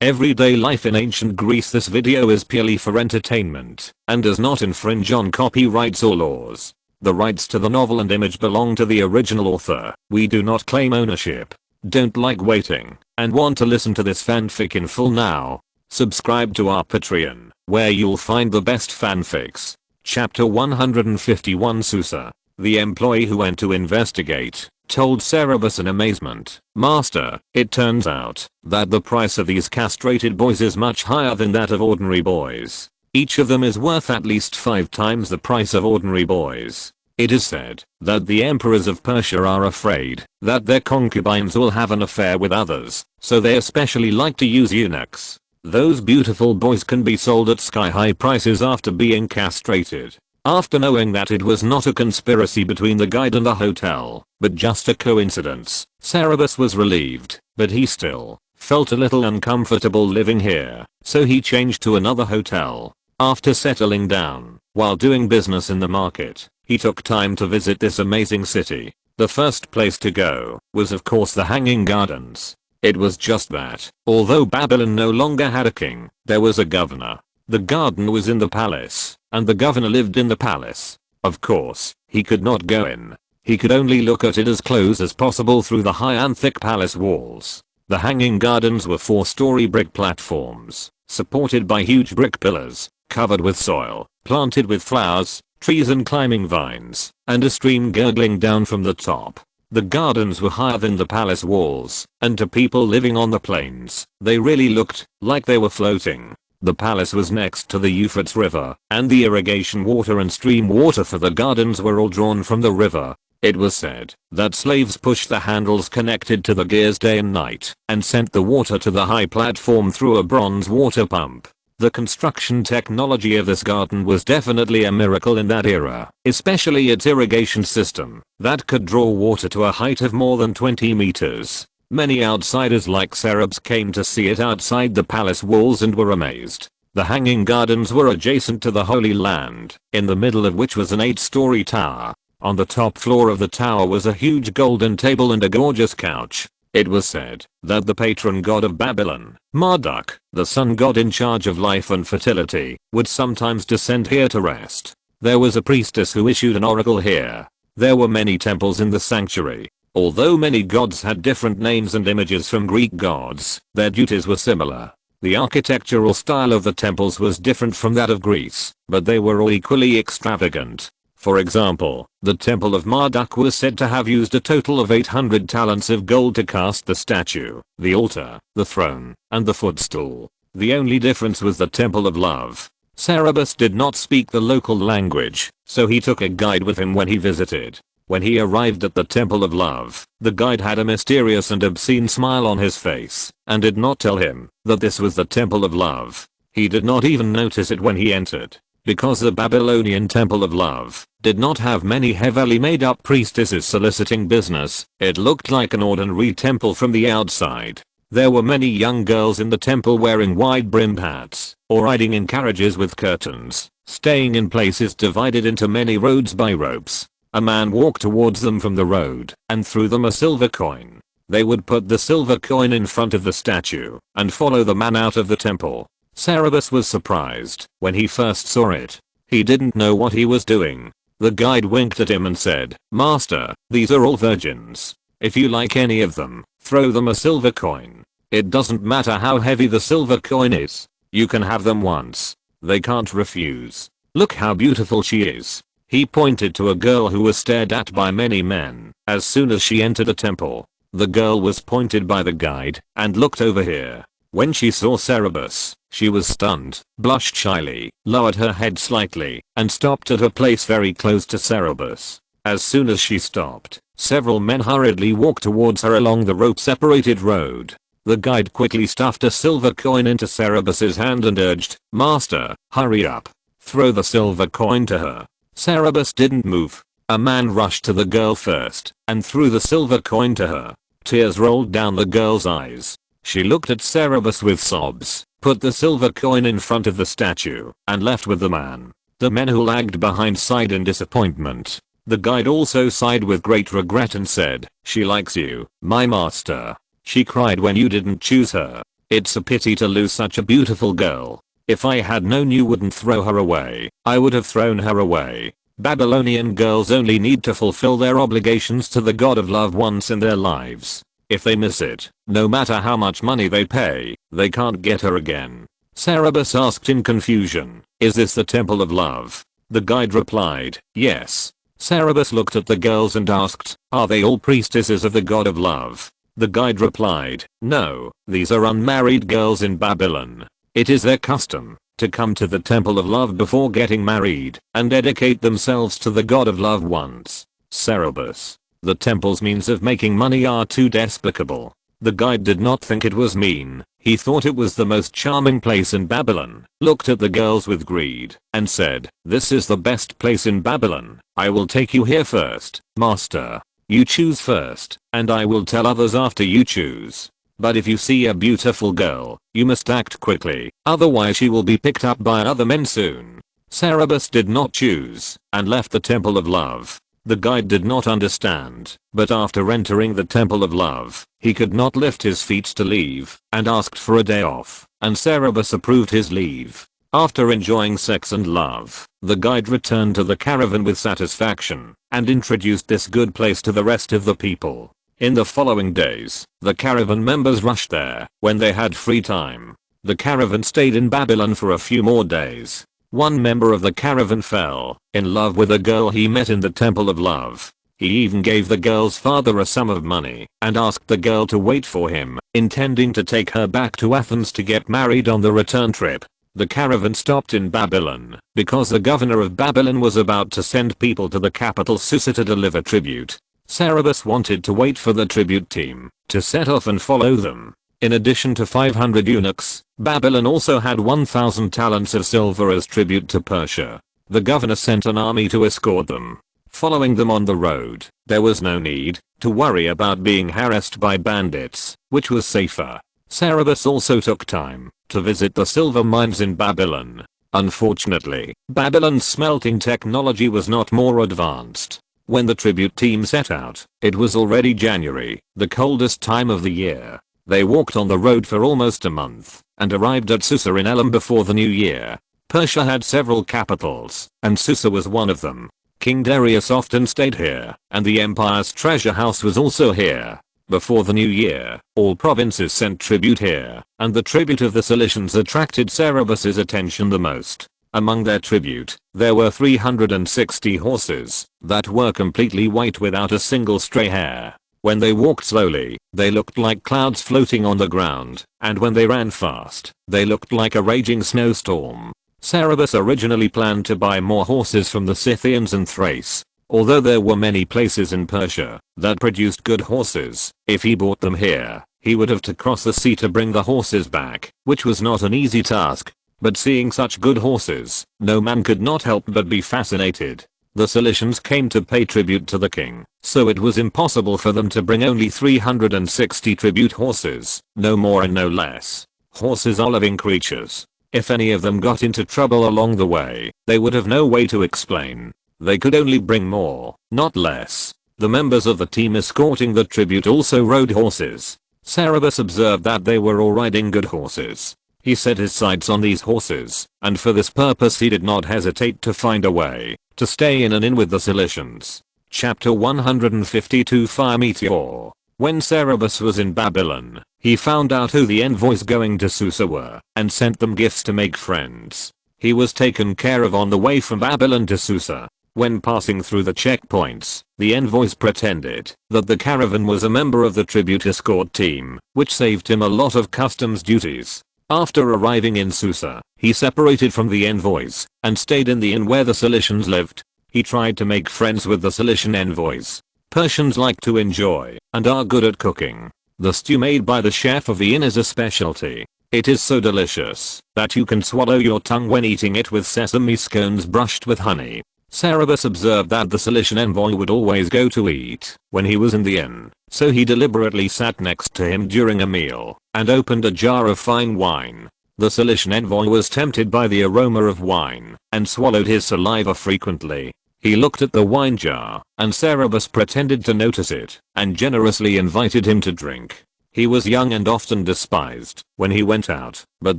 Everyday life in ancient Greece. This video is purely for entertainment and does not infringe on copyrights or laws. The rights to the novel and image belong to the original author. We do not claim ownership. Don't like waiting and want to listen to this fanfic in full now? Subscribe to our Patreon, where you'll find the best fanfics. Chapter 151. Susa, the employee who went to investigate, told Cerberus in amazement, "Master, it turns out that the price of these castrated boys is much higher than that of ordinary boys. Each of them is worth at least 5 times the price of ordinary boys. It is said that the emperors of Persia are afraid that their concubines will have an affair with others, so they especially like to use eunuchs. Those beautiful boys can be sold at sky-high prices after being castrated." After knowing that it was not a conspiracy between the guide and the hotel, but just a coincidence, Cerberus was relieved, but he still felt a little uncomfortable living here, so he changed to another hotel. After settling down, while doing business in the market, he took time to visit this amazing city. The first place to go was of course the Hanging Gardens. It was just that, although Babylon no longer had a king, there was a governor. The garden was in the palace, and the governor lived in the palace. Of course, he could not go in. He could only look at it as close as possible through the high and thick palace walls. The Hanging Gardens were 4-story brick platforms, supported by huge brick pillars, covered with soil, planted with flowers, trees and climbing vines, and a stream gurgling down from the top. The gardens were higher than the palace walls, and to people living on the plains, they really looked like they were floating. The palace was next to the Euphrates River, and the irrigation water and stream water for the gardens were all drawn from the river. It was said that slaves pushed the handles connected to the gears day and night, and sent the water to the high platform through a bronze water pump. The construction technology of this garden was definitely a miracle in that era, especially its irrigation system, that could draw water to a height of more than 20 meters. Many outsiders like Cerberus came to see it outside the palace walls and were amazed. The Hanging Gardens were adjacent to the Holy Land, in the middle of which was an 8-story tower. On the top floor of the tower was a huge golden table and a gorgeous couch. It was said that the patron god of Babylon, Marduk, the sun god in charge of life and fertility, would sometimes descend here to rest. There was a priestess who issued an oracle here. There were many temples in the sanctuary. Although many gods had different names and images from Greek gods, their duties were similar. The architectural style of the temples was different from that of Greece, but they were all equally extravagant. For example, the temple of Marduk was said to have used a total of 800 talents of gold to cast the statue, the altar, the throne, and the footstool. The only difference was the temple of love. Cerberus did not speak the local language, so he took a guide with him when he visited. When he arrived at the Temple of Love, the guide had a mysterious and obscene smile on his face, and did not tell him that this was the Temple of Love. He did not even notice it when he entered, because the Babylonian Temple of Love did not have many heavily made up priestesses soliciting business. It looked like an ordinary temple from the outside. There were many young girls in the temple wearing wide-brimmed hats, or riding in carriages with curtains, staying in places divided into many roads by ropes. A man walked towards them from the road and threw them a silver coin. They would put the silver coin in front of the statue and follow the man out of the temple. Cerberus was surprised when he first saw it. He didn't know what he was doing. The guide winked at him and said, "Master, these are all virgins. If you like any of them, throw them a silver coin. It doesn't matter how heavy the silver coin is. You can have them once. They can't refuse. Look how beautiful she is." He pointed to a girl who was stared at by many men as soon as she entered a temple. The girl was pointed by the guide and looked over here. When she saw Cerberus, she was stunned, blushed shyly, lowered her head slightly, and stopped at a place very close to Cerberus. As soon as she stopped, several men hurriedly walked towards her along the rope-separated road. The guide quickly stuffed a silver coin into Cerberus's hand and urged, "Master, hurry up. Throw the silver coin to her." Cerberus didn't move. A man rushed to the girl first and threw the silver coin to her. Tears rolled down the girl's eyes. She looked at Cerberus with sobs, put the silver coin in front of the statue, and left with the man. The men who lagged behind sighed in disappointment. The guide also sighed with great regret and said, "She likes you, my master. She cried when you didn't choose her." It's a pity to lose such a beautiful girl. If I had known you wouldn't throw her away, I would have thrown her away. Babylonian girls only need to fulfill their obligations to the god of love once in their lives. If they miss it, no matter how much money they pay, they can't get her again. Cerberus asked in confusion, "Is this the temple of love?" The guide replied, "Yes." Cerberus looked at the girls and asked, "Are they all priestesses of the god of love?" The guide replied, "No, these are unmarried girls in Babylon. It is their custom to come to the temple of love before getting married and dedicate themselves to the god of love once." Cerberus: "The temple's means of making money are too despicable." The guide did not think it was mean. He thought it was the most charming place in Babylon, looked at the girls with greed, and said, "This is the best place in Babylon. I will take you here first, master. You choose first, and I will tell others after you choose. But if you see a beautiful girl, you must act quickly, otherwise she will be picked up by other men soon." Cerberus did not choose, and left the temple of love. The guide did not understand, but after entering the temple of love, he could not lift his feet to leave, and asked for a day off, and Cerberus approved his leave. After enjoying sex and love, the guide returned to the caravan with satisfaction, and introduced this good place to the rest of the people. In the following days, the caravan members rushed there when they had free time. The caravan stayed in Babylon for a few more days. One member of the caravan fell in love with a girl he met in the temple of love. He even gave the girl's father a sum of money and asked the girl to wait for him, intending to take her back to Athens to get married on the return trip. The caravan stopped in Babylon because the governor of Babylon was about to send people to the capital Susa to deliver tribute. Cerberus wanted to wait for the tribute team to set off and follow them. In addition to 500 eunuchs, Babylon also had 1,000 talents of silver as tribute to Persia. The governor sent an army to escort them. Following them on the road, there was no need to worry about being harassed by bandits, which was safer. Cerberus also took time to visit the silver mines in Babylon. Unfortunately, Babylon's smelting technology was not more advanced. When the tribute team set out, it was already January, the coldest time of the year. They walked on the road for almost a month, and arrived at Susa in Elam before the new year. Persia had several capitals, and Susa was one of them. King Darius often stayed here, and the empire's treasure house was also here. Before the new year, all provinces sent tribute here, and the tribute of the Cilicians attracted Cerberus's attention the most. Among their tribute, there were 360 horses that were completely white without a single stray hair. When they walked slowly, they looked like clouds floating on the ground, and when they ran fast, they looked like a raging snowstorm. Cerberus originally planned to buy more horses from the Scythians and Thrace. Although there were many places in Persia that produced good horses, if he bought them here, he would have to cross the sea to bring the horses back, which was not an easy task. But seeing such good horses, no man could not help but be fascinated. The Cilicians came to pay tribute to the king, so it was impossible for them to bring only 360 tribute horses, no more and no less. Horses are living creatures. If any of them got into trouble along the way, they would have no way to explain. They could only bring more, not less. The members of the team escorting the tribute also rode horses. Cerberus observed that they were all riding good horses. He set his sights on these horses, and for this purpose he did not hesitate to find a way to stay in an inn with the Cilicians. Chapter 152 Fire Meteor. When Cerberus was in Babylon, he found out who the envoys going to Susa were, and sent them gifts to make friends. He was taken care of on the way from Babylon to Susa. When passing through the checkpoints, the envoys pretended that the caravan was a member of the tribute escort team, which saved him a lot of customs duties. After arriving in Susa, he separated from the envoys and stayed in the inn where the Cilicians lived. He tried to make friends with the Cilician envoys. Persians like to enjoy and are good at cooking. The stew made by the chef of the inn is a specialty. It is so delicious that you can swallow your tongue when eating it with sesame scones brushed with honey. Cerberus observed that the Cilician envoy would always go to eat when he was in the inn, so he deliberately sat next to him during a meal and opened a jar of fine wine. The Cilician envoy was tempted by the aroma of wine and swallowed his saliva frequently. He looked at the wine jar, and Cerberus pretended to notice it and generously invited him to drink. He was young and often despised when he went out, but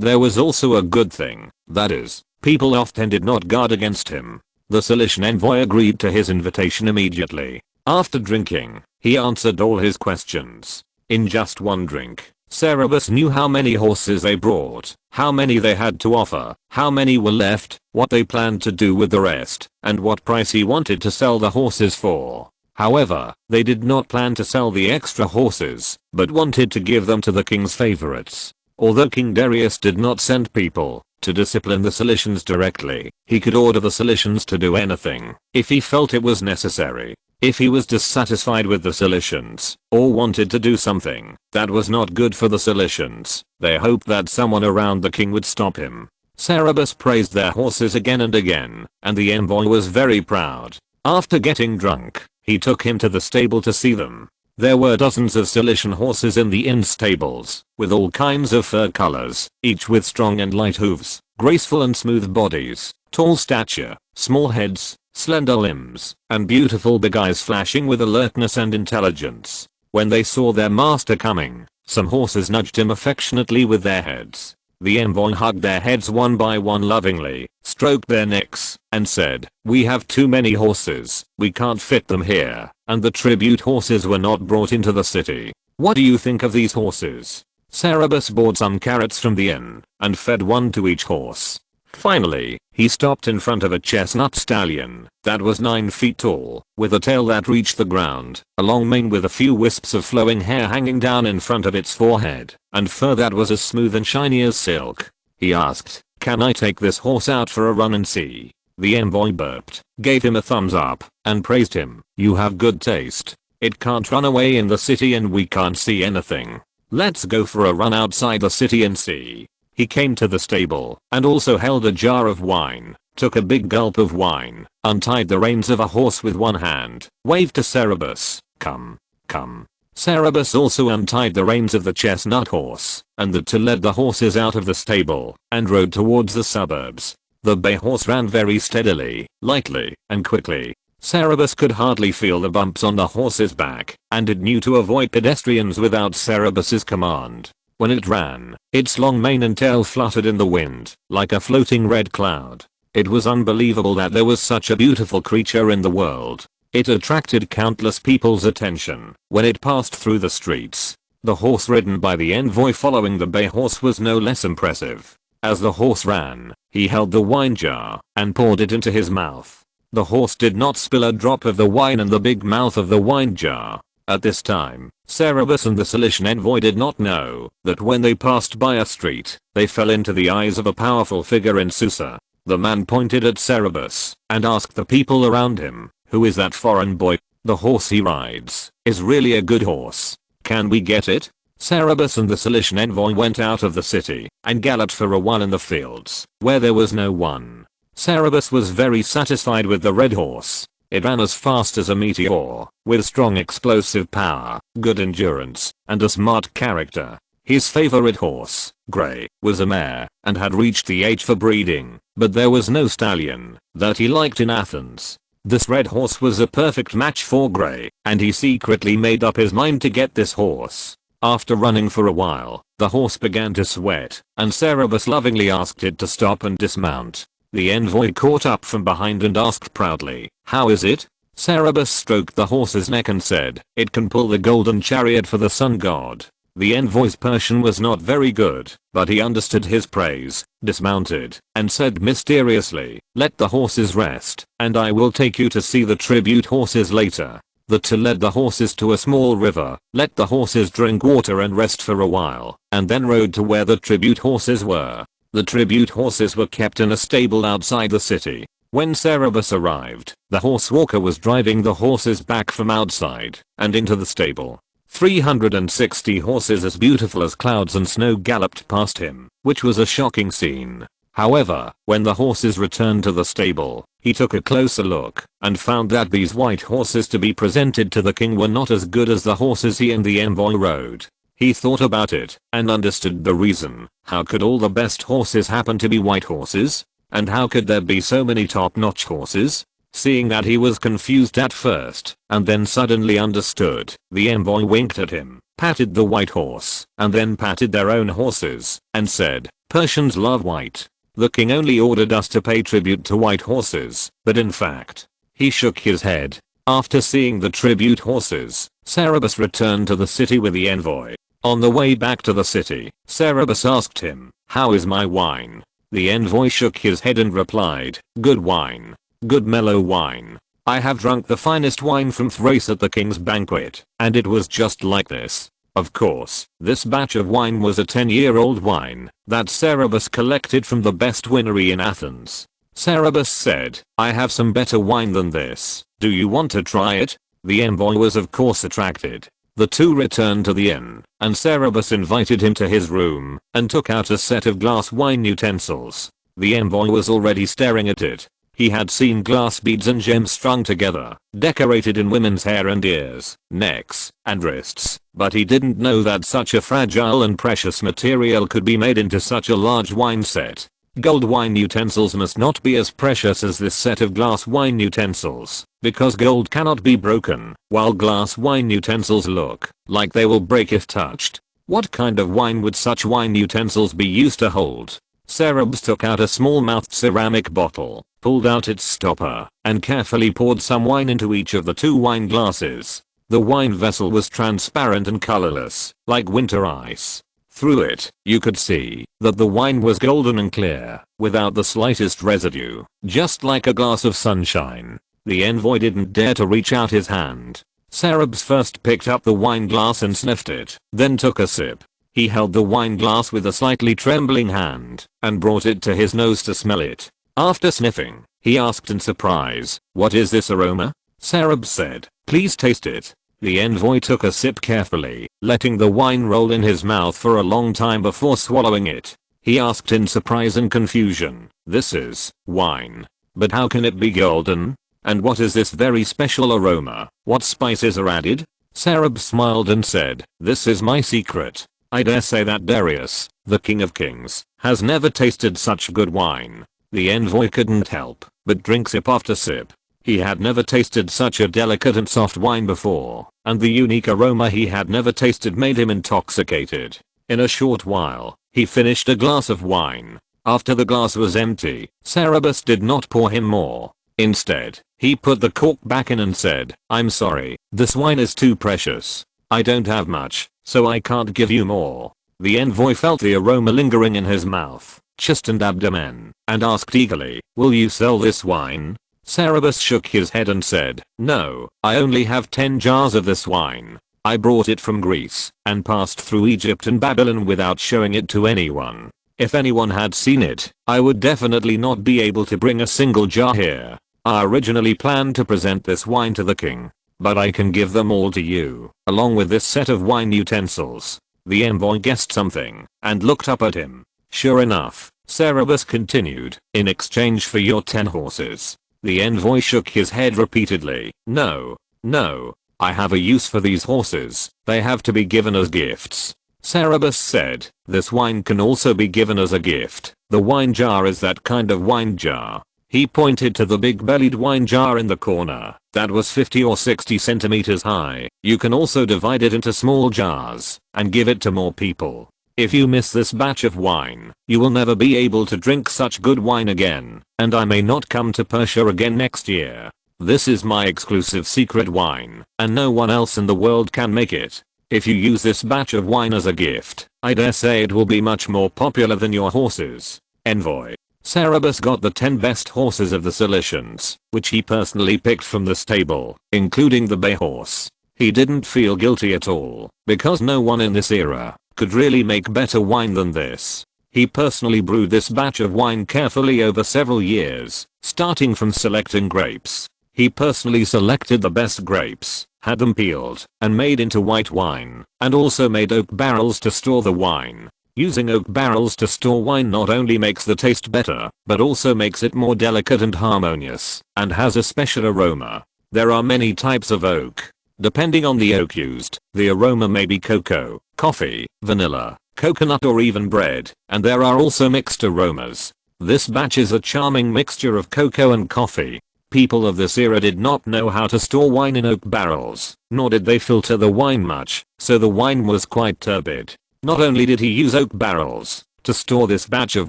there was also a good thing, that is, people often did not guard against him. The Cilician envoy agreed to his invitation immediately. After drinking, he answered all his questions. In just one drink, Cerberus knew how many horses they brought, how many they had to offer, how many were left, what they planned to do with the rest, and what price he wanted to sell the horses for. However, they did not plan to sell the extra horses, but wanted to give them to the king's favorites. Although King Darius did not send people to discipline the Cilicians directly, he could order the Cilicians to do anything if he felt it was necessary. If he was dissatisfied with the Cilicians, or wanted to do something that was not good for the Cilicians, they hoped that someone around the king would stop him. Cerberus praised their horses again and again, and the envoy was very proud. After getting drunk, he took him to the stable to see them. There were dozens of Cilician horses in the inn stables, with all kinds of fur colors, each with strong and light hooves, graceful and smooth bodies, tall stature, small heads, slender limbs, and beautiful big eyes flashing with alertness and intelligence. When they saw their master coming, some horses nudged him affectionately with their heads. The envoy hugged their heads one by one lovingly, stroked their necks, and said, "We have too many horses, we can't fit them here, and the tribute horses were not brought into the city. What do you think of these horses?" Cerberus bought some carrots from the inn, and fed one to each horse. Finally, he stopped in front of a chestnut stallion that was 9 feet tall, with a tail that reached the ground, a long mane with a few wisps of flowing hair hanging down in front of its forehead, and fur that was as smooth and shiny as silk. He asked, "Can I take this horse out for a run and see?" The envoy burped, gave him a thumbs up, and praised him. "You have good taste. It can't run away in the city and we can't see anything. Let's go for a run outside the city and see." He came to the stable, and also held a jar of wine, took a big gulp of wine, untied the reins of a horse with one hand, waved to Cerberus, "Come, come." Cerberus also untied the reins of the chestnut horse, and the two led the horses out of the stable, and rode towards the suburbs. The bay horse ran very steadily, lightly, and quickly. Cerberus could hardly feel the bumps on the horse's back, and it knew to avoid pedestrians without Cerberus's command. When it ran, its long mane and tail fluttered in the wind, like a floating red cloud. It was unbelievable that there was such a beautiful creature in the world. It attracted countless people's attention when it passed through the streets. The horse ridden by the envoy following the bay horse was no less impressive. As the horse ran, he held the wine jar and poured it into his mouth. The horse did not spill a drop of the wine in the big mouth of the wine jar. At this time, Cerberus and the Cilician envoy did not know that when they passed by a street, they fell into the eyes of a powerful figure in Susa. The man pointed at Cerberus and asked the people around him, "Who is that foreign boy? The horse he rides is really a good horse. Can we get it?" Cerberus and the Cilician envoy went out of the city and galloped for a while in the fields, where there was no one. Cerberus was very satisfied with the red horse. It ran as fast as a meteor, with strong explosive power, good endurance, and a smart character. His favorite horse, Grey, was a mare, and had reached the age for breeding, but there was no stallion that he liked in Athens. This red horse was a perfect match for Grey, and he secretly made up his mind to get this horse. After running for a while, the horse began to sweat, and Cerberus lovingly asked it to stop and dismount. The envoy caught up from behind and asked proudly, "How is it?" Cerberus stroked the horse's neck and said, "It can pull the golden chariot for the sun god." The envoy's Persian was not very good, but he understood his praise, dismounted, and said mysteriously, "Let the horses rest, and I will take you to see the tribute horses later." The two led the horses to a small river, let the horses drink water and rest for a while, and then rode to where the tribute horses were. The tribute horses were kept in a stable outside the city. When Cerberus arrived, the horse walker was driving the horses back from outside and into the stable. 360 horses as beautiful as clouds and snow galloped past him, which was a shocking scene. However, when the horses returned to the stable, he took a closer look and found that these white horses to be presented to the king were not as good as the horses he and the envoy rode. He thought about it and understood the reason. How could all the best horses happen to be white horses? And how could there be so many top-notch horses? Seeing that he was confused at first, and then suddenly understood, the envoy winked at him patted the white horse, and then patted their own horses, and said, "Persians love white. The king only ordered us to pay tribute to white horses, but in fact." He shook his head. After seeing the tribute horses, Cerberus returned to the city with the envoy. On the way back to the city, Cerberus asked him, "How is my wine?" The envoy shook his head and replied, "Good wine. Good mellow wine. I have drunk the finest wine from Thrace at the king's banquet, and it was just like this." Of course, this batch of wine was a 10-year-old wine that Cerberus collected from the best winery in Athens. Cerberus said, "I have some better wine than this. Do you want to try it?" The envoy was of course attracted. The two returned to the inn, and Cerberus invited him to his room and took out a set of glass wine utensils. The envoy was already staring at it. He had seen glass beads and gems strung together, decorated in women's hair and ears, necks, and wrists, but he didn't know that such a fragile and precious material could be made into such a large wine set. Gold wine utensils must not be as precious as this set of glass wine utensils, because gold cannot be broken, while glass wine utensils look like they will break if touched. What kind of wine would such wine utensils be used to hold? Cerberus took out a small-mouthed ceramic bottle, pulled out its stopper, and carefully poured some wine into each of the 2 wine glasses. The wine vessel was transparent and colorless, like winter ice. Through it, you could see that the wine was golden and clear, without the slightest residue, just like a glass of sunshine. The envoy didn't dare to reach out his hand. Cerberus first picked up the wine glass and sniffed it, then took a sip. He held the wine glass with a slightly trembling hand, and brought it to his nose to smell it. After sniffing, he asked in surprise, "What is this aroma?" Cerberus said, "Please taste it." The envoy took a sip carefully, letting the wine roll in his mouth for a long time before swallowing it. He asked in surprise and confusion, "This is wine. But how can it be golden? And what is this very special aroma? What spices are added?" Cerberus smiled and said, "This is my secret. I dare say that Darius, the king of kings, has never tasted such good wine." The envoy couldn't help but drink sip after sip. He had never tasted such a delicate and soft wine before, and the unique aroma he had never tasted made him intoxicated. In a short while, he finished a glass of wine. After the glass was empty, Cerberus did not pour him more. Instead, he put the cork back in and said, "I'm sorry, this wine is too precious. I don't have much, so I can't give you more." The envoy felt the aroma lingering in his mouth, chest and abdomen, and asked eagerly, "Will you sell this wine?" Cerberus shook his head and said, "No, I only have 10 jars of this wine. I brought it from Greece and passed through Egypt and Babylon without showing it to anyone. If anyone had seen it, I would definitely not be able to bring a single jar here. I originally planned to present this wine to the king, but I can give them all to you, along with this set of wine utensils." The envoy guessed something and looked up at him. Sure enough, Cerberus continued, "In exchange for your 10 horses." The envoy shook his head repeatedly. "No, no, I have a use for these horses. They have to be given as gifts." Cerberus said, "This wine can also be given as a gift. The wine jar is that kind of wine jar." He pointed to the big-bellied wine jar in the corner that was 50 or 60 centimeters high. "You can also divide it into small jars and give it to more people. If you miss this batch of wine, you will never be able to drink such good wine again, and I may not come to Persia again next year. This is my exclusive secret wine, and no one else in the world can make it. If you use this batch of wine as a gift, I dare say it will be much more popular than your horses." Envoy. Cerberus got the 10 best horses of the Cilicians, which he personally picked from the stable, including the bay horse. He didn't feel guilty at all, because no one in this era could really make better wine than this. He personally brewed this batch of wine carefully over several years, starting from selecting grapes. He personally selected the best grapes, had them peeled, and made into white wine, and also made oak barrels to store the wine. Using oak barrels to store wine not only makes the taste better, but also makes it more delicate and harmonious, and has a special aroma. There are many types of oak. Depending on the oak used, the aroma may be cocoa, coffee, vanilla, coconut or even bread, and there are also mixed aromas. This batch is a charming mixture of cocoa and coffee. People of this era did not know how to store wine in oak barrels, nor did they filter the wine much, so the wine was quite turbid. Not only did he use oak barrels to store this batch of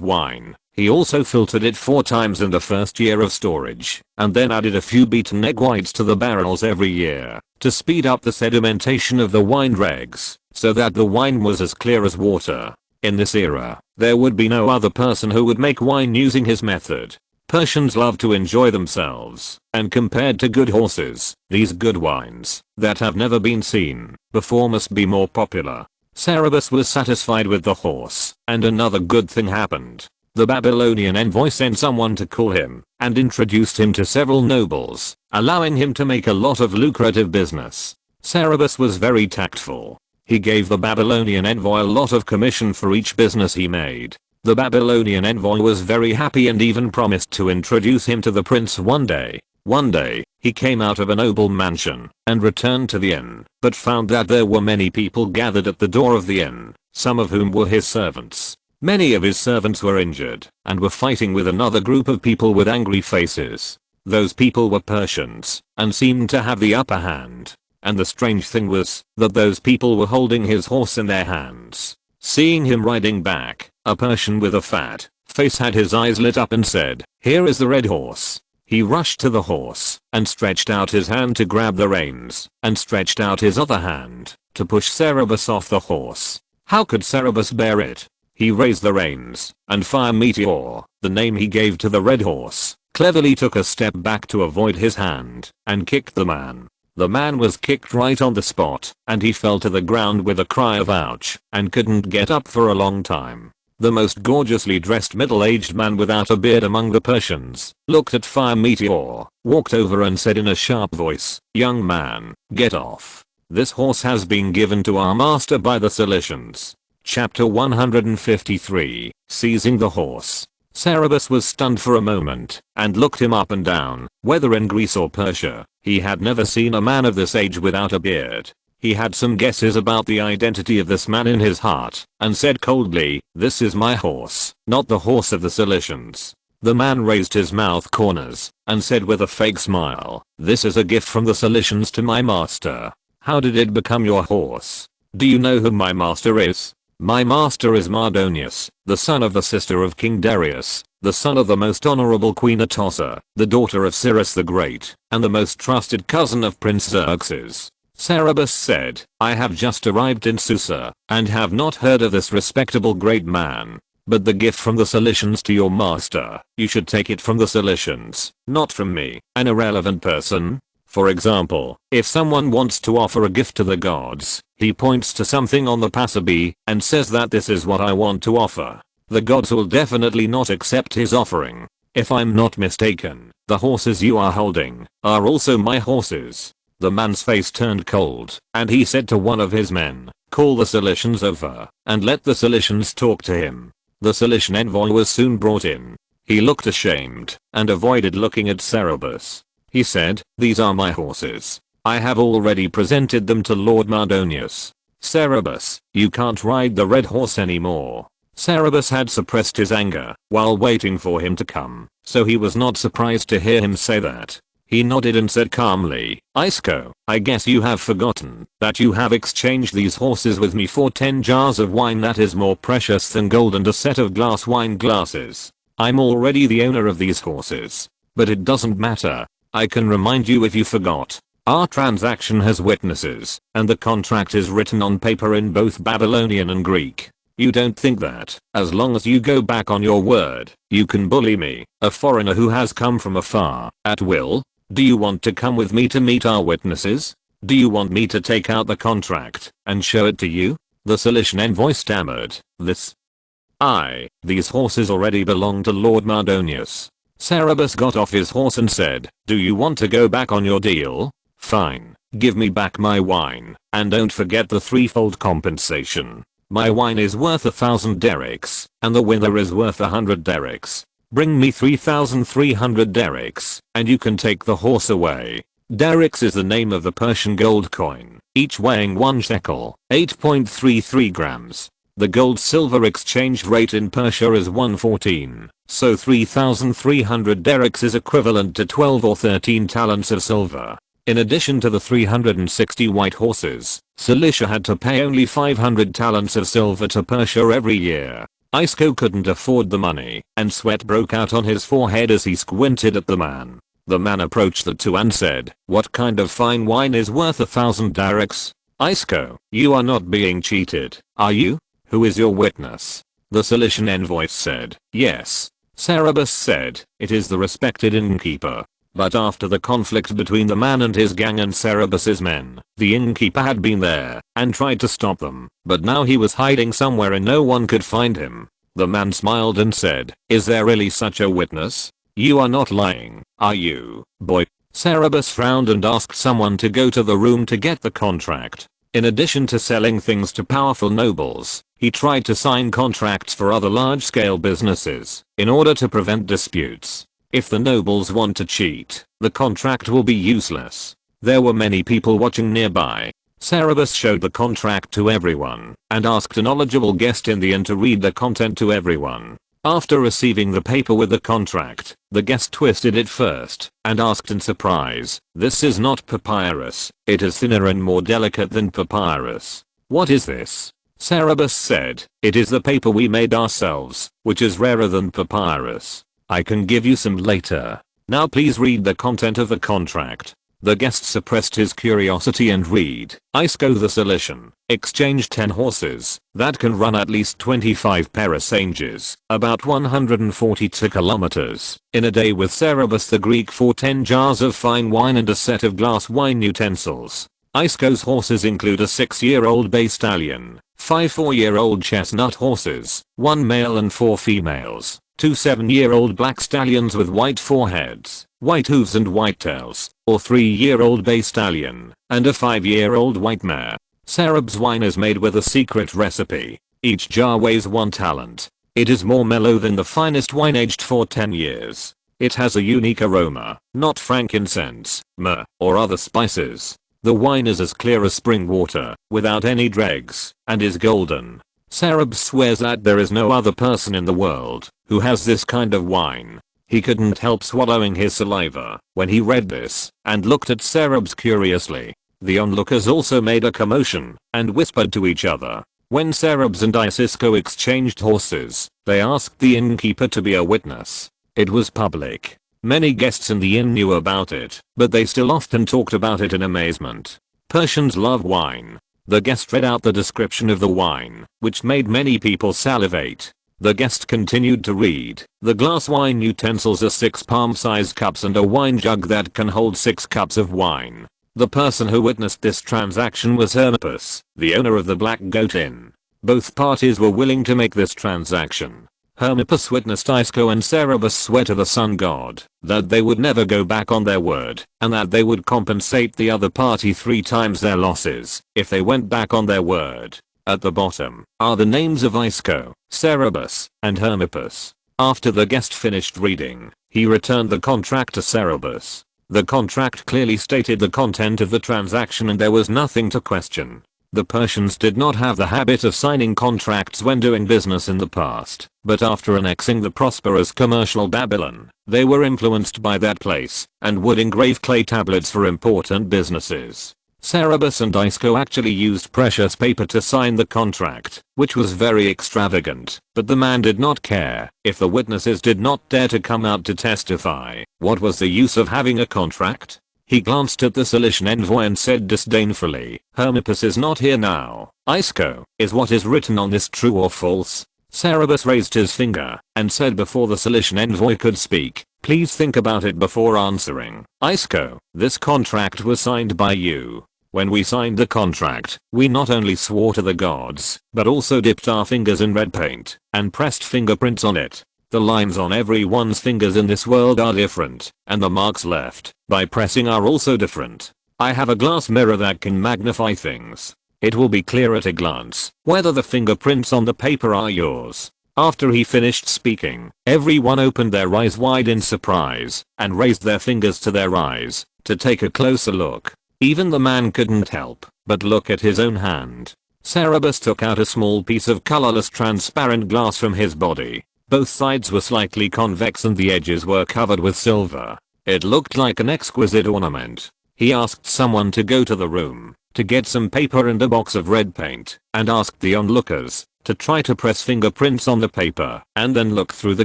wine, he also filtered it 4 times in the first year of storage, and then added a few beaten egg whites to the barrels every year to speed up the sedimentation of the wine dregs, so that the wine was as clear as water. In this era, there would be no other person who would make wine using his method. Persians love to enjoy themselves, and compared to good horses, these good wines that have never been seen before must be more popular. Cerberus was satisfied with the horse, and another good thing happened. The Babylonian envoy sent someone to call him, and introduced him to several nobles, allowing him to make a lot of lucrative business. Cerberus was very tactful. He gave the Babylonian envoy a lot of commission for each business he made. The Babylonian envoy was very happy and even promised to introduce him to the prince one day. One day, he came out of a noble mansion and returned to the inn, but found that there were many people gathered at the door of the inn, some of whom were his servants. Many of his servants were injured and were fighting with another group of people with angry faces. Those people were Persians and seemed to have the upper hand. And the strange thing was that those people were holding his horse in their hands. Seeing him riding back, a Persian with a fat face had his eyes lit up and said, "Here is the red horse." He rushed to the horse and stretched out his hand to grab the reins and stretched out his other hand to push Cerberus off the horse. How could Cerberus bear it? He raised the reins, and Fire Meteor, the name he gave to the red horse, cleverly took a step back to avoid his hand and kicked the man. The man was kicked right on the spot, and he fell to the ground with a cry of ouch and couldn't get up for a long time. The most gorgeously dressed middle-aged man without a beard among the Persians looked at Fire Meteor, walked over and said in a sharp voice, "Young man, get off. This horse has been given to our master by the Cilicians." Chapter 153, Seizing the Horse. Cerberus was stunned for a moment and looked him up and down, whether in Greece or Persia. He had never seen a man of this age without a beard. He had some guesses about the identity of this man in his heart and said coldly, "This is my horse, not the horse of the Cilicians." The man raised his mouth corners and said with a fake smile, "This is a gift from the Cilicians to my master. How did it become your horse? Do you know who my master is? My master is Mardonius, the son of the sister of King Darius, the son of the most honorable Queen Atossa, the daughter of Cyrus the Great, and the most trusted cousin of Prince Xerxes." Cerberus said, "I have just arrived in Susa, and have not heard of this respectable great man. But the gift from the Cilicians to your master, you should take it from the Cilicians, not from me, an irrelevant person. For example, if someone wants to offer a gift to the gods, he points to something on the passerby and says that this is what I want to offer. The gods will definitely not accept his offering. If I'm not mistaken, the horses you are holding are also my horses." The man's face turned cold, and he said to one of his men, "Call the Cilicians over, and let the Cilicians talk to him." The Cilician envoy was soon brought in. He looked ashamed, and avoided looking at Cerberus. He said, "These are my horses. I have already presented them to Lord Mardonius." "Cerberus, you can't ride the red horse anymore." Cerberus had suppressed his anger while waiting for him to come, so he was not surprised to hear him say that. He nodded and said calmly, "Isco, I guess you have forgotten that you have exchanged these horses with me for 10 jars of wine that is more precious than gold and a set of glass wine glasses. I'm already the owner of these horses. But it doesn't matter. I can remind you if you forgot. Our transaction has witnesses, and the contract is written on paper in both Babylonian and Greek. You don't think that, as long as you go back on your word, you can bully me, a foreigner who has come from afar, at will? Do you want to come with me to meet our witnesses? Do you want me to take out the contract and show it to you?" The Cilician envoy stammered, "These horses already belong to Lord Mardonius." Cerberus got off his horse and said, "Do you want to go back on your deal? Fine, give me back my wine, and don't forget the threefold compensation. My wine is worth 1,000 derricks, and the winner is worth 100 derricks. Bring me 3,300 derricks, and you can take the horse away." Derricks is the name of the Persian gold coin, each weighing 1 shekel, 8.33 grams. The gold-silver exchange rate in Persia is 1:14. So 3,300 derricks is equivalent to 12 or 13 talents of silver. In addition to the 360 white horses, Cilicia had to pay only 500 talents of silver to Persia every year. Isko couldn't afford the money, and sweat broke out on his forehead as he squinted at the man. The man approached the two and said, "What kind of fine wine is worth 1,000 derricks?" "Isko, you are not being cheated, are you? Who is your witness?" The Cilician envoy said, "Yes." Cerberus said, "It is the respected innkeeper." But after the conflict between the man and his gang and Cerberus's men, the innkeeper had been there and tried to stop them, but now he was hiding somewhere and no one could find him. The man smiled and said, "Is there really such a witness? You are not lying, are you, boy?" Cerberus frowned and asked someone to go to the room to get the contract. In addition to selling things to powerful nobles, he tried to sign contracts for other large-scale businesses in order to prevent disputes. If the nobles want to cheat, the contract will be useless. There were many people watching nearby. Cerberus showed the contract to everyone and asked a knowledgeable guest in the inn to read the content to everyone. After receiving the paper with the contract, the guest twisted it first and asked in surprise, "This is not papyrus, it is thinner and more delicate than papyrus. What is this?" Cerberus said, "It is the paper we made ourselves, which is rarer than papyrus. I can give you some later. Now please read the content of the contract." The guest suppressed his curiosity and read, "Isko the Cilician, exchange 10 horses that can run at least 25 parasanges, about 142 kilometers, in a day with Cerberus the Greek for 10 jars of fine wine and a set of glass wine utensils. Isko's horses include a 6-year-old bay stallion, 5 4-year-old chestnut horses, 1 male and 4 females, 2 7-year-old black stallions with white foreheads, white hooves and white tails, or 3-year-old bay stallion, and a 5-year-old white mare. Cerberus wine is made with a secret recipe. Each jar weighs 1 talent. It is more mellow than the finest wine aged for 10 years. It has a unique aroma, not frankincense, myrrh, or other spices. The wine is as clear as spring water, without any dregs, and is golden. Cerberus swears that there is no other person in the world who has this kind of wine." He couldn't help swallowing his saliva when he read this and looked at Cerberus curiously. The onlookers also made a commotion and whispered to each other. When Cerberus and Isko exchanged horses, they asked the innkeeper to be a witness. It was public. Many guests in the inn knew about it, but they still often talked about it in amazement. Persians love wine. The guest read out the description of the wine, which made many people salivate. The guest continued to read, "The glass wine utensils are 6 palm-sized cups and a wine jug that can hold 6 cups of wine." The person who witnessed this transaction was Hermippus, the owner of the Black Goat Inn. Both parties were willing to make this transaction. Hermippus witnessed Isko and Cerberus swear to the sun god that they would never go back on their word and that they would compensate the other party 3 times their losses if they went back on their word. At the bottom are the names of Isko, Cerberus, and Hermippus. After the guest finished reading, he returned the contract to Cerberus. The contract clearly stated the content of the transaction and there was nothing to question. The Persians did not have the habit of signing contracts when doing business in the past, but after annexing the prosperous commercial Babylon, they were influenced by that place and would engrave clay tablets for important businesses. Cerberus and Isko actually used precious paper to sign the contract, which was very extravagant, but the man did not care if the witnesses did not dare to come out to testify. What was the use of having a contract? He glanced at the Cilician envoy and said disdainfully, "Hermippus is not here now. Isko, is what is written on this true or false?" Cerberus raised his finger and said before the Cilician envoy could speak, "Please think about it before answering. Isko, this contract was signed by you. When we signed the contract, we not only swore to the gods, but also dipped our fingers in red paint and pressed fingerprints on it. The lines on everyone's fingers in this world are different, and the marks left by pressing are also different. I have a glass mirror that can magnify things. It will be clear at a glance whether the fingerprints on the paper are yours." After he finished speaking, everyone opened their eyes wide in surprise and raised their fingers to their eyes to take a closer look. Even the man couldn't help but look at his own hand. Cerberus took out a small piece of colorless transparent glass from his body, Both sides were slightly convex and the edges were covered with silver. It looked like an exquisite ornament. He asked someone to go to the room, to get some paper and a box of red paint, and asked the onlookers to try to press fingerprints on the paper and then look through the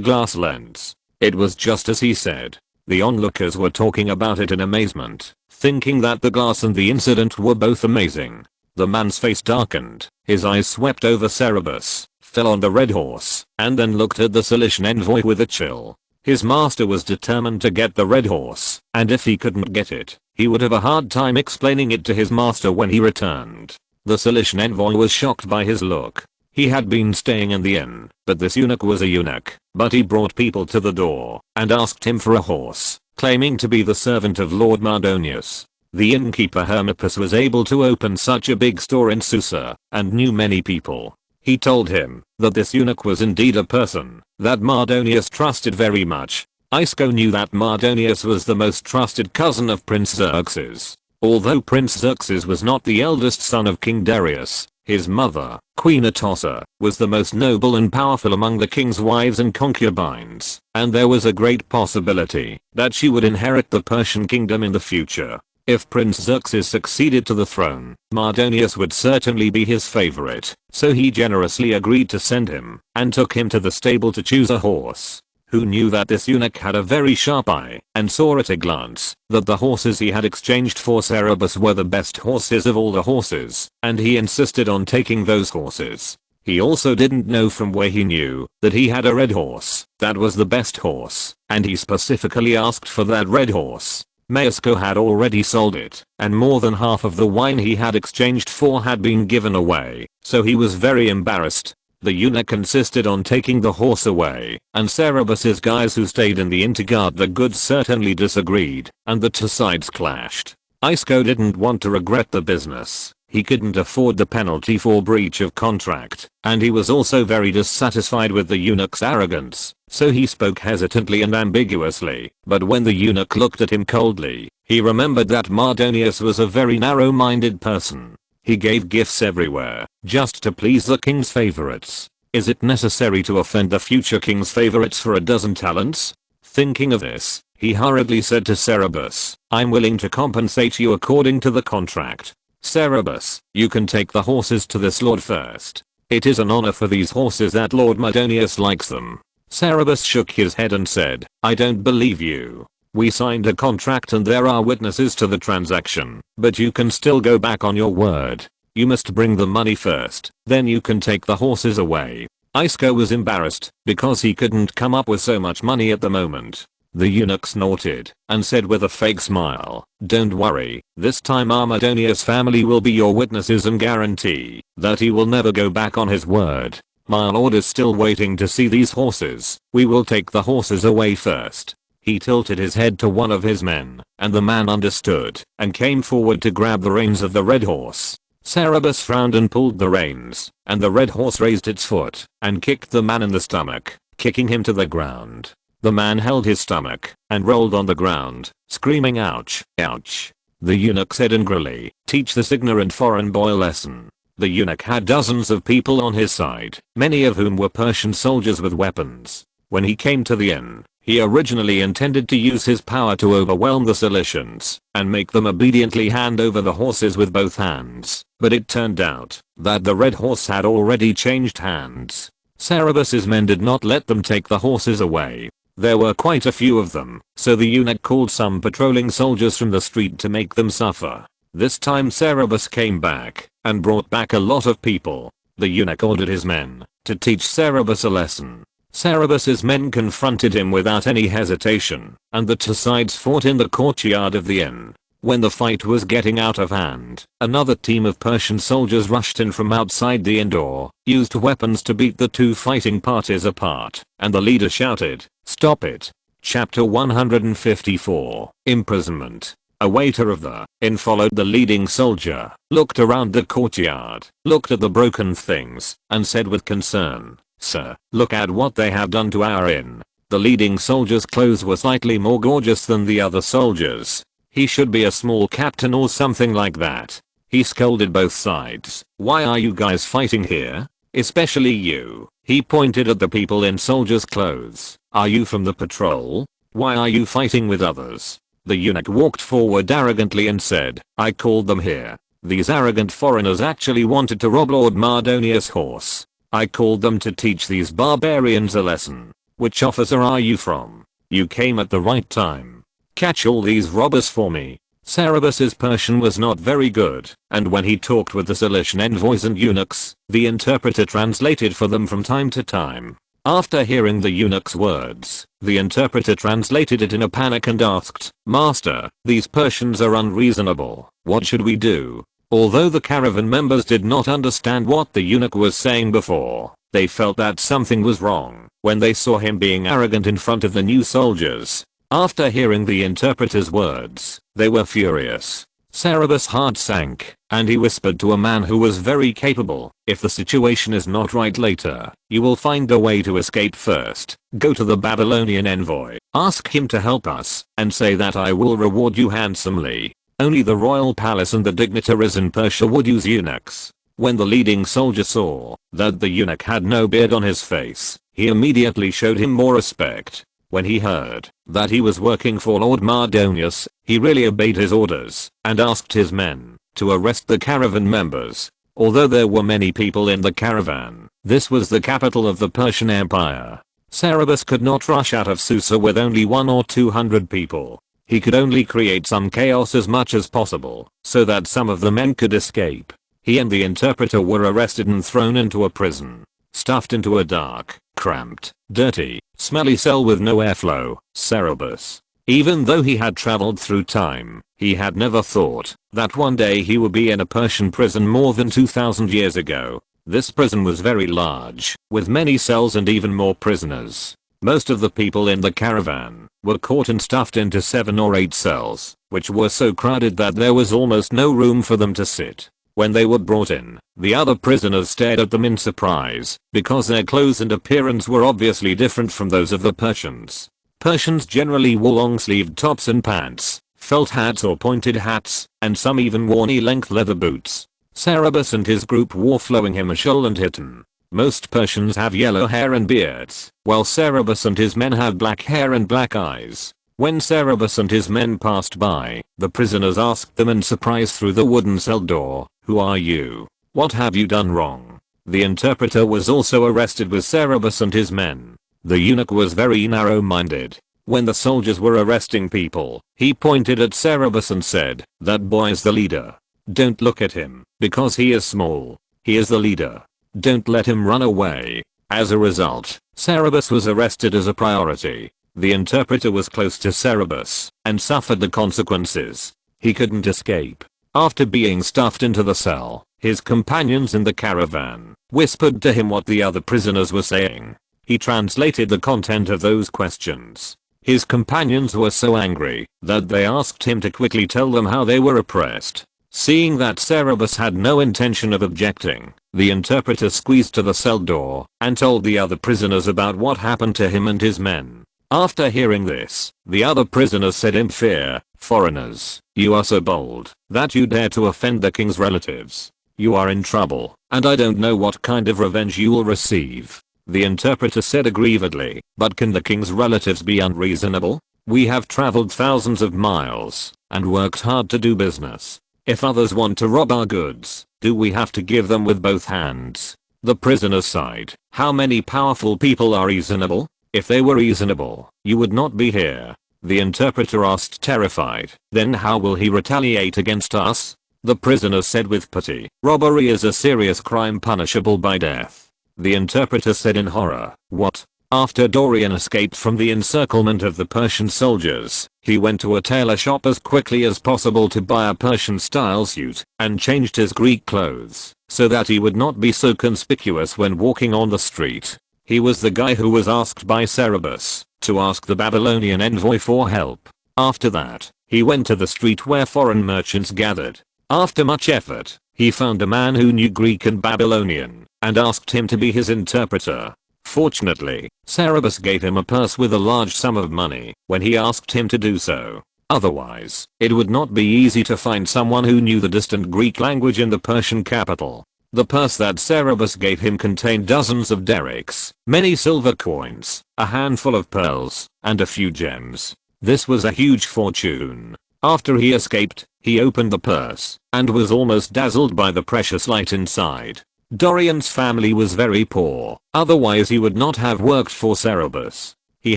glass lens. It was just as he said. The onlookers were talking about it in amazement, thinking that the glass and the incident were both amazing. The man's face darkened, his eyes swept over Cerberus, fell on the red horse, and then looked at the Cilician envoy with a chill. His master was determined to get the red horse, and if he couldn't get it, he would have a hard time explaining it to his master when he returned. The Cilician envoy was shocked by his look. He had been staying in the inn, but this eunuch was a eunuch, but he brought people to the door and asked him for a horse, claiming to be the servant of Lord Mardonius. The innkeeper Hermippus was able to open such a big store in Susa and knew many people. He told him that this eunuch was indeed a person that Mardonius trusted very much. Isco knew that Mardonius was the most trusted cousin of Prince Xerxes. Although Prince Xerxes was not the eldest son of King Darius, his mother, Queen Atossa, was the most noble and powerful among the king's wives and concubines, and there was a great possibility that she would inherit the Persian kingdom in the future. If Prince Xerxes succeeded to the throne, Mardonius would certainly be his favorite, so he generously agreed to send him, and took him to the stable to choose a horse. Who knew that this eunuch had a very sharp eye, and saw at a glance that the horses he had exchanged for Cerberus were the best horses of all the horses, and he insisted on taking those horses. He also didn't know from where he knew that he had a red horse that was the best horse, and he specifically asked for that red horse. Maesco had already sold it, and more than half of the wine he had exchanged for had been given away, so he was very embarrassed. The eunuch insisted on taking the horse away, and Cerberus's guys who stayed in the inn to guard the goods certainly disagreed, and the two sides clashed. Isco didn't want to regret the business. He couldn't afford the penalty for breach of contract, and he was also very dissatisfied with the eunuch's arrogance, so he spoke hesitantly and ambiguously. But when the eunuch looked at him coldly, he remembered that Mardonius was a very narrow-minded person. He gave gifts everywhere, just to please the king's favorites. Is it necessary to offend the future king's favorites for a dozen talents? Thinking of this, he hurriedly said to Cerberus, "I'm willing to compensate you according to the contract. Cerberus, you can take the horses to this lord first. It is an honor for these horses that Lord Mardonius likes them." Cerberus shook his head and said, "I don't believe you. We signed a contract and there are witnesses to the transaction, but you can still go back on your word. You must bring the money first, then you can take the horses away." Isco was embarrassed because he couldn't come up with so much money at the moment. The eunuch snorted and said with a fake smile, "Don't worry, this time our Mardonius family will be your witnesses and guarantee that he will never go back on his word. My lord is still waiting to see these horses. We will take the horses away first." He tilted his head to one of his men, and the man understood and came forward to grab the reins of the red horse. Cerberus frowned and pulled the reins, and the red horse raised its foot and kicked the man in the stomach, kicking him to the ground. The man held his stomach and rolled on the ground, screaming ouch, ouch. The eunuch said angrily, "Teach this ignorant foreign boy a lesson." The eunuch had dozens of people on his side, many of whom were Persian soldiers with weapons. When he came to the inn, he originally intended to use his power to overwhelm the Cilicians and make them obediently hand over the horses with both hands, but it turned out that the red horse had already changed hands. Cerberus's men did not let them take the horses away. There were quite a few of them, so the eunuch called some patrolling soldiers from the street to make them suffer. This time Cerberus came back and brought back a lot of people. The eunuch ordered his men to teach Cerberus a lesson. Cerberus's men confronted him without any hesitation, and the two sides fought in the courtyard of the inn. When the fight was getting out of hand, another team of Persian soldiers rushed in from outside the inn door, used weapons to beat the two fighting parties apart, and the leader shouted, "Stop it." Chapter 154, Imprisonment. A waiter of the inn followed the leading soldier, looked around the courtyard, looked at the broken things, and said with concern, "Sir, look at what they have done to our inn." The leading soldier's clothes were slightly more gorgeous than the other soldiers. He should be a small captain or something like that. He scolded both sides. "Why are you guys fighting here? Especially you. He pointed at the people in soldiers' clothes. Are you from the patrol? Why are you fighting with others? The eunuch walked forward arrogantly and said, I called them here. These arrogant foreigners actually wanted to rob Lord Mardonius' horse. I called them to teach these barbarians a lesson. Which officer are you from? You came at the right time. Catch all these robbers for me. Cerberus's Persian was not very good, and when he talked with the Cilician envoys and eunuchs, the interpreter translated for them from time to time. After hearing the eunuch's words, the interpreter translated it in a panic and asked, Master, these Persians are unreasonable. What should we do? Although the caravan members did not understand what the eunuch was saying before, they felt that something was wrong when they saw him being arrogant in front of the new soldiers. After hearing the interpreter's words, they were furious. Cerberus' heart sank, and he whispered to a man who was very capable, if the situation is not right later, you will find a way to escape first. Go to the Babylonian envoy, ask him to help us, and say that I will reward you handsomely. Only the royal palace and the dignitaries in Persia would use eunuchs. When the leading soldier saw that the eunuch had no beard on his face, he immediately showed him more respect. When he heard that he was working for Lord Mardonius, he really obeyed his orders and asked his men to arrest the caravan members. Although there were many people in the caravan, this was the capital of the Persian Empire. Cerberus could not rush out of Susa with only 100 or 200 people. He could only create some chaos as much as possible so that some of the men could escape. He and the interpreter were arrested and thrown into a prison, stuffed into a dark, cramped, dirty, smelly cell with no airflow. Cerberus, even though he had traveled through time, he had never thought that one day he would be in a Persian prison more than 2000 years ago. This prison was very large, with many cells and even more prisoners. Most of the people in the caravan were caught and stuffed into 7 or 8 cells, which were so crowded that there was almost no room for them to sit. When they were brought in, the other prisoners stared at them in surprise, because their clothes and appearance were obviously different from those of the Persians. Persians generally wore long-sleeved tops and pants, felt hats or pointed hats, and some even wore knee-length leather boots. Cerberus and his group wore flowing himashol and hitan. Most Persians have yellow hair and beards, while Cerberus and his men have black hair and black eyes. When Cerberus and his men passed by, the prisoners asked them in surprise through the wooden cell door, who are you? What have you done wrong? The interpreter was also arrested with Cerberus and his men. The eunuch was very narrow-minded. When the soldiers were arresting people, he pointed at Cerberus and said, that boy is the leader. Don't look at him, because he is small. He is the leader. Don't let him run away. As a result, Cerberus was arrested as a priority. The interpreter was close to Cerberus and suffered the consequences. He couldn't escape. After being stuffed into the cell, his companions in the caravan whispered to him what the other prisoners were saying. He translated the content of those questions. His companions were so angry that they asked him to quickly tell them how they were oppressed. Seeing that Cerberus had no intention of objecting, the interpreter squeezed to the cell door and told the other prisoners about what happened to him and his men. After hearing this, the other prisoners said in fear, foreigners, you are so bold that you dare to offend the king's relatives. You are in trouble, and I don't know what kind of revenge you will receive. The interpreter said aggrievedly, but can the king's relatives be unreasonable? We have traveled thousands of miles and worked hard to do business. If others want to rob our goods, do we have to give them with both hands? The prisoners sighed. How many powerful people are reasonable? If they were reasonable, you would not be here. The interpreter asked, terrified. Then how will he retaliate against us? The prisoners said with pity. Robbery is a serious crime punishable by death. The interpreter said in horror. What? After Dorian escaped from the encirclement of the Persian soldiers, he went to a tailor shop as quickly as possible to buy a Persian-style suit and changed his Greek clothes so that he would not be so conspicuous when walking on the street. He was the guy who was asked by Cerberus to ask the Babylonian envoy for help. After that, he went to the street where foreign merchants gathered. After much effort, he found a man who knew Greek and Babylonian and asked him to be his interpreter. Fortunately, Cerberus gave him a purse with a large sum of money when he asked him to do so. Otherwise, it would not be easy to find someone who knew the distant Greek language in the Persian capital. The purse that Cerberus gave him contained dozens of derricks, many silver coins, a handful of pearls, and a few gems. This was a huge fortune. After he escaped, he opened the purse and was almost dazzled by the precious light inside. Dorian's family was very poor, otherwise he would not have worked for Cerberus. He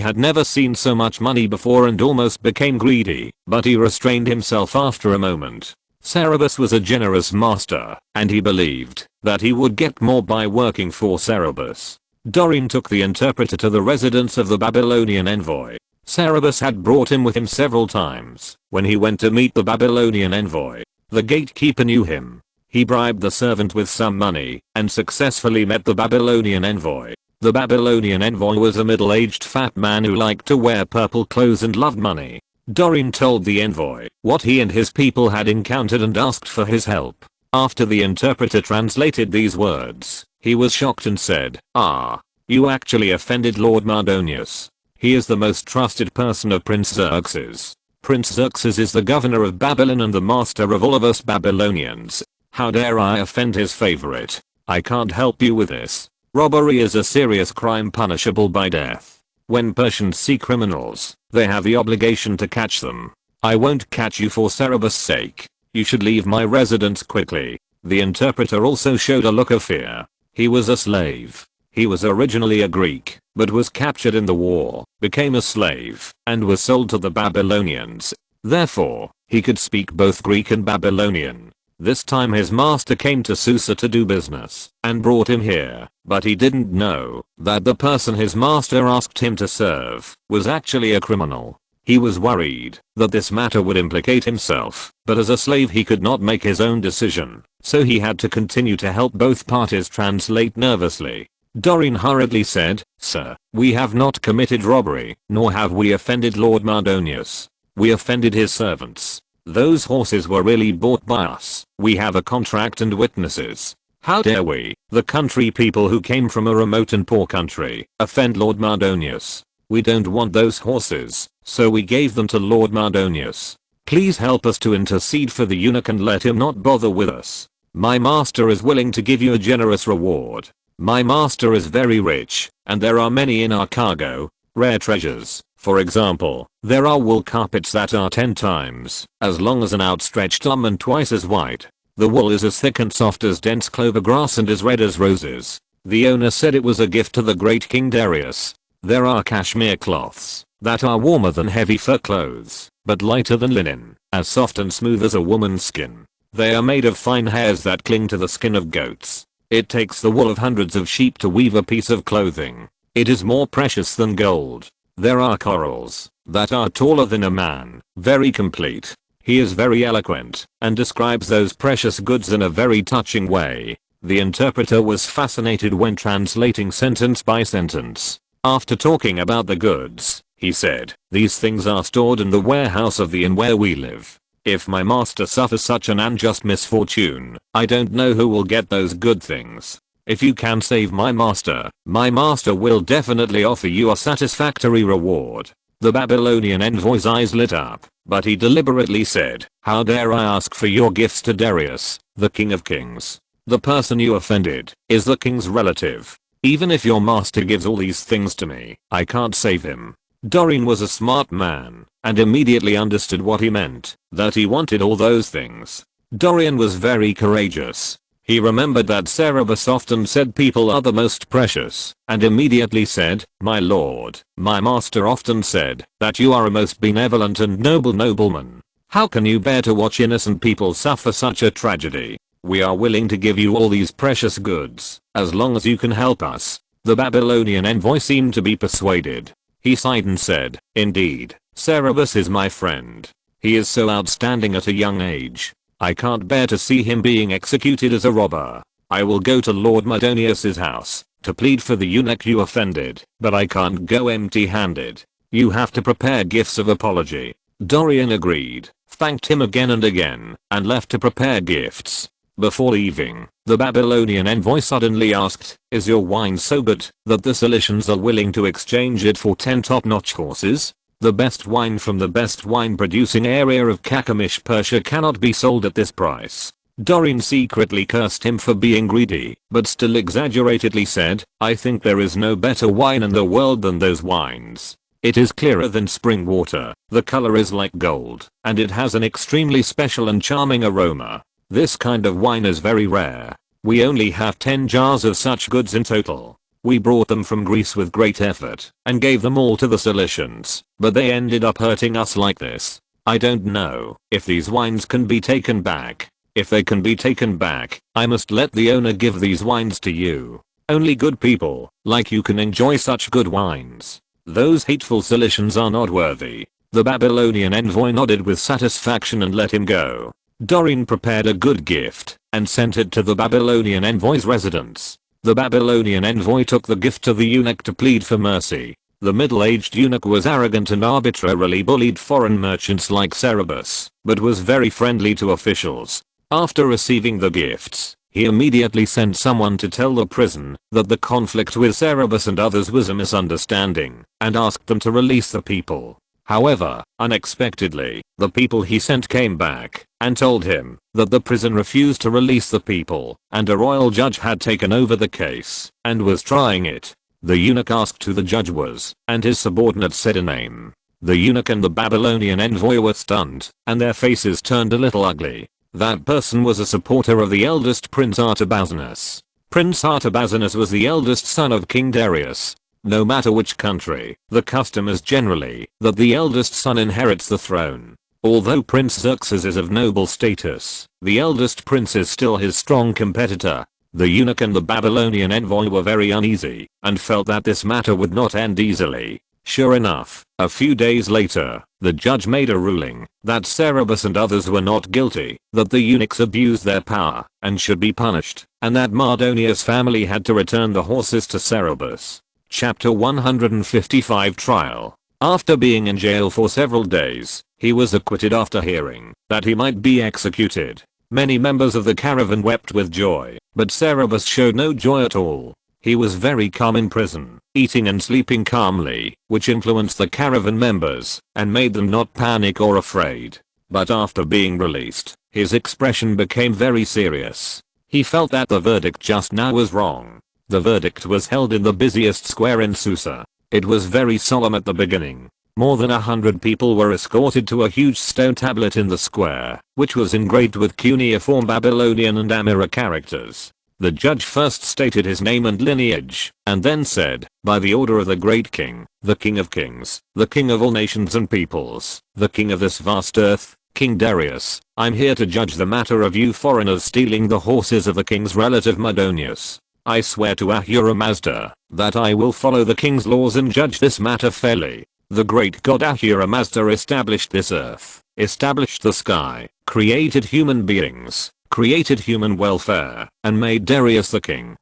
had never seen so much money before and almost became greedy, but he restrained himself after a moment. Cerberus was a generous master, and he believed that he would get more by working for Cerberus. Dorian took the interpreter to the residence of the Babylonian envoy. Cerberus had brought him with him several times. When he went to meet the Babylonian envoy, the gatekeeper knew him. He bribed the servant with some money and successfully met the Babylonian envoy. The Babylonian envoy was a middle-aged fat man who liked to wear purple clothes and loved money. Dorian told the envoy what he and his people had encountered and asked for his help. After the interpreter translated these words, he was shocked and said, "Ah, you actually offended Lord Mardonius. He is the most trusted person of Prince Xerxes. Prince Xerxes is the governor of Babylon and the master of all of us Babylonians. How dare I offend his favorite? I can't help you with this. Robbery is a serious crime punishable by death. When Persians see criminals, they have the obligation to catch them. I won't catch you for Cerberus' sake. You should leave my residence quickly." The interpreter also showed a look of fear. He was a slave. He was originally a Greek, but was captured in the war, became a slave, and was sold to the Babylonians. Therefore, he could speak both Greek and Babylonian. This time his master came to Susa to do business and brought him here, but he didn't know that the person his master asked him to serve was actually a criminal. He was worried that this matter would implicate himself, but as a slave he could not make his own decision, so he had to continue to help both parties translate nervously. Dorian hurriedly said, "Sir, we have not committed robbery, nor have we offended Lord Mardonius. We offended his servants. Those horses were really bought by us. We have a contract and witnesses. How dare we, the country people who came from a remote and poor country, offend Lord Mardonius? We don't want those horses, so we gave them to Lord Mardonius. Please help us to intercede for the eunuch and let him not bother with us. My master is willing to give you a generous reward. My master is very rich, and there are many in our cargo, rare treasures. For example, there are wool carpets that are 10 times as long as an outstretched arm and twice as wide. The wool is as thick and soft as dense clover grass and as red as roses." The owner said it was a gift to the great King Darius. There are cashmere cloths that are warmer than heavy fur clothes, but lighter than linen, as soft and smooth as a woman's skin. They are made of fine hairs that cling to the skin of goats. It takes the wool of hundreds of sheep to weave a piece of clothing. It is more precious than gold. There are corals that are taller than a man, very complete. He is very eloquent and describes those precious goods in a very touching way. The interpreter was fascinated when translating sentence by sentence. After talking about the goods, he said, "These things are stored in the warehouse of the inn where we live. If my master suffers such an unjust misfortune, I don't know who will get those good things. If you can save my master will definitely offer you a satisfactory reward." The Babylonian envoy's eyes lit up, but he deliberately said, "How dare I ask for your gifts to Darius, the king of kings? The person you offended is the king's relative. Even if your master gives all these things to me, I can't save him." Dorian was a smart man and immediately understood what he meant, that he wanted all those things. Dorian was very courageous. He remembered that Cerberus often said people are the most precious, and immediately said, "My lord, my master often said that you are a most benevolent and noble nobleman. How can you bear to watch innocent people suffer such a tragedy? We are willing to give you all these precious goods, as long as you can help us." The Babylonian envoy seemed to be persuaded. He sighed and said, "Indeed, Cerberus is my friend. He is so outstanding at a young age. I can't bear to see him being executed as a robber. I will go to Lord Mardonius's house to plead for the eunuch you offended, but I can't go empty-handed. You have to prepare gifts of apology." Dorian agreed, thanked him again and again, and left to prepare gifts. Before leaving, the Babylonian envoy suddenly asked, "Is your wine so good that the Cilicians are willing to exchange it for 10 top-notch horses? The best wine from the best wine-producing area of Kakamish, Persia cannot be sold at this price." Dorian secretly cursed him for being greedy, but still exaggeratedly said, "I think there is no better wine in the world than those wines. It is clearer than spring water, the color is like gold, and it has an extremely special and charming aroma. This kind of wine is very rare. We only have 10 jars of such goods in total. We brought them from Greece with great effort and gave them all to the Cilicians, but they ended up hurting us like this. I don't know if these wines can be taken back. If they can be taken back, I must let the owner give these wines to you. Only good people like you can enjoy such good wines. Those hateful Cilicians are not worthy." The Babylonian envoy nodded with satisfaction and let him go. Dorian prepared a good gift and sent it to the Babylonian envoy's residence. The Babylonian envoy took the gift to the eunuch to plead for mercy. The middle-aged eunuch was arrogant and arbitrarily bullied foreign merchants like Cerberus, but was very friendly to officials. After receiving the gifts, he immediately sent someone to tell the prison that the conflict with Cerberus and others was a misunderstanding, and asked them to release the people. However, unexpectedly, the people he sent came back and told him that the prison refused to release the people, and a royal judge had taken over the case and was trying it. The eunuch asked who the judge was, and his subordinate said a name. The eunuch and the Babylonian envoy were stunned, and their faces turned a little ugly. That person was a supporter of the eldest Prince Artabazinus. Prince Artabazinus was the eldest son of King Darius. No matter which country, the custom is generally that the eldest son inherits the throne. Although Prince Xerxes is of noble status, the eldest prince is still his strong competitor. The eunuch and the Babylonian envoy were very uneasy and felt that this matter would not end easily. Sure enough, a few days later, the judge made a ruling that Cerberus and others were not guilty, that the eunuchs abused their power and should be punished, and that Mardonia's family had to return the horses to Cerberus. Chapter 155 Trial. After being in jail for several days, he was acquitted after hearing that he might be executed. Many members of the caravan wept with joy, but Cerberus showed no joy at all. He was very calm in prison, eating and sleeping calmly, which influenced the caravan members and made them not panic or afraid. But after being released, his expression became very serious. He felt that the verdict just now was wrong. The verdict was held in the busiest square in Susa. It was very solemn at the beginning. More than 100 people were escorted to a huge stone tablet in the square, which was engraved with cuneiform Babylonian and Amira characters. The judge first stated his name and lineage, and then said, "By the order of the great king, the king of kings, the king of all nations and peoples, the king of this vast earth, King Darius, I'm here to judge the matter of you foreigners stealing the horses of the king's relative Mardonius. I swear to Ahura Mazda that I will follow the king's laws and judge this matter fairly. The great god Ahura Mazda established this earth, established the sky, created human beings, created human welfare, and made Darius the king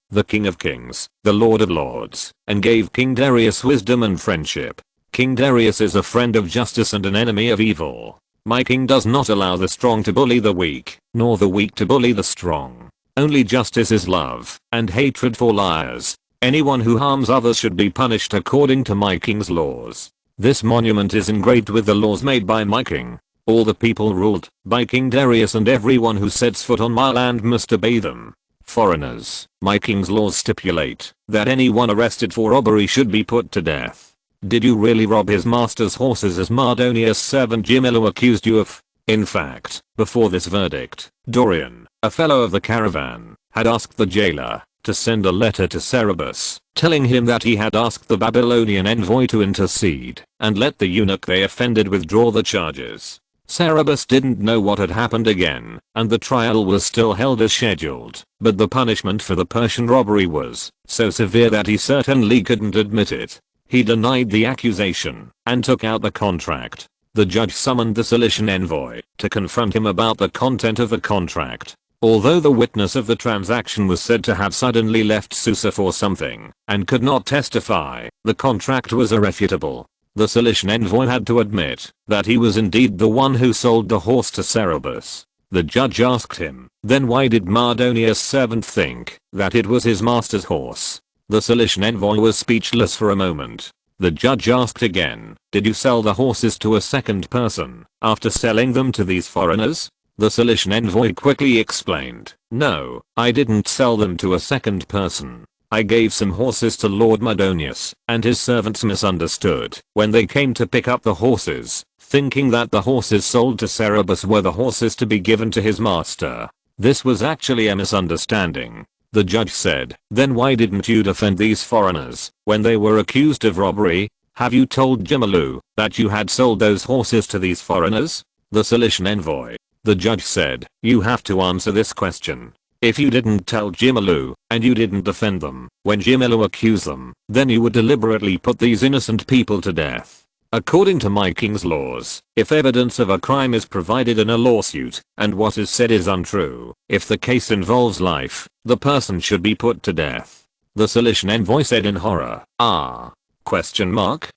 of kings, the lord of lords, and gave King Darius wisdom and friendship. King Darius is a friend of justice and an enemy of evil. My king does not allow the strong to bully the weak, nor the weak to bully the strong. Only justice is love, and hatred for liars. Anyone who harms others should be punished according to my king's laws. This monument is engraved with the laws made by my king. All the people ruled by King Darius, and everyone who sets foot on my land must obey them. Foreigners, my king's laws stipulate that anyone arrested for robbery should be put to death. Did you really rob his master's horses as Mardonia's servant Jimilu accused you of? In fact, before this verdict, Dorian, a fellow of the caravan, had asked the jailer to send a letter to Cerberus, telling him that he had asked the Babylonian envoy to intercede and let the eunuch they offended withdraw the charges. Cerberus didn't know what had happened again, and the trial was still held as scheduled, but the punishment for the Persian robbery was so severe that he certainly couldn't admit it. He denied the accusation and took out the contract. The judge summoned the Cilician envoy to confront him about the content of the contract. Although the witness of the transaction was said to have suddenly left Susa for something and could not testify, the contract was irrefutable. The Cilician envoy had to admit that he was indeed the one who sold the horse to Cerberus. The judge asked him, then why did Mardonia's servant think that it was his master's horse? The Cilician envoy was speechless for a moment. The judge asked again, did you sell the horses to a second person after selling them to these foreigners? The Cilician envoy quickly explained, "No, I didn't sell them to a second person. I gave some horses to Lord Madonius, and his servants misunderstood when they came to pick up the horses, thinking that the horses sold to Cerberus were the horses to be given to his master. This was actually a misunderstanding." The judge said, "Then why didn't you defend these foreigners when they were accused of robbery? Have you told Jimalu that you had sold those horses to these foreigners?" The Cilician envoy. The judge said, "You have to answer this question. If you didn't tell Jimalu, and you didn't defend them, when Jimalu accused them, then you would deliberately put these innocent people to death. According to my king's laws, if evidence of a crime is provided in a lawsuit, and what is said is untrue, if the case involves life, the person should be put to death." The Cilician envoy said in horror, "Ah? Question mark?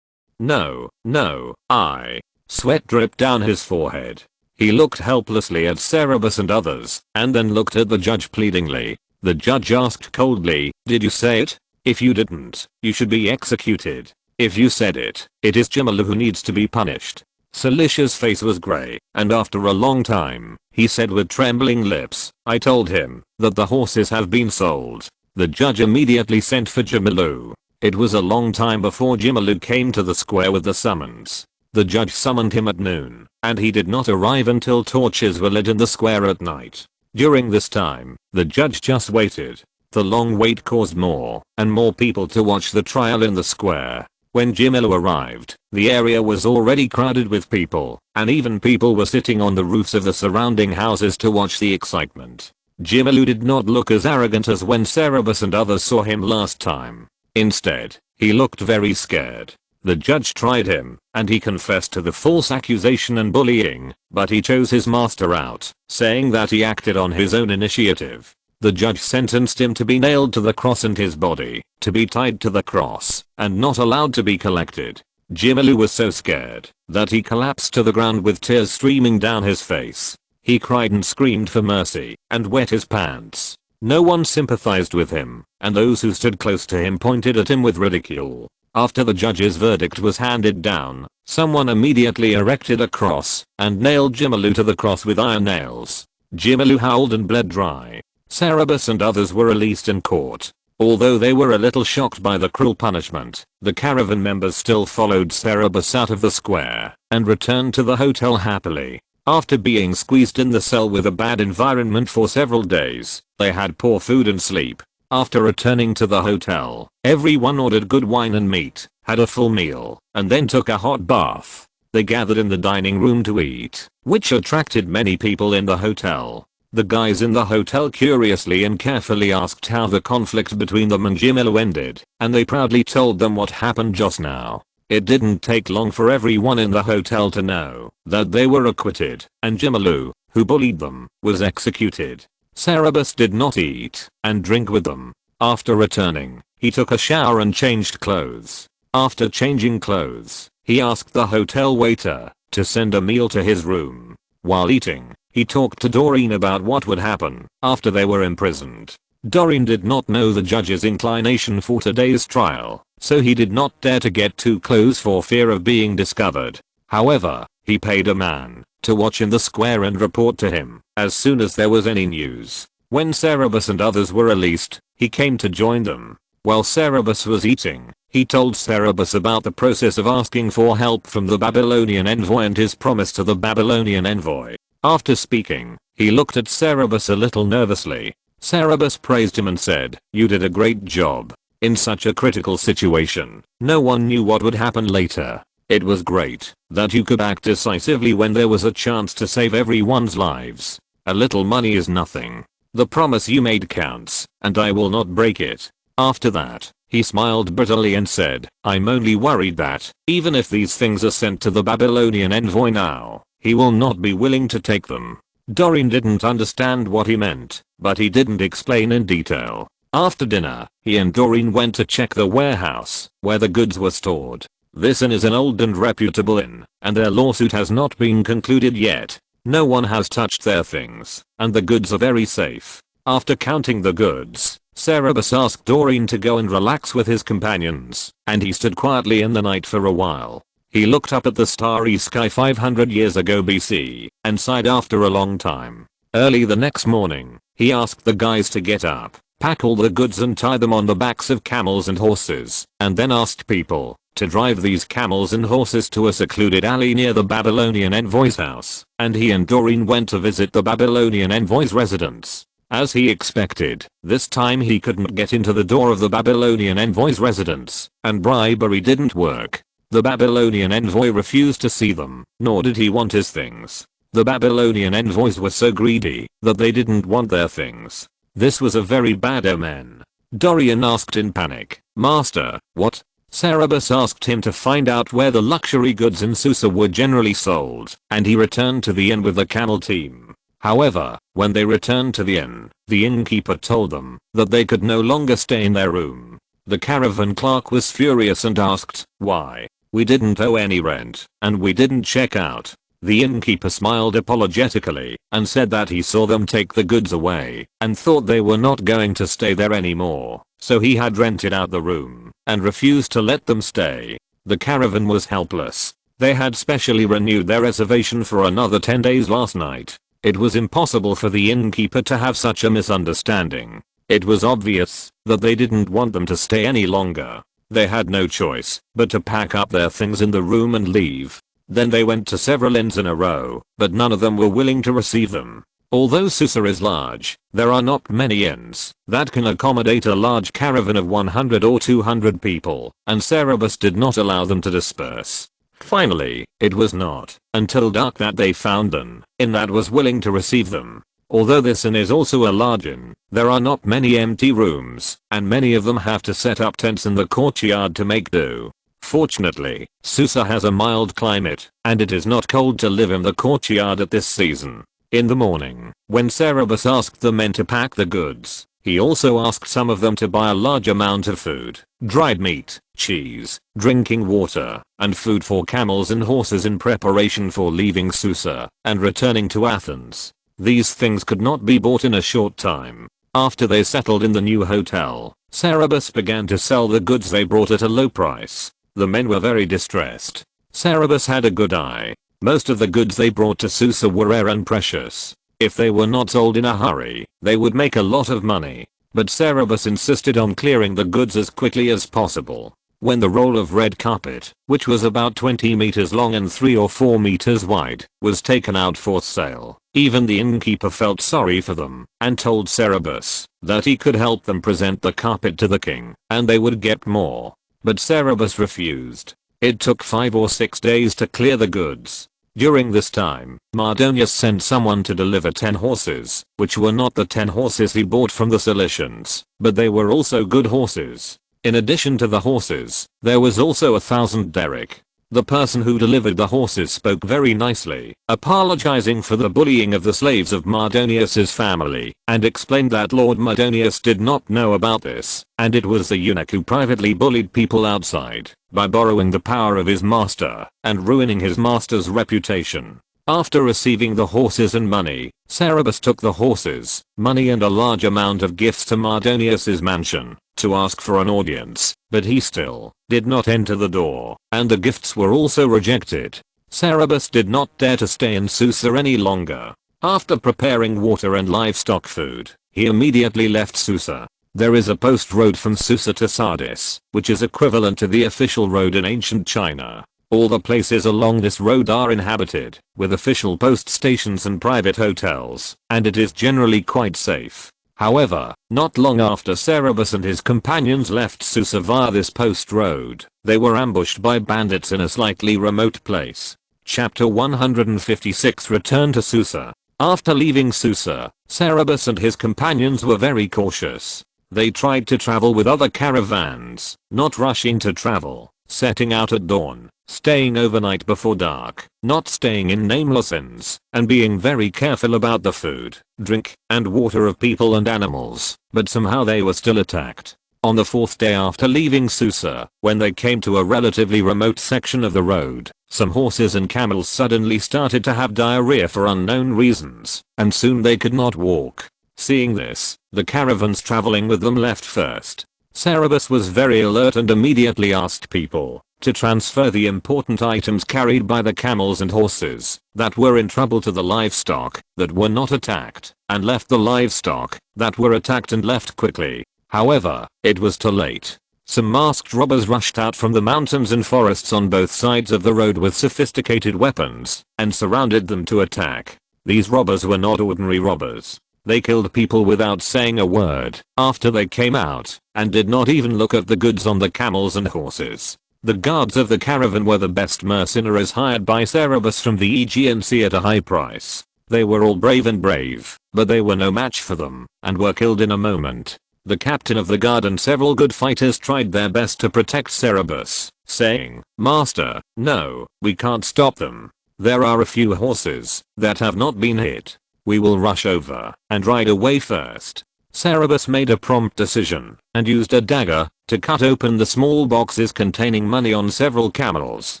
No, no, I." Sweat dripped down his forehead. He looked helplessly at Cerberus and others, and then looked at the judge pleadingly. The judge asked coldly, "Did you say it? If you didn't, you should be executed. If you said it, it is Jimalu who needs to be punished." Cilicia's face was grey, and after a long time, he said with trembling lips, "I told him that the horses have been sold." The judge immediately sent for Jimalu. It was a long time before Jimalu came to the square with the summons. The judge summoned him at noon, and he did not arrive until torches were lit in the square at night. During this time, the judge just waited. The long wait caused more and more people to watch the trial in the square. When Jimalu arrived, the area was already crowded with people, and even people were sitting on the roofs of the surrounding houses to watch the excitement. Jimalu did not look as arrogant as when Cerberus and others saw him last time. Instead, he looked very scared. The judge tried him, and he confessed to the false accusation and bullying, but he chose his master out, saying that he acted on his own initiative. The judge sentenced him to be nailed to the cross and his body to be tied to the cross and not allowed to be collected. Jimalu was so scared that he collapsed to the ground with tears streaming down his face. He cried and screamed for mercy and wet his pants. No one sympathized with him, and those who stood close to him pointed at him with ridicule. After the judge's verdict was handed down, someone immediately erected a cross and nailed Jimalu to the cross with iron nails. Jimalu howled and bled dry. Cerberus and others were released in court. Although they were a little shocked by the cruel punishment, the caravan members still followed Cerberus out of the square and returned to the hotel happily. After being squeezed in the cell with a bad environment for several days, they had poor food and sleep. After returning to the hotel, everyone ordered good wine and meat, had a full meal, and then took a hot bath. They gathered in the dining room to eat, which attracted many people in the hotel. The guys in the hotel curiously and carefully asked how the conflict between them and Jimalu ended, and they proudly told them what happened just now. It didn't take long for everyone in the hotel to know that they were acquitted, and Jimalu, who bullied them, was executed. Cerberus did not eat and drink with them. After returning, he took a shower and changed clothes. After changing clothes, he asked the hotel waiter to send a meal to his room. While eating, he talked to Doreen about what would happen after they were imprisoned. Doreen did not know the judge's inclination for today's trial, so he did not dare to get too close for fear of being discovered. However, he paid a man to watch in the square and report to him as soon as there was any news. When Cerberus and others were released, he came to join them. While Cerberus was eating, he told Cerberus about the process of asking for help from the Babylonian envoy and his promise to the Babylonian envoy. After speaking, he looked at Cerberus a little nervously. Cerberus praised him and said, "You did a great job. In such a critical situation, no one knew what would happen later. It was great that you could act decisively when there was a chance to save everyone's lives. A little money is nothing. The promise you made counts, and I will not break it." After that, he smiled bitterly and said, "I'm only worried that, even if these things are sent to the Babylonian envoy now, he will not be willing to take them." Doreen didn't understand what he meant, but he didn't explain in detail. After dinner, he and Doreen went to check the warehouse where the goods were stored. This inn is an old and reputable inn, and their lawsuit has not been concluded yet. No one has touched their things, and the goods are very safe. After counting the goods, Cerberus asked Doreen to go and relax with his companions, and he stood quietly in the night for a while. He looked up at the starry sky 500 years ago BC and sighed after a long time. Early the next morning, he asked the guys to get up, pack all the goods and tie them on the backs of camels and horses, and then asked people to drive these camels and horses to a secluded alley near the Babylonian envoy's house, and he and Doreen went to visit the Babylonian envoy's residence. As he expected, this time he couldn't get into the door of the Babylonian envoy's residence, and bribery didn't work. The Babylonian envoy refused to see them, nor did he want his things. The Babylonian envoys were so greedy that they didn't want their things. This was a very bad omen. Dorian asked in panic, "Master, what?" Cerberus asked him to find out where the luxury goods in Susa were generally sold, and he returned to the inn with the camel team. However, when they returned to the innkeeper told them that they could no longer stay in their room. The caravan clerk was furious and asked, "Why? We didn't owe any rent, and we didn't check out." The innkeeper smiled apologetically and said that he saw them take the goods away and thought they were not going to stay there anymore, so he had rented out the room and refused to let them stay. The caravan was helpless. They had specially renewed their reservation for another 10 days last night. It was impossible for the innkeeper to have such a misunderstanding. It was obvious that they didn't want them to stay any longer. They had no choice but to pack up their things in the room and leave. Then they went to several inns in a row, but none of them were willing to receive them. Although Susa is large, there are not many inns that can accommodate a large caravan of 100 or 200 people, and Cerberus did not allow them to disperse. Finally, it was not until dark that they found an inn that was willing to receive them. Although this inn is also a large inn, there are not many empty rooms, and many of them have to set up tents in the courtyard to make do. Fortunately, Susa has a mild climate, and it is not cold to live in the courtyard at this season. In the morning, when Cerberus asked the men to pack the goods, he also asked some of them to buy a large amount of food, dried meat, cheese, drinking water, and food for camels and horses in preparation for leaving Susa and returning to Athens. These things could not be bought in a short time. After they settled in the new hotel, Cerberus began to sell the goods they brought at a low price. The men were very distressed. Cerberus had a good eye. Most of the goods they brought to Susa were rare and precious. If they were not sold in a hurry, they would make a lot of money. But Cerberus insisted on clearing the goods as quickly as possible. When the roll of red carpet, which was about 20 meters long and 3 or 4 meters wide, was taken out for sale, even the innkeeper felt sorry for them and told Cerberus that he could help them present the carpet to the king and they would get more. But Cerberus refused. It took 5 or 6 days to clear the goods. During this time, Mardonius sent someone to deliver 10 horses, which were not the 10 horses he bought from the Cilicians, but they were also good horses. In addition to the horses, there was also 1,000 derrick. The person who delivered the horses spoke very nicely, apologizing for the bullying of the slaves of Mardonius's family, and explained that Lord Mardonius did not know about this, and it was the eunuch who privately bullied people outside by borrowing the power of his master and ruining his master's reputation. After receiving the horses and money, Cerberus took the horses, money and a large amount of gifts to Mardonius's mansion to ask for an audience, but he still did not enter the door, and the gifts were also rejected. Cerberus did not dare to stay in Susa any longer. After preparing water and livestock food, he immediately left Susa. There is a post road from Susa to Sardis, which is equivalent to the official road in ancient China. All the places along this road are inhabited, with official post stations and private hotels, and it is generally quite safe. However, not long after Cerberus and his companions left Susa via this post road, they were ambushed by bandits in a slightly remote place. Chapter 156 Return to Susa. After leaving Susa, Cerberus and his companions were very cautious. They tried to travel with other caravans, not rushing to travel, setting out at dawn, staying overnight before dark, not staying in nameless inns, and being very careful about the food, drink, and water of people and animals, but somehow they were still attacked. On the 4th day after leaving Susa, when they came to a relatively remote section of the road, some horses and camels suddenly started to have diarrhea for unknown reasons, and soon they could not walk. Seeing this, the caravans traveling with them left first. Cerberus was very alert and immediately asked people to transfer the important items carried by the camels and horses that were in trouble to the livestock that were not attacked, and left the livestock that were attacked and left quickly. However, it was too late. Some masked robbers rushed out from the mountains and forests on both sides of the road with sophisticated weapons and surrounded them to attack. These robbers were not ordinary robbers. They killed people without saying a word after they came out and did not even look at the goods on the camels and horses. The guards of the caravan were the best mercenaries hired by Cerberus from the Aegean Sea at a high price. They were all brave, but they were no match for them and were killed in a moment. The captain of the guard and several good fighters tried their best to protect Cerberus, saying, "Master, no, we can't stop them. There are a few horses that have not been hit. We will rush over and ride away first." Cerberus made a prompt decision and used a dagger to cut open the small boxes containing money on several camels,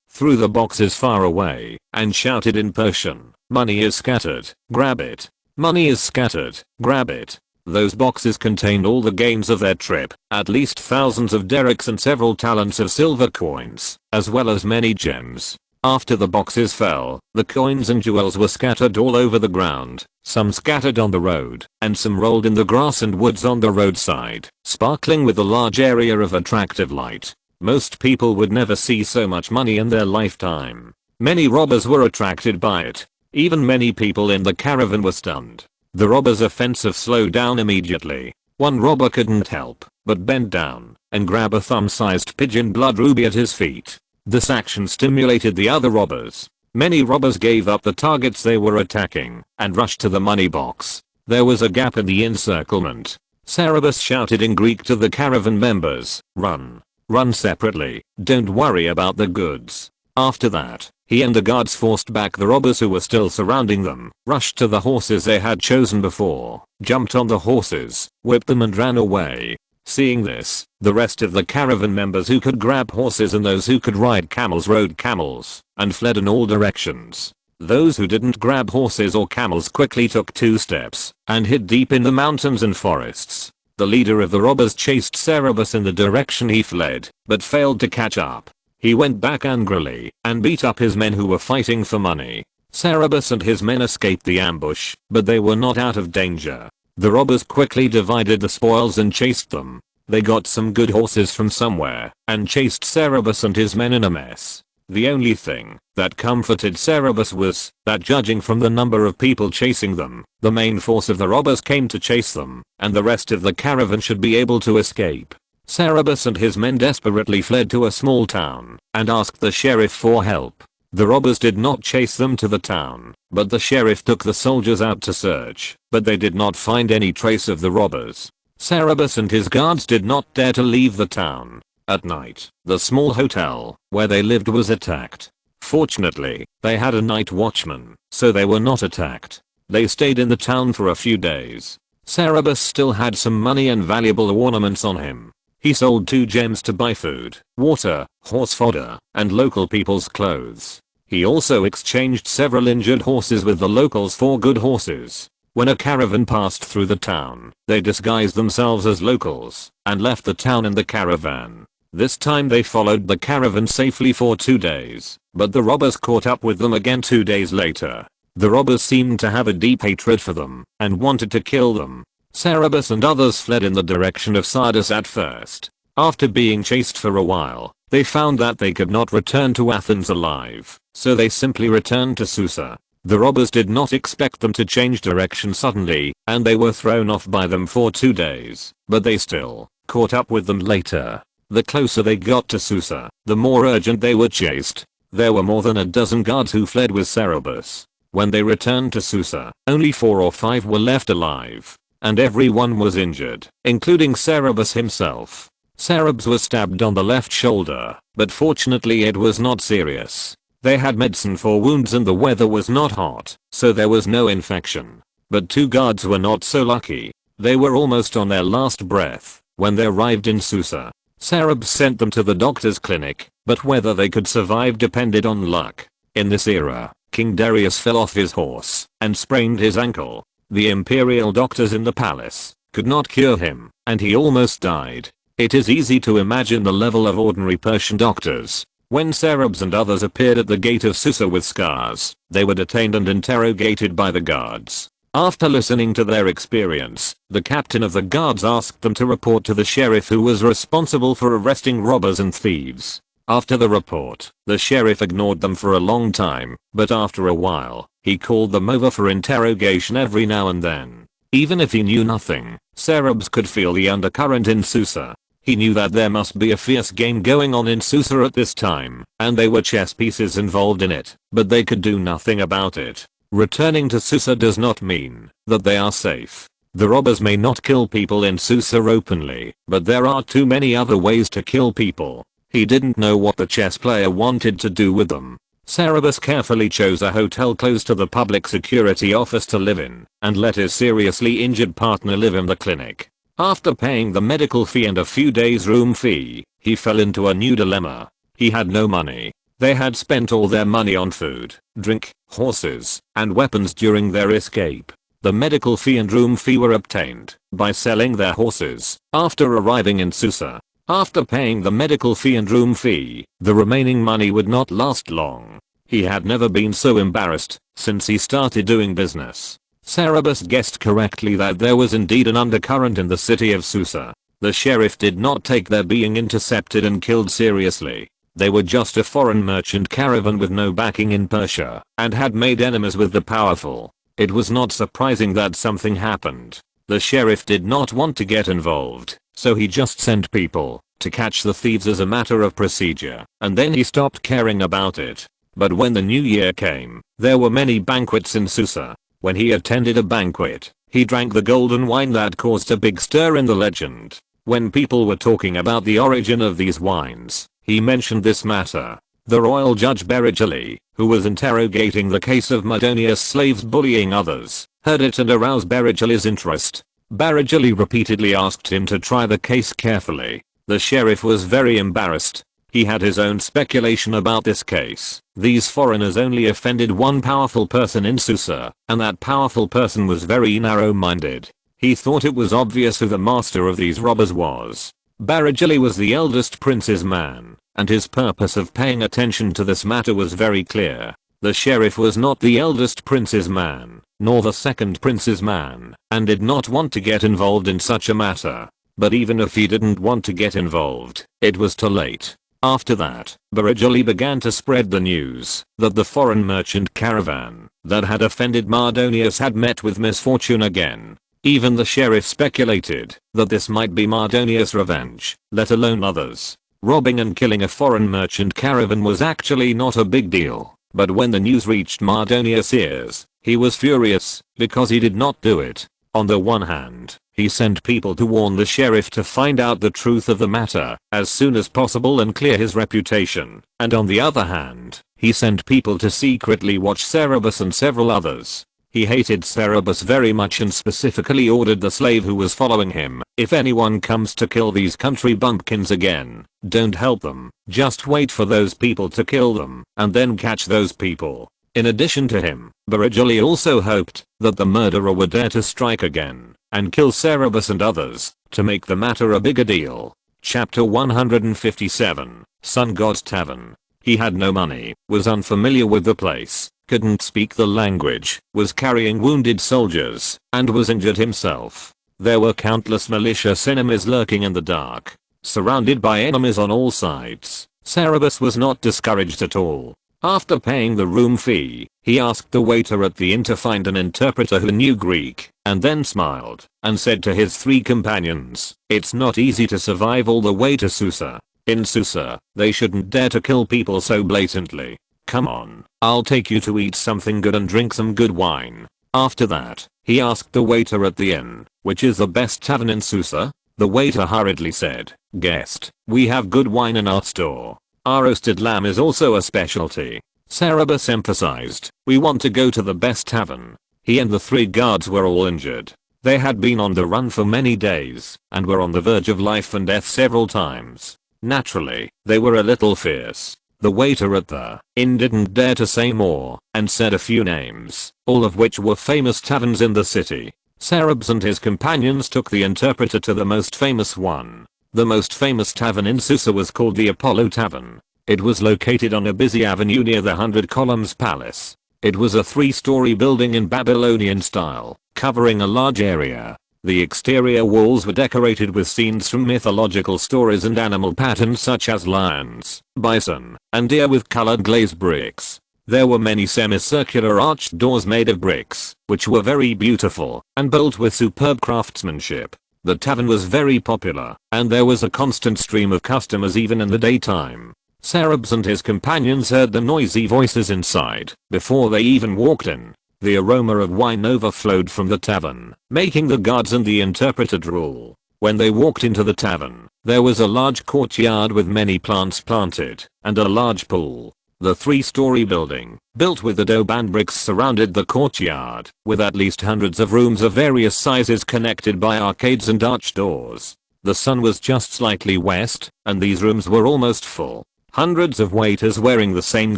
threw the boxes far away, and shouted in Persian, "Money is scattered, grab it. Money is scattered, grab it." Those boxes contained all the gains of their trip, at least thousands of derricks and several talents of silver coins, as well as many gems. After the boxes fell, the coins and jewels were scattered all over the ground, some scattered on the road, and some rolled in the grass and woods on the roadside, sparkling with a large area of attractive light. Most people would never see so much money in their lifetime. Many robbers were attracted by it. Even many people in the caravan were stunned. The robbers' offensive slowed down immediately. One robber couldn't help but bend down and grab a thumb-sized pigeon blood ruby at his feet. This action stimulated the other robbers. Many robbers gave up the targets they were attacking and rushed to the money box. There was a gap in the encirclement. Cerberus shouted in Greek to the caravan members, "Run. Run separately. Don't worry about the goods." After that, he and the guards forced back the robbers who were still surrounding them, rushed to the horses they had chosen before, jumped on the horses, whipped them and ran away. Seeing this, the rest of the caravan members who could grab horses and those who could ride camels rode camels and fled in all directions. Those who didn't grab horses or camels quickly took 2 steps and hid deep in the mountains and forests. The leader of the robbers chased Cerberus in the direction he fled, but failed to catch up. He went back angrily and beat up his men who were fighting for money. Cerberus and his men escaped the ambush, but they were not out of danger. The robbers quickly divided the spoils and chased them. They got some good horses from somewhere and chased Cerberus and his men in a mess. The only thing that comforted Cerberus was that, judging from the number of people chasing them, the main force of the robbers came to chase them, and the rest of the caravan should be able to escape. Cerberus and his men desperately fled to a small town and asked the sheriff for help. The robbers did not chase them to the town, but the sheriff took the soldiers out to search, but they did not find any trace of the robbers. Cerberus and his guards did not dare to leave the town. At night, the small hotel where they lived was attacked. Fortunately, they had a night watchman, so they were not attacked. They stayed in the town for a few days. Cerberus still had some money and valuable ornaments on him. He sold 2 gems to buy food, water, horse fodder, and local people's clothes. He also exchanged several injured horses with the locals for good horses. When a caravan passed through the town, they disguised themselves as locals and left the town in the caravan. This time they followed the caravan safely for 2 days, but the robbers caught up with them again 2 days later. The robbers seemed to have a deep hatred for them and wanted to kill them. Cerberus and others fled in the direction of Sardis at first. After being chased for a while, they found that they could not return to Athens alive, so they simply returned to Susa. The robbers did not expect them to change direction suddenly, and they were thrown off by them for 2 days, but they still caught up with them later. The closer they got to Susa, the more urgent they were chased. There were more than a dozen guards who fled with Cerberus. When they returned to Susa, only 4 or 5 were left alive, and everyone was injured, including Cerberus himself. Cerberus was stabbed on the left shoulder, but fortunately it was not serious. They had medicine for wounds and the weather was not hot, so there was no infection. But 2 guards were not so lucky. They were almost on their last breath when they arrived in Susa. Cerberus sent them to the doctor's clinic, but whether they could survive depended on luck. In this era, King Darius fell off his horse and sprained his ankle. The imperial doctors in the palace could not cure him, and he almost died. It is easy to imagine the level of ordinary Persian doctors When Cerebs and others appeared at the gate of Susa with scars, they were detained and interrogated by the guards. After listening to their experience, the captain of the guards asked them to report to the sheriff, who was responsible for arresting robbers and thieves. After the report, the sheriff ignored them for a long time, but after a while, he called them over for interrogation every now and then. Even if he knew nothing, Cerebs could feel the undercurrent in Susa. He knew that there must be a fierce game going on in Susa at this time, and they were chess pieces involved in it, but they could do nothing about it. Returning to Susa does not mean that they are safe. The robbers may not kill people in Susa openly, but there are too many other ways to kill people. He didn't know what the chess player wanted to do with them. Cerebus carefully chose a hotel close to the public security office to live in, and let his seriously injured partner live in the clinic. After paying the medical fee and a few days room fee, he fell into a new dilemma. He had no money. They had spent all their money on food, drink, horses, and weapons during their escape. The medical fee and room fee were obtained by selling their horses after arriving in Susa. After paying the medical fee and room fee, the remaining money would not last long. He had never been so embarrassed since he started doing business. Cerebus guessed correctly that there was indeed an undercurrent in the city of Susa. The sheriff did not take their being intercepted and killed seriously. They were just a foreign merchant caravan with no backing in Persia, and had made enemies with the powerful. It was not surprising that something happened. The sheriff did not want to get involved, so he just sent people to catch the thieves as a matter of procedure, and then he stopped caring about it. But when the new year came, there were many banquets in Susa. When he attended a banquet, he drank the golden wine that caused a big stir in the legend. When people were talking about the origin of these wines, he mentioned this matter. The royal judge Berejali, who was interrogating the case of Mardonius' slaves bullying others, heard it and aroused Berejali's interest. Berejali repeatedly asked him to try the case carefully. The sheriff was very embarrassed. He had his own speculation about this case. These foreigners only offended one powerful person in Susa, and that powerful person was very narrow-minded. He thought it was obvious who the master of these robbers was. Berejali was the eldest prince's man, and his purpose of paying attention to this matter was very clear. The sheriff was not the eldest prince's man, nor the second prince's man, and did not want to get involved in such a matter. But even if he didn't want to get involved, it was too late. After that, Berejali began to spread the news that the foreign merchant caravan that had offended Mardonius had met with misfortune again. Even the sheriff speculated that this might be Mardonius' revenge, let alone others. Robbing and killing a foreign merchant caravan was actually not a big deal, but when the news reached Mardonius' ears, he was furious because he did not do it. On the one hand, he sent people to warn the sheriff to find out the truth of the matter as soon as possible and clear his reputation, and on the other hand, he sent people to secretly watch Cerebus and several others. He hated Cerebus very much and specifically ordered the slave who was following him, if anyone comes to kill these country bumpkins again, don't help them, just wait for those people to kill them, and then catch those people. In addition to him, Berejali also hoped that the murderer would dare to strike again and kill Cerebus and others to make the matter a bigger deal. Chapter 157, Sun God's Tavern. He had no money, was unfamiliar with the place, couldn't speak the language, was carrying wounded soldiers, and was injured himself. There were countless malicious enemies lurking in the dark. Surrounded by enemies on all sides, Cerebus was not discouraged at all. After paying the room fee, he asked the waiter at the inn to find an interpreter who knew Greek, and then smiled and said to his 3 companions, "It's not easy to survive all the way to Susa. In Susa, they shouldn't dare to kill people so blatantly. Come on, I'll take you to eat something good and drink some good wine." After that, he asked the waiter at the inn, "Which is the best tavern in Susa?" The waiter hurriedly said, "Guest, we have good wine in our store. Our roasted lamb is also a specialty." Cerebus emphasized, "We want to go to the best tavern." He and the 3 guards were all injured. They had been on the run for many days, and were on the verge of life and death several times. Naturally, they were a little fierce. The waiter at the inn didn't dare to say more, and said a few names, all of which were famous taverns in the city. Cerebus and his companions took the interpreter to the most famous one. The most famous tavern in Susa was called the Apollo Tavern. It was located on a busy avenue near the 100 Columns Palace. It was a 3-story building in Babylonian style, covering a large area. The exterior walls were decorated with scenes from mythological stories and animal patterns such as lions, bison, and deer with colored glazed bricks. There were many semicircular arched doors made of bricks, which were very beautiful and built with superb craftsmanship. The tavern was very popular, and there was a constant stream of customers even in the daytime. Cerebs and his companions heard the noisy voices inside before they even walked in. The aroma of wine overflowed from the tavern, making the guards and the interpreter drool. When they walked into the tavern, there was a large courtyard with many plants planted, and a large pool. The 3-story building, built with adobe and bricks, surrounded the courtyard, with at least hundreds of rooms of various sizes connected by arcades and arched doors. The sun was just slightly west, and these rooms were almost full. Hundreds of waiters wearing the same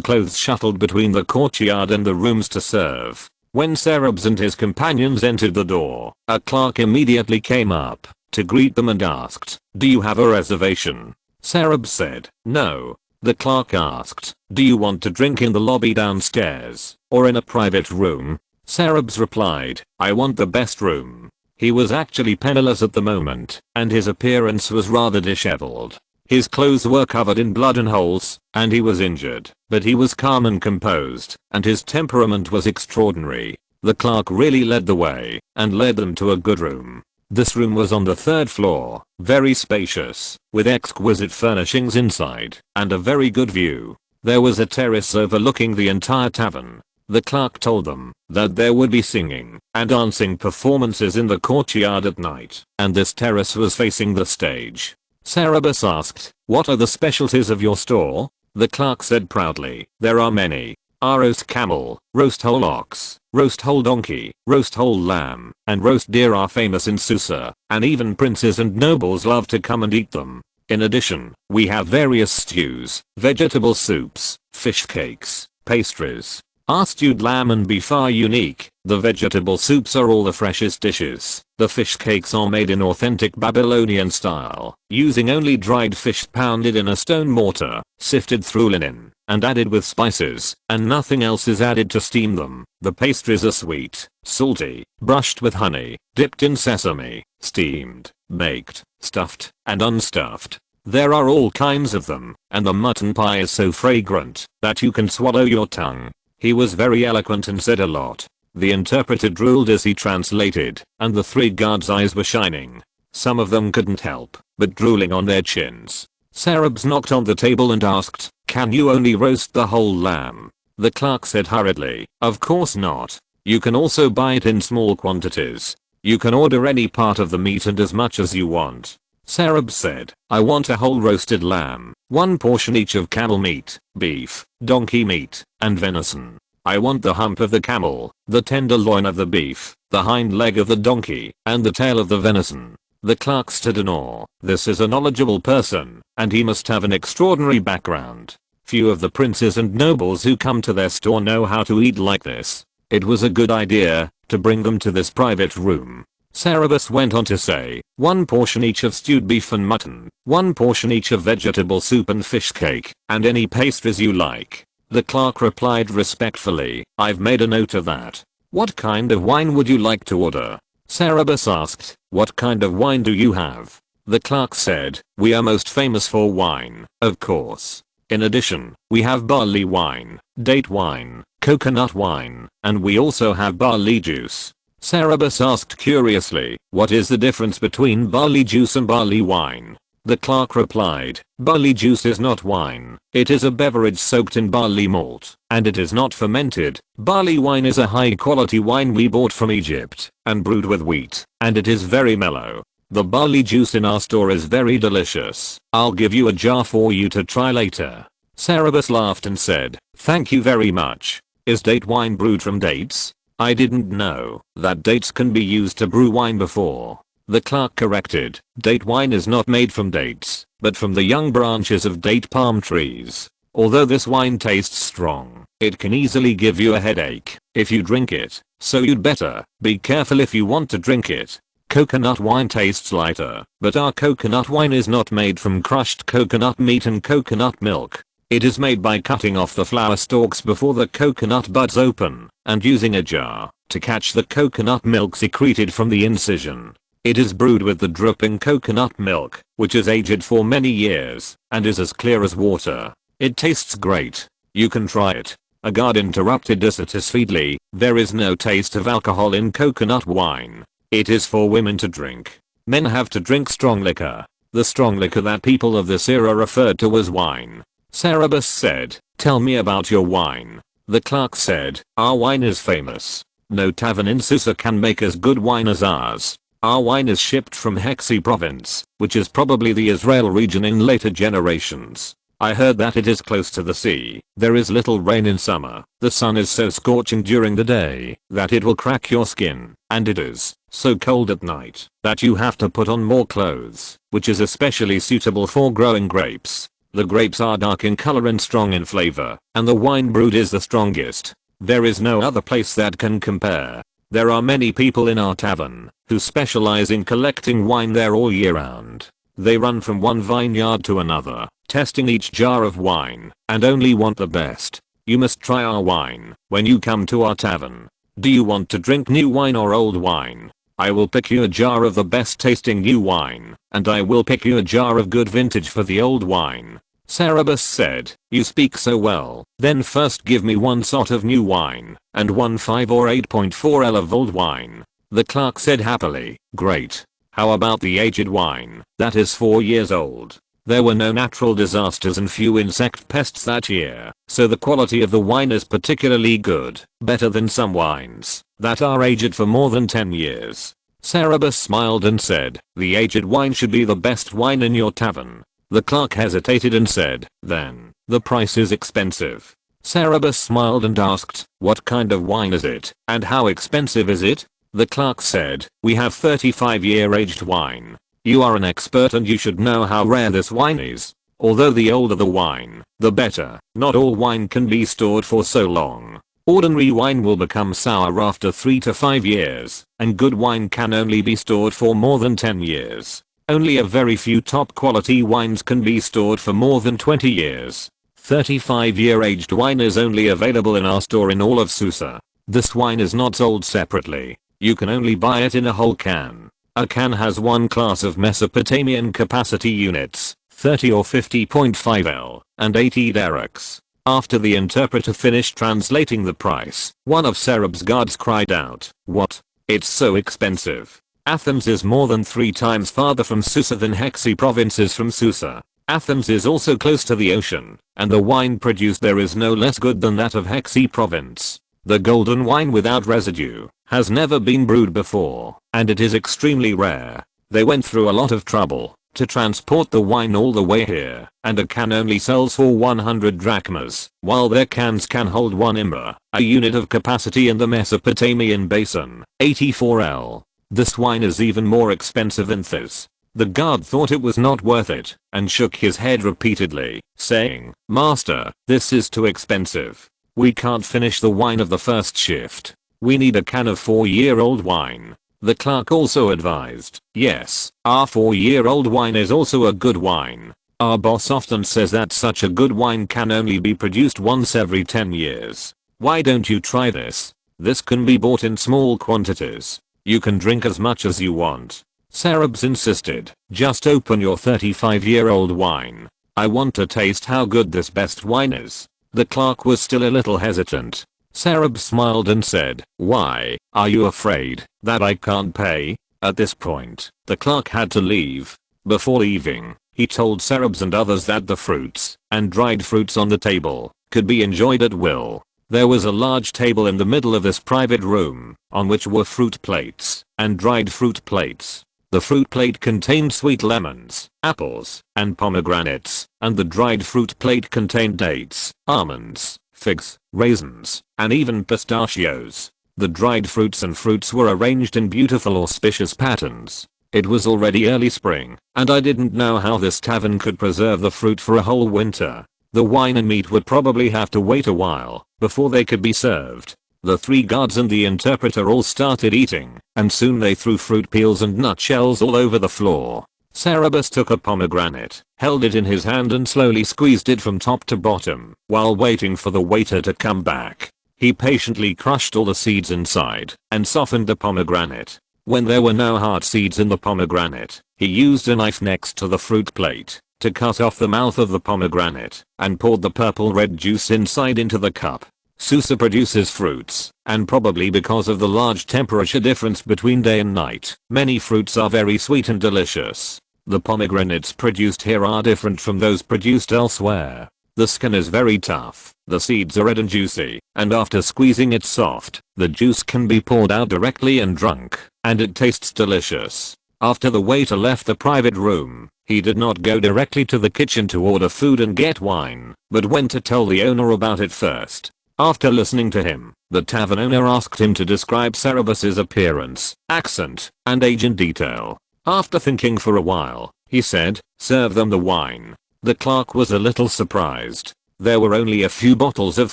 clothes shuttled between the courtyard and the rooms to serve. When Cerebs and his companions entered the door, a clerk immediately came up to greet them and asked, "Do you have a reservation?" Cerebs said, "No." The clerk asked, "Do you want to drink in the lobby downstairs, or in a private room?" Cerebs replied, "I want the best room." He was actually penniless at the moment, and his appearance was rather disheveled. His clothes were covered in blood and holes, and he was injured, but he was calm and composed, and his temperament was extraordinary. The clerk really led the way, and led them to a good room. This room was on the 3rd floor, very spacious, with exquisite furnishings inside, and a very good view. There was a terrace overlooking the entire tavern. The clerk told them that there would be singing and dancing performances in the courtyard at night, and this terrace was facing the stage. Cerebus asked, "What are the specialties of your store?" The clerk said proudly, "There are many. Our roast camel, roast whole ox, roast whole donkey, roast whole lamb, and roast deer are famous in Susa, and even princes and nobles love to come and eat them. In addition, we have various stews, vegetable soups, fish cakes, pastries. Our stewed lamb and beef are unique. The vegetable soups are all the freshest dishes. The fish cakes are made in authentic Babylonian style, using only dried fish pounded in a stone mortar, sifted through linen, and added with spices, and nothing else is added to steam them. The pastries are sweet, salty, brushed with honey, dipped in sesame, steamed, baked, stuffed, and unstuffed. There are all kinds of them, and the mutton pie is so fragrant that you can swallow your tongue." He was very eloquent and said a lot. The interpreter drooled as he translated, and the 3 guards' eyes were shining. Some of them couldn't help but drooling on their chins. Cerebs knocked on the table and asked, "Can you only roast the whole lamb?" The clerk said hurriedly, "Of course not. You can also buy it in small quantities. You can order any part of the meat and as much as you want." Cerebs said, "I want a whole roasted lamb, 1 portion each of camel meat, beef, donkey meat, and venison. I want the hump of the camel, the tenderloin of the beef, the hind leg of the donkey, and the tail of the venison." The clerk stood in awe. This is a knowledgeable person, and he must have an extraordinary background. Few of the princes and nobles who come to their store know how to eat like this. It was a good idea to bring them to this private room. Cerebus went on to say, 1 portion each of stewed beef and mutton, 1 portion each of vegetable soup and fish cake, and any pastries you like. The clerk replied respectfully, "I've made a note of that. What kind of wine would you like to order?" Cerebus asked, "What kind of wine do you have?" The clerk said, "We are most famous for wine, of course. In addition, we have barley wine, date wine, coconut wine, and we also have barley juice." Cerebus asked curiously, "What is the difference between barley juice and barley wine?" The clerk replied, "Barley juice is not wine. It is a beverage soaked in barley malt, and it is not fermented. Barley wine is a high quality wine we bought from Egypt, and brewed with wheat, and it is very mellow. The barley juice in our store is very delicious. I'll give you a jar for you to try later." Cerebus laughed and said, "Thank you very much. Is date wine brewed from dates? I didn't know that dates can be used to brew wine before." The clerk corrected, "Date wine is not made from dates, but from the young branches of date palm trees. Although this wine tastes strong, it can easily give you a headache if you drink it, so you'd better be careful if you want to drink it. Coconut wine tastes lighter, but our coconut wine is not made from crushed coconut meat and coconut milk. It is made by cutting off the flower stalks before the coconut buds open and using a jar to catch the coconut milk secreted from the incision. It is brewed with the dripping coconut milk, which is aged for many years and is as clear as water. It tastes great. You can try it. A guard interrupted dissatisfiedly. There is no taste of alcohol in coconut wine. It is for women to drink. Men have to drink strong liquor. The strong liquor that people of this era referred to as wine. Cerberus said, "Tell me about your wine." The clerk said, "Our wine is famous. No tavern in Susa can make as good wine as ours. Our wine is shipped from Hexi province, which is probably the Israel region in later generations. I heard that it is close to the sea. There is little rain in summer. The sun is so scorching during the day that it will crack your skin, and it is so cold at night that you have to put on more clothes, which is especially suitable for growing grapes. The grapes are dark in color and strong in flavor, and the wine brewed is the strongest. There is no other place that can compare. There are many people in our tavern who specialize in collecting wine there all year round. They run from one vineyard to another, testing each jar of wine, and only want the best. You must try our wine when you come to our tavern. Do you want to drink new wine or old wine? I will pick you a jar of the best tasting new wine, and I will pick you a jar of good vintage for the old wine." Cerberus said, "You speak so well. Then first give me one sort of new wine, and one 5 or 8.4 L of old wine." The clerk said happily, "Great. How about the aged wine that is 4 years old?" There were no natural disasters and few insect pests that year, so the quality of the wine is particularly good, better than some wines that are aged for more than 10 years. Cerberus smiled and said, "The aged wine should be the best wine in your tavern." The clerk hesitated and said, "Then, the price is expensive." Cerberus smiled and asked, "What kind of wine is it, and how expensive is it?" The clerk said, "We have 35-year aged wine. You are an expert and you should know how rare this wine is. Although the older the wine, the better. Not all wine can be stored for so long. Ordinary wine will become sour after 3 to 5 years, and good wine can only be stored for more than 10 years. Only a very few top quality wines can be stored for more than 20 years. 35-year aged wine is only available in our store in all of Susa. This wine is not sold separately. You can only buy it in a whole can. A can has one class of Mesopotamian capacity units, 30 or 50.5 L, and 80 derricks." After the interpreter finished translating the price, one of Cerberus' guards cried out, "What? It's so expensive. Athens is more than 3 times farther from Susa than Hexi province is from Susa. Athens is also close to the ocean, and the wine produced there is no less good than that of Hexi province. The golden wine without residue has never been brewed before, and it is extremely rare. They went through a lot of trouble to transport the wine all the way here, and a can only sells for 100 drachmas, while their cans can hold 1 imber, a unit of capacity in the Mesopotamian basin, 84 L. This wine is even more expensive than this." The guard thought it was not worth it, and shook his head repeatedly, saying, "Master, this is too expensive. We can't finish the wine of the first shift. We need a can of 4-year-old wine." The clerk also advised, "Yes, our 4-year-old wine is also a good wine. Our boss often says that such a good wine can only be produced once every 10 years. Why don't you try this? This can be bought in small quantities. You can drink as much as you want." Cerberus insisted, "Just open your 35-year-old wine. I want to taste how good this best wine is." The clerk was still a little hesitant. Cerberus smiled and said, "Why, are you afraid that I can't pay?" At this point, the clerk had to leave. Before leaving, he told Cerberus and others that the fruits and dried fruits on the table could be enjoyed at will. There was a large table in the middle of this private room, on which were fruit plates and dried fruit plates. The fruit plate contained sweet lemons, apples, and pomegranates, and the dried fruit plate contained dates, almonds, figs, raisins, and even pistachios. The dried fruits and fruits were arranged in beautiful auspicious patterns. It was already early spring, and I didn't know how this tavern could preserve the fruit for a whole winter. The wine and meat would probably have to wait a while before they could be served. The 3 guards and the interpreter all started eating, and soon they threw fruit peels and nutshells all over the floor. Cerberus took a pomegranate, held it in his hand and slowly squeezed it from top to bottom while waiting for the waiter to come back. He patiently crushed all the seeds inside and softened the pomegranate. When there were no hard seeds in the pomegranate, he used a knife next to the fruit plate to cut off the mouth of the pomegranate and poured the purple red juice inside into the cup. Susa produces fruits, and probably because of the large temperature difference between day and night, many fruits are very sweet and delicious. The pomegranates produced here are different from those produced elsewhere. The skin is very tough, the seeds are red and juicy, and after squeezing it soft, the juice can be poured out directly and drunk, and it tastes delicious. After the waiter left the private room, he did not go directly to the kitchen to order food and get wine, but went to tell the owner about it first. After listening to him, the tavern owner asked him to describe Cerberus's appearance, accent, and age in detail. After thinking for a while, he said, "Serve them the wine." The clerk was a little surprised. There were only a few bottles of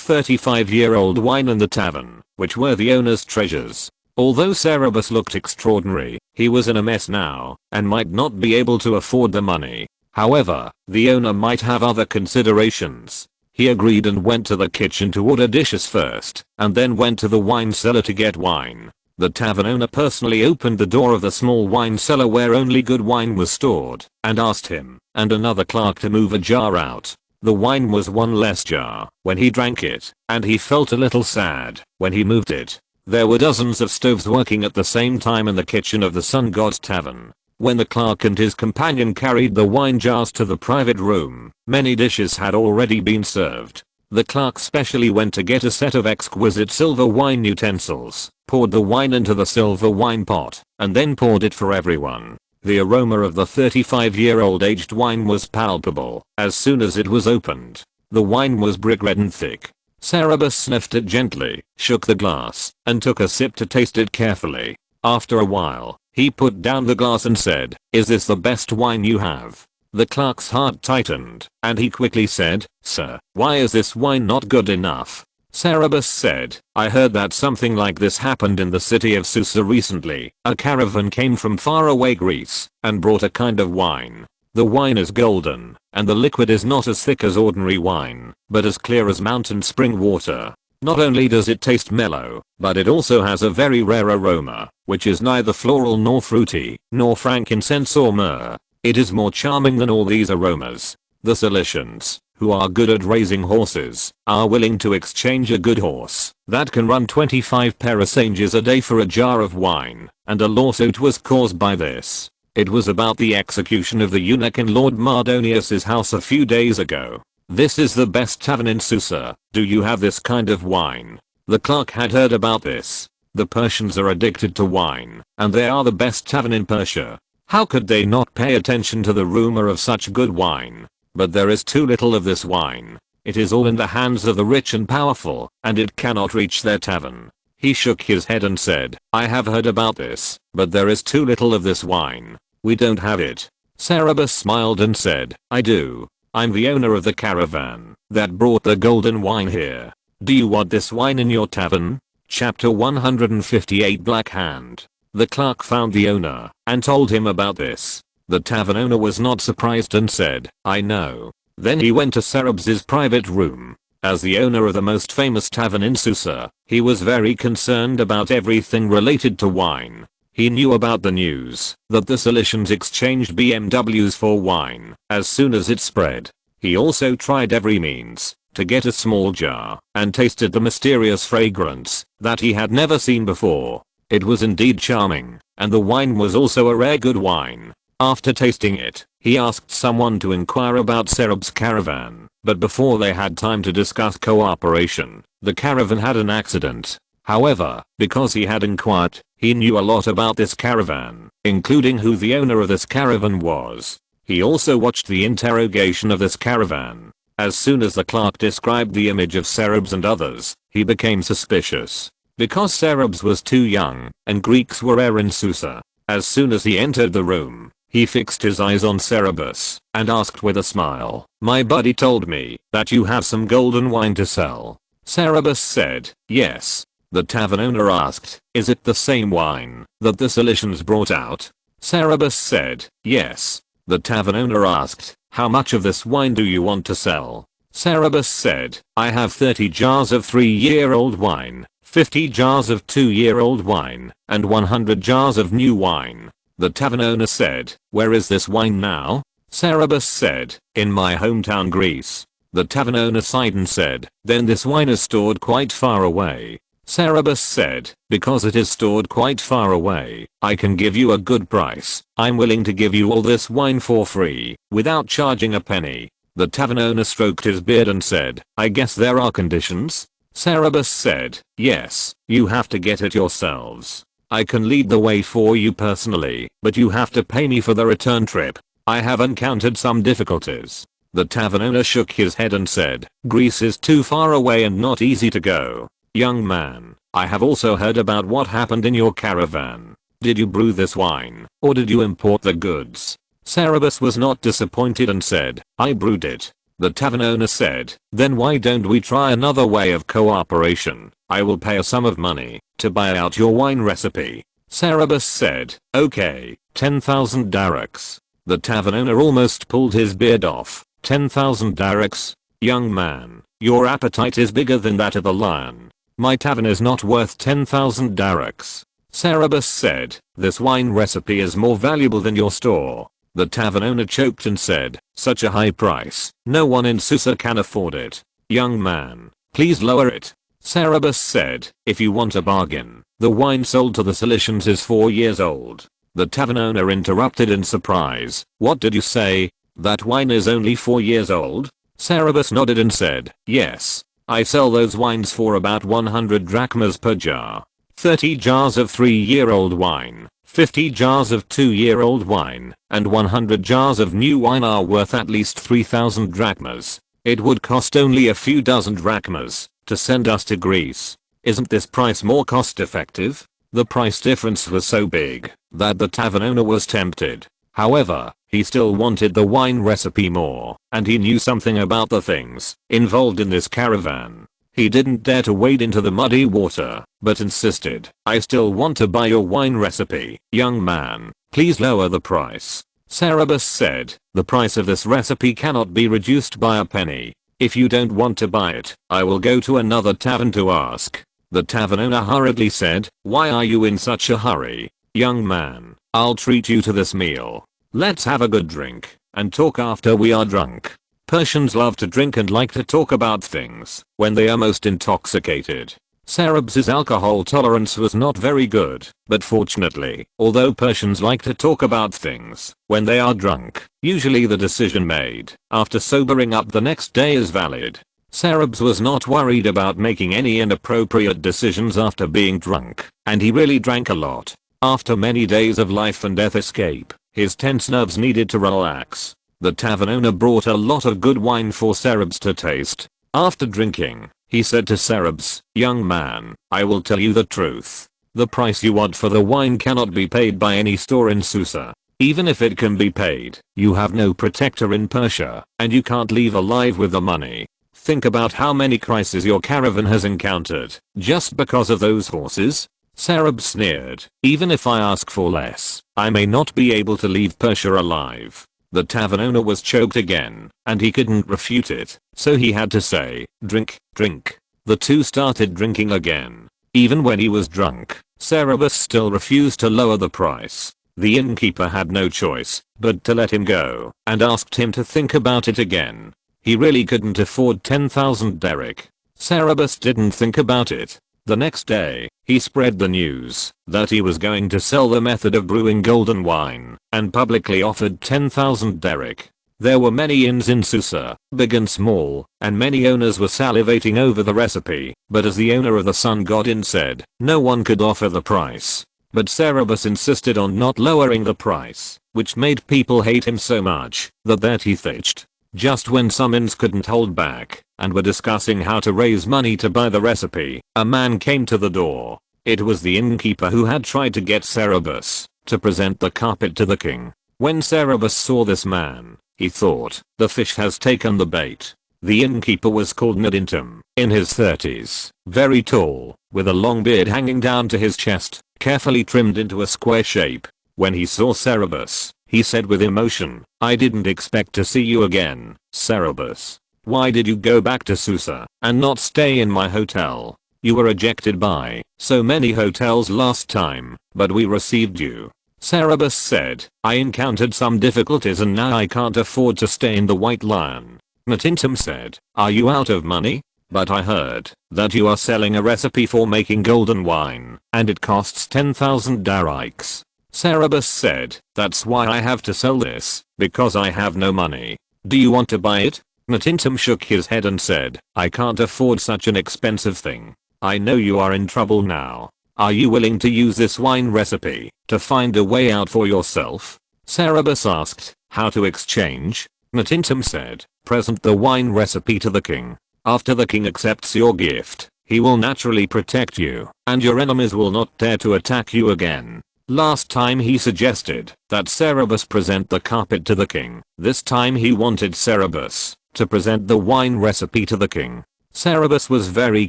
35-year-old wine in the tavern, which were the owner's treasures. Although Cerberus looked extraordinary, he was in a mess now, and might not be able to afford the money. However, the owner might have other considerations. He agreed and went to the kitchen to order dishes first, and then went to the wine cellar to get wine. The tavern owner personally opened the door of the small wine cellar where only good wine was stored, and asked him and another clerk to move a jar out. The wine was one less jar when he drank it, and he felt a little sad when he moved it. There were dozens of stoves working at the same time in the kitchen of the Sun God's Tavern. When the clerk and his companion carried the wine jars to the private room, many dishes had already been served. The clerk specially went to get a set of exquisite silver wine utensils, poured the wine into the silver wine pot, and then poured it for everyone. The aroma of the 35-year-old aged wine was palpable as soon as it was opened. The wine was brick red and thick. Cerberus sniffed it gently, shook the glass, and took a sip to taste it carefully. After a while, he put down the glass and said, "Is this the best wine you have?" The clerk's heart tightened, and he quickly said, "Sir, why is this wine not good enough?" Cerberus said, "I heard that something like this happened in the city of Susa recently. A caravan came from faraway Greece and brought a kind of wine. The wine is golden, and the liquid is not as thick as ordinary wine, but as clear as mountain spring water. Not only does it taste mellow, but it also has a very rare aroma, which is neither floral nor fruity, nor frankincense or myrrh. It is more charming than all these aromas. The Cilicians, who are good at raising horses, are willing to exchange a good horse that can run 25 parasanges a day for a jar of wine, and a lawsuit was caused by this. It was about the execution of the eunuch in Lord Mardonius's house a few days ago. This is the best tavern in Susa. Do you have this kind of wine?" The clerk had heard about this. The Persians are addicted to wine, and they are the best tavern in Persia. How could they not pay attention to the rumor of such good wine? But there is too little of this wine. It is all in the hands of the rich and powerful, and it cannot reach their tavern. He shook his head and said, "I have heard about this, but there is too little of this wine. We don't have it." Cerberus smiled and said, "I do. I'm the owner of the caravan that brought the golden wine here. Do you want this wine in your tavern?" Chapter 158 Black Hand. The clerk found the owner and told him about this. The tavern owner was not surprised and said, "I know." Then he went to Cerberus's private room. As the owner of the most famous tavern in Susa, he was very concerned about everything related to wine. He knew about the news that the Cilicians exchanged BMWs for wine as soon as it spread. He also tried every means to get a small jar and tasted the mysterious fragrance that he had never seen before. It was indeed charming, and the wine was also a rare good wine. After tasting it, he asked someone to inquire about Cerberus's caravan, but before they had time to discuss cooperation, the caravan had an accident. However, because he had inquired, he knew a lot about this caravan, including who the owner of this caravan was. He also watched the interrogation of this caravan. As soon as the clerk described the image of Cerberus and others, he became suspicious. Because Cerberus was too young, and Greeks were rare in Susa. As soon as he entered the room, he fixed his eyes on Cerberus and asked with a smile, "My buddy told me that you have some golden wine to sell." Cerberus said, "Yes." The tavern owner asked, "Is it the same wine that the Cilicians brought out?" Cerberus said, "Yes." The tavern owner asked, "How much of this wine do you want to sell?" Cerberus said, "I have 30 jars of 3-year-old wine, 50 jars of 2-year-old wine, and 100 jars of new wine." The tavern owner said, "Where is this wine now?" Cerberus said, "In my hometown Greece." The tavern owner sighed and said, "Then this wine is stored quite far away." Cerberus said, "Because it is stored quite far away, I can give you a good price. I'm willing to give you all this wine for free, without charging a penny." The tavern owner stroked his beard and said, "I guess there are conditions?" Cerberus said, "Yes, you have to get it yourselves. I can lead the way for you personally, but you have to pay me for the return trip. I have encountered some difficulties." The tavern owner shook his head and said, "Greece is too far away and not easy to go. Young man, I have also heard about what happened in your caravan. Did you brew this wine, or did you import the goods?" Cerberus was not disappointed and said, "I brewed it." The tavern owner said, "Then why don't we try another way of cooperation? I will pay a sum of money to buy out your wine recipe." Cerberus said, "Okay, 10,000 darics." The tavern owner almost pulled his beard off. 10,000 darics? Young man, your appetite is bigger than that of a lion. My tavern is not worth 10,000 darics. Cerberus said, "This wine recipe is more valuable than your store." The tavern owner choked and said, "Such a high price, no one in Susa can afford it. Young man, please lower it." Cerberus said, "If you want a bargain, the wine sold to the Cilicians is 4 years old." The tavern owner interrupted in surprise, "What did you say? That wine is only 4 years old?" Cerberus nodded and said, "Yes. I sell those wines for about 100 drachmas per jar. 30 jars of 3-year-old wine, 50 jars of 2-year-old wine, and 100 jars of new wine are worth at least 3,000 drachmas. It would cost only a few dozen drachmas to send us to Greece. Isn't this price more cost effective?" The price difference was so big that the tavern owner was tempted. However, he still wanted the wine recipe more, and he knew something about the things involved in this caravan. He didn't dare to wade into the muddy water, but insisted, "I still want to buy your wine recipe. Young man, please lower the price." Cerberus said, "The price of this recipe cannot be reduced by a penny. If you don't want to buy it, I will go to another tavern to ask." The tavern owner hurriedly said, "Why are you in such a hurry? Young man, I'll treat you to this meal. Let's have a good drink and talk after we are drunk." Persians love to drink and like to talk about things when they are most intoxicated. Cerberus's alcohol tolerance was not very good, but fortunately, although Persians like to talk about things when they are drunk, usually the decision made after sobering up the next day is valid. Cerberus was not worried about making any inappropriate decisions after being drunk, and he really drank a lot. After many days of life and death escape, his tense nerves needed to relax. The tavern owner brought a lot of good wine for Cerberus to taste. After drinking, he said to Cerberus, "Young man, I will tell you the truth. The price you want for the wine cannot be paid by any store in Susa. Even if it can be paid, you have no protector in Persia, and you can't leave alive with the money. Think about how many crises your caravan has encountered just because of those horses." Cerberus sneered, "Even if I ask for less, I may not be able to leave Persia alive." The tavern owner was choked again, and he couldn't refute it, so he had to say, "Drink, drink." The two started drinking again. Even when he was drunk, Cerberus still refused to lower the price. The innkeeper had no choice but to let him go, and asked him to think about it again. He really couldn't afford 10,000 daric. Cerberus didn't think about it. The next day, he spread the news that he was going to sell the method of brewing golden wine, and publicly offered 10,000 daric. There were many inns in Susa, big and small, and many owners were salivating over the recipe, but as the owner of the Sun God Inn said, no one could offer the price. But Cerberus insisted on not lowering the price, which made people hate him so much that their teeth itched. Just when some inns couldn't hold back and were discussing how to raise money to buy the recipe, a man came to the door. It was the innkeeper who had tried to get Cerberus to present the carpet to the king. When Cerberus saw this man, he thought, "The fish has taken the bait." The innkeeper was called Nadintum, in his 30s, very tall, with a long beard hanging down to his chest, carefully trimmed into a square shape. When he saw Cerberus, He said with emotion, "I didn't expect to see you again, Cerberus. Why did you go back to Susa and not stay in my hotel? You were rejected by so many hotels last time, but we received you." Cerberus said, "I encountered some difficulties and now I can't afford to stay in the White Lion." Natintum said, "Are you out of money? But I heard that you are selling a recipe for making golden wine, and it costs 10,000 darics." Cerberus said, "That's why I have to sell this, because I have no money. Do you want to buy it?" Natintum shook his head and said, "I can't afford such an expensive thing. I know you are in trouble now. Are you willing to use this wine recipe to find a way out for yourself?" Cerberus asked, "How to exchange?" Natintum said, "Present the wine recipe to the king. After the king accepts your gift, he will naturally protect you, and your enemies will not dare to attack you again." Last time he suggested that Cerberus present the carpet to the king. This time he wanted Cerberus to present the wine recipe to the king. Cerberus was very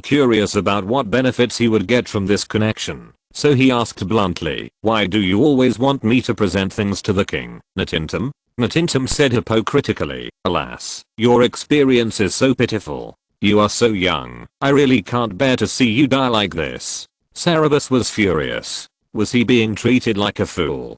curious about what benefits he would get from this connection, so he asked bluntly, "Why do you always want me to present things to the king, Natintum?" Natintum said hypocritically, "Alas, your experience is so pitiful. You are so young, I really can't bear to see you die like this." Cerberus was furious. Was he being treated like a fool?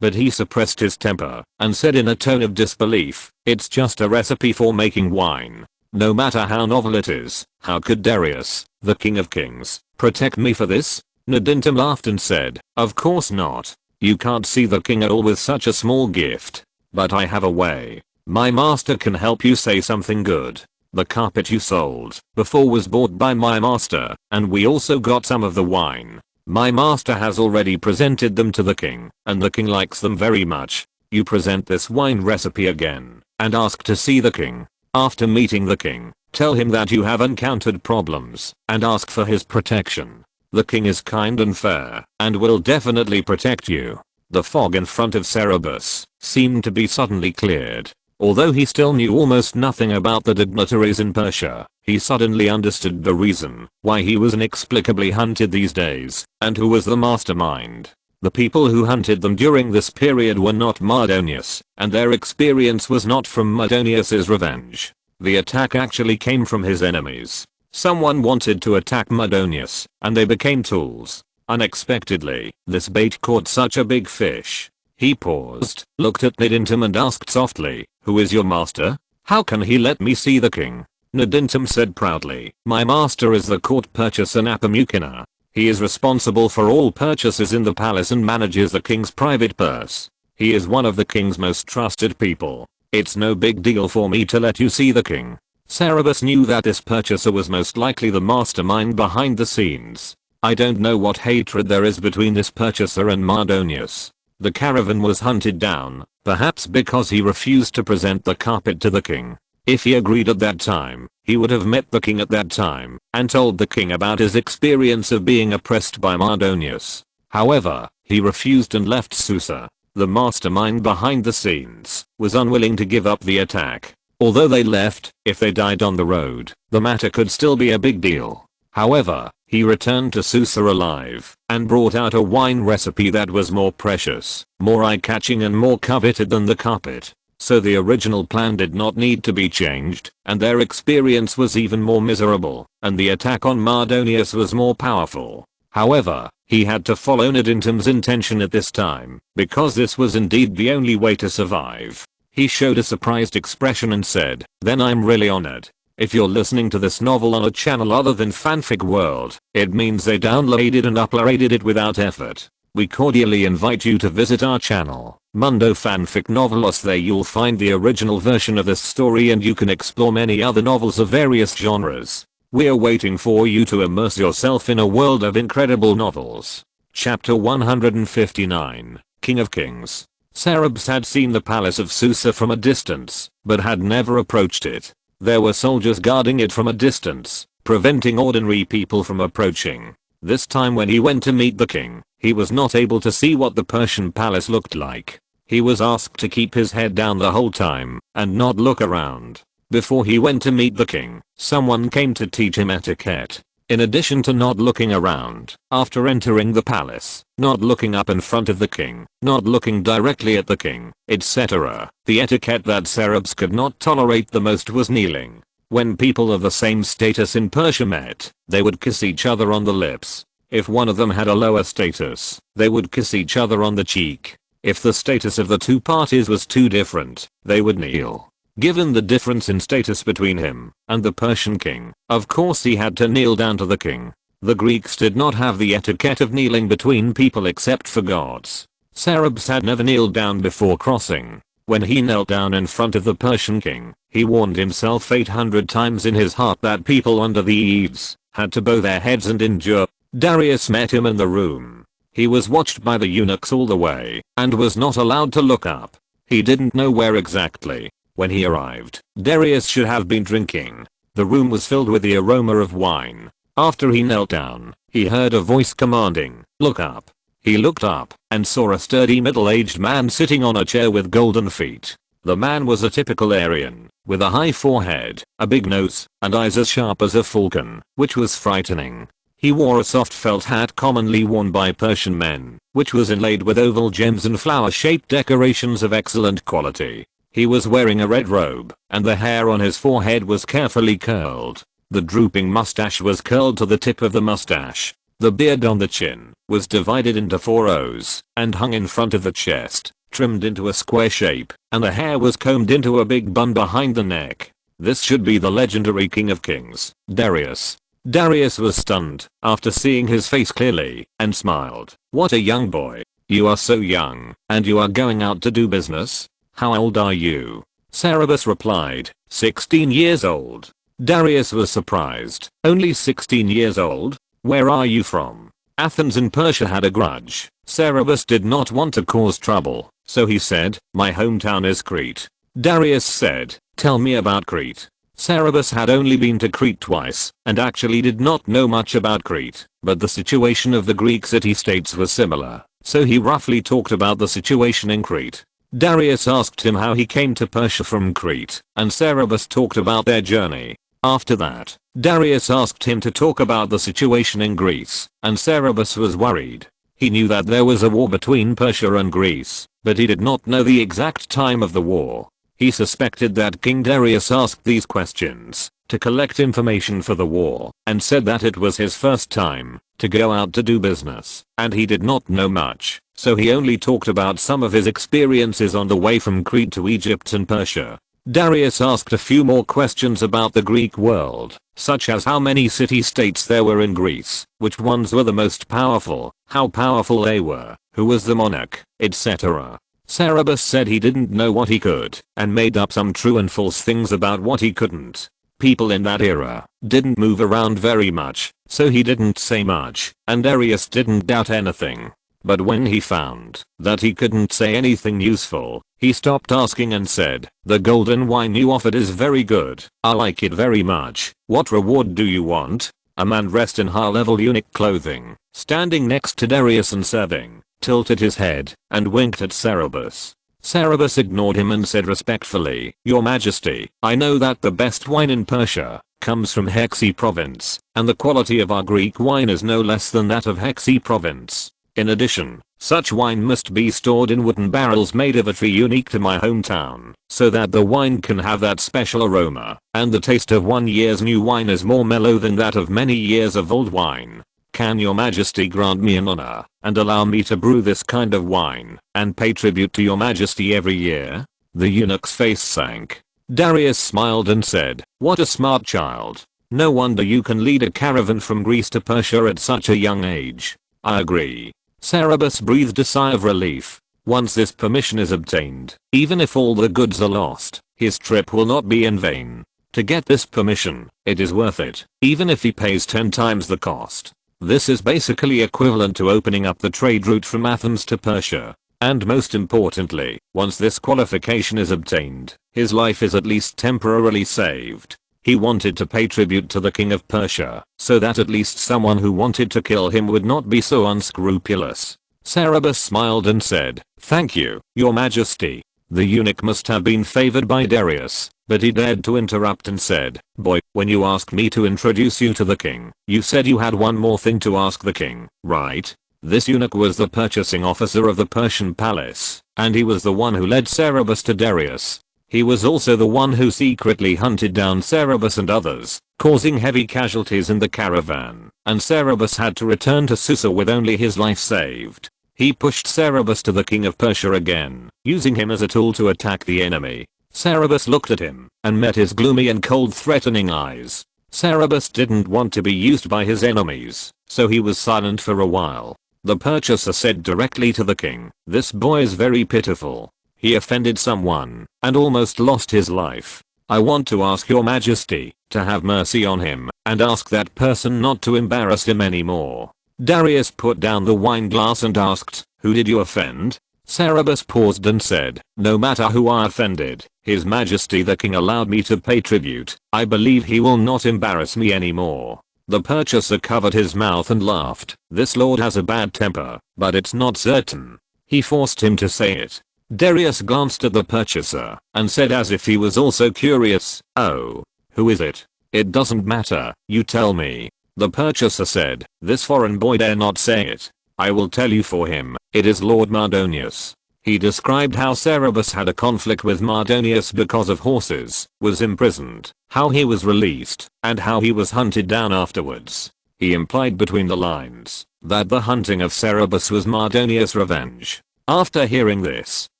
But he suppressed his temper and said in a tone of disbelief, "It's just a recipe for making wine. No matter how novel it is, how could Darius, the king of kings, protect me for this?" Natintum laughed and said, "Of course not. You can't see the king at all with such a small gift. But I have a way. My master can help you say something good. The carpet you sold before was bought by my master, and we also got some of the wine. My master has already presented them to the king, and the king likes them very much. You present this wine recipe again, and ask to see the king. After meeting the king, tell him that you have encountered problems, and ask for his protection. The king is kind and fair, and will definitely protect you." The fog in front of Cerberus seemed to be suddenly cleared. Although he still knew almost nothing about the dignitaries in Persia, he suddenly understood the reason why he was inexplicably hunted these days, and who was the mastermind. The people who hunted them during this period were not Mardonius, and their experience was not from Mardonius's revenge. The attack actually came from his enemies. Someone wanted to attack Mardonius, and they became tools. Unexpectedly, this bait caught such a big fish. He paused, looked at Natintum and asked softly, "Who is your master? How can he let me see the king?" Natintum said proudly, "My master is the court purchaser Napamukina. He is responsible for all purchases in the palace and manages the king's private purse. He is one of the king's most trusted people. It's no big deal for me to let you see the king." Cerberus knew that this purchaser was most likely the mastermind behind the scenes. I don't know what hatred there is between this purchaser and Mardonius. The caravan was hunted down, perhaps because he refused to present the carpet to the king. If he agreed at that time, he would have met the king at that time, and told the king about his experience of being oppressed by Mardonius. However, he refused and left Susa. The mastermind behind the scenes was unwilling to give up the attack. Although they left, if they died on the road, the matter could still be a big deal. However, he returned to Susa alive, and brought out a wine recipe that was more precious, more eye-catching and more coveted than the carpet. So the original plan did not need to be changed, and their experience was even more miserable, and the attack on Mardonius was more powerful. However, he had to follow Natintum's intention at this time, because this was indeed the only way to survive. He showed a surprised expression and said, "Then I'm really honored. If you're listening to this novel on a channel other than Fanfic World, it means they downloaded and uploaded it without effort. We cordially invite you to visit our channel, Mundo Fanfic Novelos. There you'll find the original version of this story and you can explore many other novels of various genres. We're waiting for you to immerse yourself in a world of incredible novels." Chapter 159, King of Kings. Cerberus had seen the palace of Susa from a distance, but had never approached it. There were soldiers guarding it from a distance, preventing ordinary people from approaching. This time when he went to meet the king, he was not able to see what the Persian palace looked like. He was asked to keep his head down the whole time, and not look around. Before he went to meet the king, someone came to teach him etiquette. In addition to not looking around after entering the palace, not looking up in front of the king, not looking directly at the king, etc., the etiquette that Cerberus could not tolerate the most was kneeling. When people of the same status in Persia met, they would kiss each other on the lips. If one of them had a lower status, they would kiss each other on the cheek. If the status of the two parties was too different, they would kneel. Given the difference in status between him and the Persian king, of course he had to kneel down to the king. The Greeks did not have the etiquette of kneeling between people except for gods. Cerberus had never kneeled down before crossing. When he knelt down in front of the Persian king, he warned himself 800 times in his heart that people under the eaves had to bow their heads and endure. Darius met him in the room. He was watched by the eunuchs all the way and was not allowed to look up. He didn't know where exactly. When he arrived, Darius should have been drinking. The room was filled with the aroma of wine. After he knelt down, he heard a voice commanding, "Look up." He looked up and saw a sturdy middle-aged man sitting on a chair with golden feet. The man was a typical Aryan, with a high forehead, a big nose, and eyes as sharp as a falcon, which was frightening. He wore a soft felt hat commonly worn by Persian men, which was inlaid with oval gems and flower-shaped decorations of excellent quality. He was wearing a red robe, and the hair on his forehead was carefully curled. The drooping mustache was curled to the tip of the mustache. The beard on the chin was divided into 4 rows and hung in front of the chest, trimmed into a square shape, and the hair was combed into a big bun behind the neck. This should be the legendary king of kings, Darius. Darius was stunned after seeing his face clearly and smiled. "What a young boy. You are so young, and you are going out to do business? How old are you?" Cerberus replied, 16 years old. Darius was surprised. "Only 16 years old? Where are you from?" Athens in Persia had a grudge. Cerberus did not want to cause trouble, so he said, "My hometown is Crete." Darius said, "Tell me about Crete." Cerberus had only been to Crete twice and actually did not know much about Crete, but the situation of the Greek city-states was similar, so he roughly talked about the situation in Crete. Darius asked him how he came to Persia from Crete, and Cerberus talked about their journey. After that, Darius asked him to talk about the situation in Greece, and Cerberus was worried. He knew that there was a war between Persia and Greece, but he did not know the exact time of the war. He suspected that King Darius asked these questions to collect information for the war, and said that it was his first time to go out to do business, and he did not know much, so he only talked about some of his experiences on the way from Crete to Egypt and Persia. Darius asked a few more questions about the Greek world, such as how many city-states there were in Greece, which ones were the most powerful, how powerful they were, who was the monarch, etc. Cerberus said he didn't know what he could, and made up some true and false things about what he couldn't. People in that era didn't move around very much, so he didn't say much, and Darius didn't doubt anything. But when he found that he couldn't say anything useful, he stopped asking and said, "The golden wine you offered is very good. I like it very much. What reward do you want?" A man dressed in high-level eunuch clothing, standing next to Darius and serving, tilted his head and winked at Cerberus. Cerberus ignored him and said respectfully, "Your Majesty, I know that the best wine in Persia comes from Hexi province, and the quality of our Greek wine is no less than that of Hexi province. In addition, such wine must be stored in wooden barrels made of a tree unique to my hometown, so that the wine can have that special aroma, and the taste of 1 year's new wine is more mellow than that of many years of old wine. Can your Majesty grant me an honor and allow me to brew this kind of wine and pay tribute to your Majesty every year?" The eunuch's face sank. Darius smiled and said, "What a smart child. No wonder you can lead a caravan from Greece to Persia at such a young age." "I agree." Cerberus breathed a sigh of relief. Once this permission is obtained, even if all the goods are lost, his trip will not be in vain. To get this permission, it is worth it, even if he pays 10 times the cost. This is basically equivalent to opening up the trade route from Athens to Persia. And most importantly, once this qualification is obtained, his life is at least temporarily saved. He wanted to pay tribute to the king of Persia, so that at least someone who wanted to kill him would not be so unscrupulous. Cerberus smiled and said, "Thank you, your Majesty." The eunuch must have been favored by Darius. but he dared to interrupt and said, "Boy, when you asked me to introduce you to the king, you said you had one more thing to ask the king, right?" This eunuch was the purchasing officer of the Persian palace, and he was the one who led Cerberus to Darius. He was also the one who secretly hunted down Cerberus and others, causing heavy casualties in the caravan, and Cerberus had to return to Susa with only his life saved. He pushed Cerberus to the king of Persia again, using him as a tool to attack the enemy. Cerberus looked at him and met his gloomy and cold threatening eyes. Cerberus didn't want to be used by his enemies, so he was silent for a while. The purchaser said directly to the king, "This boy is very pitiful. He offended someone and almost lost his life. I want to ask your majesty to have mercy on him and ask that person not to embarrass him anymore." Darius put down the wine glass and asked, "Who did you offend?" Cerberus paused and said, "No matter who I offended, his majesty the king allowed me to pay tribute. I believe he will not embarrass me anymore." The purchaser covered his mouth and laughed. "This lord has a bad temper, but it's not certain." He forced him to say it. Darius glanced at the purchaser and said as if he was also curious, "Oh, who is it?" "It doesn't matter, you tell me." The purchaser said, "This foreign boy dare not say it. I will tell you for him. It is Lord Mardonius." He described how Cerberus had a conflict with Mardonius because of horses, was imprisoned, how he was released, and how he was hunted down afterwards. He implied between the lines that the hunting of Cerberus was Mardonius' revenge. After hearing this,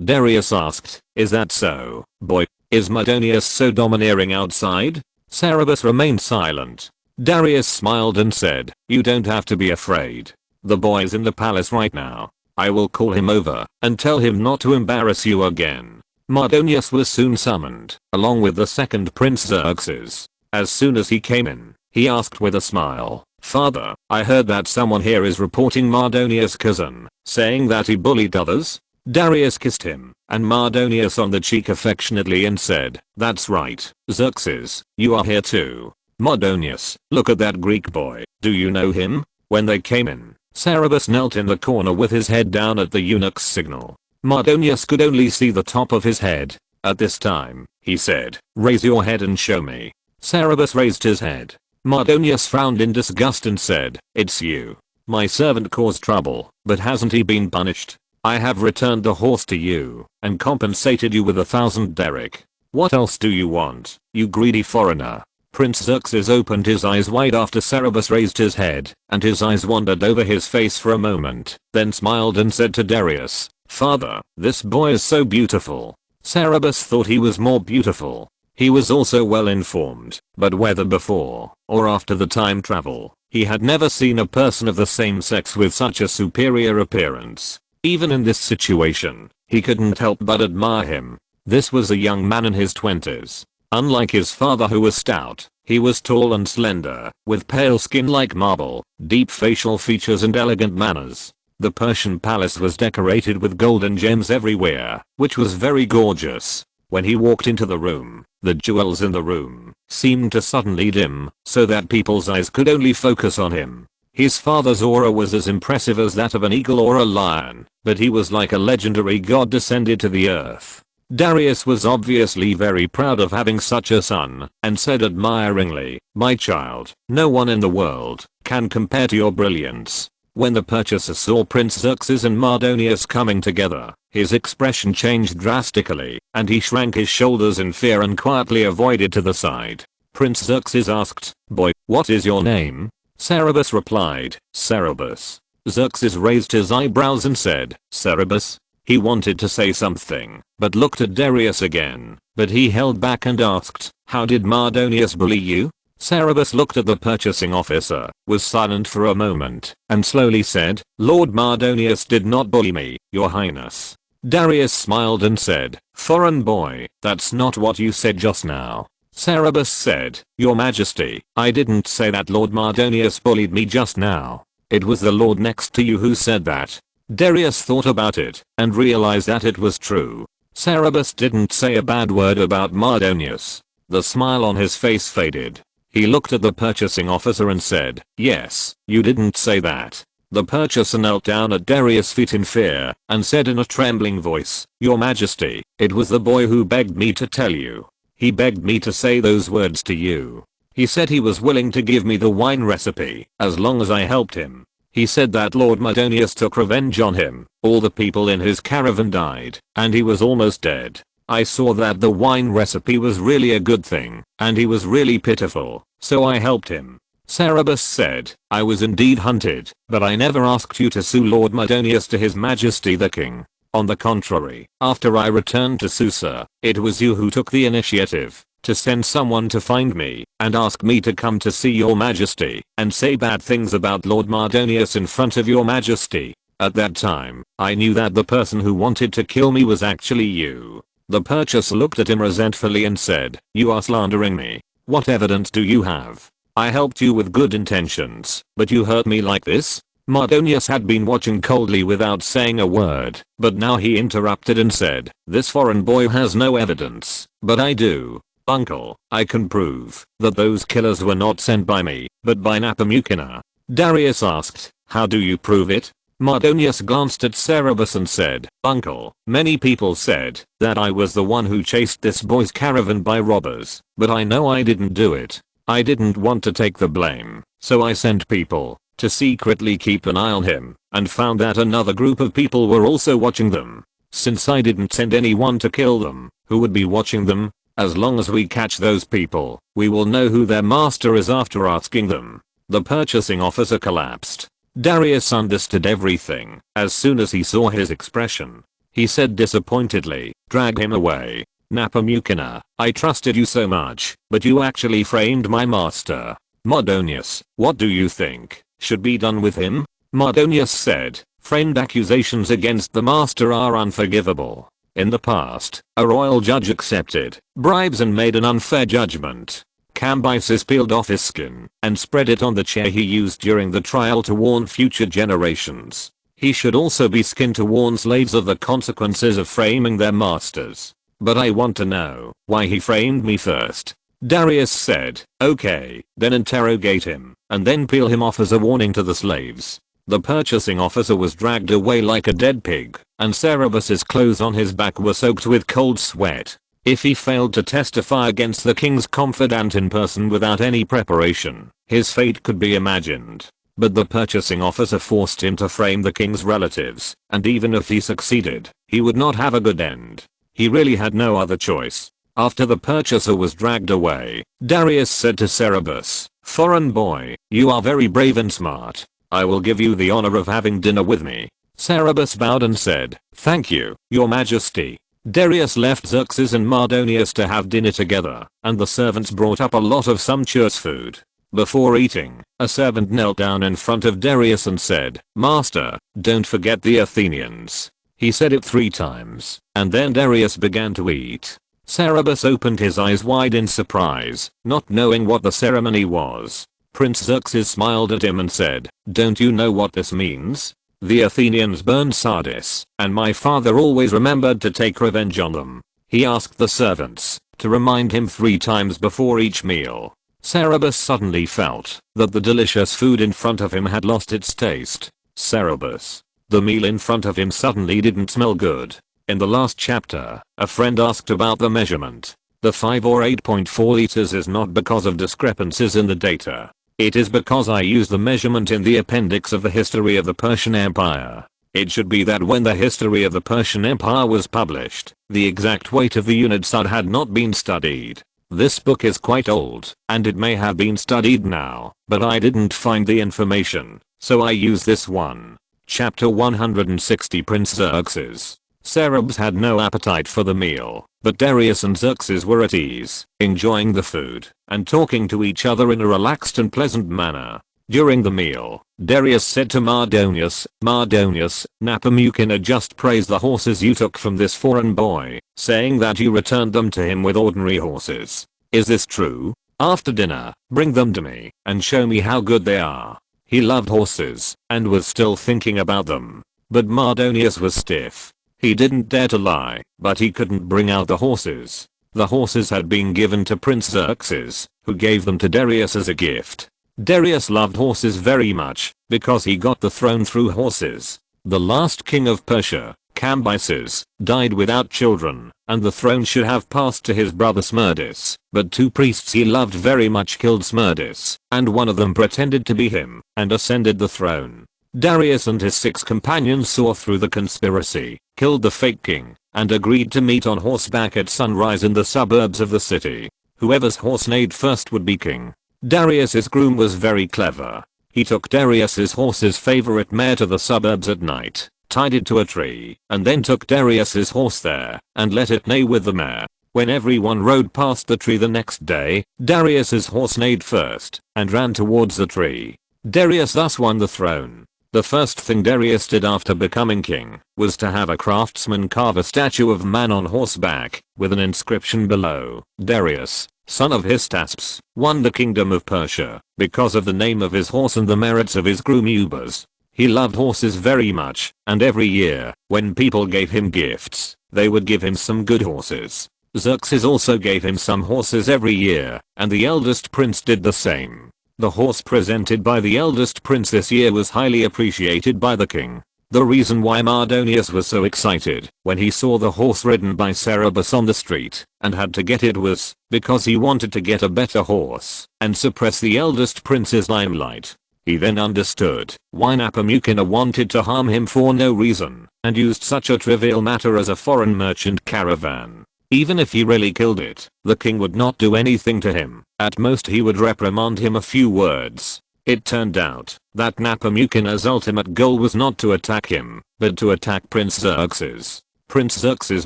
Darius asked, "Is that so, boy? Is Mardonius so domineering outside?" Cerberus remained silent. Darius smiled and said, "You don't have to be afraid. The boy is in the palace right now. I will call him over and tell him not to embarrass you again." Mardonius was soon summoned, along with the second prince Xerxes. As soon as he came in, he asked with a smile, "Father, I heard that someone here is reporting Mardonius' cousin, saying that he bullied others?" Darius kissed him and Mardonius on the cheek affectionately and said, "That's right, Xerxes, you are here too. Mardonius, look at that Greek boy, do you know him?" When they came in, Cerberus knelt in the corner with his head down at the eunuch's signal. Mardonius could only see the top of his head. At this time, he said, "Raise your head and show me." Cerberus raised his head. Mardonius frowned in disgust and said, "It's you. My servant caused trouble, but hasn't he been punished? I have returned the horse to you and compensated you with 1,000 derrick. What else do you want, you greedy foreigner?" Prince Xerxes opened his eyes wide after Cerberus raised his head, and his eyes wandered over his face for a moment, then smiled and said to Darius, "Father, this boy is so beautiful." Cerberus thought he was more beautiful. He was also well informed, but whether before or after the time travel, he had never seen a person of the same sex with such a superior appearance. Even in this situation, he couldn't help but admire him. This was a young man in his 20s. Unlike his father who was stout, he was tall and slender, with pale skin like marble, deep facial features and elegant manners. The Persian palace was decorated with gold and gems everywhere, which was very gorgeous. When he walked into the room, the jewels in the room seemed to suddenly dim, so that people's eyes could only focus on him. His father's aura was as impressive as that of an eagle or a lion, but he was like a legendary god descended to the earth. Darius was obviously very proud of having such a son, and said admiringly, "My child, no one in the world can compare to your brilliance." When the purchaser saw Prince Xerxes and Mardonius coming together, his expression changed drastically, and he shrank his shoulders in fear and quietly avoided to the side. Prince Xerxes asked, "Boy, what is your name?" Cerberus replied, "Cerberus." Xerxes raised his eyebrows and said, "Cerberus?" He wanted to say something, but looked at Darius again, but he held back and asked, "How did Mardonius bully you?" Cerberus looked at the purchasing officer, was silent for a moment, and slowly said, "Lord Mardonius did not bully me, your highness." Darius smiled and said, "Foreign boy, that's not what you said just now." Cerberus said, "Your majesty, I didn't say that Lord Mardonius bullied me just now. It was the lord next to you who said that." Darius thought about it, and realized that it was true. Cerberus didn't say a bad word about Mardonius. The smile on his face faded. He looked at the purchasing officer and said, "Yes, you didn't say that." The purchaser knelt down at Darius' feet in fear, and said in a trembling voice, "Your majesty, it was the boy who begged me to tell you." He begged me to say those words to you. He said he was willing to give me the wine recipe as long as I helped him. He said that Lord Mardonius took revenge on him, all the people in his caravan died, and he was almost dead. I saw that the wine recipe was really a good thing, and he was really pitiful, so I helped him. Cerberus said, I was indeed hunted, but I never asked you to sue Lord Mardonius to his majesty the king. On the contrary, after I returned to Susa, it was you who took the initiative to send someone to find me and ask me to come to see your majesty and say bad things about Lord Mardonius in front of your majesty. At that time, I knew that the person who wanted to kill me was actually you. The purchaser looked at him resentfully and said, you are slandering me. What evidence do you have? I helped you with good intentions, but you hurt me like this? Mardonius had been watching coldly without saying a word, but now he interrupted and said, this foreign boy has no evidence, but I do. Uncle, I can prove that those killers were not sent by me, but by Napamukina. Darius asked, how do you prove it? Mardonius glanced at Cerberus and said, Uncle, many people said that I was the one who chased this boy's caravan by robbers, but I know I didn't do it. I didn't want to take the blame, so I sent people to secretly keep an eye on him, and found that another group of people were also watching them. Since I didn't send anyone to kill them, who would be watching them? As long as we catch those people, we will know who their master is after asking them. The purchasing officer collapsed. Darius understood everything as soon as he saw his expression. He said disappointedly, drag him away. Napamukina, I trusted you so much, but you actually framed my master. Mardonius, what do you think should be done with him? Mardonius said, framed accusations against the master are unforgivable. In the past, a royal judge accepted bribes and made an unfair judgment. Cambyses peeled off his skin and spread it on the chair he used during the trial to warn future generations. He should also be skinned to warn slaves of the consequences of framing their masters. But I want to know why he framed me first. Darius said, okay, then interrogate him, and then peel him off as a warning to the slaves. The purchasing officer was dragged away like a dead pig, and Cerberus's clothes on his back were soaked with cold sweat. If he failed to testify against the king's confidant in person without any preparation, his fate could be imagined. But the purchasing officer forced him to frame the king's relatives, and even if he succeeded, he would not have a good end. He really had no other choice. After the purchaser was dragged away, Darius said to Cerberus, foreign boy, you are very brave and smart. I will give you the honor of having dinner with me. Cerberus bowed and said, thank you, your majesty. Darius left Xerxes and Mardonius to have dinner together, and the servants brought up a lot of sumptuous food. Before eating, a servant knelt down in front of Darius and said, Master, don't forget the Athenians. He said it 3 times, and then Darius began to eat. Cerberus opened his eyes wide in surprise, not knowing what the ceremony was. Prince Xerxes smiled at him and said, don't you know what this means? The Athenians burned Sardis, and my father always remembered to take revenge on them. He asked the servants to remind him 3 times before each meal. Cerberus suddenly felt that the delicious food in front of him had lost its taste. Cerberus. The meal in front of him suddenly didn't smell good. In the last chapter, a friend asked about the measurement. The 5 or 8.4 liters is not because of discrepancies in the data. It is because I use the measurement in the appendix of the history of the Persian Empire. It should be that when the history of the Persian Empire was published, the exact weight of the unit sud had not been studied. This book is quite old, and it may have been studied now, but I didn't find the information, so I use this one. Chapter 160 Prince Xerxes. Cerberus had no appetite for the meal, but Darius and Xerxes were at ease, enjoying the food, and talking to each other in a relaxed and pleasant manner. During the meal, Darius said to Mardonius, Mardonius, Napamukina just praised the horses you took from this foreign boy, saying that you returned them to him with ordinary horses. Is this true? After dinner, bring them to me, and show me how good they are. He loved horses, and was still thinking about them. But Mardonius was stiff. He didn't dare to lie, but he couldn't bring out the horses. The horses had been given to Prince Xerxes, who gave them to Darius as a gift. Darius loved horses very much, because he got the throne through horses. The last king of Persia, Cambyses, died without children, and the throne should have passed to his brother Smerdis, but two priests he loved very much killed Smerdis, and one of them pretended to be him, and ascended the throne. Darius and his 6 companions saw through the conspiracy, killed the fake king, and agreed to meet on horseback at sunrise in the suburbs of the city. Whoever's horse neighed first would be king. Darius's groom was very clever. He took Darius's horse's favorite mare to the suburbs at night, tied it to a tree, and then took Darius's horse there, and let it neigh with the mare. When everyone rode past the tree the next day, Darius's horse neighed first, and ran towards the tree. Darius thus won the throne. The first thing Darius did after becoming king was to have a craftsman carve a statue of a man on horseback, with an inscription below, Darius, son of Hystaspes, won the kingdom of Persia, because of the name of his horse and the merits of his groom Ubers. He loved horses very much, and every year, when people gave him gifts, they would give him some good horses. Xerxes also gave him some horses every year, and the eldest prince did the same. The horse presented by the eldest prince this year was highly appreciated by the king. The reason why Mardonius was so excited when he saw the horse ridden by Cerberus on the street and had to get it was because he wanted to get a better horse and suppress the eldest prince's limelight. He then understood why Nepomucena wanted to harm him for no reason and used such a trivial matter as a foreign merchant caravan. Even if he really killed it, the king would not do anything to him. At most he would reprimand him a few words. It turned out that Nepomucena's ultimate goal was not to attack him, but to attack Prince Xerxes. Prince Xerxes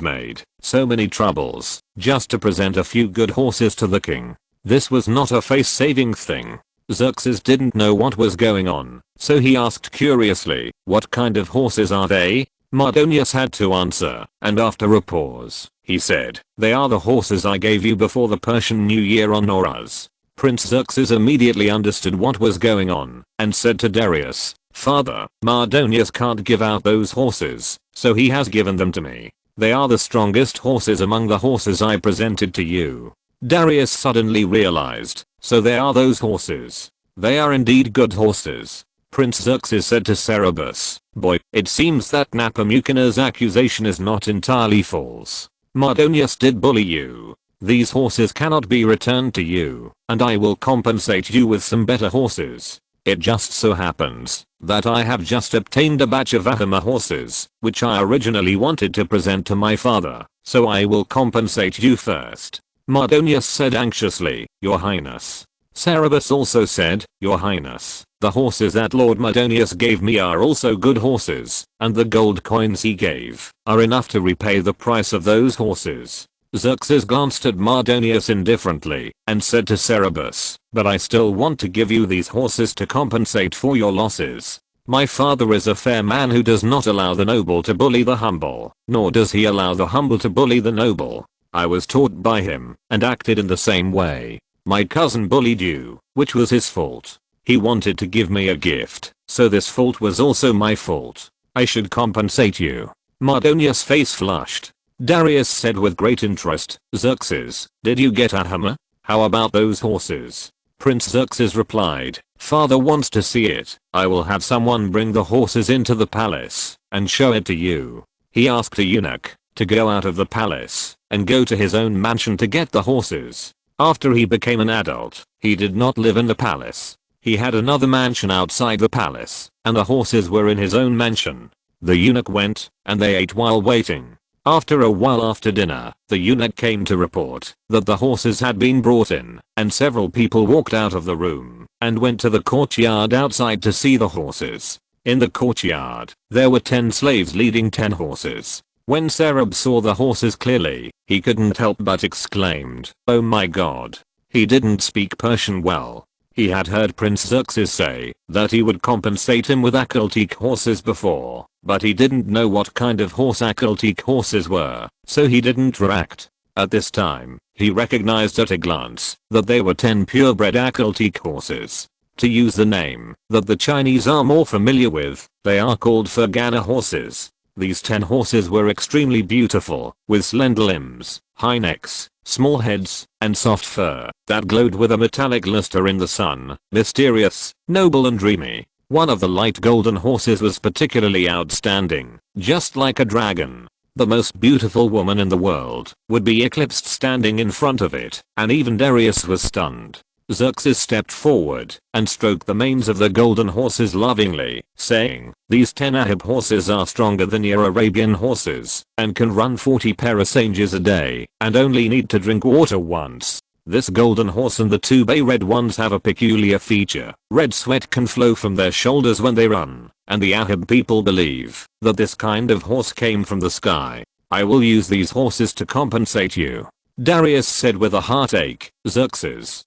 made so many troubles just to present a few good horses to the king. This was not a face-saving thing. Xerxes didn't know what was going on, so he asked curiously, "What kind of horses are they?" Mardonius had to answer, and after a pause, he said, "They are the horses I gave you before the Persian New Year on Noruz." Prince Xerxes immediately understood what was going on, and said to Darius, "Father, Mardonius can't give out those horses, so he has given them to me. They are the strongest horses among the horses I presented to you." Darius suddenly realized, so they are those horses. They are indeed good horses. Prince Xerxes said to Cerberus, "Boy, it seems that Nepomucena's accusation is not entirely false. Mardonius did bully you. These horses cannot be returned to you, and I will compensate you with some better horses. It just so happens that I have just obtained a batch of Ahama horses, which I originally wanted to present to my father, so I will compensate you first." Mardonius said anxiously, "Your Highness." Cerberus also said, "Your Highness, the horses that Lord Mardonius gave me are also good horses, and the gold coins he gave are enough to repay the price of those horses." Xerxes glanced at Mardonius indifferently and said to Cerberus, "But I still want to give you these horses to compensate for your losses. My father is a fair man who does not allow the noble to bully the humble, nor does he allow the humble to bully the noble. I was taught by him and acted in the same way. My cousin bullied you, which was his fault. He wanted to give me a gift, so this fault was also my fault. I should compensate you." Mardonius' face flushed. Darius said with great interest, "Xerxes, did you get Ahama? How about those horses?" Prince Xerxes replied, "Father wants to see it. I will have someone bring the horses into the palace and show it to you." He asked a eunuch to go out of the palace and go to his own mansion to get the horses. After he became an adult, he did not live in the palace. He had another mansion outside the palace, and the horses were in his own mansion. The eunuch went, and they ate while waiting. After a while after dinner, the eunuch came to report that the horses had been brought in, and several people walked out of the room and went to the courtyard outside to see the horses. In the courtyard, there were 10 slaves leading 10 horses. When Cerberus saw the horses clearly, he couldn't help but exclaimed, "Oh my god." He didn't speak Persian well. He had heard Prince Xerxes say that he would compensate him with Akhal-Teek horses before, but he didn't know what kind of horse Akhal-Teek horses were, so he didn't react. At this time, he recognized at a glance that they were 10 purebred Akhal-Teek horses. To use the name that the Chinese are more familiar with, they are called Fergana horses. These 10 horses were extremely beautiful, with slender limbs, high necks, small heads, and soft fur that glowed with a metallic luster in the sun, mysterious, noble and dreamy. One of the light golden horses was particularly outstanding, just like a dragon. The most beautiful woman in the world would be eclipsed standing in front of it, and even Darius was stunned. Xerxes stepped forward and stroked the manes of the golden horses lovingly, saying, "These 10 Ahab horses are stronger than your Arabian horses, and can run 40 parasanges a day, and only need to drink water once. This golden horse and the 2 bay red ones have a peculiar feature. Red sweat can flow from their shoulders when they run, and the Ahab people believe that this kind of horse came from the sky. I will use these horses to compensate you." Darius said with a heartache. Xerxes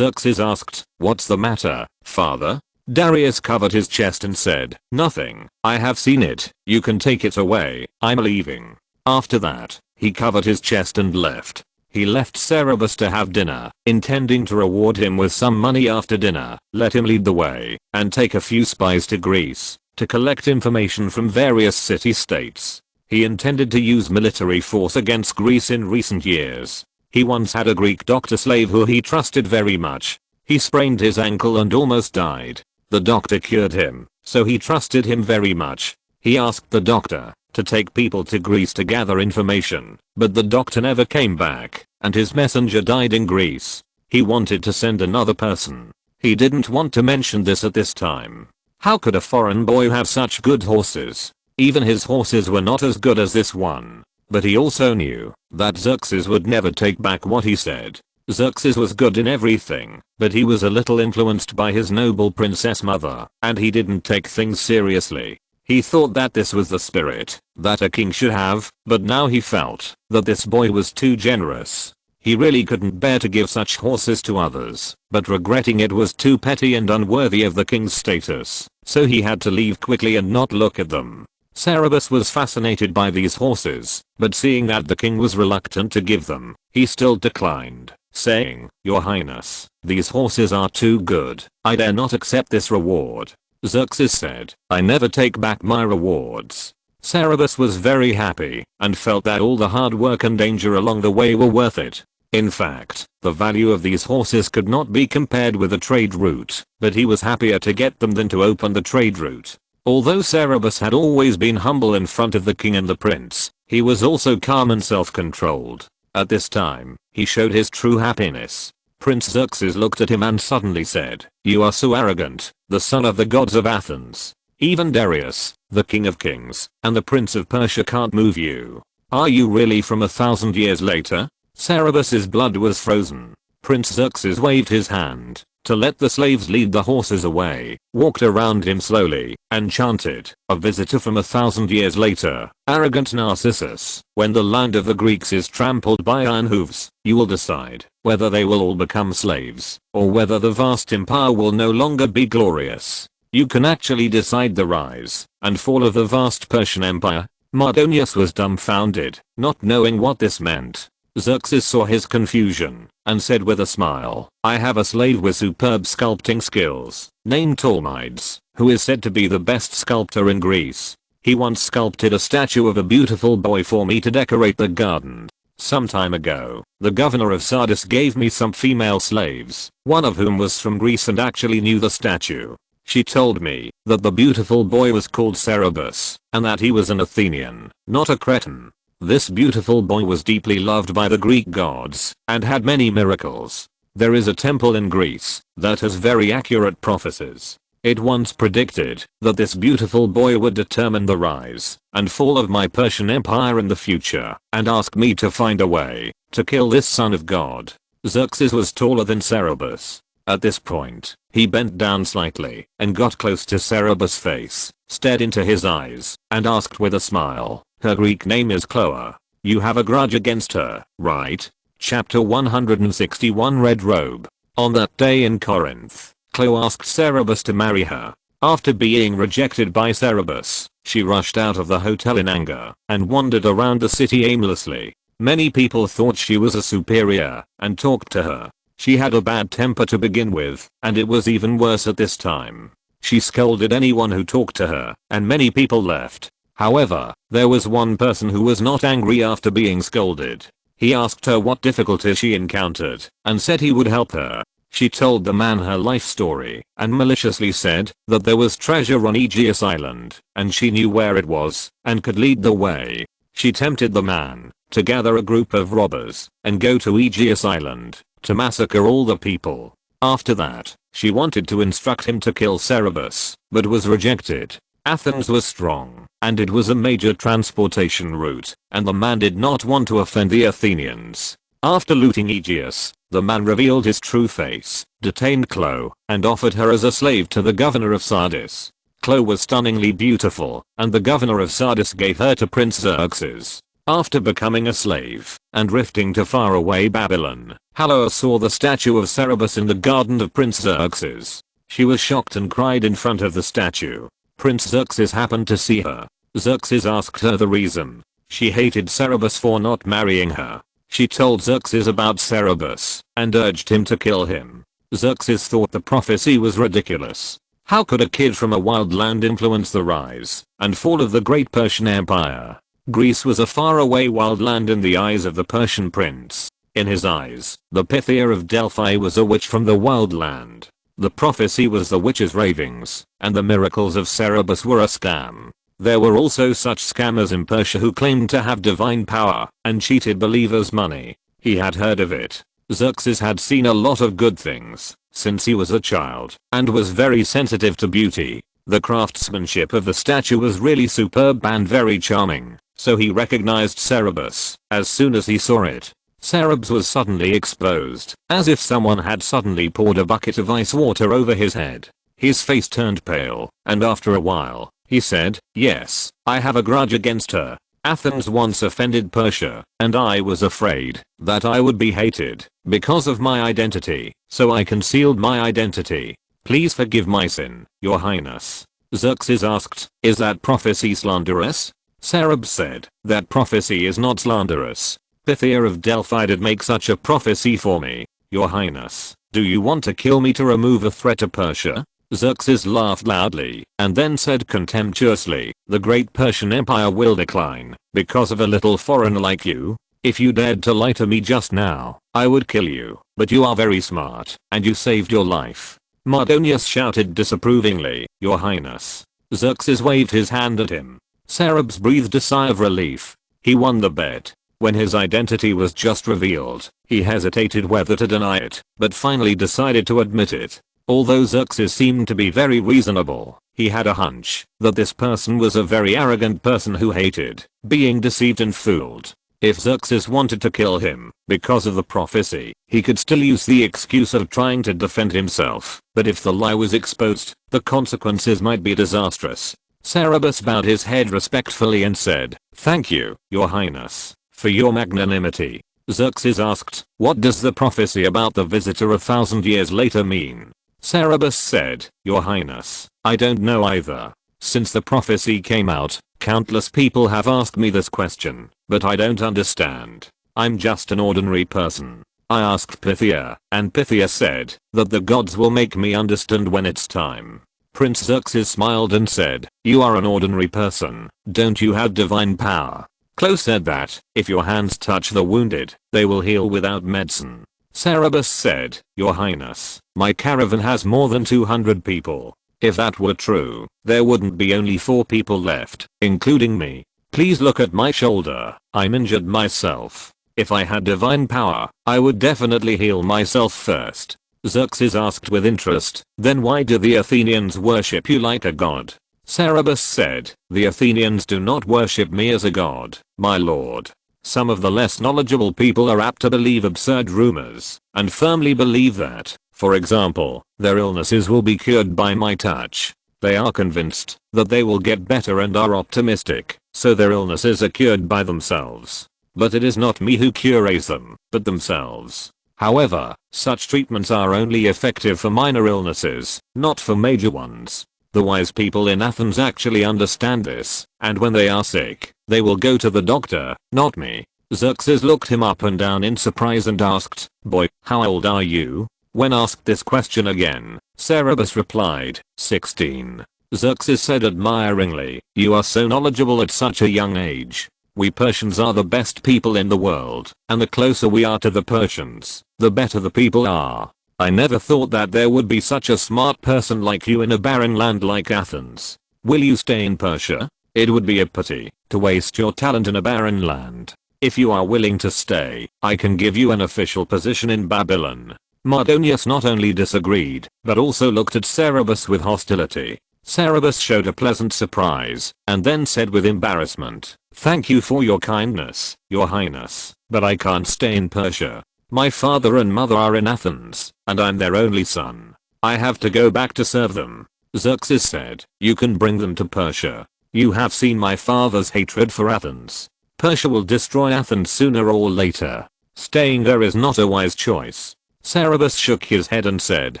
asked, "What's the matter, father?" Darius covered his chest and said, "Nothing. I have seen it. You can take it away. I'm leaving." After that, he covered his chest and left. He left Cerberus to have dinner, intending to reward him with some money after dinner, let him lead the way, and take a few spies to Greece to collect information from various city-states. He intended to use military force against Greece in recent years. He once had a Greek doctor slave who he trusted very much. He sprained his ankle and almost died. The doctor cured him, so he trusted him very much. He asked the doctor to take people to Greece to gather information, but the doctor never came back, and his messenger died in Greece. He wanted to send another person. He didn't want to mention this at this time. How could a foreign boy have such good horses? Even his horses were not as good as this one. But he also knew that Xerxes would never take back what he said. Xerxes was good in everything, but he was a little influenced by his noble princess mother, and he didn't take things seriously. He thought that this was the spirit that a king should have, but now he felt that this boy was too generous. He really couldn't bear to give such horses to others, but regretting it was too petty and unworthy of the king's status, so he had to leave quickly and not look at them. Cerberus was fascinated by these horses, but seeing that the king was reluctant to give them, he still declined, saying, "Your Highness, these horses are too good. I dare not accept this reward." Xerxes said, "I never take back my rewards." Cerberus was very happy and felt that all the hard work and danger along the way were worth it. In fact, the value of these horses could not be compared with a trade route, but he was happier to get them than to open the trade route. Although Cerberus had always been humble in front of the king and the prince, he was also calm and self-controlled. At this time, he showed his true happiness. Prince Xerxes looked at him and suddenly said, "You are so arrogant, the son of the gods of Athens. Even Darius, the king of kings, and the prince of Persia can't move you. Are you really from 1,000 years later?" Cerberus's blood was frozen. Prince Xerxes waved his hand to let the slaves lead the horses away, walked around him slowly, and chanted, "A visitor from 1,000 years later, arrogant Narcissus. When the land of the Greeks is trampled by iron hooves, you will decide whether they will all become slaves, or whether the vast empire will no longer be glorious. You can actually decide the rise and fall of the vast Persian empire." Mardonius was dumbfounded, not knowing what this meant. Xerxes saw his confusion and said with a smile, "I have a slave with superb sculpting skills, named Tolmides, who is said to be the best sculptor in Greece. He once sculpted a statue of a beautiful boy for me to decorate the garden. Some time ago, the governor of Sardis gave me some female slaves, one of whom was from Greece and actually knew the statue. She told me that the beautiful boy was called Cerberus, and that he was an Athenian, not a Cretan. This beautiful boy was deeply loved by the Greek gods, and had many miracles. There is a temple in Greece that has very accurate prophecies. It once predicted that this beautiful boy would determine the rise and fall of my Persian empire in the future, and asked me to find a way to kill this son of God." Xerxes was taller than Cerberus. At this point, he bent down slightly and got close to Cerberus' face, stared into his eyes, and asked with a smile, "Her Greek name is Chloe. You have a grudge against her, right?" Chapter 161 Red Robe. On that day in Corinth, Chloe asked Cerberus to marry her. After being rejected by Cerberus, she rushed out of the hotel in anger and wandered around the city aimlessly. Many people thought she was a superior and talked to her. She had a bad temper to begin with, and it was even worse at this time. She scolded anyone who talked to her, and many people left. However, there was one person who was not angry after being scolded. He asked her what difficulties she encountered, and said he would help her. She told the man her life story and maliciously said that there was treasure on Aegeus Island and she knew where it was and could lead the way. She tempted the man to gather a group of robbers and go to Aegeus Island to massacre all the people. After that, she wanted to instruct him to kill Cerberus, but was rejected. Athens was strong, and it was a major transportation route, and the man did not want to offend the Athenians. After looting Aegeus, the man revealed his true face, detained Chloe, and offered her as a slave to the governor of Sardis. Chloe was stunningly beautiful, and the governor of Sardis gave her to Prince Xerxes. After becoming a slave and drifting to faraway Babylon, Halo saw the statue of Cerberus in the garden of Prince Xerxes. She was shocked and cried in front of the statue. Prince Xerxes happened to see her. Xerxes asked her the reason. She hated Cerberus for not marrying her. She told Xerxes about Cerberus and urged him to kill him. Xerxes thought the prophecy was ridiculous. How could a kid from a wild land influence the rise and fall of the great Persian Empire? Greece was a faraway wild land in the eyes of the Persian prince. In his eyes, the Pythia of Delphi was a witch from the wild land. The prophecy was the witch's ravings, and the miracles of Cerberus were a scam. There were also such scammers in Persia who claimed to have divine power and cheated believers' money. He had heard of it. Xerxes had seen a lot of good things since he was a child and was very sensitive to beauty. The craftsmanship of the statue was really superb and very charming, so he recognized Cerberus as soon as he saw it. Cerberus was suddenly exposed, as if someone had suddenly poured a bucket of ice water over his head. His face turned pale, and after a while, he said, "Yes, I have a grudge against her. Athens once offended Persia, and I was afraid that I would be hated because of my identity, so I concealed my identity. Please forgive my sin, your highness." Xerxes asked, "Is that prophecy slanderous?" Cerberus said, "That prophecy is not slanderous. Pythia of Delphi did make such a prophecy for me, your highness. Do you want to kill me to remove a threat to Persia?" Xerxes laughed loudly and then said contemptuously, "The great Persian Empire will decline because of a little foreigner like you. If you dared to lie to me just now, I would kill you, but you are very smart, and you saved your life." Mardonius shouted disapprovingly, "Your highness." Xerxes waved his hand at him. Cerberus breathed a sigh of relief. He won the bet. When his identity was just revealed, he hesitated whether to deny it, but finally decided to admit it. Although Xerxes seemed to be very reasonable, he had a hunch that this person was a very arrogant person who hated being deceived and fooled. If Xerxes wanted to kill him because of the prophecy, he could still use the excuse of trying to defend himself, but if the lie was exposed, the consequences might be disastrous. Cerberus bowed his head respectfully and said, "Thank you, your highness, for your magnanimity." Xerxes asked, "What does the prophecy about the visitor 1,000 years later mean?" Cerberus said, "Your highness, I don't know either. Since the prophecy came out, countless people have asked me this question, but I don't understand. I'm just an ordinary person. I asked Pythia, and Pythia said that the gods will make me understand when it's time." Prince Xerxes smiled and said, "You are an ordinary person. Don't you have divine power?" Chloe said that, "If your hands touch the wounded, they will heal without medicine." Cerberus said, "Your highness, my caravan has more than 200 people. If that were true, there wouldn't be only 4 people left, including me. Please look at my shoulder. I'm injured myself. If I had divine power, I would definitely heal myself first." Xerxes asked with interest, "Then why do the Athenians worship you like a god?" Cerberus said, "The Athenians do not worship me as a god, my lord. Some of the less knowledgeable people are apt to believe absurd rumors and firmly believe that, for example, their illnesses will be cured by my touch. They are convinced that they will get better and are optimistic, so their illnesses are cured by themselves. But it is not me who cures them, but themselves. However, such treatments are only effective for minor illnesses, not for major ones. The wise people in Athens actually understand this, and when they are sick, they will go to the doctor, not me." Xerxes looked him up and down in surprise and asked, "Boy, how old are you?" When asked this question again, Cerberus replied, 16. Xerxes said admiringly, "You are so knowledgeable at such a young age. We Persians are the best people in the world, and the closer we are to the Persians, the better the people are. I never thought that there would be such a smart person like you in a barren land like Athens. Will you stay in Persia? It would be a pity to waste your talent in a barren land. If you are willing to stay, I can give you an official position in Babylon. Mardonius not only disagreed, but also looked at Cerberus with hostility. Cerberus showed a pleasant surprise, and then said with embarrassment, "Thank you for your kindness, your highness, but I can't stay in Persia. My father and mother are in Athens, and I'm their only son. I have to go back to serve them." Xerxes said, "You can bring them to Persia. You have seen my father's hatred for Athens. Persia will destroy Athens sooner or later. Staying there is not a wise choice." Cerberus shook his head and said,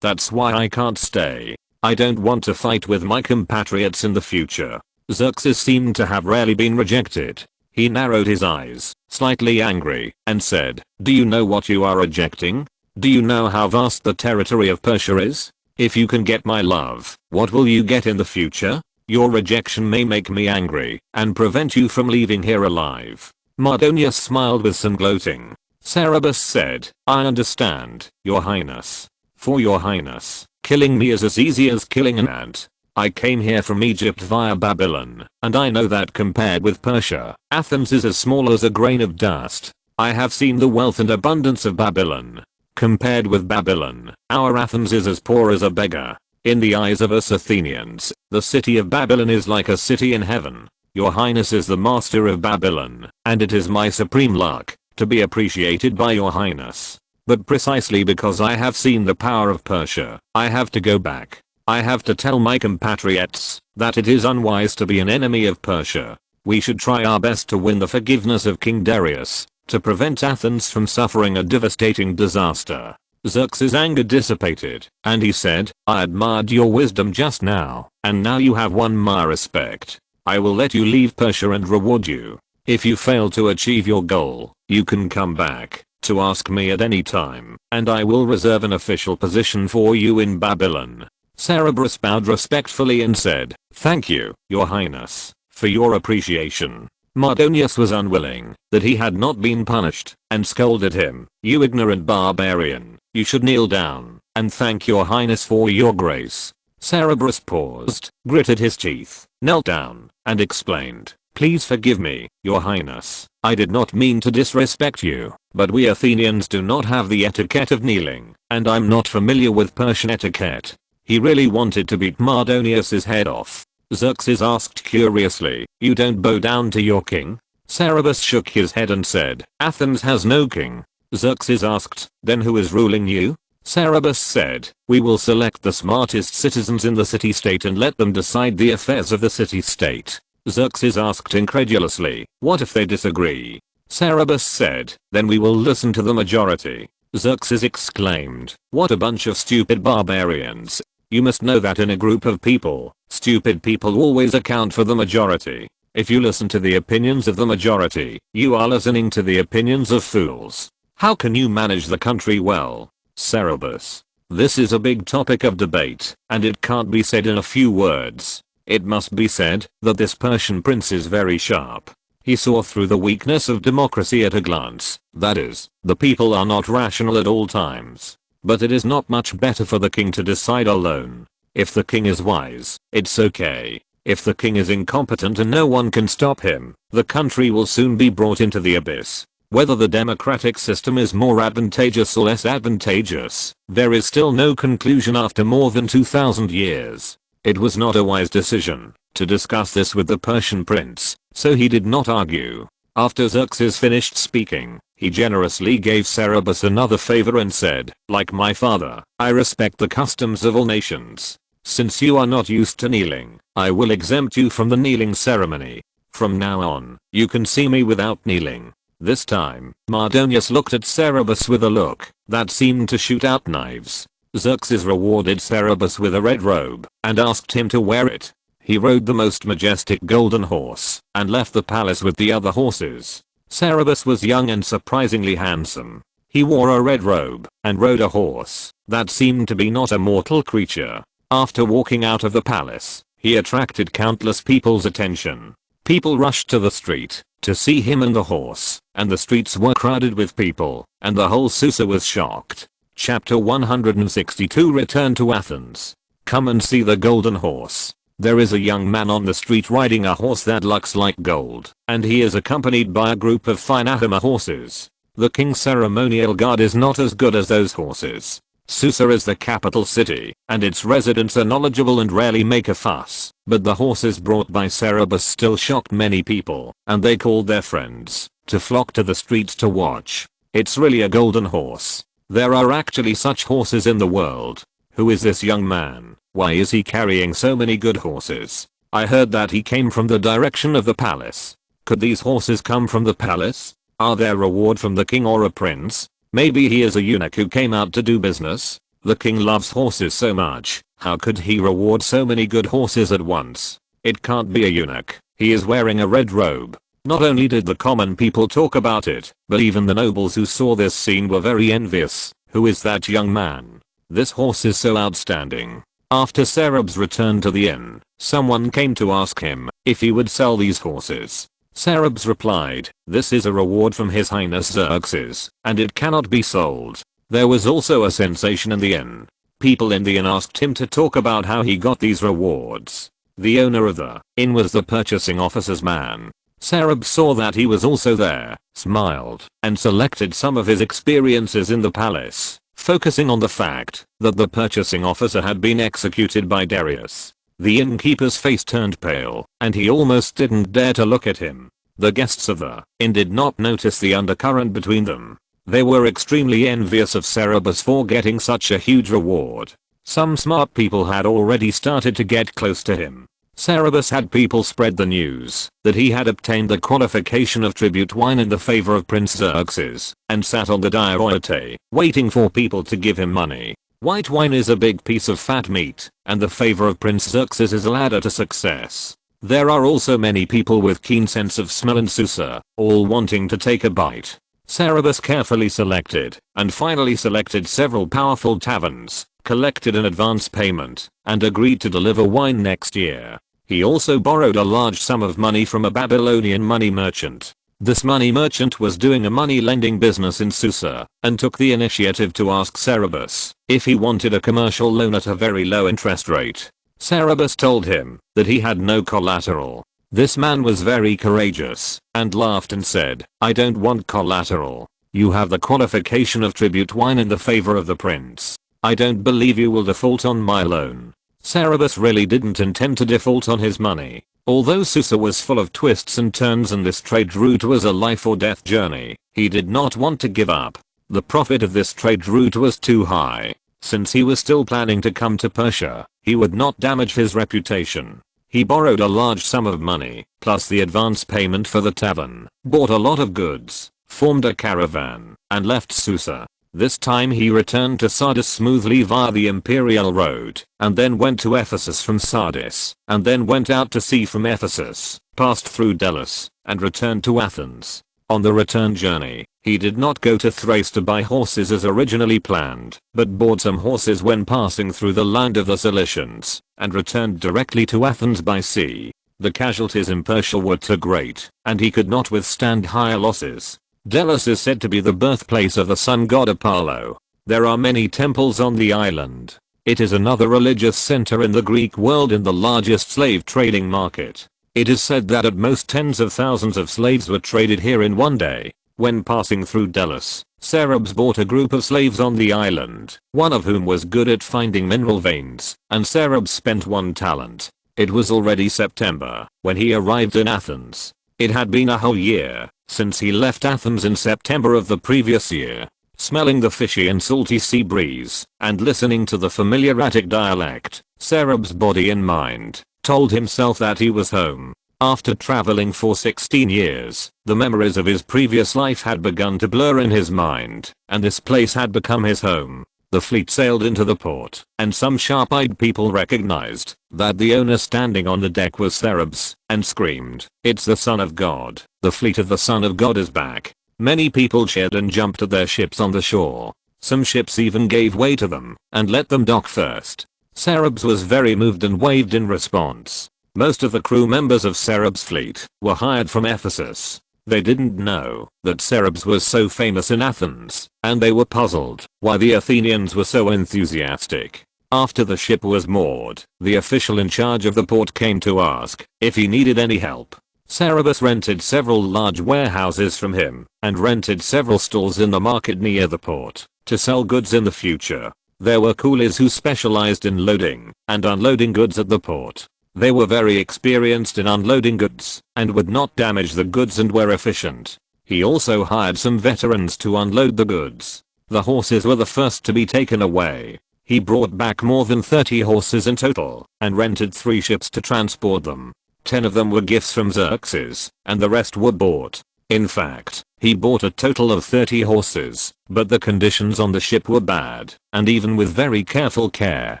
"That's why I can't stay. I don't want to fight with my compatriots in the future." Xerxes seemed to have rarely been rejected. He narrowed his eyes, slightly angry, and said, "Do you know what you are rejecting? Do you know how vast the territory of Persia is? If you can get my love, what will you get in the future? Your rejection may make me angry and prevent you from leaving here alive." Mardonius smiled with some gloating. Cerberus said, "I understand, your highness. For your highness, killing me is as easy as killing an ant. I came here from Egypt via Babylon, and I know that compared with Persia, Athens is as small as a grain of dust. I have seen the wealth and abundance of Babylon. Compared with Babylon, our Athens is as poor as a beggar. In the eyes of us Athenians, the city of Babylon is like a city in heaven. Your highness is the master of Babylon, and it is my supreme luck to be appreciated by your highness. But precisely because I have seen the power of Persia, I have to go back. I have to tell my compatriots that it is unwise to be an enemy of Persia. We should try our best to win the forgiveness of King Darius, to prevent Athens from suffering a devastating disaster." Xerxes' anger dissipated, and he said, "I admired your wisdom just now, and now you have won my respect. I will let you leave Persia and reward you. If you fail to achieve your goal, you can come back to ask me at any time, and I will reserve an official position for you in Babylon." Cerberus bowed respectfully and said, "Thank you, your highness, for your appreciation." Mardonius was unwilling that he had not been punished, and scolded him, "You ignorant barbarian, you should kneel down and thank your highness for your grace." Cerberus paused, gritted his teeth, knelt down, and explained, "Please forgive me, your highness. I did not mean to disrespect you, but we Athenians do not have the etiquette of kneeling, and I'm not familiar with Persian etiquette." He really wanted to beat Mardonius's head off. Xerxes asked curiously, "You don't bow down to your king?" Cerberus shook his head and said, "Athens has no king." Xerxes asked, "Then who is ruling you?" Cerberus said, "We will select the smartest citizens in the city-state and let them decide the affairs of the city-state." Xerxes asked incredulously, "What if they disagree?" Cerberus said, "Then we will listen to the majority." Xerxes exclaimed, "What a bunch of stupid barbarians. You must know that in a group of people, stupid people always account for the majority. If you listen to the opinions of the majority, you are listening to the opinions of fools. How can you manage the country well?" Cerberus: "This is a big topic of debate, and it can't be said in a few words. It must be said that this Persian prince is very sharp. He saw through the weakness of democracy at a glance, that is, the people are not rational at all times. But it is not much better for the king to decide alone. If the king is wise, it's okay. If the king is incompetent and no one can stop him, the country will soon be brought into the abyss. Whether the democratic system is more advantageous or less advantageous, there is still no conclusion after more than 2000 years. It was not a wise decision to discuss this with the Persian prince, so he did not argue. After Xerxes finished speaking, he generously gave Cerberus another favor and said, "Like my father, I respect the customs of all nations. Since you are not used to kneeling, I will exempt you from the kneeling ceremony. From now on, you can see me without kneeling." This time, Mardonius looked at Cerberus with a look that seemed to shoot out knives. Xerxes rewarded Cerberus with a red robe and asked him to wear it. He rode the most majestic golden horse and left the palace with the other horses. Cerberus was young and surprisingly handsome. He wore a red robe and rode a horse that seemed to be not a mortal creature. After walking out of the palace, he attracted countless people's attention. People rushed to the street to see him and the horse, and the streets were crowded with people, and the whole Susa was shocked. Chapter 162 Return to Athens. Come and see the golden horse. There is a young man on the street riding a horse that looks like gold, and he is accompanied by a group of fine Ahoma horses. The king's ceremonial guard is not as good as those horses. Susa is the capital city, and its residents are knowledgeable and rarely make a fuss, but the horses brought by Cerberus still shocked many people, and they called their friends to flock to the streets to watch. It's really a golden horse. There are actually such horses in the world. Who is this young man? Why is he carrying so many good horses? I heard that he came from the direction of the palace. Could these horses come from the palace? Are they a reward from the king or a prince? Maybe he is a eunuch who came out to do business. The king loves horses so much. How could he reward so many good horses at once? It can't be a eunuch. He is wearing a red robe. Not only did the common people talk about it, but even the nobles who saw this scene were very envious. Who is that young man? This horse is so outstanding. After Cerberus returned to the inn, someone came to ask him if he would sell these horses. Cerberus replied, "This is a reward from His Highness Xerxes, and it cannot be sold." There was also a sensation in the inn. People in the inn asked him to talk about how he got these rewards. The owner of the inn was the purchasing officer's man. Cerberus saw that he was also there, smiled, and selected some of his experiences in the palace, focusing on the fact that the purchasing officer had been executed by Darius. The innkeeper's face turned pale, and he almost didn't dare to look at him. The guests of the inn did not notice the undercurrent between them. They were extremely envious of Cerberus for getting such a huge reward. Some smart people had already started to get close to him. Cerberus had people spread the news that he had obtained the qualification of tribute wine in the favor of Prince Xerxes, and sat on the diorite, waiting for people to give him money. White wine is a big piece of fat meat, and the favor of Prince Xerxes is a ladder to success. There are also many people with keen sense of smell in Susa, all wanting to take a bite. Cerberus carefully selected, and finally selected several powerful taverns, collected an advance payment, and agreed to deliver wine next year. He also borrowed a large sum of money from a Babylonian money merchant. This money merchant was doing a money lending business in Susa, and took the initiative to ask Cerberus if he wanted a commercial loan at a very low interest rate. Cerberus told him that he had no collateral. This man was very courageous, and laughed and said, "I don't want collateral. You have the qualification of tribute wine in the favor of the prince. I don't believe you will default on my loan." Cerberus really didn't intend to default on his money. Although Susa was full of twists and turns and this trade route was a life or death journey, he did not want to give up. The profit of this trade route was too high. Since he was still planning to come to Persia, he would not damage his reputation. He borrowed a large sum of money, plus the advance payment for the tavern, bought a lot of goods, formed a caravan, and left Susa. This time he returned to Sardis smoothly via the Imperial Road, and then went to Ephesus from Sardis, and then went out to sea from Ephesus, passed through Delos, and returned to Athens. On the return journey, he did not go to Thrace to buy horses as originally planned, but bought some horses when passing through the land of the Cilicians, and returned directly to Athens by sea. The casualties in Persia were too great, and he could not withstand higher losses. Delos is said to be the birthplace of the sun god Apollo. There are many temples on the island. It is another religious center in the Greek world and the largest slave trading market. It is said that at most tens of thousands of slaves were traded here in one day. When passing through Delos, Cerberus bought a group of slaves on the island, one of whom was good at finding mineral veins, and Cerberus spent 1 talent. It was already September when he arrived in Athens. It had been a whole year since he left Athens in September of the previous year. Smelling the fishy and salty sea breeze, and listening to the familiar Attic dialect, Cerberus' body and mind told himself that he was home. After traveling for 16 years, the memories of his previous life had begun to blur in his mind, and this place had become his home. The fleet sailed into the port, and some sharp-eyed people recognized that the owner standing on the deck was Cerberus, and screamed, "It's the Son of God, the fleet of the Son of God is back." Many people cheered and jumped to their ships on the shore. Some ships even gave way to them, and let them dock first. Cerberus was very moved and waved in response. Most of the crew members of Cerberus' fleet were hired from Ephesus. They didn't know that Cerebus was so famous in Athens, and they were puzzled why the Athenians were so enthusiastic. After the ship was moored, the official in charge of the port came to ask if he needed any help. Cerebus rented several large warehouses from him and rented several stalls in the market near the port to sell goods in the future. There were coolies who specialized in loading and unloading goods at the port. They were very experienced in unloading goods and would not damage the goods and were efficient. He also hired some veterans to unload the goods. The horses were the first to be taken away. He brought back more than 30 horses in total and rented 3 ships to transport them. 10 of them were gifts from Xerxes, and the rest were bought. In fact, he bought a total of 30 horses, but the conditions on the ship were bad, and even with very careful care,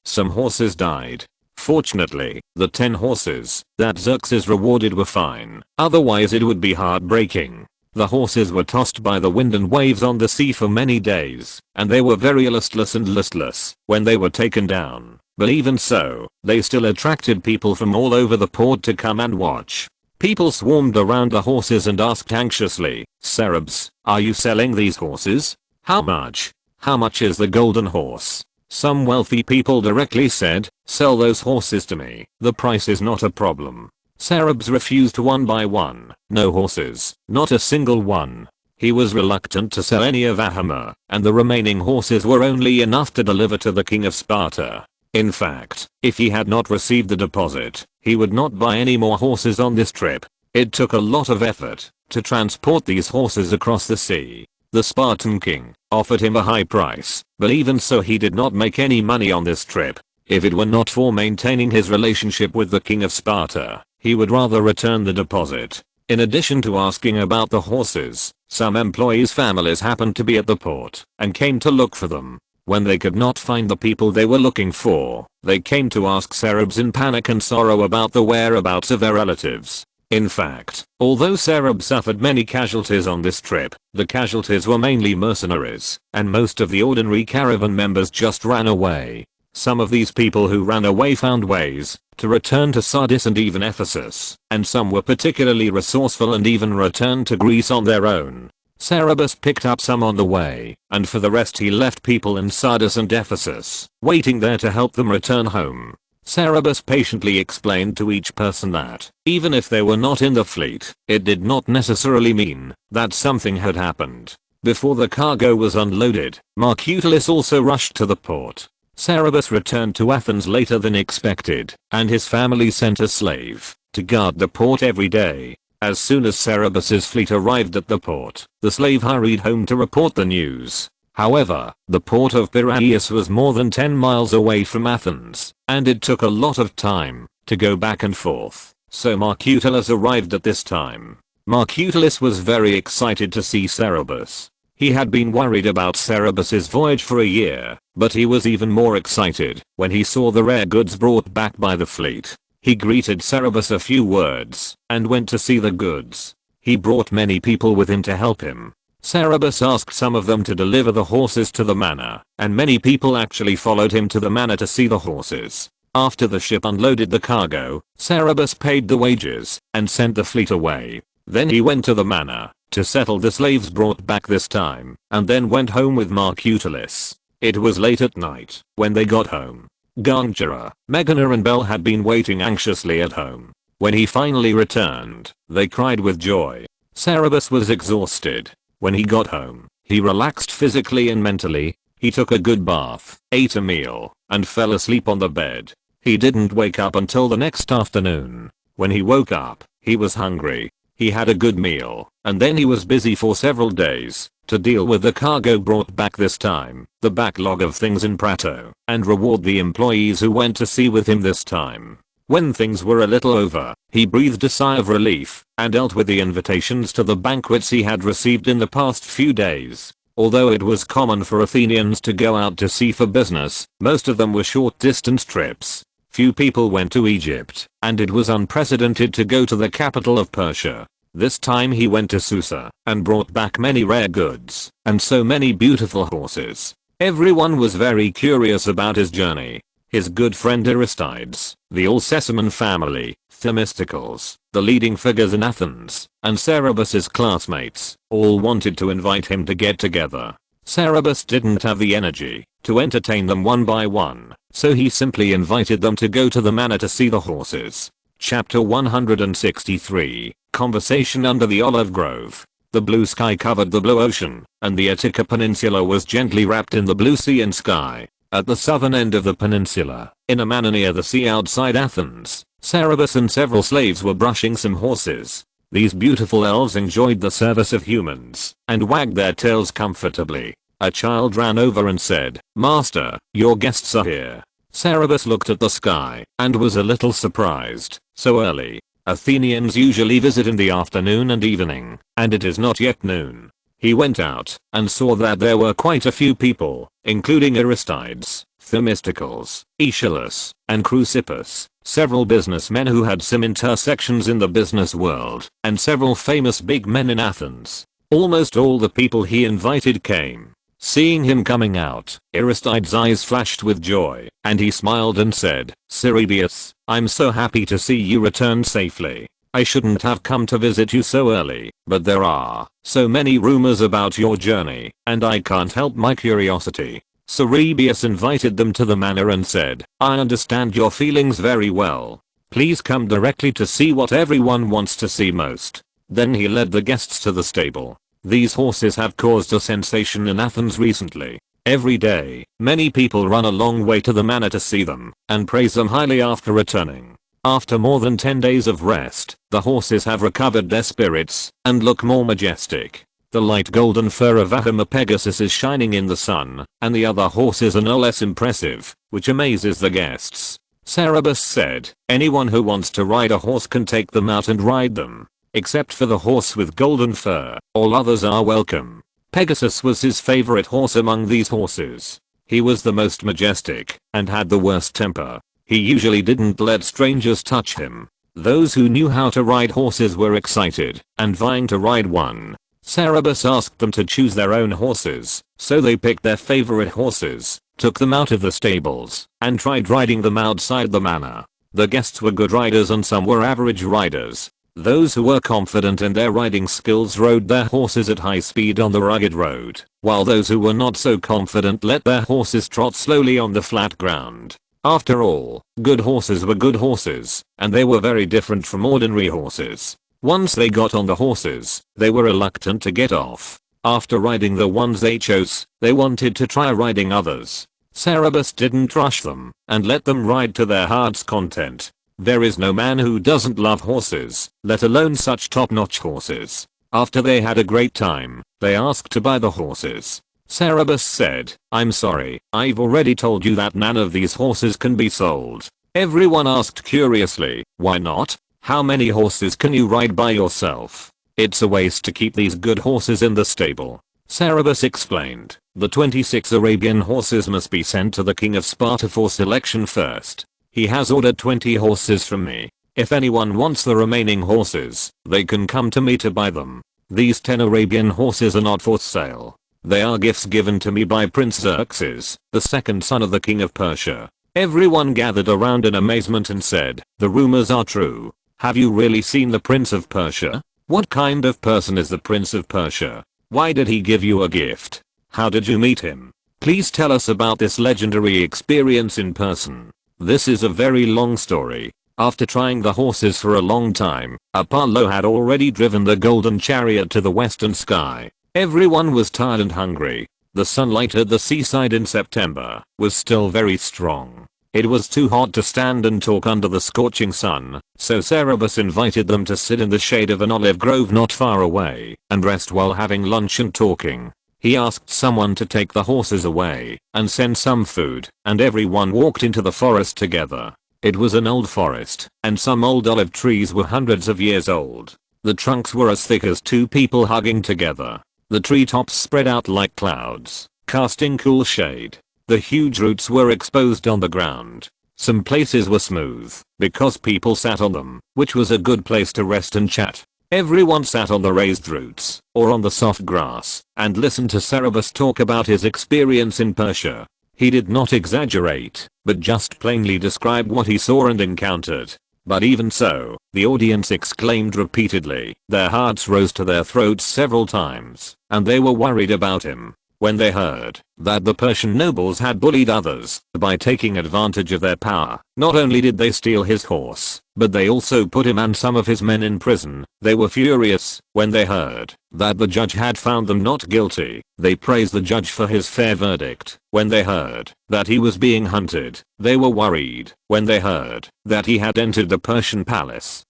some horses died. Fortunately, the 10 horses that Xerxes rewarded were fine, otherwise it would be heartbreaking. The horses were tossed by the wind and waves on the sea for many days, and they were very listless when they were taken down. But even so, they still attracted people from all over the port to come and watch. People swarmed around the horses and asked anxiously, "Cerebus, are you selling these horses? How much? How much is the golden horse?" Some wealthy people directly said, "Sell those horses to me, the price is not a problem." Cerebus refused one by one. No horses, not a single one. He was reluctant to sell any of Ahama, and the remaining horses were only enough to deliver to the king of Sparta. In fact, if he had not received the deposit, he would not buy any more horses on this trip. It took a lot of effort to transport these horses across the sea. The Spartan king offered him a high price, but even so he did not make any money on this trip. If it were not for maintaining his relationship with the king of Sparta, he would rather return the deposit. In addition to asking about the horses, some employees' families happened to be at the port and came to look for them. When they could not find the people they were looking for, they came to ask Cerebus in panic and sorrow about the whereabouts of their relatives. In fact, although Cerebus suffered many casualties on this trip, the casualties were mainly mercenaries, and most of the ordinary caravan members just ran away. Some of these people who ran away found ways to return to Sardis and even Ephesus, and some were particularly resourceful and even returned to Greece on their own. Cerebus picked up some on the way, and for the rest he left people in Sardis and Ephesus, waiting there to help them return home. Cerebus patiently explained to each person that, even if they were not in the fleet, it did not necessarily mean that something had happened. Before the cargo was unloaded, Marcutulis also rushed to the port. Cerebus returned to Athens later than expected, and his family sent a slave to guard the port every day. As soon as Cerebus's fleet arrived at the port, the slave hurried home to report the news. However, the port of Piraeus was more than 10 miles away from Athens, and it took a lot of time to go back and forth, so Marcutulis arrived at this time. Marcutulis was very excited to see Cerebus. He had been worried about Cerebus's voyage for a year, but he was even more excited when he saw the rare goods brought back by the fleet. He greeted Cerebus a few words and went to see the goods. He brought many people with him to help him. Cerebus asked some of them to deliver the horses to the manor, and many people actually followed him to the manor to see the horses. After the ship unloaded the cargo, Cerebus paid the wages and sent the fleet away. Then he went to the manor to settle the slaves brought back this time, and then went home with Marcutulis. It was late at night when they got home. Gangera, Megana and Belle had been waiting anxiously at home. When he finally returned, they cried with joy. Cerebus was exhausted. When he got home, he relaxed physically and mentally. He took a good bath, ate a meal, and fell asleep on the bed. He didn't wake up until the next afternoon. When he woke up, he was hungry. He had a good meal, and then he was busy for several days to deal with the cargo brought back this time, the backlog of things in Prato, and reward the employees who went to sea with him this time. When things were a little over, he breathed a sigh of relief and dealt with the invitations to the banquets he had received in the past few days. Although it was common for Athenians to go out to sea for business, most of them were short distance trips. Few people went to Egypt, and it was unprecedented to go to the capital of Persia. This time he went to Susa and brought back many rare goods and so many beautiful horses. Everyone was very curious about his journey. his good friend Aristides, the Alcestimon family, Themistocles, the leading figures in Athens, and Cerberus's classmates, all wanted to invite him to get together. Cerberus didn't have the energy to entertain them one by one, so he simply invited them to go to the manor to see the horses. Chapter 163, Conversation under the olive grove. The blue sky covered the blue ocean, and the Attica Peninsula was gently wrapped in the blue sea and sky. At the southern end of the peninsula, in a manor near the sea outside Athens, Cerberus and several slaves were brushing some horses. These beautiful elves enjoyed the service of humans, and wagged their tails comfortably. A child ran over and said, "Master, your guests are here." Cerberus looked at the sky, and was a little surprised. So early? Athenians usually visit in the afternoon and evening, and it is not yet noon. He went out, and saw that there were quite a few people, including Aristides, Themistocles, Aeschylus, and Chrysippus, several businessmen who had some intersections in the business world, and several famous big men in Athens. Almost all the people he invited came. Seeing him coming out, Aristides' eyes flashed with joy, and he smiled and said, "Cerberus, I'm so happy to see you return safely. I shouldn't have come to visit you so early, but there are so many rumors about your journey, and I can't help my curiosity." Cerberus invited them to the manor and said, "I understand your feelings very well. Please come directly to see what everyone wants to see most." Then he led the guests to the stable. These horses have caused a sensation in Athens recently. Every day, many people run a long way to the manor to see them, and praise them highly after returning. After more than 10 days of rest, the horses have recovered their spirits, and look more majestic. The light golden fur of Ahama Pegasus is shining in the sun, and the other horses are no less impressive, which amazes the guests. Cerberus said, "Anyone who wants to ride a horse can take them out and ride them. Except for the horse with golden fur, all others are welcome." Pegasus was his favorite horse among these horses. He was the most majestic, and had the worst temper. He usually didn't let strangers touch him. Those who knew how to ride horses were excited, and vying to ride one. Cerberus asked them to choose their own horses, so they picked their favorite horses, took them out of the stables, and tried riding them outside the manor. The guests were good riders and some were average riders. Those who were confident in their riding skills rode their horses at high speed on the rugged road, while those who were not so confident let their horses trot slowly on the flat ground. After all, good horses were good horses, and they were very different from ordinary horses. Once they got on the horses, they were reluctant to get off. After riding the ones they chose, they wanted to try riding others. Cerberus didn't rush them, and let them ride to their heart's content. There is no man who doesn't love horses, let alone such top-notch horses. After they had a great time, they asked to buy the horses. Cerberus said, "I'm sorry, I've already told you that none of these horses can be sold." Everyone asked curiously, "Why not? How many horses can you ride by yourself? It's a waste to keep these good horses in the stable." Cerberus explained, "The 26 Arabian horses must be sent to the king of Sparta for selection first. He has ordered 20 horses from me. If anyone wants the remaining horses, they can come to me to buy them. These 10 Arabian horses are not for sale. They are gifts given to me by Prince Xerxes, the second son of the king of Persia." Everyone gathered around in amazement and said, "The rumors are true. Have you really seen the Prince of Persia? What kind of person is the Prince of Persia? Why did he give you a gift? How did you meet him? Please tell us about this legendary experience in person." This is a very long story. After trying the horses for a long time, Apollo had already driven the golden chariot to the western sky. Everyone was tired and hungry. The sunlight at the seaside in September was still very strong. It was too hot to stand and talk under the scorching sun, so Cerberus invited them to sit in the shade of an olive grove not far away, and rest while having lunch and talking. He asked someone to take the horses away, and send some food, and everyone walked into the forest together. It was an old forest, and some old olive trees were hundreds of years old. The trunks were as thick as two people hugging together. The treetops spread out like clouds, casting cool shade. The huge roots were exposed on the ground. Some places were smooth, because people sat on them, which was a good place to rest and chat. Everyone sat on the raised roots, or on the soft grass, and listened to Cerberus talk about his experience in Persia. He did not exaggerate, but just plainly described what he saw and encountered. But even so, the audience exclaimed repeatedly. Their hearts rose to their throats several times, and they were worried about him. When they heard that the Persian nobles had bullied others by taking advantage of their power, not only did they steal his horse, but they also put him and some of his men in prison. They were furious. When they heard that the judge had found them not guilty, they praised the judge for his fair verdict. When they heard that he was being hunted, they were worried. When they heard that he had entered the Persian palace,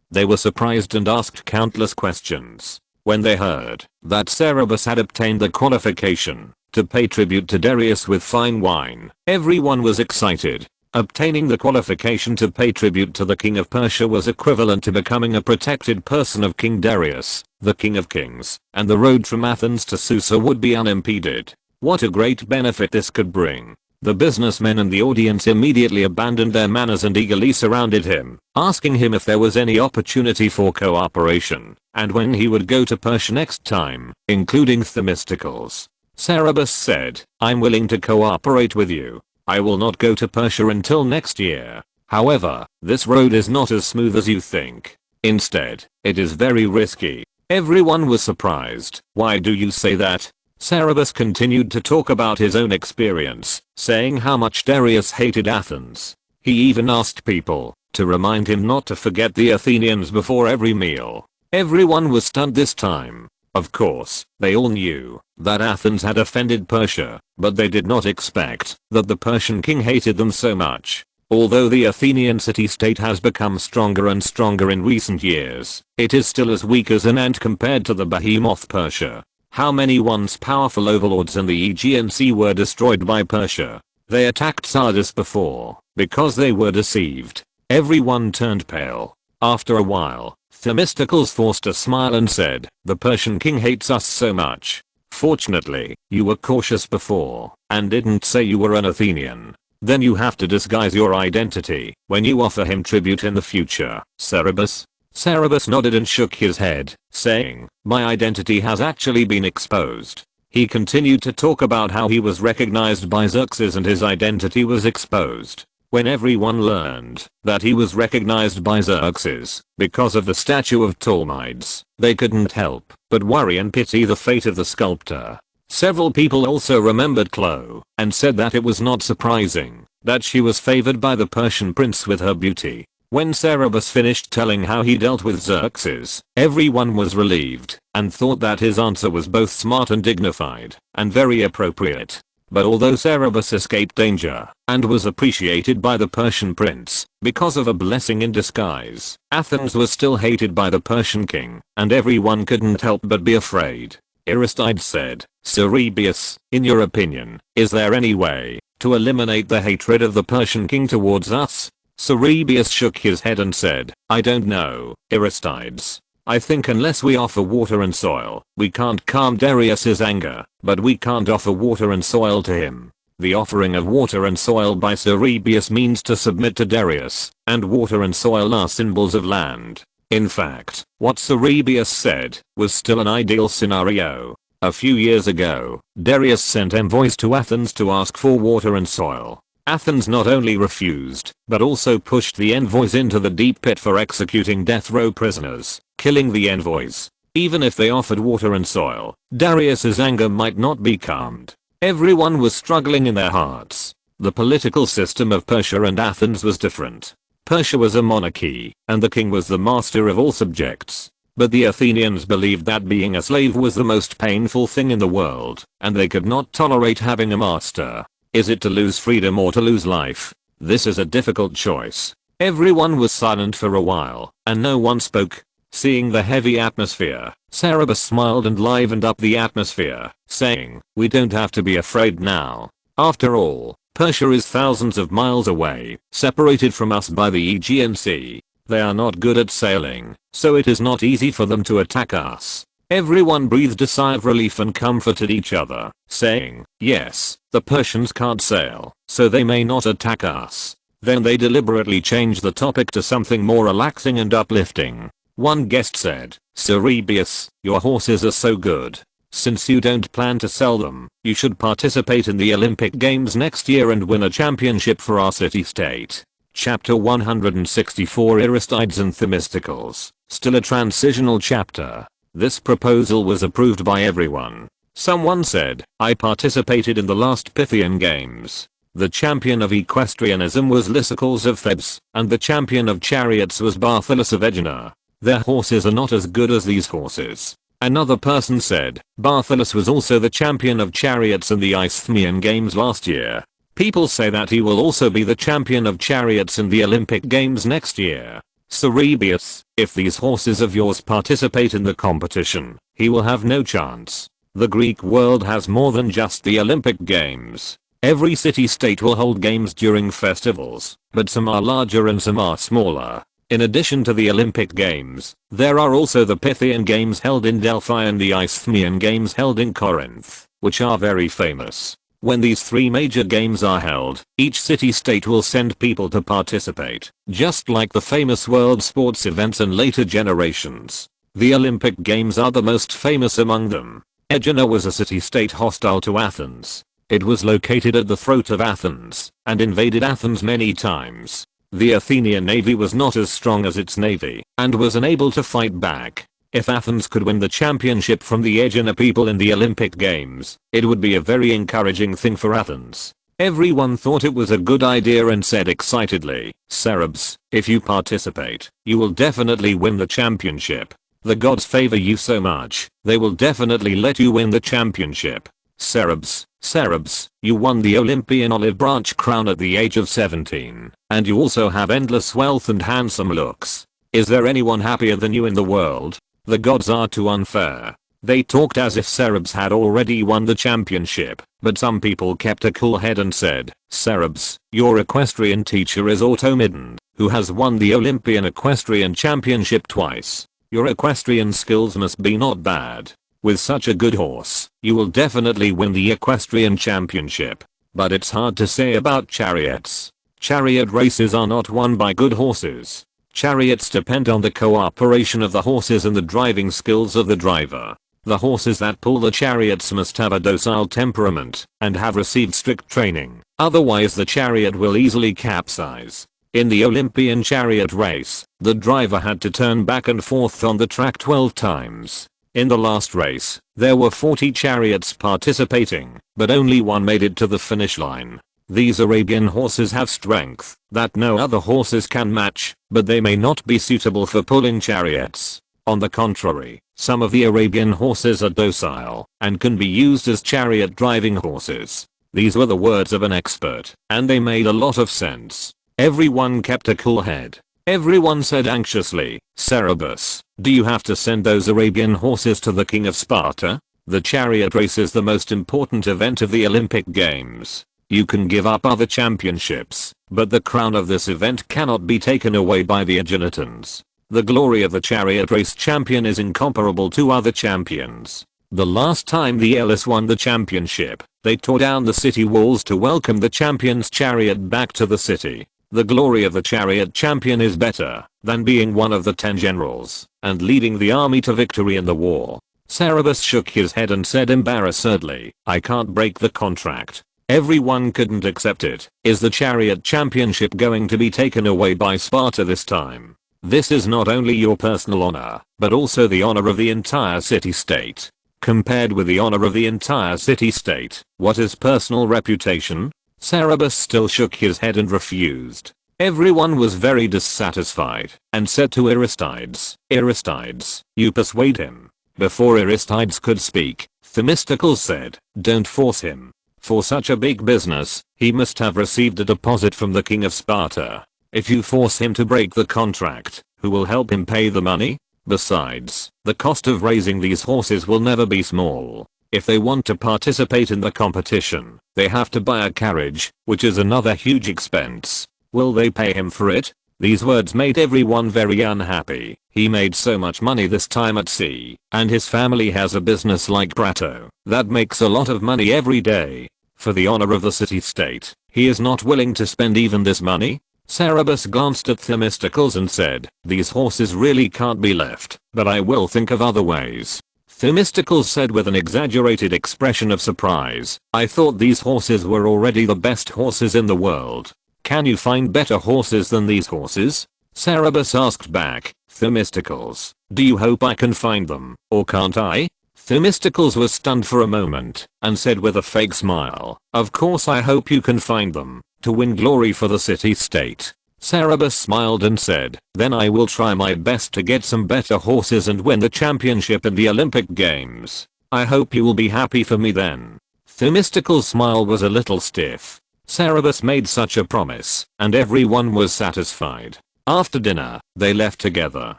they were surprised and asked countless questions. When they heard that Cerberus had obtained the qualification to pay tribute to Darius with fine wine, everyone was excited. Obtaining the qualification to pay tribute to the king of Persia was equivalent to becoming a protected person of King Darius, the king of kings, and the road from Athens to Susa would be unimpeded. What a great benefit this could bring. The businessmen and the audience immediately abandoned their manners and eagerly surrounded him, asking him if there was any opportunity for cooperation, and when he would go to Persia next time, including Themistocles. Cerberus said, "I'm willing to cooperate with you. I will not go to Persia until next year. However, this road is not as smooth as you think. Instead, it is very risky." Everyone was surprised. "Why do you say that?" Cerberus continued to talk about his own experience, saying how much Darius hated Athens. He even asked people to remind him not to forget the Athenians before every meal. Everyone was stunned this time. Of course, they all knew that Athens had offended Persia, but they did not expect that the Persian king hated them so much. Although the Athenian city-state has become stronger and stronger in recent years, it is still as weak as an ant compared to the behemoth Persia. How many once powerful overlords in the Aegean Sea were destroyed by Persia? They attacked Sardis before, because they were deceived. Everyone turned pale. After a while, Themistocles forced a smile and said, "The Persian king hates us so much. Fortunately, you were cautious before, and didn't say you were an Athenian. Then you have to disguise your identity when you offer him tribute in the future, Cerberus." Cerberus nodded and shook his head, saying, "My identity has actually been exposed." He continued to talk about how he was recognized by Xerxes and his identity was exposed. When everyone learned that he was recognized by Xerxes because of the statue of Ptolemaides, they couldn't help but worry and pity the fate of the sculptor. Several people also remembered Chloe and said that it was not surprising that she was favored by the Persian prince with her beauty. When Cerberus finished telling how he dealt with Xerxes, everyone was relieved and thought that his answer was both smart and dignified and very appropriate. But although Cerberus escaped danger and was appreciated by the Persian prince because of a blessing in disguise, Athens was still hated by the Persian king, and everyone couldn't help but be afraid. Aristides said, "Cerberus, in your opinion, is there any way to eliminate the hatred of the Persian king towards us?" Cerberus shook his head and said, "I don't know, Aristides. I think unless we offer water and soil, we can't calm Darius's anger, but we can't offer water and soil to him. The offering of water and soil by Cerberus means to submit to Darius, and water and soil are symbols of land." In fact, what Cerberus said was still an ideal scenario. A few years ago, Darius sent envoys to Athens to ask for water and soil. Athens not only refused, but also pushed the envoys into the deep pit for executing death row prisoners, killing the envoys. Even if they offered water and soil, Darius's anger might not be calmed. Everyone was struggling in their hearts. The political system of Persia and Athens was different. Persia was a monarchy, and the king was the master of all subjects. But the Athenians believed that being a slave was the most painful thing in the world, and they could not tolerate having a master. Is it to lose freedom or to lose life? This is a difficult choice. Everyone was silent for a while, and no one spoke. Seeing the heavy atmosphere, Cerberus smiled and livened up the atmosphere, saying, "We don't have to be afraid now. After all, Persia is thousands of miles away, separated from us by the Aegean Sea. They are not good at sailing, so it is not easy for them to attack us." Everyone breathed a sigh of relief and comforted each other, saying, "Yes, the Persians can't sail, so they may not attack us." Then they deliberately changed the topic to something more relaxing and uplifting. One guest said, "Cerberus, your horses are so good." Since you don't plan to sell them, you should participate in the Olympic Games next year and win a championship for our city-state. Chapter 164 Aristides and Themistocles, still a transitional chapter. This proposal was approved by everyone. Someone said, I participated in the last Pythian Games. The champion of equestrianism was Lysicles of Thebes, and the champion of chariots was Bartholus of Aegina. Their horses are not as good as these horses. Another person said, Bartholus was also the champion of chariots in the Isthmian Games last year. People say that he will also be the champion of chariots in the Olympic Games next year. Cerebius, if these horses of yours participate in the competition, he will have no chance. The Greek world has more than just the Olympic Games. Every city-state will hold games during festivals, but some are larger and some are smaller. In addition to the Olympic Games, there are also the Pythian Games held in Delphi and the Isthmian Games held in Corinth, which are very famous. When these three major games are held, each city-state will send people to participate, just like the famous world sports events in later generations. The Olympic Games are the most famous among them. Aegina was a city-state hostile to Athens. It was located at the throat of Athens, and invaded Athens many times. The Athenian navy was not as strong as its navy, and was unable to fight back. If Athens could win the championship from the Aegina people in the Olympic Games, it would be a very encouraging thing for Athens. Everyone thought it was a good idea and said excitedly, Cerebs, if you participate, you will definitely win the championship. The gods favor you so much, they will definitely let you win the championship. Cerebs, Cerebs, you won the Olympian olive branch crown at the age of 17, and you also have endless wealth and handsome looks. Is there anyone happier than you in the world? The gods are too unfair. They talked as if Cerebs had already won the championship, but some people kept a cool head and said, Cerebs, your equestrian teacher is Automedon, who has won the Olympian equestrian championship twice. Your equestrian skills must be not bad. With such a good horse, you will definitely win the equestrian championship. But it's hard to say about chariots. Chariot races are not won by good horses. Chariots depend on the cooperation of the horses and the driving skills of the driver. The horses that pull the chariots must have a docile temperament and have received strict training, otherwise the chariot will easily capsize. In the Olympian chariot race, the driver had to turn back and forth on the track 12 times. In the last race, there were 40 chariots participating, but only one made it to the finish line. These Arabian horses have strength that no other horses can match, but they may not be suitable for pulling chariots. On the contrary, some of the Arabian horses are docile and can be used as chariot driving horses. These were the words of an expert, and they made a lot of sense. Everyone kept a cool head. Everyone said anxiously, Cerebus, do you have to send those Arabian horses to the king of Sparta? The chariot race is the most important event of the Olympic Games. You can give up other championships, but the crown of this event cannot be taken away by the Aeginetans. The glory of the chariot race champion is incomparable to other champions. The last time the Elis won the championship, they tore down the city walls to welcome the champion's chariot back to the city. The glory of the chariot champion is better than being one of the 10 generals and leading the army to victory in the war. Cerebus shook his head and said embarrassedly, I can't break the contract. Everyone couldn't accept it. Is the chariot championship going to be taken away by Sparta this time? This is not only your personal honor, but also the honor of the entire city-state. Compared with the honor of the entire city-state, what is personal reputation? Cerebus still shook his head and refused. Everyone was very dissatisfied and said to Aristides, Aristides, you persuade him. Before Aristides could speak, Themistocles said, don't force him. For such a big business, he must have received a deposit from the king of Sparta. If you force him to break the contract, who will help him pay the money? Besides, the cost of raising these horses will never be small. If they want to participate in the competition, they have to buy a carriage, which is another huge expense. Will they pay him for it? These words made everyone very unhappy. He made so much money this time at sea, and his family has a business like Prato that makes a lot of money every day. For the honor of the city-state, he is not willing to spend even this money? Cerebus glanced at Themistocles and said, these horses really can't be left, but I will think of other ways. Themistocles said with an exaggerated expression of surprise. I thought these horses were already the best horses in the world. Can you find better horses than these horses? Cerberus asked back. Themistocles, do you hope I can find them, or can't I? Themistocles was stunned for a moment, and said with a fake smile, of course I hope you can find them, to win glory for the city-state. Cerberus smiled and said, then I will try my best to get some better horses and win the championship in the Olympic Games. I hope you will be happy for me then. Themistocles' smile was a little stiff. Cerberus made such a promise, and everyone was satisfied. After dinner, they left together.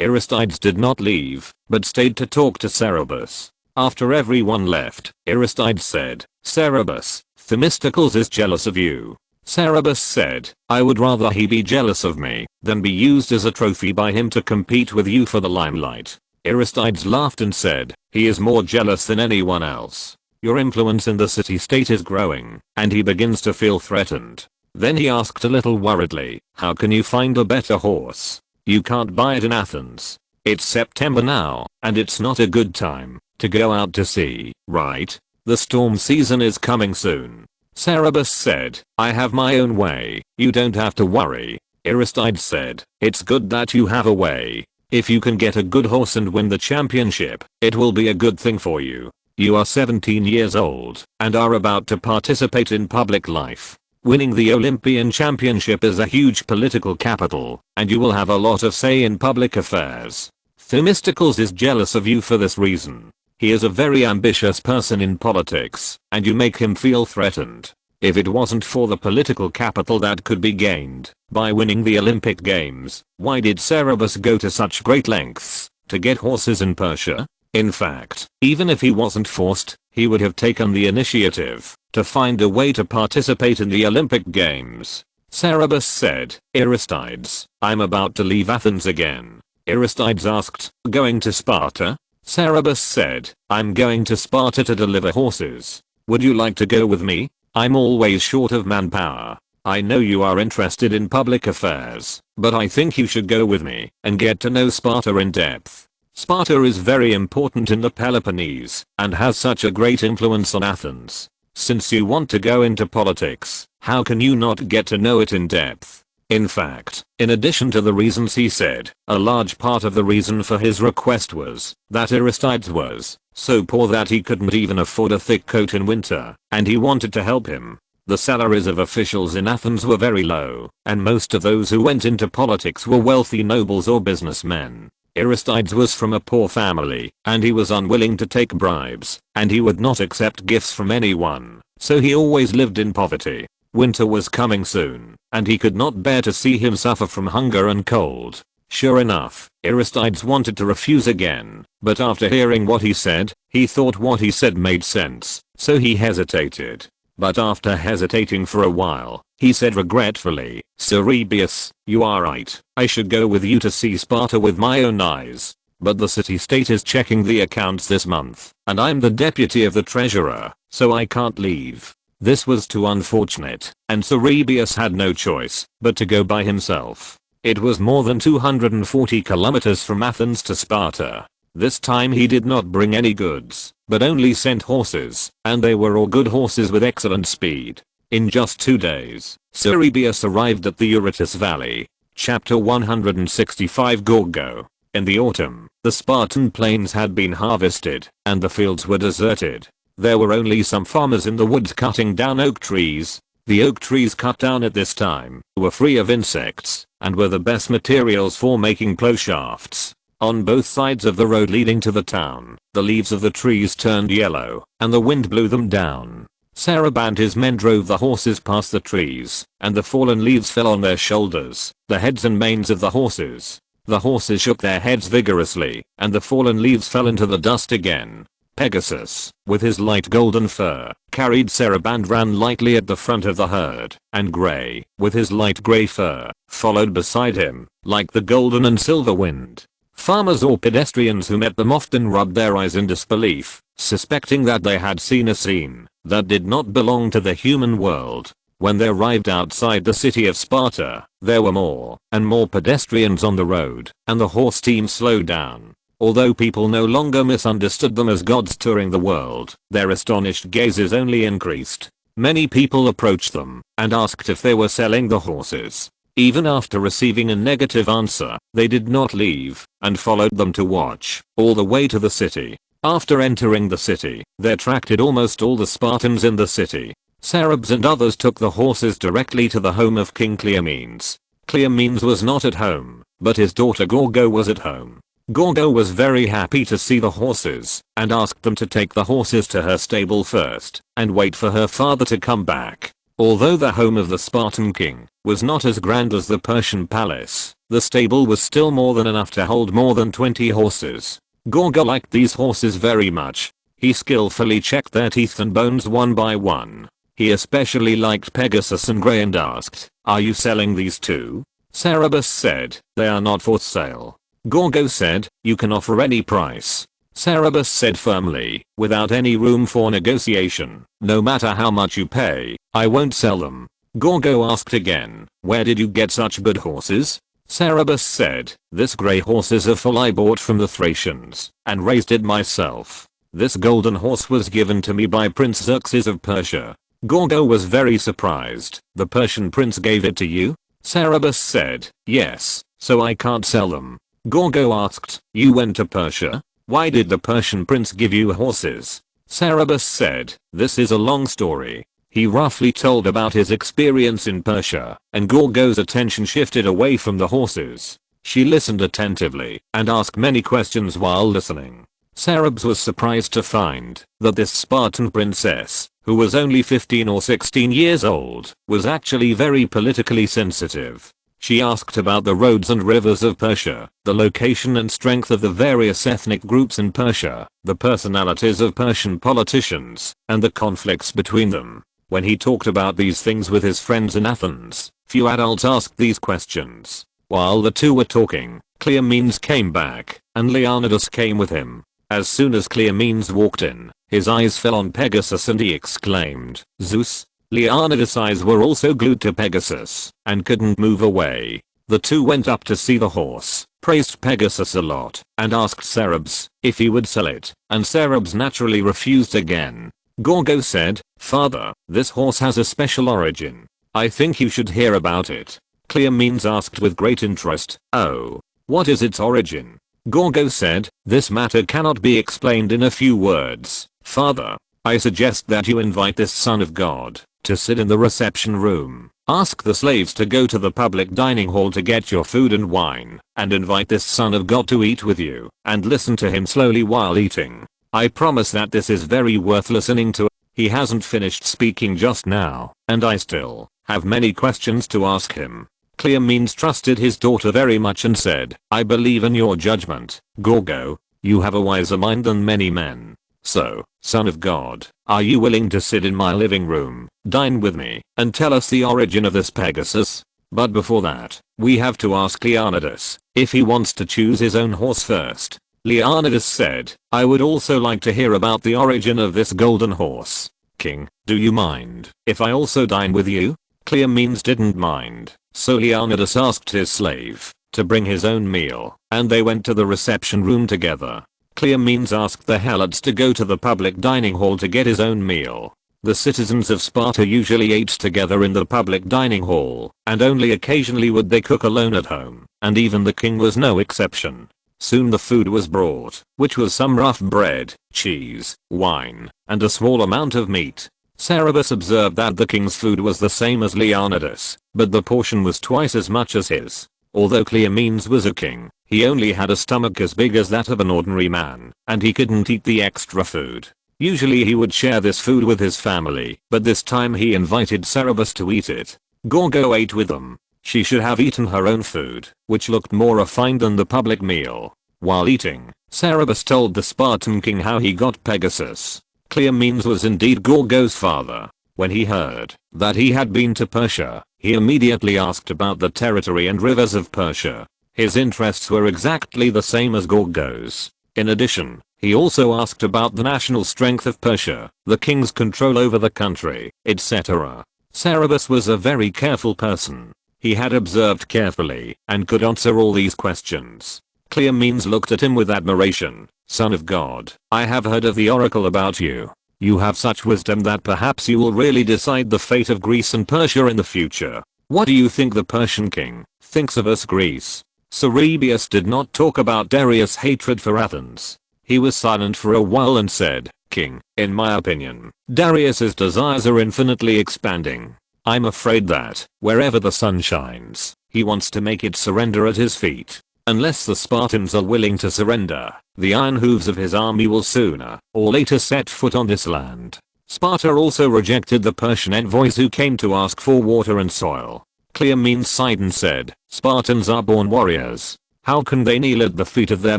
Aristides did not leave, but stayed to talk to Cerberus. After everyone left, Aristides said, Cerberus, Themistocles is jealous of you. Cerberus said, I would rather he be jealous of me than be used as a trophy by him to compete with you for the limelight. Aristides laughed and said, he is more jealous than anyone else. Your influence in the city-state is growing, and he begins to feel threatened. Then he asked a little worriedly, how can you find a better horse? You can't buy it in Athens. It's September now, and it's not a good time to go out to sea, right? The storm season is coming soon. Cerberus said, I have my own way, you don't have to worry. Aristides said, it's good that you have a way. If you can get a good horse and win the championship, it will be a good thing for you. You are 17 years old, and are about to participate in public life. Winning the Olympian Championship is a huge political capital, and you will have a lot of say in public affairs. Themistocles is jealous of you for this reason. He is a very ambitious person in politics, and you make him feel threatened. If it wasn't for the political capital that could be gained by winning the Olympic Games, why did Cerberus go to such great lengths to get horses in Persia? In fact, even if he wasn't forced, he would have taken the initiative to find a way to participate in the Olympic Games. Cerberus said, Aristides, I'm about to leave Athens again. Aristides asked, going to Sparta? Cerberus said, I'm going to Sparta to deliver horses. Would you like to go with me? I'm always short of manpower. I know you are interested in public affairs, but I think you should go with me and get to know Sparta in depth. Sparta is very important in the Peloponnese and has such a great influence on Athens. Since you want to go into politics, how can you not get to know it in depth? In fact, in addition to the reasons he said, a large part of the reason for his request was that Aristides was so poor that he couldn't even afford a thick coat in winter, and he wanted to help him. The salaries of officials in Athens were very low, and most of those who went into politics were wealthy nobles or businessmen. Aristides was from a poor family, and he was unwilling to take bribes, and he would not accept gifts from anyone, so he always lived in poverty. Winter was coming soon, and he could not bear to see him suffer from hunger and cold. Sure enough, Aristides wanted to refuse again, but after hearing what he said, he thought what he said made sense, so he hesitated. But after hesitating for a while, he said regretfully, Cerberus, you are right, I should go with you to see Sparta with my own eyes. But the city-state is checking the accounts this month, and I'm the deputy of the treasurer, so I can't leave. This was too unfortunate, and Cerberus had no choice but to go by himself. It was more than 240 kilometers from Athens to Sparta. This time he did not bring any goods, but only sent horses, and they were all good horses with excellent speed. In just 2 days, Cerberus arrived at the Eurotas Valley. Chapter 165 Gorgo. In the autumn, the Spartan plains had been harvested, and the fields were deserted. There were only some farmers in the woods cutting down oak trees. The oak trees cut down at this time were free of insects and were the best materials for making plow shafts. On both sides of the road leading to the town, the leaves of the trees turned yellow, and the wind blew them down. Sarab and his men drove the horses past the trees, and the fallen leaves fell on their shoulders, the heads and manes of the horses. The horses shook their heads vigorously, and the fallen leaves fell into the dust again. Pegasus, with his light golden fur, carried Sarab and ran lightly at the front of the herd, and Grey, with his light grey fur, followed beside him, like the golden and silver wind. Farmers or pedestrians who met them often rubbed their eyes in disbelief, suspecting that they had seen a scene that did not belong to the human world. When they arrived outside the city of Sparta, there were more and more pedestrians on the road, and the horse team slowed down. Although people no longer misunderstood them as gods touring the world, their astonished gazes only increased. Many people approached them and asked if they were selling the horses. Even after receiving a negative answer, they did not leave and followed them to watch all the way to the city. After entering the city, they attracted almost all the Spartans in the city. Cerberus and others took the horses directly to the home of King Cleomenes. Cleomenes was not at home, but his daughter Gorgo was at home. Gorgo was very happy to see the horses and asked them to take the horses to her stable first and wait for her father to come back. Although the home of the Spartan king was not as grand as the Persian palace, the stable was still more than enough to hold more than 20 horses. Gorgo liked these horses very much. He skillfully checked their teeth and bones one by one. He especially liked Pegasus and Gray and asked, "Are you selling these too?" Cerberus said, "They are not for sale." Gorgo said, "You can offer any price." Cerberus said firmly, without any room for negotiation, "No matter how much you pay, I won't sell them." Gorgo asked again, "Where did you get such good horses?" Cerberus said, "This grey horse is a foal I bought from the Thracians and raised it myself. This golden horse was given to me by Prince Xerxes of Persia." Gorgo was very surprised. "The Persian prince gave it to you?" Cerberus said, "Yes, so I can't sell them." Gorgo asked, "You went to Persia? Why did the Persian prince give you horses?" Cerberus said, "This is a long story." He roughly told about his experience in Persia, and Gorgo's attention shifted away from the horses. She listened attentively and asked many questions while listening. Cerberus was surprised to find that this Spartan princess, who was only 15 or 16 years old, was actually very politically sensitive. She asked about the roads and rivers of Persia, the location and strength of the various ethnic groups in Persia, the personalities of Persian politicians, and the conflicts between them. When he talked about these things with his friends in Athens, few adults asked these questions. While the two were talking, Cleomenes came back, and Leonidas came with him. As soon as Cleomenes walked in, his eyes fell on Pegasus and he exclaimed, "Zeus!" Leonidas' eyes were also glued to Pegasus and couldn't move away. The two went up to see the horse, praised Pegasus a lot, and asked Cerberus if he would sell it, and Cerberus naturally refused again. Gorgo said, "Father, this horse has a special origin. I think you should hear about it." Cleomenes asked with great interest, "Oh, what is its origin?" Gorgo said, "This matter cannot be explained in a few words. Father, I suggest that you invite this son of God to sit in the reception room. Ask the slaves to go to the public dining hall to get your food and wine, and invite this son of God to eat with you, and listen to him slowly while eating. I promise that this is very worth listening to." He hasn't finished speaking just now, and I still have many questions to ask him. Cleomenes trusted his daughter very much and said, "I believe in your judgment, Gorgo. You have a wiser mind than many men. So, son of God, are you willing to sit in my living room, dine with me, and tell us the origin of this Pegasus? But before that, we have to ask Leonidas if he wants to choose his own horse first." Leonidas said, "I would also like to hear about the origin of this golden horse. King, do you mind if I also dine with you?" Cleomenes didn't mind, so Leonidas asked his slave to bring his own meal, and they went to the reception room together. Cleomenes asked the helots to go to the public dining hall to get his own meal. The citizens of Sparta usually ate together in the public dining hall, and only occasionally would they cook alone at home, and even the king was no exception. Soon the food was brought, which was some rough bread, cheese, wine, and a small amount of meat. Cerberus observed that the king's food was the same as Leonidas, but the portion was twice as much as his. Although Cleomenes was a king, he only had a stomach as big as that of an ordinary man, and he couldn't eat the extra food. Usually he would share this food with his family, but this time he invited Cerberus to eat it. Gorgo ate with them. She should have eaten her own food, which looked more refined than the public meal. While eating, Cerberus told the Spartan king how he got Pegasus. Cleomenes was indeed Gorgo's father. When he heard that he had been to Persia, he immediately asked about the territory and rivers of Persia. His interests were exactly the same as Gorgo's. In addition, he also asked about the national strength of Persia, the king's control over the country, etc. Cerberus was a very careful person. He had observed carefully and could answer all these questions. Cleomenes looked at him with admiration. Son of God, I have heard of the oracle about you. You have such wisdom that perhaps you will really decide the fate of Greece and Persia in the future. What do you think the Persian king thinks of us Greece? Cerebius did not talk about Darius' hatred for Athens. He was silent for a while and said, King, in my opinion, Darius's desires are infinitely expanding. I'm afraid that, wherever the sun shines, he wants to make it surrender at his feet. Unless the Spartans are willing to surrender, the iron hooves of his army will sooner or later set foot on this land. Sparta also rejected the Persian envoys who came to ask for water and soil. Cleomenes sighed and said, Spartans are born warriors. How can they kneel at the feet of their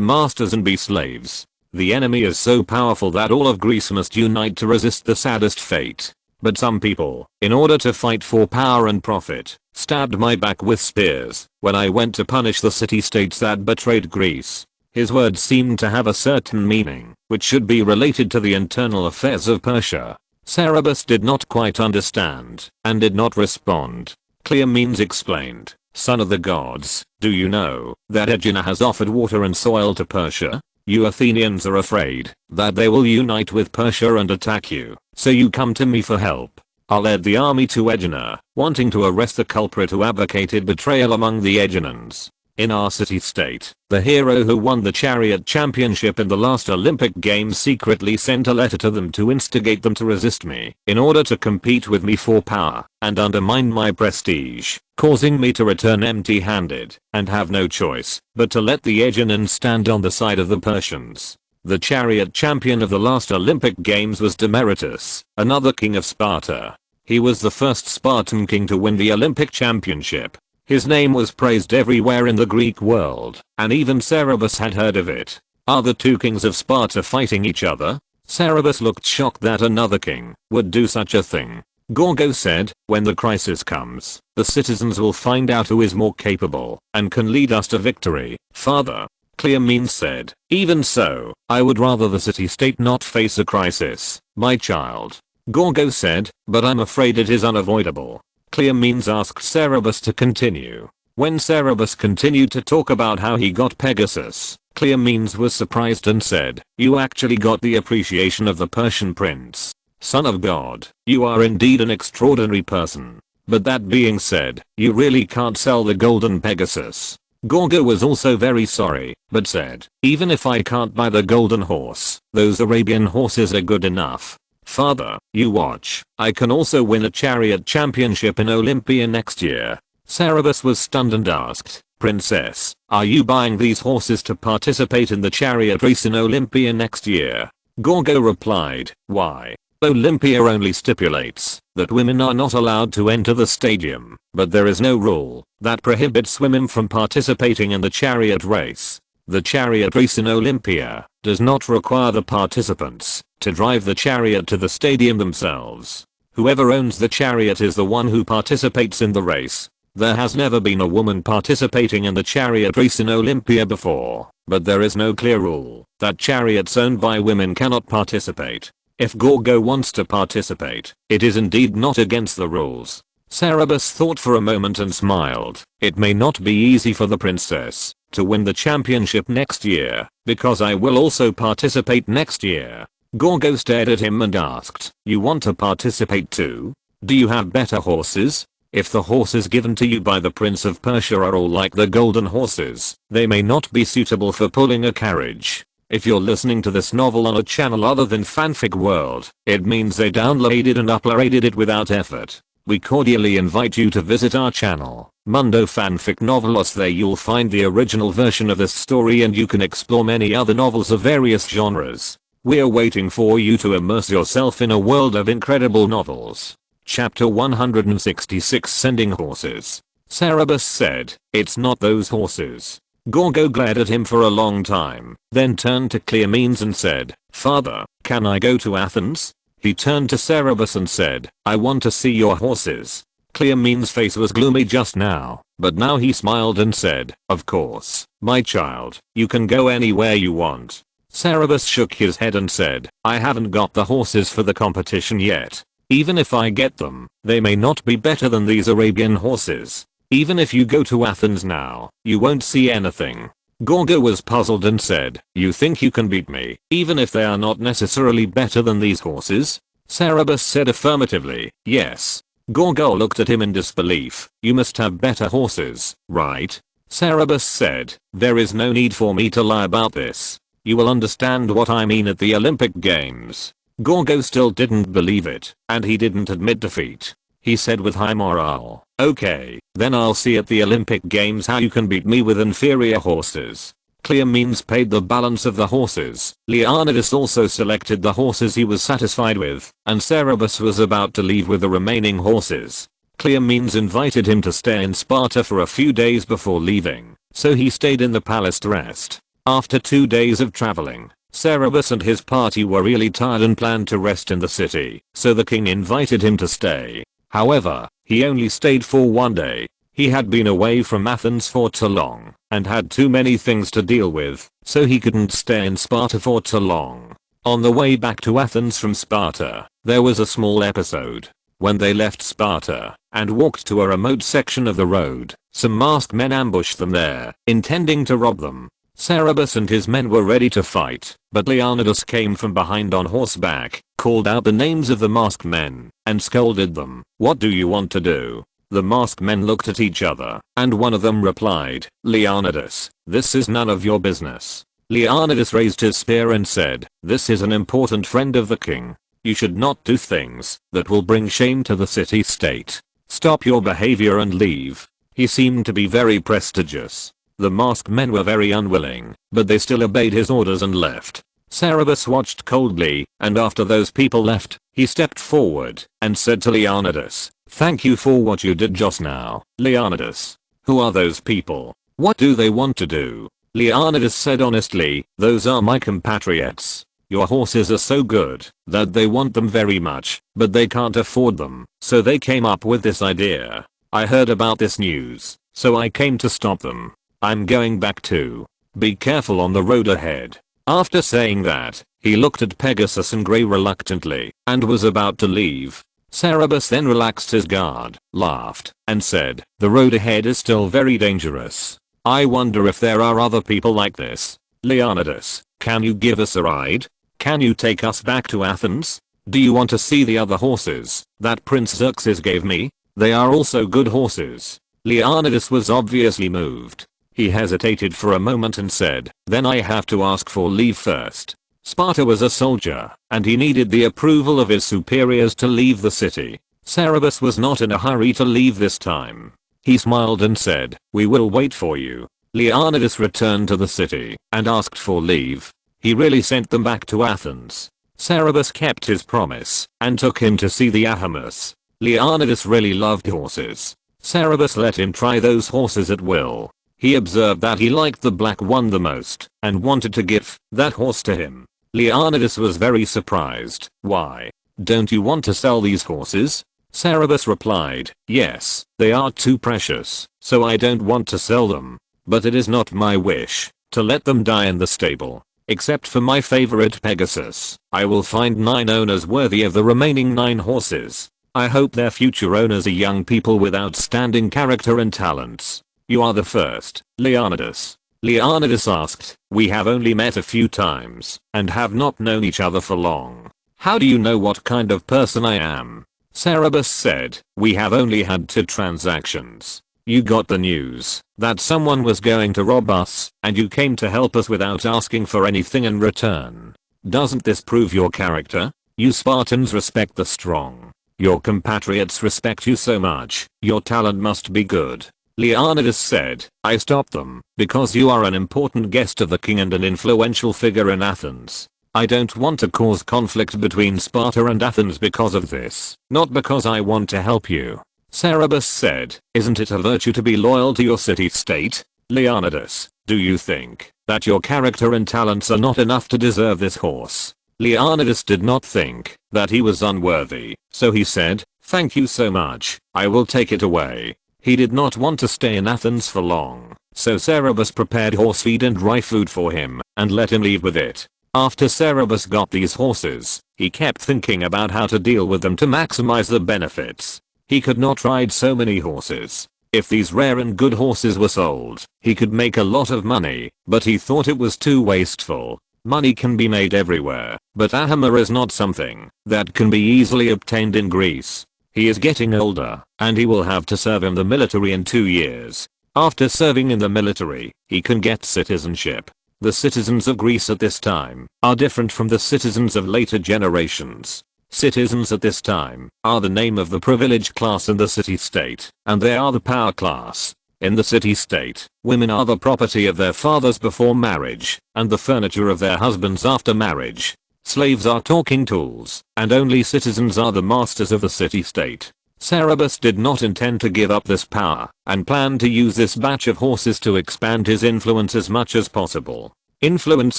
masters and be slaves? The enemy is so powerful that all of Greece must unite to resist the saddest fate. But some people, in order to fight for power and profit, stabbed my back with spears when I went to punish the city-states that betrayed Greece. His words seemed to have a certain meaning, which should be related to the internal affairs of Persia. Cerebus did not quite understand, and did not respond. Cleomenes explained, Son of the gods, do you know that Aegina has offered water and soil to Persia? You Athenians are afraid that they will unite with Persia and attack you, so you come to me for help. I led the army to Aegina, wanting to arrest the culprit who advocated betrayal among the Aeginans. In our city-state, the hero who won the chariot championship in the last Olympic Games secretly sent a letter to them to instigate them to resist me in order to compete with me for power and undermine my prestige, causing me to return empty-handed and have no choice but to let the Aeginans stand on the side of the Persians. The chariot champion of the last Olympic Games was Demaratus, another king of Sparta. He was the first Spartan king to win the Olympic championship. His name was praised everywhere in the Greek world, and even Cerebus had heard of it. Are the two kings of Sparta fighting each other? Cerebus looked shocked that another king would do such a thing. Gorgo said, when the crisis comes, the citizens will find out who is more capable and can lead us to victory, father. Cleomenes said, even so, I would rather the city-state not face a crisis, my child. Gorgo said, but I'm afraid it is unavoidable. Cleomenes asked Cerebus to continue. When Cerebus continued to talk about how he got Pegasus, Cleomenes was surprised and said, you actually got the appreciation of the Persian prince. Son of God, you are indeed an extraordinary person. But that being said, you really can't sell the golden Pegasus. Gorgo was also very sorry, but said, even if I can't buy the golden horse, those Arabian horses are good enough. Father, you watch, I can also win a chariot championship in Olympia next year. Cerebus was stunned and asked, Princess, are you buying these horses to participate in the chariot race in Olympia next year? Gorgo replied, why? Olympia only stipulates that women are not allowed to enter the stadium, but there is no rule that prohibits women from participating in the chariot race. The chariot race in Olympia does not require the participants to drive the chariot to the stadium themselves. Whoever owns the chariot is the one who participates in the race. There has never been a woman participating in the chariot race in Olympia before, but there is no clear rule that chariots owned by women cannot participate. If Gorgo wants to participate, it is indeed not against the rules. Cerebus thought for a moment and smiled. It may not be easy for the princess to win the championship next year, because I will also participate next year. Gorgo stared at him and asked, you want to participate too? Do you have better horses? If the horses given to you by the Prince of Persia are all like the golden horses, they may not be suitable for pulling a carriage. If you're listening to this novel on a channel other than Fanfic World, it means they downloaded and uploaded it without effort. We cordially invite you to visit our channel, Mundo Fanfic Novelos. There you'll find the original version of this story and you can explore many other novels of various genres. We're waiting for you to immerse yourself in a world of incredible novels. Chapter 166, Sending Horses. Cerebus said, it's not those horses. Gorgo glared at him for a long time, then turned to Cleomenes and said, Father, can I go to Athens? He turned to Cerebus and said, I want to see your horses. Cleomenes' face was gloomy just now, but now he smiled and said, of course, my child, you can go anywhere you want. Cerebus shook his head and said, I haven't got the horses for the competition yet. Even if I get them, they may not be better than these Arabian horses. Even if you go to Athens now, you won't see anything. Gorgo was puzzled and said, "You think you can beat me, even if they are not necessarily better than these horses?" Cerberus said affirmatively, "Yes." Gorgo looked at him in disbelief. "You must have better horses, right?" Cerberus said, "There is no need for me to lie about this. You will understand what I mean at the Olympic Games." Gorgo still didn't believe it, and he didn't admit defeat. He said with high morale, "Okay, then I'll see at the Olympic Games how you can beat me with inferior horses." Clear means paid the balance of the horses. Leonidas also selected the horses he was satisfied with, and Cerberus was about to leave with the remaining horses. Clear means invited him to stay in Sparta for a few days before leaving, so he stayed in the palace to rest. After 2 days of traveling, Cerberus and his party were really tired and planned to rest in the city, so the king invited him to stay. However, he only stayed for 1 day. He had been away from Athens for too long, and had too many things to deal with, so he couldn't stay in Sparta for too long. On the way back to Athens from Sparta, there was a small episode. When they left Sparta, and walked to a remote section of the road, some masked men ambushed them there, intending to rob them. Cerberus and his men were ready to fight, but Leonidas came from behind on horseback, called out the names of the masked men, and scolded them. "What do you want to do?" The masked men looked at each other, and one of them replied, "Leonidas, this is none of your business." Leonidas raised his spear and said, "This is an important friend of the king. You should not do things that will bring shame to the city state. Stop your behavior and leave." He seemed to be very prestigious. The masked men were very unwilling, but they still obeyed his orders and left. Cerberus watched coldly, and after those people left, he stepped forward and said to Leonidas, "Thank you for what you did just now." "Leonidas, who are those people? What do they want to do?" Leonidas said honestly, "Those are my compatriots. Your horses are so good that they want them very much, but they can't afford them, so they came up with this idea. I heard about this news, so I came to stop them. I'm going back too. Be careful on the road ahead." After saying that, he looked at Pegasus and Gray reluctantly, and was about to leave. Cerberus then relaxed his guard, laughed, and said, "The road ahead is still very dangerous. I wonder if there are other people like this. Leonidas, can you give us a ride? Can you take us back to Athens? Do you want to see the other horses that Prince Xerxes gave me? They are also good horses." Leonidas was obviously moved. He hesitated for a moment and said, "Then I have to ask for leave first." Sparta was a soldier, and he needed the approval of his superiors to leave the city. Cerberus was not in a hurry to leave this time. He smiled and said, "We will wait for you." Leonidas returned to the city and asked for leave. He really sent them back to Athens. Cerberus kept his promise and took him to see the Ahamus. Leonidas really loved horses. Cerberus let him try those horses at will. He observed that he liked the black one the most and wanted to give that horse to him. Leonidas was very surprised. "Why? Don't you want to sell these horses?" Cerberus replied, "Yes, they are too precious, so I don't want to sell them. But it is not my wish to let them die in the stable. Except for my favorite Pegasus, I will find 9 owners worthy of the remaining 9 horses. I hope their future owners are young people with outstanding character and talents. You are the first, Leonidas." Leonidas asked, "We have only met a few times and have not known each other for long. How do you know what kind of person I am?" Cerberus said, "We have only had 2 transactions. You got the news that someone was going to rob us, and you came to help us without asking for anything in return. Doesn't this prove your character? You Spartans respect the strong. Your compatriots respect you so much. Your talent must be good." Leonidas said, "I stopped them because you are an important guest of the king and an influential figure in Athens. I don't want to cause conflict between Sparta and Athens because of this, not because I want to help you." Cerberus said, "Isn't it a virtue to be loyal to your city-state? Leonidas, do you think that your character and talents are not enough to deserve this horse?" Leonidas did not think that he was unworthy, so he said, "Thank you so much, I will take it away." He did not want to stay in Athens for long, so Cerberus prepared horse feed and dry food for him and let him leave with it. After Cerberus got these horses, he kept thinking about how to deal with them to maximize the benefits. He could not ride so many horses. If these rare and good horses were sold, he could make a lot of money, but he thought it was too wasteful. Money can be made everywhere, but a hammer is not something that can be easily obtained in Greece. He is getting older, and he will have to serve in the military in 2 years. After serving in the military, he can get citizenship. The citizens of Greece at this time are different from the citizens of later generations. Citizens at this time are the name of the privileged class in the city-state, and they are the power class. In the city-state, women are the property of their fathers before marriage, and the furniture of their husbands after marriage. Slaves are talking tools, and only citizens are the masters of the city-state. Cerberus did not intend to give up this power, and planned to use this batch of horses to expand his influence as much as possible. Influence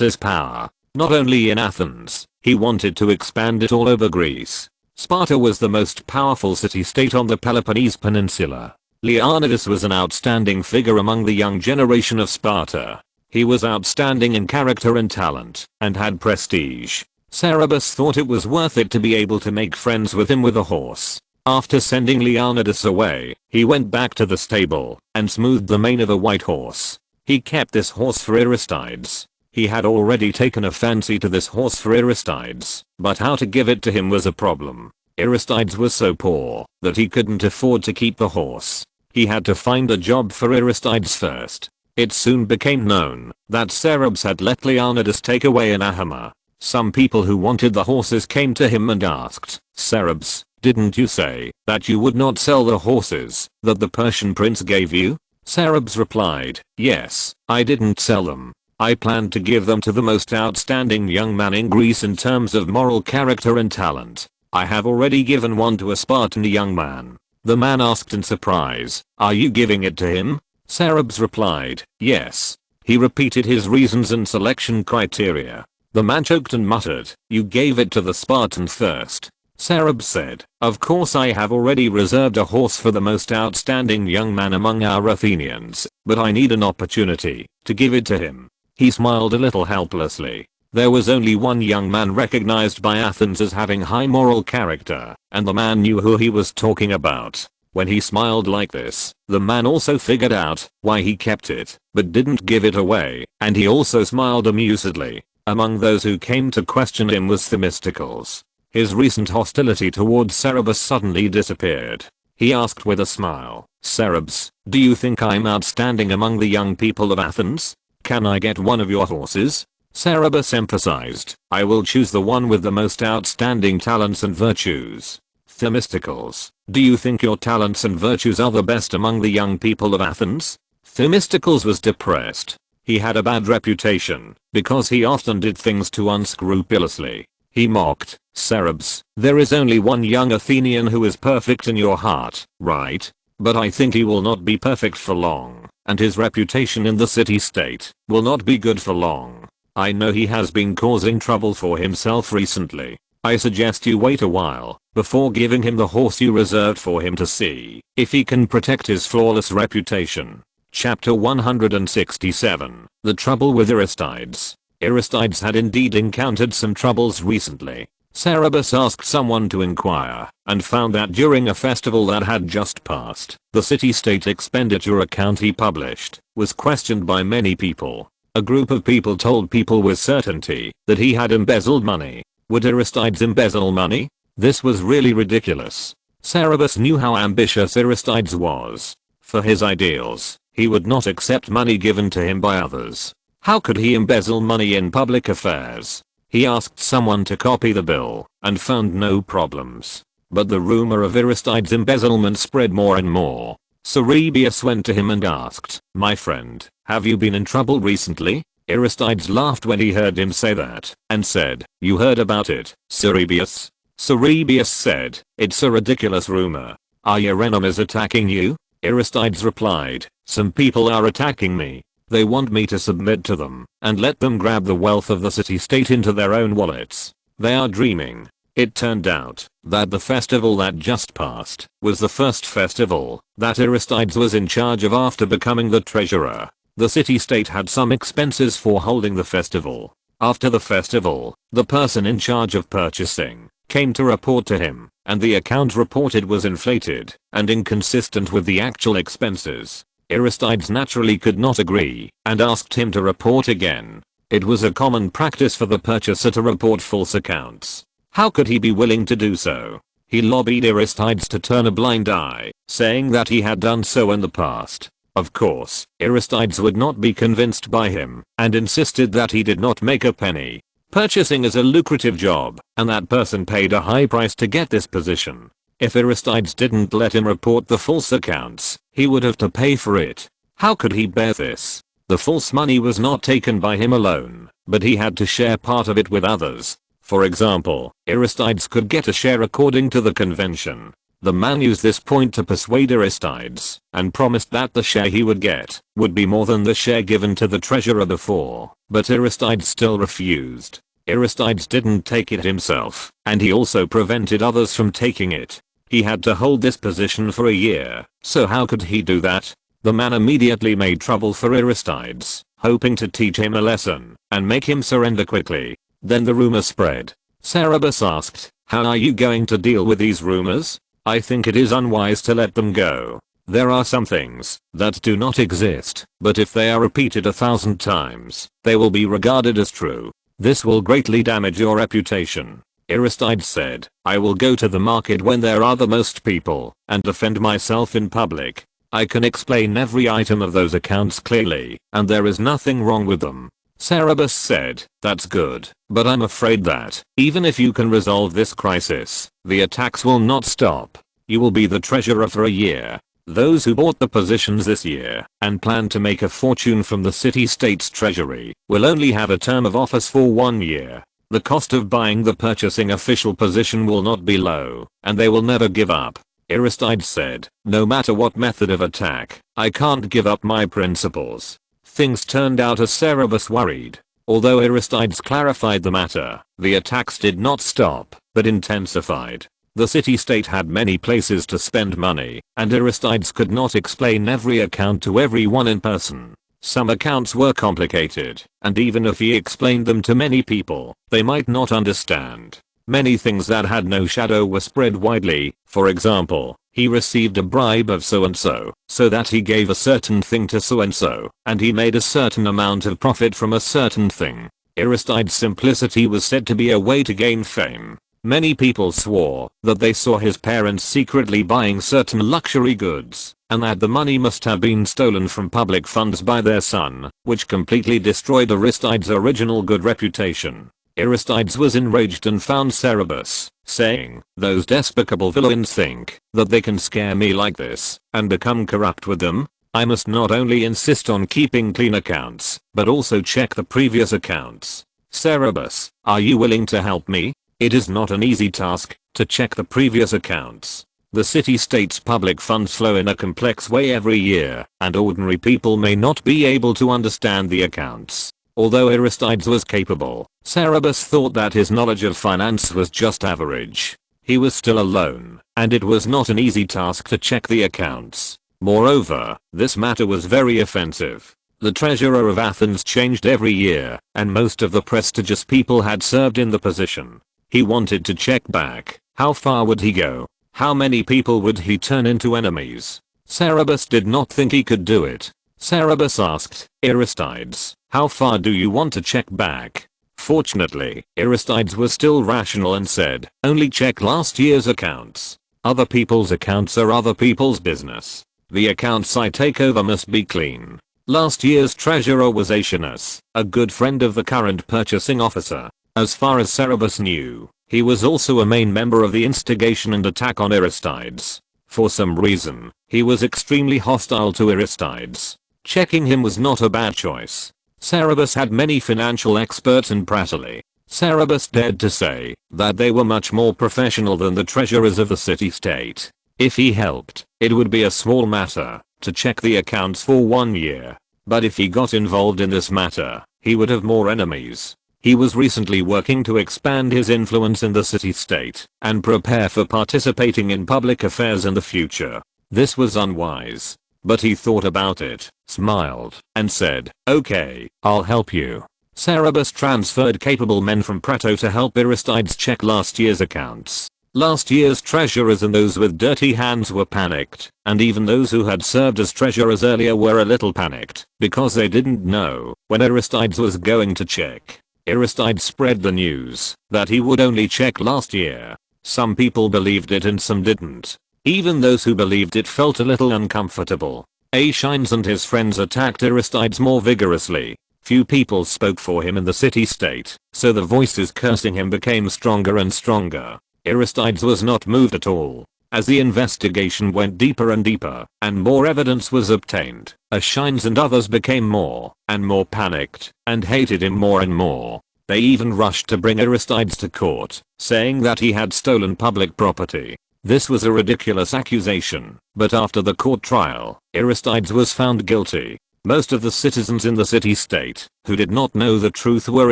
is power. Not only in Athens, he wanted to expand it all over Greece. Sparta was the most powerful city-state on the Peloponnese Peninsula. Leonidas was an outstanding figure among the young generation of Sparta. He was outstanding in character and talent, and had prestige. Cerberus thought it was worth it to be able to make friends with him with a horse. After sending Leonidas away, he went back to the stable and smoothed the mane of a white horse. He kept this horse for Aristides. He had already taken a fancy to this horse for Aristides, but how to give it to him was a problem. Aristides was so poor that he couldn't afford to keep the horse. He had to find a job for Aristides first. It soon became known that Cerberus had let Leonidas take away an hammer. Some people who wanted the horses came to him and asked, "Cerberus, didn't you say that you would not sell the horses that the Persian prince gave you?" Cerberus replied, "Yes, I didn't sell them. I planned to give them to the most outstanding young man in Greece in terms of moral character and talent. I have already given one to a Spartan young man." The man asked in surprise, "Are you giving it to him?" Cerberus replied, "Yes." He repeated his reasons and selection criteria. The man choked and muttered, "You gave it to the Spartan first." Cerberus said, "Of course I have already reserved a horse for the most outstanding young man among our Athenians, but I need an opportunity to give it to him." He smiled a little helplessly. There was only one young man recognized by Athens as having high moral character, and the man knew who he was talking about. When he smiled like this, the man also figured out why he kept it, but didn't give it away, and he also smiled amusedly. Among those who came to question him was Themistocles. His recent hostility towards Cerberus suddenly disappeared. He asked with a smile, "Cerberus, do you think I'm outstanding among the young people of Athens? Can I get one of your horses?" Cerberus emphasized, "I will choose the one with the most outstanding talents and virtues." Themistocles, do you think your talents and virtues are the best among the young people of Athens? Themistocles was depressed. He had a bad reputation because he often did things too unscrupulously. He mocked, "Cerberus, there is only one young Athenian who is perfect in your heart, right? But I think he will not be perfect for long, and his reputation in the city-state will not be good for long. I know he has been causing trouble for himself recently. I suggest you wait a while before giving him the horse you reserved for him to see if he can protect his flawless reputation." Chapter 167. The Trouble with Aristides. Aristides had indeed encountered some troubles recently. Cerberus asked someone to inquire, and found that during a festival that had just passed, the city-state expenditure account he published was questioned by many people. A group of people told people with certainty that he had embezzled money. Would Aristides embezzle money? This was really ridiculous. Cerberus knew how ambitious Aristides was. For his ideals, he would not accept money given to him by others. How could he embezzle money in public affairs? He asked someone to copy the bill, and found no problems. But the rumor of Aristides' embezzlement spread more and more. Cerberus went to him and asked, "My friend, have you been in trouble recently?" Aristides laughed when he heard him say that, and said, "You heard about it, Cerberus?" Cerberus said, "It's a ridiculous rumor. Are your enemies attacking you?" Aristides replied, "Some people are attacking me. They want me to submit to them, and let them grab the wealth of the city-state into their own wallets. They are dreaming." It turned out that the festival that just passed was the first festival that Aristides was in charge of after becoming the treasurer. The city-state had some expenses for holding the festival. After the festival, the person in charge of purchasing came to report to him and the account reported was inflated and inconsistent with the actual expenses. Aristides naturally could not agree and asked him to report again. It was a common practice for the purchaser to report false accounts. How could he be willing to do so? He lobbied Aristides to turn a blind eye, saying that he had done so in the past. Of course, Aristides would not be convinced by him and insisted that he did not make a penny. Purchasing is a lucrative job, and that person paid a high price to get this position. If Aristides didn't let him report the false accounts, he would have to pay for it. How could he bear this? The false money was not taken by him alone, but he had to share part of it with others. For example, Aristides could get a share according to the convention. The man used this point to persuade Aristides, and promised that the share he would get would be more than the share given to the treasurer before, but Aristides still refused. Aristides didn't take it himself, and he also prevented others from taking it. He had to hold this position for a year, so how could he do that? The man immediately made trouble for Aristides, hoping to teach him a lesson and make him surrender quickly. Then the rumor spread. Cerberus asked, "How are you going to deal with these rumors? I think it is unwise to let them go. There are some things that do not exist, but if they are repeated 1,000 times, they will be regarded as true. This will greatly damage your reputation." Aristides said, "I will go to the market when there are the most people and defend myself in public. I can explain every item of those accounts clearly, and there is nothing wrong with them." Cerberus said, "That's good, but I'm afraid that, even if you can resolve this crisis, the attacks will not stop. You will be the treasurer for a year. Those who bought the positions this year and plan to make a fortune from the city-state's treasury will only have a term of office for 1 year. The cost of buying the purchasing official position will not be low, and they will never give up." Aristides said, "No matter what method of attack, I can't give up my principles." Things turned out as Cerberus worried. Although Aristides clarified the matter, the attacks did not stop, but intensified. The city-state had many places to spend money, and Aristides could not explain every account to everyone in person. Some accounts were complicated, and even if he explained them to many people, they might not understand. Many things that had no shadow were spread widely. For example, he received a bribe of so-and-so, so that he gave a certain thing to so-and-so, and he made a certain amount of profit from a certain thing. Aristides' simplicity was said to be a way to gain fame. Many people swore that they saw his parents secretly buying certain luxury goods, and that the money must have been stolen from public funds by their son, which completely destroyed Aristides' original good reputation. Aristides was enraged and found Cerberus, saying, "Those despicable villains think that they can scare me like this and become corrupt with them. I must not only insist on keeping clean accounts, but also check the previous accounts. Cerberus, are you willing to help me? It is not an easy task to check the previous accounts. The city-state's public funds flow in a complex way every year, and ordinary people may not be able to understand the accounts." Although Aristides was capable, Cerberus thought that his knowledge of finance was just average. He was still alone, and it was not an easy task to check the accounts. Moreover, this matter was very offensive. The treasurer of Athens changed every year, and most of the prestigious people had served in the position. He wanted to check back. How far would he go? How many people would he turn into enemies? Cerberus did not think he could do it. Cerberus asked, "Aristides, how far do you want to check back?" Fortunately, Aristides was still rational and said, "Only check last year's accounts. Other people's accounts are other people's business. The accounts I take over must be clean." Last year's treasurer was Aeschines, a good friend of the current purchasing officer. As far as Cerberus knew, he was also a main member of the instigation and attack on Aristides. For some reason, he was extremely hostile to Aristides. Checking him was not a bad choice. Cerberus had many financial experts in Prately. Cerberus dared to say that they were much more professional than the treasurers of the city-state. If he helped, it would be a small matter to check the accounts for 1 year. But if he got involved in this matter, he would have more enemies. He was recently working to expand his influence in the city-state and prepare for participating in public affairs in the future. This was unwise. But he thought about it, smiled, and said, "Okay, I'll help you." Cerberus transferred capable men from Prato to help Aristides check last year's accounts. Last year's treasurers and those with dirty hands were panicked, and even those who had served as treasurers earlier were a little panicked, because they didn't know when Aristides was going to check. Aristides spread the news that he would only check last year. Some people believed it and some didn't. Even those who believed it felt a little uncomfortable. Aeschines and his friends attacked Aristides more vigorously. Few people spoke for him in the city-state, so the voices cursing him became stronger and stronger. Aristides was not moved at all. As the investigation went deeper and deeper, and more evidence was obtained, Aeschines and others became more and more panicked, and hated him more and more. They even rushed to bring Aristides to court, saying that he had stolen public property. This was a ridiculous accusation, but after the court trial, Aristides was found guilty. Most of the citizens in the city-state who did not know the truth were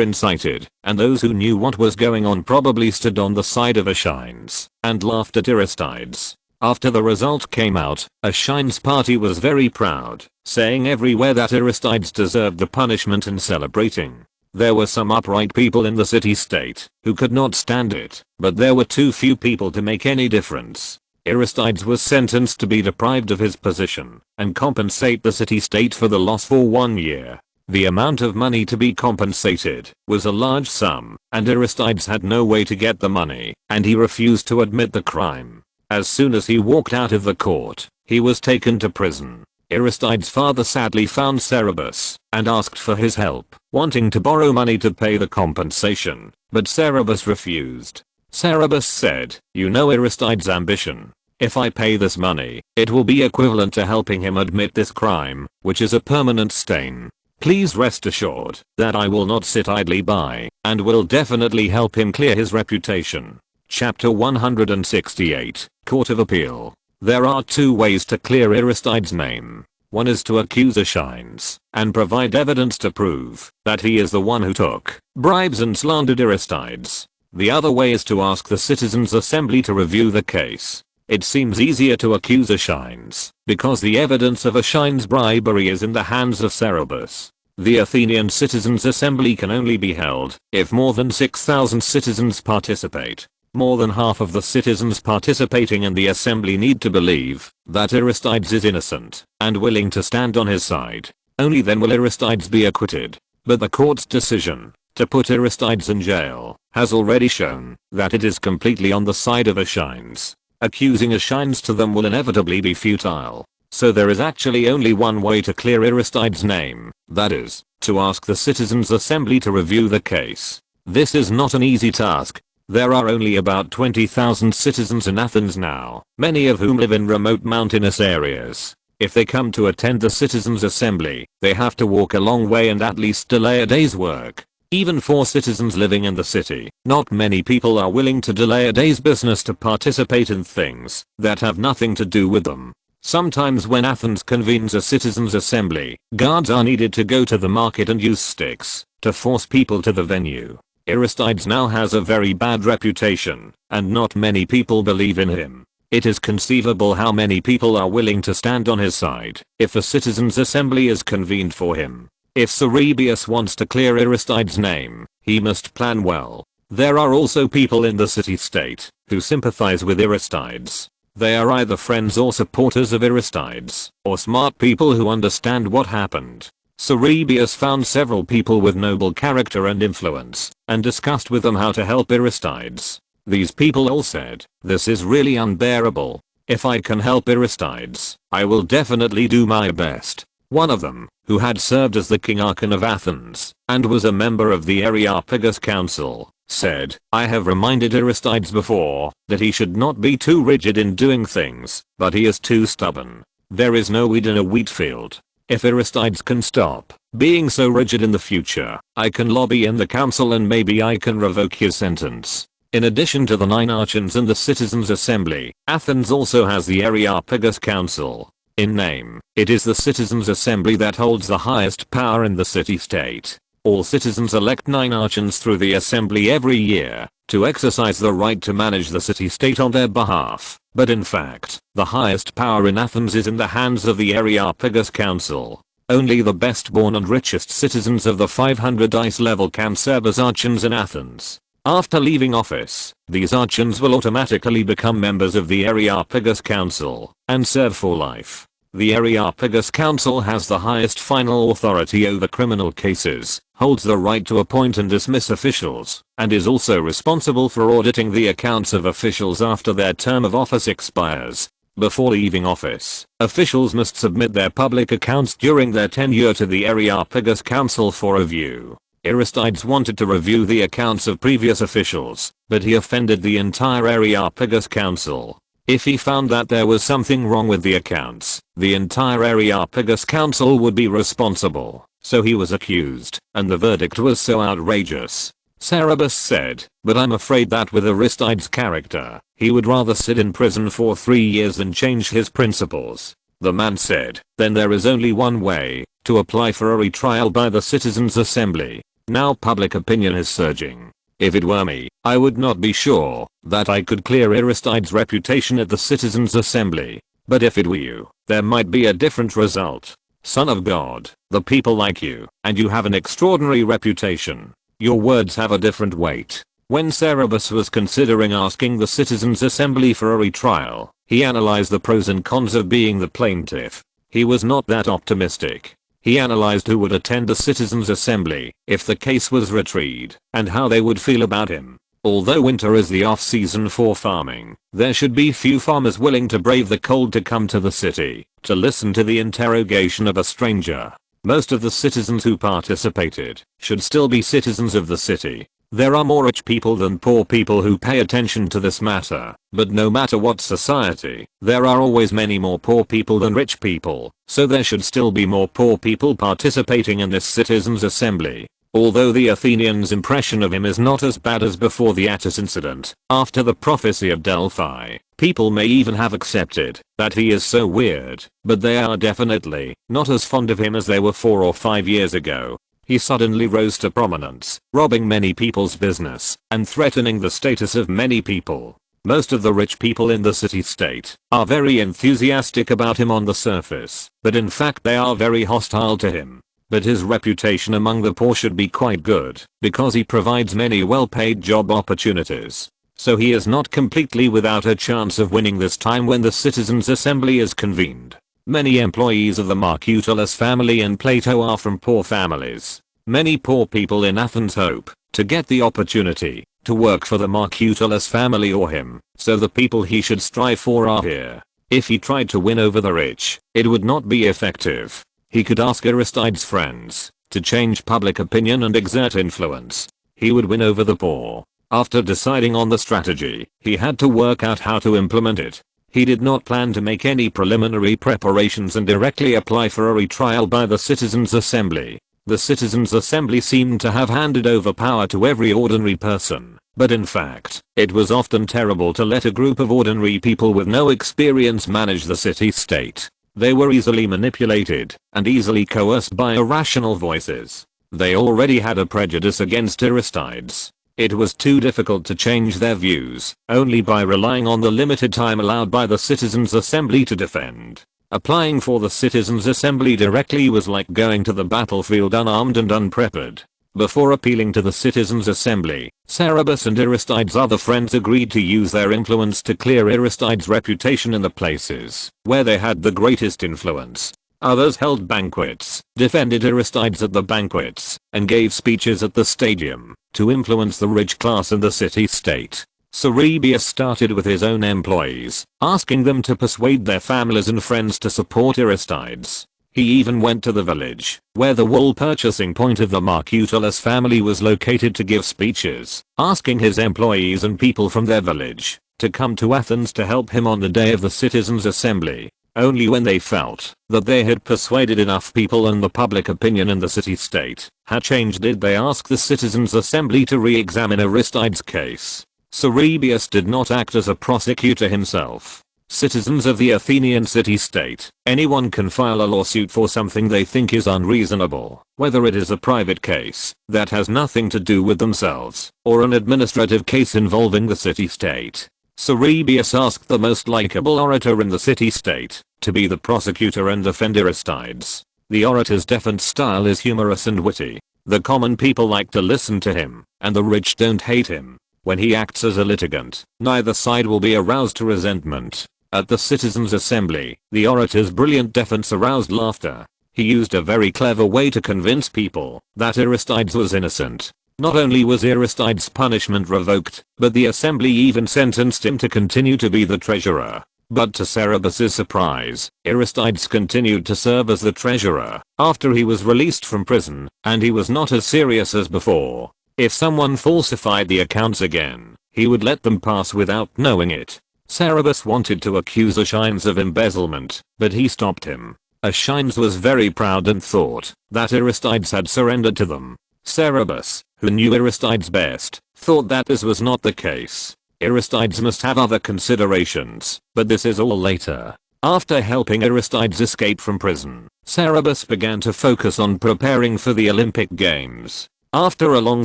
incited, and those who knew what was going on probably stood on the side of Aeschines and laughed at Aristides. After the result came out, Aeschines' party was very proud, saying everywhere that Aristides deserved the punishment and celebrating. There were some upright people in the city-state who could not stand it, but there were too few people to make any difference. Aristides was sentenced to be deprived of his position and compensate the city-state for the loss for 1 year. The amount of money to be compensated was a large sum, and Aristides had no way to get the money, and he refused to admit the crime. As soon as he walked out of the court, he was taken to prison. Aristides' father sadly found Cerberus and asked for his help, wanting to borrow money to pay the compensation, but Cerberus refused. Cerberus said, "You know Aristides' ambition. If I pay this money, it will be equivalent to helping him admit this crime, which is a permanent stain. Please rest assured that I will not sit idly by, and will definitely help him clear his reputation." Chapter 168, Court of Appeal. There are two ways to clear Aristides' name. One is to accuse Aeschines and provide evidence to prove that he is the one who took bribes and slandered Aristides. The other way is to ask the citizens' assembly to review the case. It seems easier to accuse Aeschines, because the evidence of Aeschines' bribery is in the hands of Cerberus. The Athenian citizens' assembly can only be held if more than 6,000 citizens participate. More than half of the citizens participating in the assembly need to believe that Aristides is innocent and willing to stand on his side. Only then will Aristides be acquitted. But the court's decision to put Aristides in jail has already shown that it is completely on the side of Aeschines. Accusing Aeschines to them will inevitably be futile. So there is actually only one way to clear Aristides' name, that is, to ask the citizens' assembly to review the case. This is not an easy task. There are only about 20,000 citizens in Athens now, many of whom live in remote mountainous areas. If they come to attend the citizens' assembly, they have to walk a long way and at least delay a day's work. Even for citizens living in the city, not many people are willing to delay a day's business to participate in things that have nothing to do with them. Sometimes when Athens convenes a citizens' assembly, guards are needed to go to the market and use sticks to force people to the venue. Aristides now has a very bad reputation, and not many people believe in him. It is conceivable how many people are willing to stand on his side if a citizens' assembly is convened for him. If Cerberus wants to clear Aristides' name, he must plan well. There are also people in the city-state who sympathize with Aristides. They are either friends or supporters of Aristides, or smart people who understand what happened. Cerberus found several people with noble character and influence, and discussed with them how to help Aristides. These people all said, "This is really unbearable. If I can help Aristides, I will definitely do my best." One of them, who had served as the King Archon of Athens, and was a member of the Areopagus Council, said, "I have reminded Aristides before that he should not be too rigid in doing things, but he is too stubborn. There is no weed in a wheat field. If Aristides can stop being so rigid in the future, I can lobby in the council and maybe I can revoke his sentence." In addition to the 9 archons and the citizens' assembly, Athens also has the Areopagus Council. In name, it is the citizens' assembly that holds the highest power in the city-state. All citizens elect 9 archons through the assembly every year to exercise the right to manage the city-state on their behalf. But in fact, the highest power in Athens is in the hands of the Areopagus Council. Only the best born and richest citizens of the 500 ICE level can serve as archons in Athens. After leaving office, these archons will automatically become members of the Areopagus Council and serve for life. The Areopagus Council has the highest final authority over criminal cases, holds the right to appoint and dismiss officials, and is also responsible for auditing the accounts of officials after their term of office expires. Before leaving office, officials must submit their public accounts during their tenure to the Areopagus Council for review. Aristides wanted to review the accounts of previous officials, but he offended the entire Areopagus Council. If he found that there was something wrong with the accounts, the entire Areopagus Council would be responsible, so he was accused, and the verdict was so outrageous. Cerberus said, "But I'm afraid that with Aristides' character, he would rather sit in prison for 3 years than change his principles." The man said, "Then there is only one way, to apply for a retrial by the Citizens' Assembly." Now public opinion is surging. If it were me, I would not be sure that I could clear Aristides' reputation at the Citizens' Assembly. But if it were you, there might be a different result. Son of God, the people like you, and you have an extraordinary reputation. Your words have a different weight. When Cerberus was considering asking the Citizens' Assembly for a retrial, he analyzed the pros and cons of being the plaintiff. He was not that optimistic. He analyzed who would attend the Citizens' Assembly if the case was retried, and how they would feel about him. Although winter is the off-season for farming, there should be few farmers willing to brave the cold to come to the city to listen to the interrogation of a stranger. Most of the citizens who participated should still be citizens of the city. There are more rich people than poor people who pay attention to this matter, but no matter what society, there are always many more poor people than rich people, so there should still be more poor people participating in this Citizens' Assembly. Although the Athenians' impression of him is not as bad as before the Attis incident, after the prophecy of Delphi, people may even have accepted that he is so weird, but they are definitely not as fond of him as they were 4 or 5 years ago. He suddenly rose to prominence, robbing many people's business and threatening the status of many people. Most of the rich people in the city-state are very enthusiastic about him on the surface, but in fact they are very hostile to him. But his reputation among the poor should be quite good, because he provides many well-paid job opportunities. So he is not completely without a chance of winning this time when the Citizens' Assembly is convened. Many employees of the Marcutulus family in Plato are from poor families. Many poor people in Athens hope to get the opportunity to work for the Marcutulus family or him, so the people he should strive for are here. If he tried to win over the rich, it would not be effective. He could ask Aristides' friends to change public opinion and exert influence. He would win over the poor. After deciding on the strategy, he had to work out how to implement it. He did not plan to make any preliminary preparations and directly apply for a retrial by the Citizens' Assembly. The Citizens' Assembly seemed to have handed over power to every ordinary person, but in fact, it was often terrible to let a group of ordinary people with no experience manage the city-state. They were easily manipulated and easily coerced by irrational voices. They already had a prejudice against Aristides. It was too difficult to change their views, only by relying on the limited time allowed by the Citizens' Assembly to defend. Applying for the Citizens' Assembly directly was like going to the battlefield unarmed and unprepared. Before appealing to the Citizens' Assembly, Cerberus and Aristides' other friends agreed to use their influence to clear Aristides' reputation in the places where they had the greatest influence. Others held banquets, defended Aristides at the banquets, and gave speeches at the stadium to influence the rich class in the city-state. Cerberus started with his own employees, asking them to persuade their families and friends to support Aristides. He even went to the village, where the wool purchasing point of the Marcutulus family was located, to give speeches, asking his employees and people from their village to come to Athens to help him on the day of the Citizens' Assembly. Only when they felt that they had persuaded enough people and the public opinion in the city-state had changed did they ask the Citizens' Assembly to re-examine Aristides' case. Cerberus did not act as a prosecutor himself. Citizens of the Athenian city-state, anyone can file a lawsuit for something they think is unreasonable, whether it is a private case that has nothing to do with themselves, or an administrative case involving the city-state. Cerberus asked the most likable orator in the city-state to be the prosecutor and defend Aristides. The orator's definite style is humorous and witty. The common people like to listen to him, and the rich don't hate him. When he acts as a litigant, neither side will be aroused to resentment. At the citizens' assembly, the orator's brilliant defense aroused laughter. He used a very clever way to convince people that Aristides was innocent. Not only was Aristides' punishment revoked, but the assembly even sentenced him to continue to be the treasurer. But to Cerberus's surprise, Aristides continued to serve as the treasurer after he was released from prison, and he was not as serious as before. If someone falsified the accounts again, he would let them pass without knowing it. Cerberus wanted to accuse Aeschines of embezzlement, but he stopped him. Aeschines was very proud and thought that Aristides had surrendered to them. Cerberus, who knew Aristides best, thought that this was not the case. Aristides must have other considerations, but this is all later. After helping Aristides escape from prison, Cerberus began to focus on preparing for the Olympic Games. After a long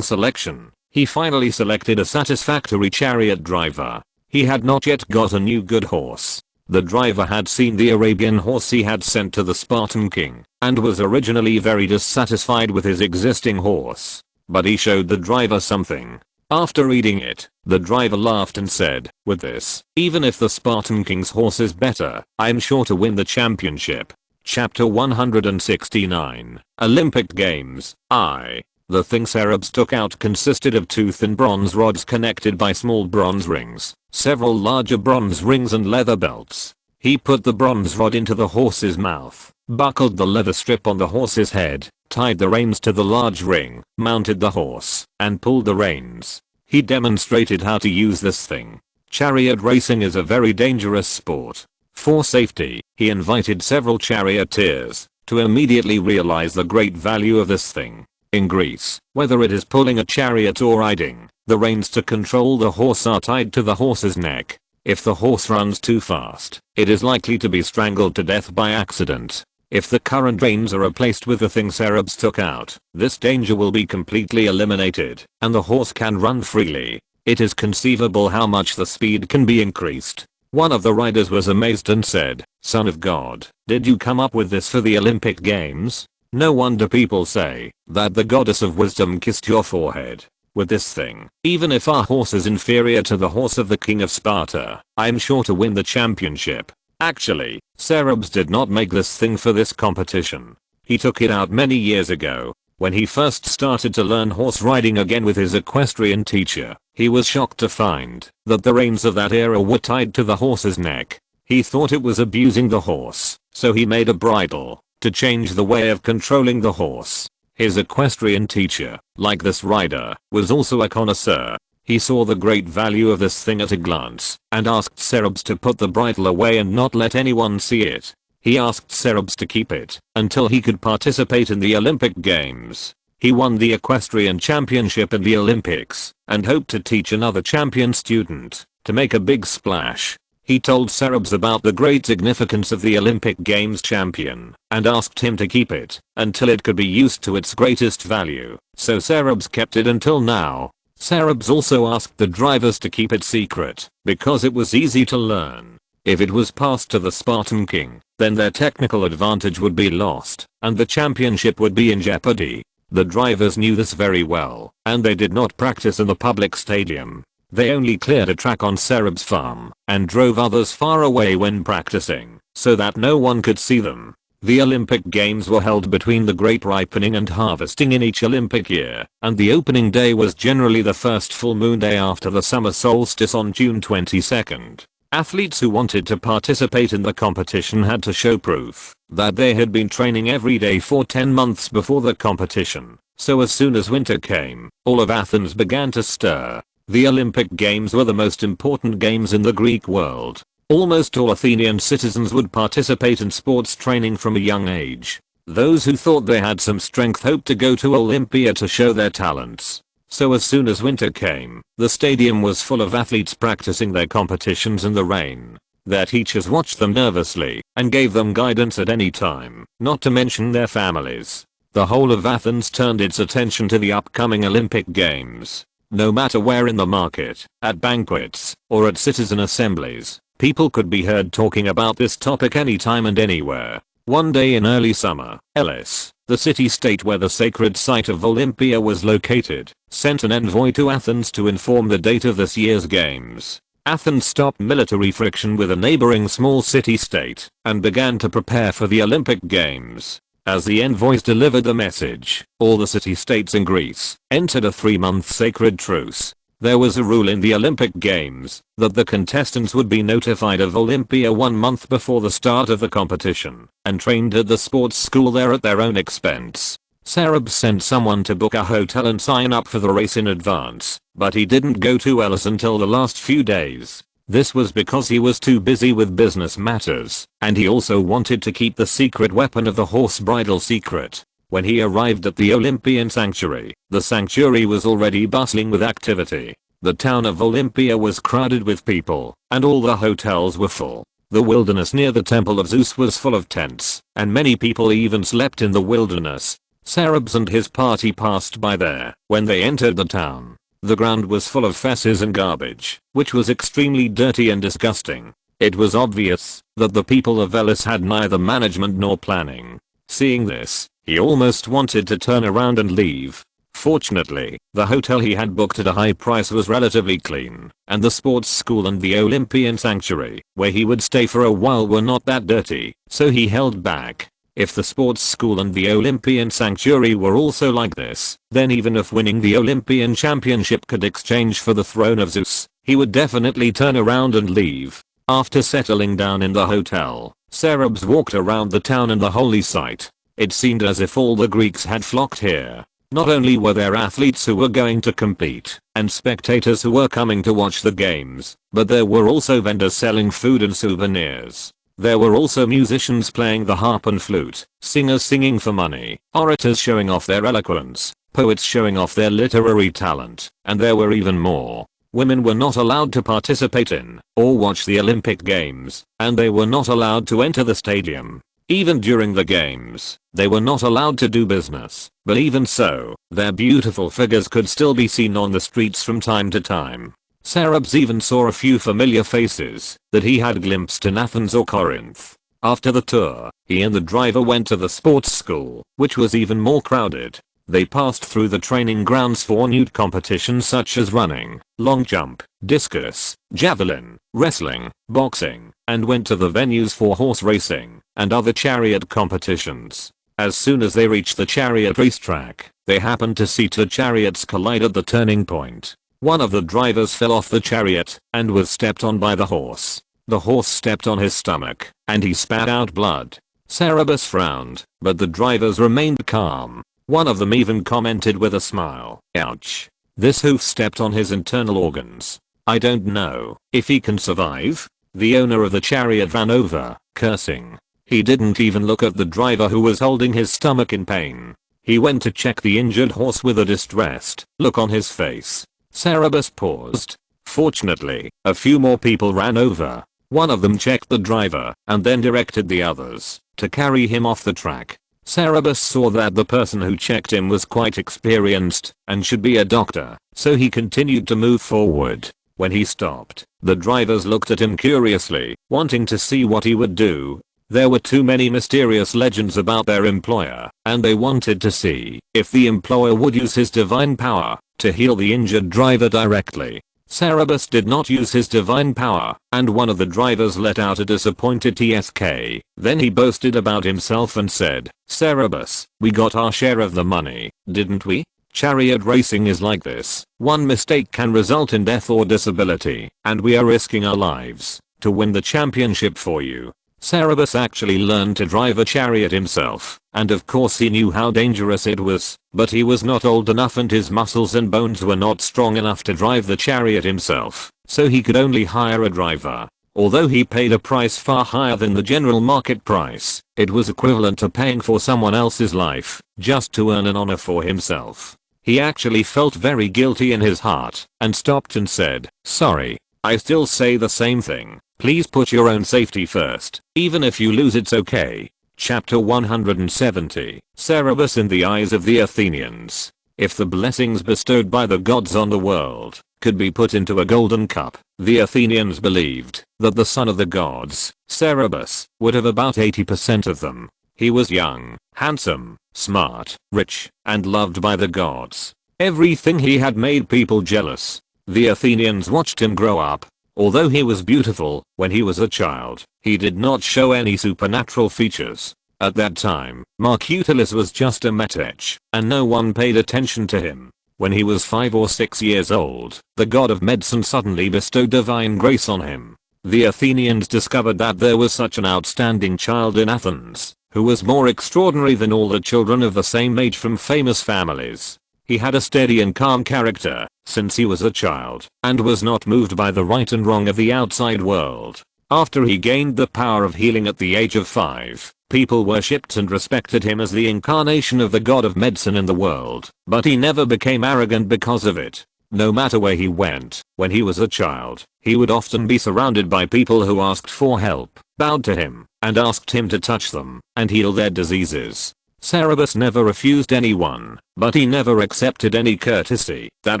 selection, he finally selected a satisfactory chariot driver. He had not yet got a new good horse. The driver had seen the Arabian horse he had sent to the Spartan king, and was originally very dissatisfied with his existing horse. But he showed the driver something. After reading it, the driver laughed and said, "With this, even if the Spartan king's horse is better, I'm sure to win the championship." Chapter 169, Olympic Games, I. The thing Cerberus took out consisted of two thin bronze rods connected by small bronze rings, several larger bronze rings and leather belts. He put the bronze rod into the horse's mouth, buckled the leather strip on the horse's head, tied the reins to the large ring, mounted the horse, and pulled the reins. He demonstrated how to use this thing. Chariot racing is a very dangerous sport. For safety, he invited several charioteers to immediately realize the great value of this thing. In Greece, whether it is pulling a chariot or riding, the reins to control the horse are tied to the horse's neck. If the horse runs too fast, it is likely to be strangled to death by accident. If the current reins are replaced with the thing Cerberus took out, this danger will be completely eliminated, and the horse can run freely. It is conceivable how much the speed can be increased. One of the riders was amazed and said, "Son of God, did you come up with this for the Olympic Games? No wonder people say that the goddess of wisdom kissed your forehead. With this thing, even if our horse is inferior to the horse of the king of Sparta, I'm sure to win the championship." Actually, Cerberus did not make this thing for this competition. He took it out many years ago. When he first started to learn horse riding again with his equestrian teacher, he was shocked to find that the reins of that era were tied to the horse's neck. He thought it was abusing the horse, so he made a bridle to change the way of controlling the horse. His equestrian teacher, like this rider, was also a connoisseur. He saw the great value of this thing at a glance, and asked Cerberus to put the bridle away and not let anyone see it. He asked Cerberus to keep it until he could participate in the Olympic Games. He won the equestrian championship in the Olympics, and hoped to teach another champion student to make a big splash. He told Cerberus about the great significance of the Olympic Games champion, and asked him to keep it until it could be used to its greatest value. So Cerberus kept it until now. Cerberus also asked the drivers to keep it secret, because it was easy to learn. If it was passed to the Spartan king, then their technical advantage would be lost, and the championship would be in jeopardy. The drivers knew this very well, and they did not practice in the public stadium. They only cleared a track on Cerberus' farm, and drove others far away when practicing, so that no one could see them. The Olympic Games were held between the great ripening and harvesting in each Olympic year, and the opening day was generally the first full moon day after the summer solstice on June 22nd. Athletes who wanted to participate in the competition had to show proof that they had been training every day for 10 months before the competition. So as soon as winter came, all of Athens began to stir. The Olympic Games were the most important games in the Greek world. Almost all Athenian citizens would participate in sports training from a young age. Those who thought they had some strength hoped to go to Olympia to show their talents. So as soon as winter came, the stadium was full of athletes practicing their competitions in the rain. Their teachers watched them nervously and gave them guidance at any time, not to mention their families. The whole of Athens turned its attention to the upcoming Olympic Games. No matter where in the market, at banquets, or at citizen assemblies, people could be heard talking about this topic anytime and anywhere. One day in early summer, Elis, the city-state where the sacred site of Olympia was located, sent an envoy to Athens to inform the date of this year's games. Athens stopped military friction with a neighboring small city-state and began to prepare for the Olympic Games. As the envoys delivered the message, all the city-states in Greece entered a 3-month sacred truce. There was a rule in the Olympic Games that the contestants would be notified of Olympia 1 month before the start of the competition and trained at the sports school there at their own expense. Synopsis sent someone to book a hotel and sign up for the race in advance, but he didn't go to Elis until the last few days. This was because he was too busy with business matters, and he also wanted to keep the secret weapon of the horse bridle secret. When he arrived at the Olympian sanctuary, the sanctuary was already bustling with activity. The town of Olympia was crowded with people, and all the hotels were full. The wilderness near the temple of Zeus was full of tents, and many people even slept in the wilderness. Synopsis and his party passed by there when they entered the town. The ground was full of feces and garbage, which was extremely dirty and disgusting. It was obvious that the people of Elis had neither management nor planning. Seeing this, he almost wanted to turn around and leave. Fortunately, the hotel he had booked at a high price was relatively clean, and the sports school and the Olympian sanctuary, where he would stay for a while, were not that dirty, so he held back. If the sports school and the Olympian sanctuary were also like this, then even if winning the Olympian championship could exchange for the throne of Zeus, he would definitely turn around and leave. After settling down in the hotel, Synopsis walked around the town and the holy site. It seemed as if all the Greeks had flocked here. Not only were there athletes who were going to compete, and spectators who were coming to watch the games, but there were also vendors selling food and souvenirs. There were also musicians playing the harp and flute, singers singing for money, orators showing off their eloquence, poets showing off their literary talent, and there were even more. Women were not allowed to participate in or watch the Olympic Games, and they were not allowed to enter the stadium. Even during the games, they were not allowed to do business, but even so, their beautiful figures could still be seen on the streets from time to time. Synopsis even saw a few familiar faces that he had glimpsed in Athens or Corinth. After the tour, he and the driver went to the sports school, which was even more crowded. They passed through the training grounds for nude competitions such as running, long jump, discus, javelin, wrestling, boxing, and went to the venues for horse racing and other chariot competitions. As soon as they reached the chariot racetrack, they happened to see two chariots collide at the turning point. One of the drivers fell off the chariot and was stepped on by the horse. The horse stepped on his stomach, and he spat out blood. Synopsis frowned, but the drivers remained calm. One of them even commented with a smile, "Ouch. This hoof stepped on his internal organs. I don't know if he can survive." The owner of the chariot ran over, cursing. He didn't even look at the driver who was holding his stomach in pain. He went to check the injured horse with a distressed look on his face. Synopsis paused. Fortunately, a few more people ran over. One of them checked the driver and then directed the others to carry him off the track. Synopsis saw that the person who checked him was quite experienced and should be a doctor, so he continued to move forward. When he stopped, the drivers looked at him curiously, wanting to see what he would do. There were too many mysterious legends about their employer, and they wanted to see if the employer would use his divine power to heal the injured driver directly. Synopsis did not use his divine power, and one of the drivers let out a disappointed TSK. Then he boasted about himself and said, "Synopsis, we got our share of the money, didn't we? Chariot racing is like this. One mistake can result in death or disability, and we are risking our lives to win the championship for you." Synopsis actually learned to drive a chariot himself, and of course he knew how dangerous it was, but he was not old enough and his muscles and bones were not strong enough to drive the chariot himself, so he could only hire a driver. Although he paid a price far higher than the general market price, it was equivalent to paying for someone else's life, just to earn an honor for himself. He actually felt very guilty in his heart, and stopped and said, "Sorry, I still say the same thing. Please put your own safety first. Even if you lose, it's okay." Chapter 170. Synopsis in the eyes of the Athenians. If the blessings bestowed by the gods on the world could be put into a golden cup, the Athenians believed that the son of the gods, Synopsis, would have about 80% of them. He was young, handsome, smart, rich, and loved by the gods. Everything he had made people jealous. The Athenians watched him grow up. Although he was beautiful when he was a child, he did not show any supernatural features. At that time, Marcutulus was just a metech, and no one paid attention to him. When he was 5 or 6 years old, the god of medicine suddenly bestowed divine grace on him. The Athenians discovered that there was such an outstanding child in Athens, who was more extraordinary than all the children of the same age from famous families. He had a steady and calm character, since he was a child, and was not moved by the right and wrong of the outside world. After he gained the power of healing at the age of 5, people worshipped and respected him as the incarnation of the god of medicine in the world, but he never became arrogant because of it. No matter where he went, when he was a child, he would often be surrounded by people who asked for help, bowed to him, and asked him to touch them and heal their diseases. Cerberus never refused anyone, but he never accepted any courtesy that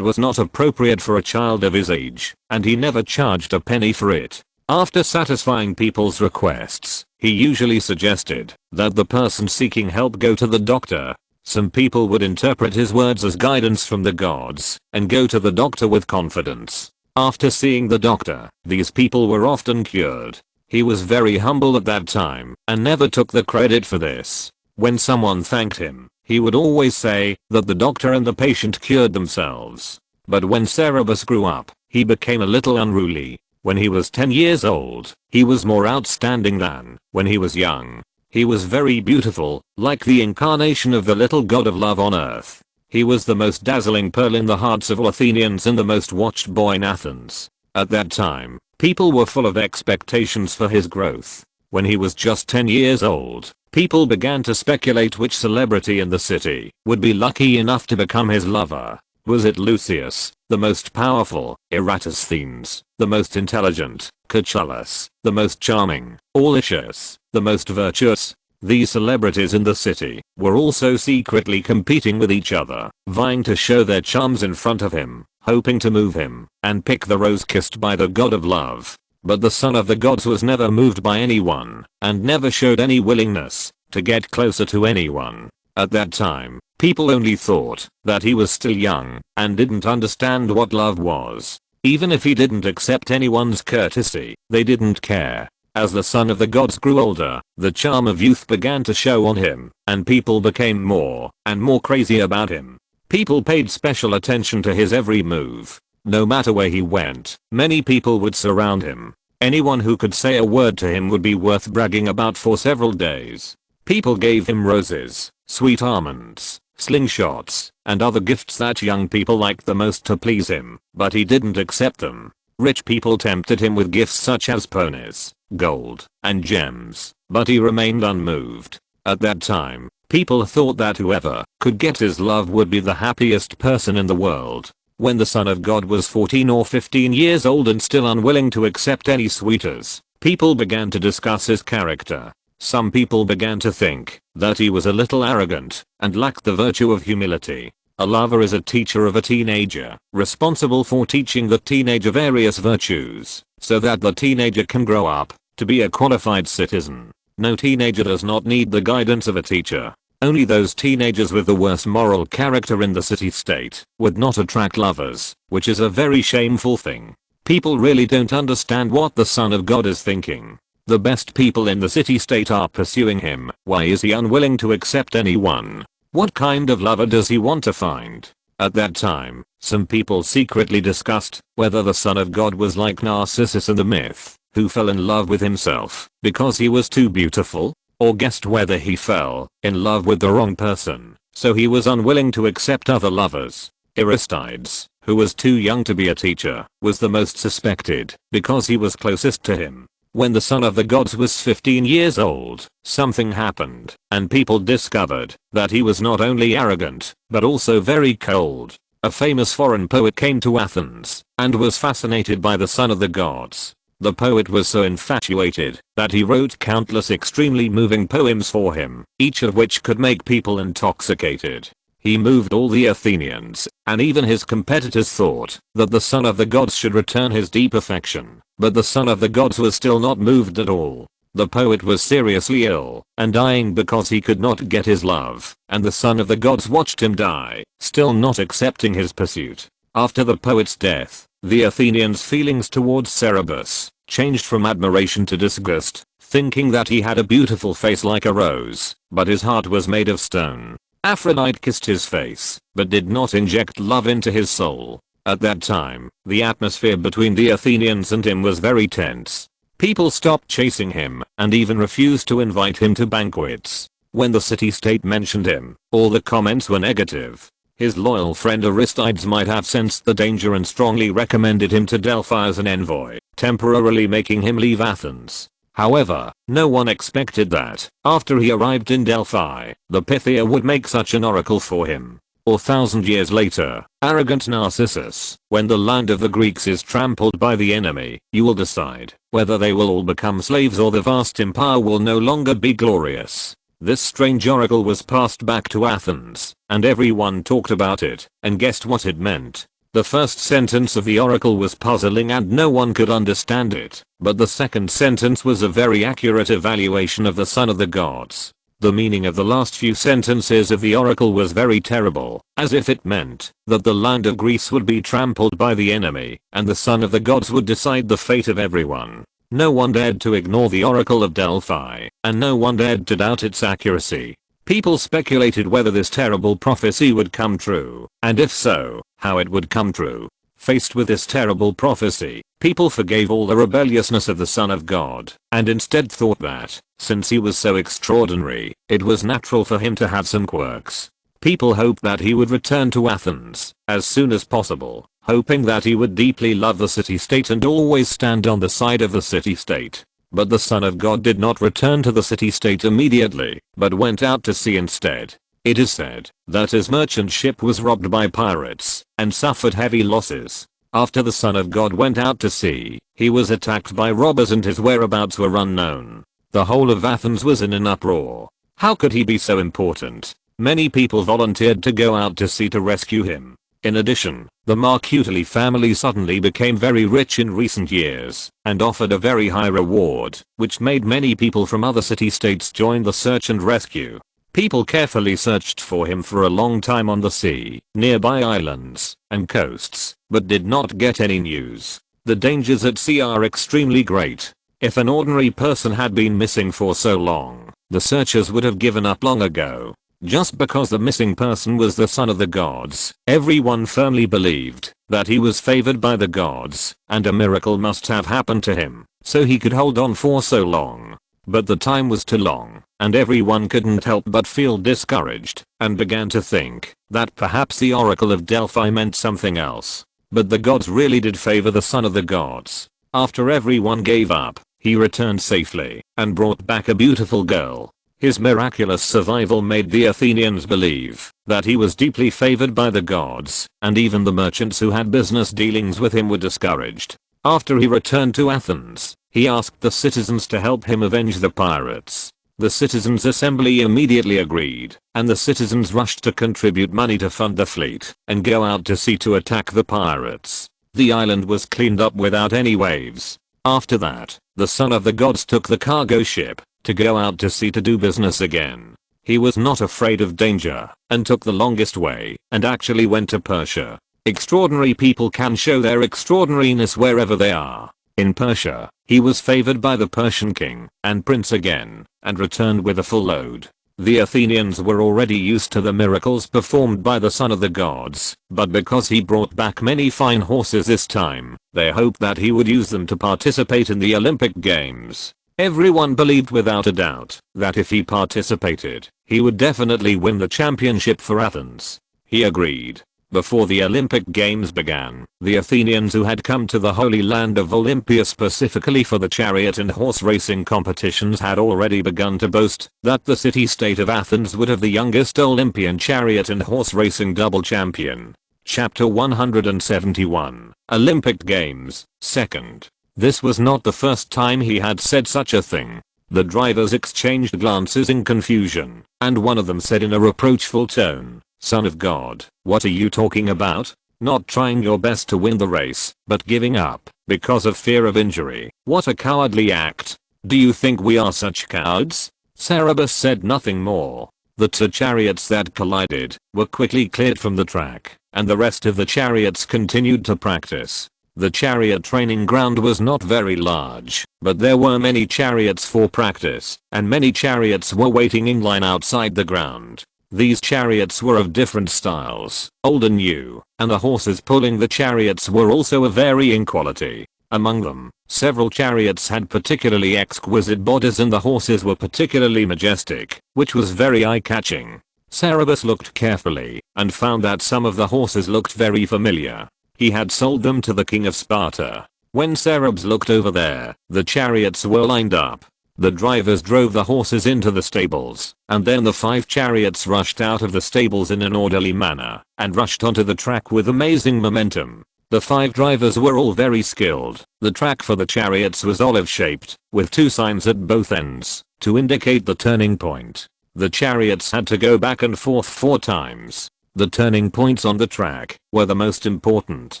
was not appropriate for a child of his age, and he never charged a penny for it. After satisfying people's requests, he usually suggested that the person seeking help go to the doctor. Some people would interpret his words as guidance from the gods and go to the doctor with confidence. After seeing the doctor, these people were often cured. He was very humble at that time and never took the credit for this. When someone thanked him, he would always say that the doctor and the patient cured themselves. But when Cerberus grew up, he became a little unruly. When he was 10 years old, he was more outstanding than when he was young. He was very beautiful, like the incarnation of the little god of love on earth. He was the most dazzling pearl in the hearts of all Athenians and the most watched boy in Athens. At that time, people were full of expectations for his growth. When he was just 10 years old, people began to speculate which celebrity in the city would be lucky enough to become his lover. Was it Lucius, the most powerful, Eratosthenes, the most intelligent, Catullus, the most charming, or Lysias, the most virtuous? These celebrities in the city were also secretly competing with each other, vying to show their charms in front of him, hoping to move him and pick the rose kissed by the god of love. But the son of the gods was never moved by anyone and never showed any willingness to get closer to anyone. At that time, people only thought that he was still young and didn't understand what love was. Even if he didn't accept anyone's courtesy, they didn't care. As the son of the gods grew older, the charm of youth began to show on him, and people became more and more crazy about him. People paid special attention to his every move. No matter where he went, many people would surround him. Anyone who could say a word to him would be worth bragging about for several days. People gave him roses, sweet almonds, slingshots, and other gifts that young people liked the most to please him, but he didn't accept them. Rich people tempted him with gifts such as ponies, gold, and gems, but he remained unmoved. At that time, people thought that whoever could get his love would be the happiest person in the world. When the son of God was 14 or 15 years old and still unwilling to accept any suitors, people began to discuss his character. Some people began to think that he was a little arrogant and lacked the virtue of humility. A lover is a teacher of a teenager, responsible for teaching the teenager various virtues, so that the teenager can grow up to be a qualified citizen. No teenager does not need the guidance of a teacher. Only those teenagers with the worst moral character in the city-state would not attract lovers, which is a very shameful thing. People really don't understand what the son of God is thinking. The best people in the city-state are pursuing him. Why is he unwilling to accept anyone? What kind of lover does he want to find? At that time, some people secretly discussed whether the son of God was like Narcissus in the myth, who fell in love with himself because he was too beautiful, or guessed whether he fell in love with the wrong person, so he was unwilling to accept other lovers. Aristides, who was too young to be a teacher, was the most suspected because he was closest to him. When the son of the gods was 15 years old, something happened, and people discovered that he was not only arrogant, but also very cold. A famous foreign poet came to Athens and was fascinated by the son of the gods. The poet was so infatuated that he wrote countless extremely moving poems for him, each of which could make people intoxicated. He moved all the Athenians, and even his competitors thought that the son of the gods should return his deep affection, but the son of the gods was still not moved at all. The poet was seriously ill and dying because he could not get his love, and the son of the gods watched him die, still not accepting his pursuit. After the poet's death, the Athenians' feelings towards Cerberus changed from admiration to disgust, thinking that he had a beautiful face like a rose, but his heart was made of stone. Aphrodite kissed his face, but did not inject love into his soul. At that time, the atmosphere between the Athenians and him was very tense. People stopped chasing him and even refused to invite him to banquets. When the city-state mentioned him, all the comments were negative. His loyal friend Aristides might have sensed the danger and strongly recommended him to Delphi as an envoy, temporarily making him leave Athens. However, no one expected that, after he arrived in Delphi, the Pythia would make such an oracle for him. 4,000 years later, arrogant Narcissus, when the land of the Greeks is trampled by the enemy, you will decide whether they will all become slaves or the vast empire will no longer be glorious. This strange oracle was passed back to Athens, and everyone talked about it and guessed what it meant. The first sentence of the oracle was puzzling and no one could understand it, but the second sentence was a very accurate evaluation of the son of the gods. The meaning of the last few sentences of the oracle was very terrible, as if it meant that the land of Greece would be trampled by the enemy, and the son of the gods would decide the fate of everyone. No one dared to ignore the oracle of Delphi, and no one dared to doubt its accuracy. People speculated whether this terrible prophecy would come true, and if so, how it would come true. Faced with this terrible prophecy, people forgave all the rebelliousness of the Son of God, and instead thought that, since he was so extraordinary, it was natural for him to have some quirks. People hoped that he would return to Athens as soon as possible, hoping that he would deeply love the city-state and always stand on the side of the city-state. But the Son of God did not return to the city-state immediately, but went out to sea instead. It is said that his merchant ship was robbed by pirates and suffered heavy losses. After the Son of God went out to sea, he was attacked by robbers and his whereabouts were unknown. The whole of Athens was in an uproar. How could he be so important? Many people volunteered to go out to sea to rescue him. In addition, the Mercutuli family suddenly became very rich in recent years and offered a very high reward, which made many people from other city-states join the search and rescue. People carefully searched for him for a long time on the sea, nearby islands, and coasts, but did not get any news. The dangers at sea are extremely great. If an ordinary person had been missing for so long, the searchers would have given up long ago. Just because the missing person was the son of the gods, everyone firmly believed that he was favored by the gods, and a miracle must have happened to him, so he could hold on for so long. But the time was too long, and everyone couldn't help but feel discouraged, and began to think that perhaps the oracle of Delphi meant something else. But the gods really did favor the son of the gods. After everyone gave up, he returned safely, and brought back a beautiful girl. His miraculous survival made the Athenians believe that he was deeply favored by the gods, and even the merchants who had business dealings with him were discouraged. After he returned to Athens, he asked the citizens to help him avenge the pirates. The citizens' assembly immediately agreed, and the citizens rushed to contribute money to fund the fleet and go out to sea to attack the pirates. The island was cleaned up without any waves. After that, the son of the gods took the cargo ship to go out to sea to do business again. He was not afraid of danger and took the longest way and actually went to Persia. Extraordinary people can show their extraordinariness wherever they are. In Persia, he was favored by the Persian king and prince again and returned with a full load. The Athenians were already used to the miracles performed by the son of the gods, but because he brought back many fine horses this time, they hoped that he would use them to participate in the Olympic Games. Everyone believed without a doubt that if he participated, he would definitely win the championship for Athens. He agreed. Before the Olympic Games began, the Athenians who had come to the holy land of Olympia specifically for the chariot and horse racing competitions had already begun to boast that the city-state of Athens would have the youngest Olympian chariot and horse racing double champion. Chapter 171, Olympic Games, 2nd. This was not the first time he had said such a thing. The drivers exchanged glances in confusion, and one of them said in a reproachful tone, "Son of God, what are you talking about? Not trying your best to win the race, but giving up because of fear of injury. What a cowardly act." Do you think we are such cowards? Cerberus said nothing more. The two chariots that collided were quickly cleared from the track, and the rest of the chariots continued to practice. The chariot training ground was not very large, but there were many chariots for practice, and many chariots were waiting in line outside the ground. These chariots were of different styles, old and new, and the horses pulling the chariots were also of varying quality. Among them, several chariots had particularly exquisite bodies and the horses were particularly majestic, which was very eye-catching. Cerberus looked carefully and found that some of the horses looked very familiar. He had sold them to the king of Sparta. When Cerberus looked over there, the chariots were lined up. The drivers drove the horses into the stables, and then the 5 chariots rushed out of the stables in an orderly manner and rushed onto the track with amazing momentum. The 5 drivers were all very skilled. The track for the chariots was olive-shaped, with 2 signs at both ends to indicate the turning point. The chariots had to go back and forth 4 times. The turning points on the track were the most important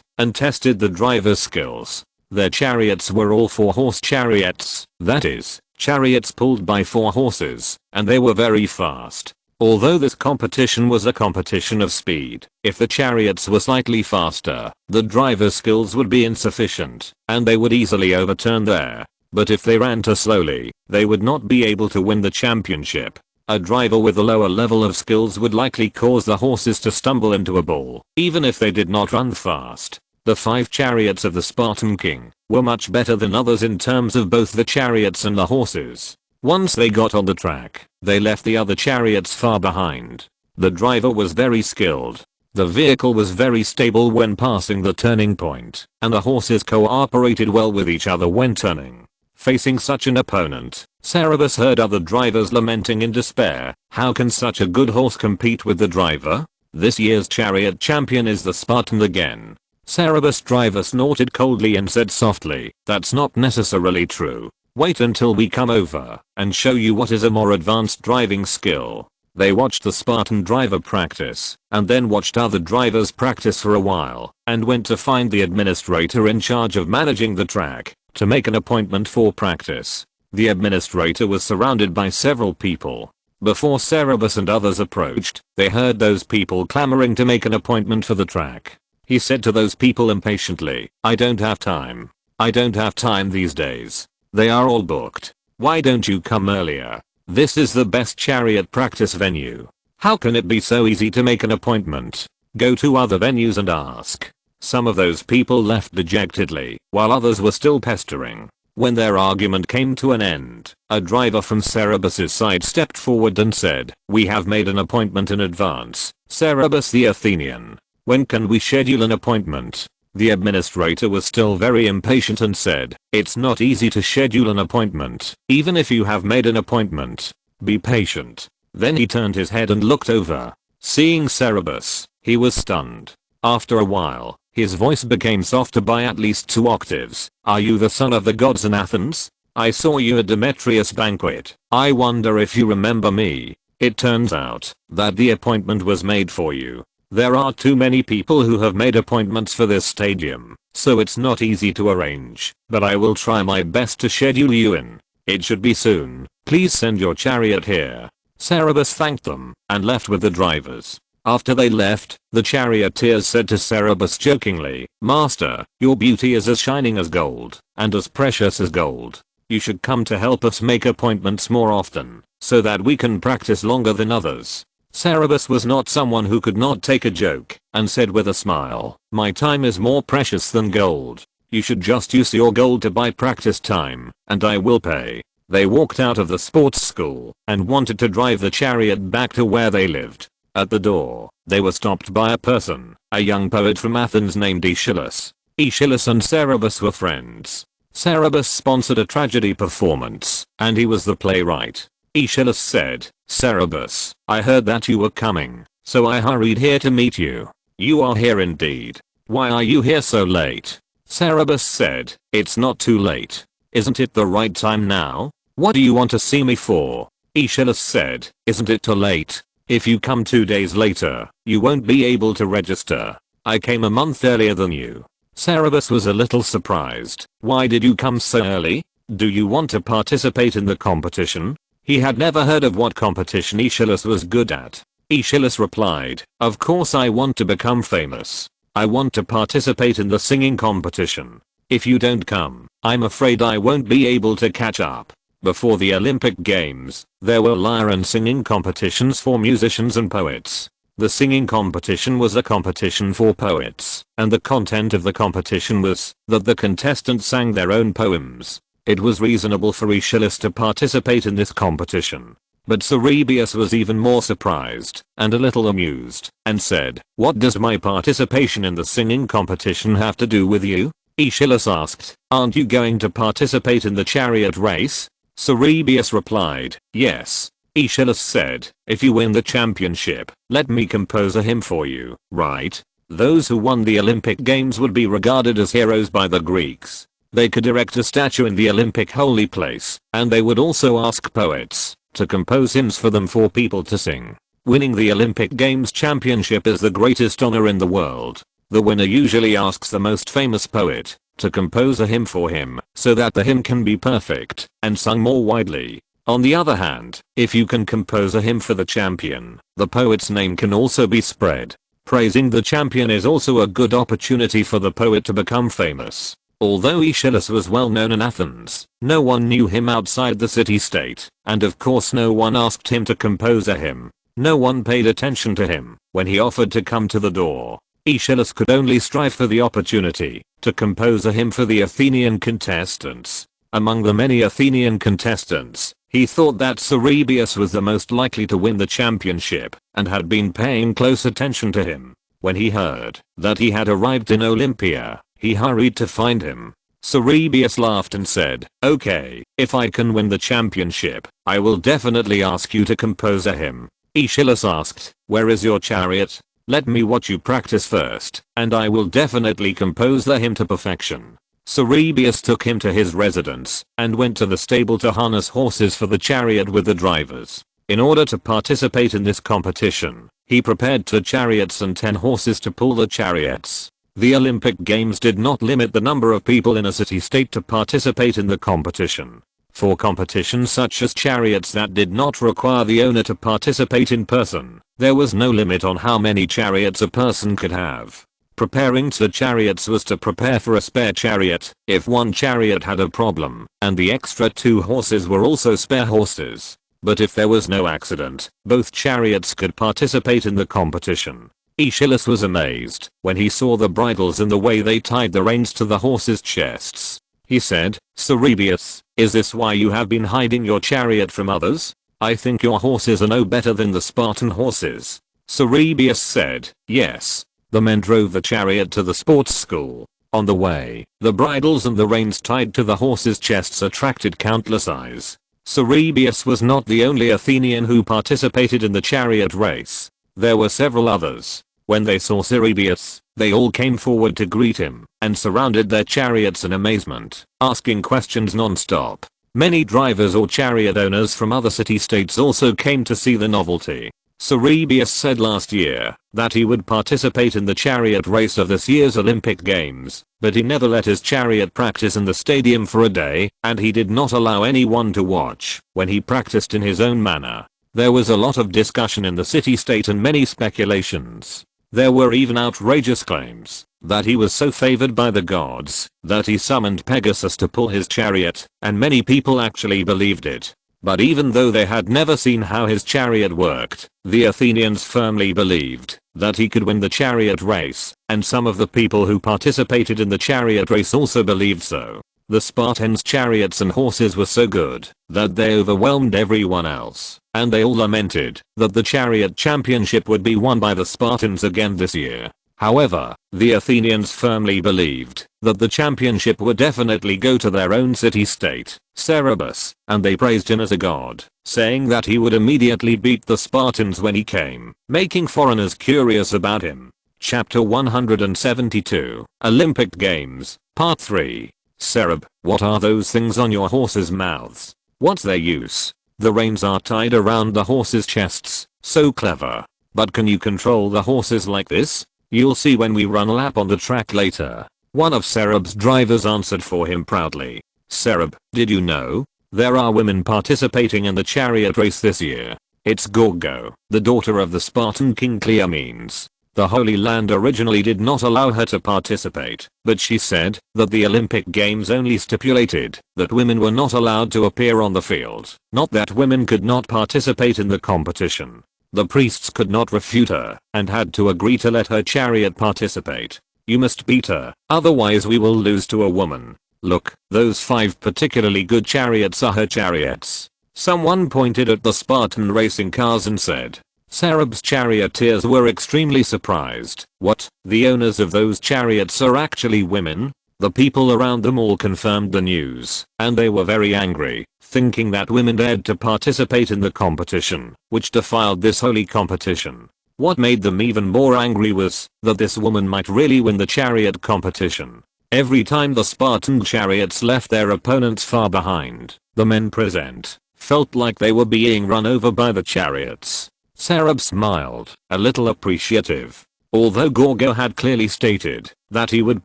and tested the driver's skills. Their chariots were all 4-horse chariots, that is, chariots pulled by 4 horses, and they were very fast. Although this competition was a competition of speed, if the chariots were slightly faster, the driver's skills would be insufficient, and they would easily overturn there. But if they ran too slowly, they would not be able to win the championship. A driver with a lower level of skills would likely cause the horses to stumble into a ball, even if they did not run fast. The 5 chariots of the Spartan king were much better than others in terms of both the chariots and the horses. Once they got on the track, they left the other chariots far behind. The driver was very skilled. The vehicle was very stable when passing the turning point, and the horses cooperated well with each other when turning. Facing such an opponent, Cerberus heard other drivers lamenting in despair. How can such a good horse compete with the driver? This year's chariot champion is the Spartan again. Cerberus' driver snorted coldly and said softly, that's not necessarily true. Wait until we come over and show you what is a more advanced driving skill. They watched the Spartan driver practice, and then watched other drivers practice for a while, and went to find the administrator in charge of managing the track, to make an appointment for practice. The administrator was surrounded by several people. Before Cerberus and others approached, they heard those people clamoring to make an appointment for the track. He said to those people impatiently, I don't have time. I don't have time these days. They are all booked. Why don't you come earlier? This is the best chariot practice venue. How can it be so easy to make an appointment? Go to other venues and ask. Some of those people left dejectedly, while others were still pestering. When their argument came to an end, a driver from Cerberus' side stepped forward and said, we have made an appointment in advance. Cerberus the Athenian. When can we schedule an appointment? The administrator was still very impatient and said, it's not easy to schedule an appointment, even if you have made an appointment. Be patient. Then he turned his head and looked over. Seeing Cerberus, he was stunned. After a while, his voice became softer by at least 2 octaves. Are you the son of the gods in Athens? I saw you at Demetrius' banquet. I wonder if you remember me. It turns out that the appointment was made for you. There are too many people who have made appointments for this stadium, so it's not easy to arrange, but I will try my best to schedule you in. It should be soon. Please send your chariot here. Cerberus thanked them and left with the drivers. After they left, the charioteers said to Cerberus jokingly, Master, your beauty is as shining as gold, and as precious as gold. You should come to help us make appointments more often, so that we can practice longer than others. Cerberus was not someone who could not take a joke, and said with a smile, my time is more precious than gold. You should just use your gold to buy practice time, and I will pay. They walked out of the sports school, and wanted to drive the chariot back to where they lived. At the door, they were stopped by a person, a young poet from Athens named Aeschylus. Aeschylus and Cerberus were friends. Cerberus sponsored a tragedy performance, and he was the playwright. Aeschylus said, Cerberus, I heard that you were coming, so I hurried here to meet you. You are here indeed. Why are you here so late? Cerberus said, it's not too late. Isn't it the right time now? What do you want to see me for? Aeschylus said, isn't it too late? If you come 2 days later, you won't be able to register. I came a month earlier than you. Cerberus was a little surprised. Why did you come so early? "Do you want to participate in the competition?" He had never heard of what competition Aeschylus was good at. Aeschylus replied, "Of course I want to become famous. I want to participate in the singing competition. If you don't come, I'm afraid I won't be able to catch up." Before the Olympic Games, there were lyre and singing competitions for musicians and poets. The singing competition was a competition for poets, and the content of the competition was that the contestants sang their own poems. It was reasonable for Aeschylus to participate in this competition. But Cerberus was even more surprised and a little amused and said, "What does my participation in the singing competition have to do with you?" Aeschylus asked, "Aren't you going to participate in the chariot race?" Cerberus replied, "Yes." Aeschylus said, "If you win the championship, let me compose a hymn for you, right?" Those who won the Olympic Games would be regarded as heroes by the Greeks. They could erect a statue in the Olympic holy place, and they would also ask poets to compose hymns for them for people to sing. Winning the Olympic Games championship is the greatest honor in the world. The winner usually asks the most famous poet to compose a hymn for him so that the hymn can be perfect and sung more widely. On the other hand, if you can compose a hymn for the champion, the poet's name can also be spread. Praising the champion is also a good opportunity for the poet to become famous. Although Aeschylus was well known in Athens, no one knew him outside the city-state, and of course no one asked him to compose a hymn. No one paid attention to him when he offered to come to the door. Aeschylus could only strive for the opportunity to compose a hymn for the Athenian contestants. Among the many Athenian contestants, he thought that Cerberus was the most likely to win the championship and had been paying close attention to him. When he heard that he had arrived in Olympia, he hurried to find him. Cerberus laughed and said, "Okay, if I can win the championship, I will definitely ask you to compose a hymn." Aeschylus asked, "Where is your chariot? Let me watch you practice first, and I will definitely compose the hymn to perfection." Cerberus took him to his residence and went to the stable to harness horses for the chariot with the drivers. In order to participate in this competition, he prepared 2 chariots and 10 horses to pull the chariots. The Olympic Games did not limit the number of people in a city-state to participate in the competition. For competitions such as chariots that did not require the owner to participate in person, there was no limit on how many chariots a person could have. Preparing the chariots was to prepare for a spare chariot if one chariot had a problem, and the extra 2 horses were also spare horses. But if there was no accident, both chariots could participate in the competition. Aeschylus was amazed when he saw the bridles and the way they tied the reins to the horses' chests. He said, "Cerberus, is this why you have been hiding your chariot from others? I think your horses are no better than the Spartan horses." Cerberus said, "Yes." The men drove the chariot to the sports school. On the way, the bridles and the reins tied to the horses' chests attracted countless eyes. Cerberus was not the only Athenian who participated in the chariot race. There were several others. When they saw Cerberus, they all came forward to greet him and surrounded their chariots in amazement, asking questions non-stop. Many drivers or chariot owners from other city-states also came to see the novelty. Cerberus said last year that he would participate in the chariot race of this year's Olympic Games, but he never let his chariot practice in the stadium for a day, and he did not allow anyone to watch when he practiced in his own manner. There was a lot of discussion in the city-state and many speculations. There were even outrageous claims that he was so favored by the gods that he summoned Pegasus to pull his chariot, and many people actually believed it. But even though they had never seen how his chariot worked, the Athenians firmly believed that he could win the chariot race, and some of the people who participated in the chariot race also believed so. The Spartans' chariots and horses were so good that they overwhelmed everyone else, and they all lamented that the chariot championship would be won by the Spartans again this year. However, the Athenians firmly believed that the championship would definitely go to their own city-state, Cerberus, and they praised him as a god, saying that he would immediately beat the Spartans when he came, making foreigners curious about him. Chapter 172, Olympic Games, Part 3. Cerb, what are those things on your horses' mouths? What's their use? The reins are tied around the horses' chests, so clever. But can you control the horses like this? You'll see when we run a lap on the track later. One of Cereb's drivers answered for him proudly. Sereb, did you know? There are women participating in the chariot race this year. It's Gorgo, the daughter of the Spartan king Cleomenes. The Holy Land originally did not allow her to participate, but she said that the Olympic Games only stipulated that women were not allowed to appear on the field, not that women could not participate in the competition. The priests could not refute her and had to agree to let her chariot participate. You must beat her, otherwise we will lose to a woman. Look, those 5 particularly good chariots are her chariots. Someone pointed at the Spartan racing cars and said. Sereb's charioteers were extremely surprised. What? The owners of those chariots are actually women? The people around them all confirmed the news, and they were very angry, thinking that women dared to participate in the competition, which defiled this holy competition. What made them even more angry was that this woman might really win the chariot competition. Every time the Spartan chariots left their opponents far behind, the men present felt like they were being run over by the chariots. Sereb smiled, a little appreciative. Although Gorgo had clearly stated that he would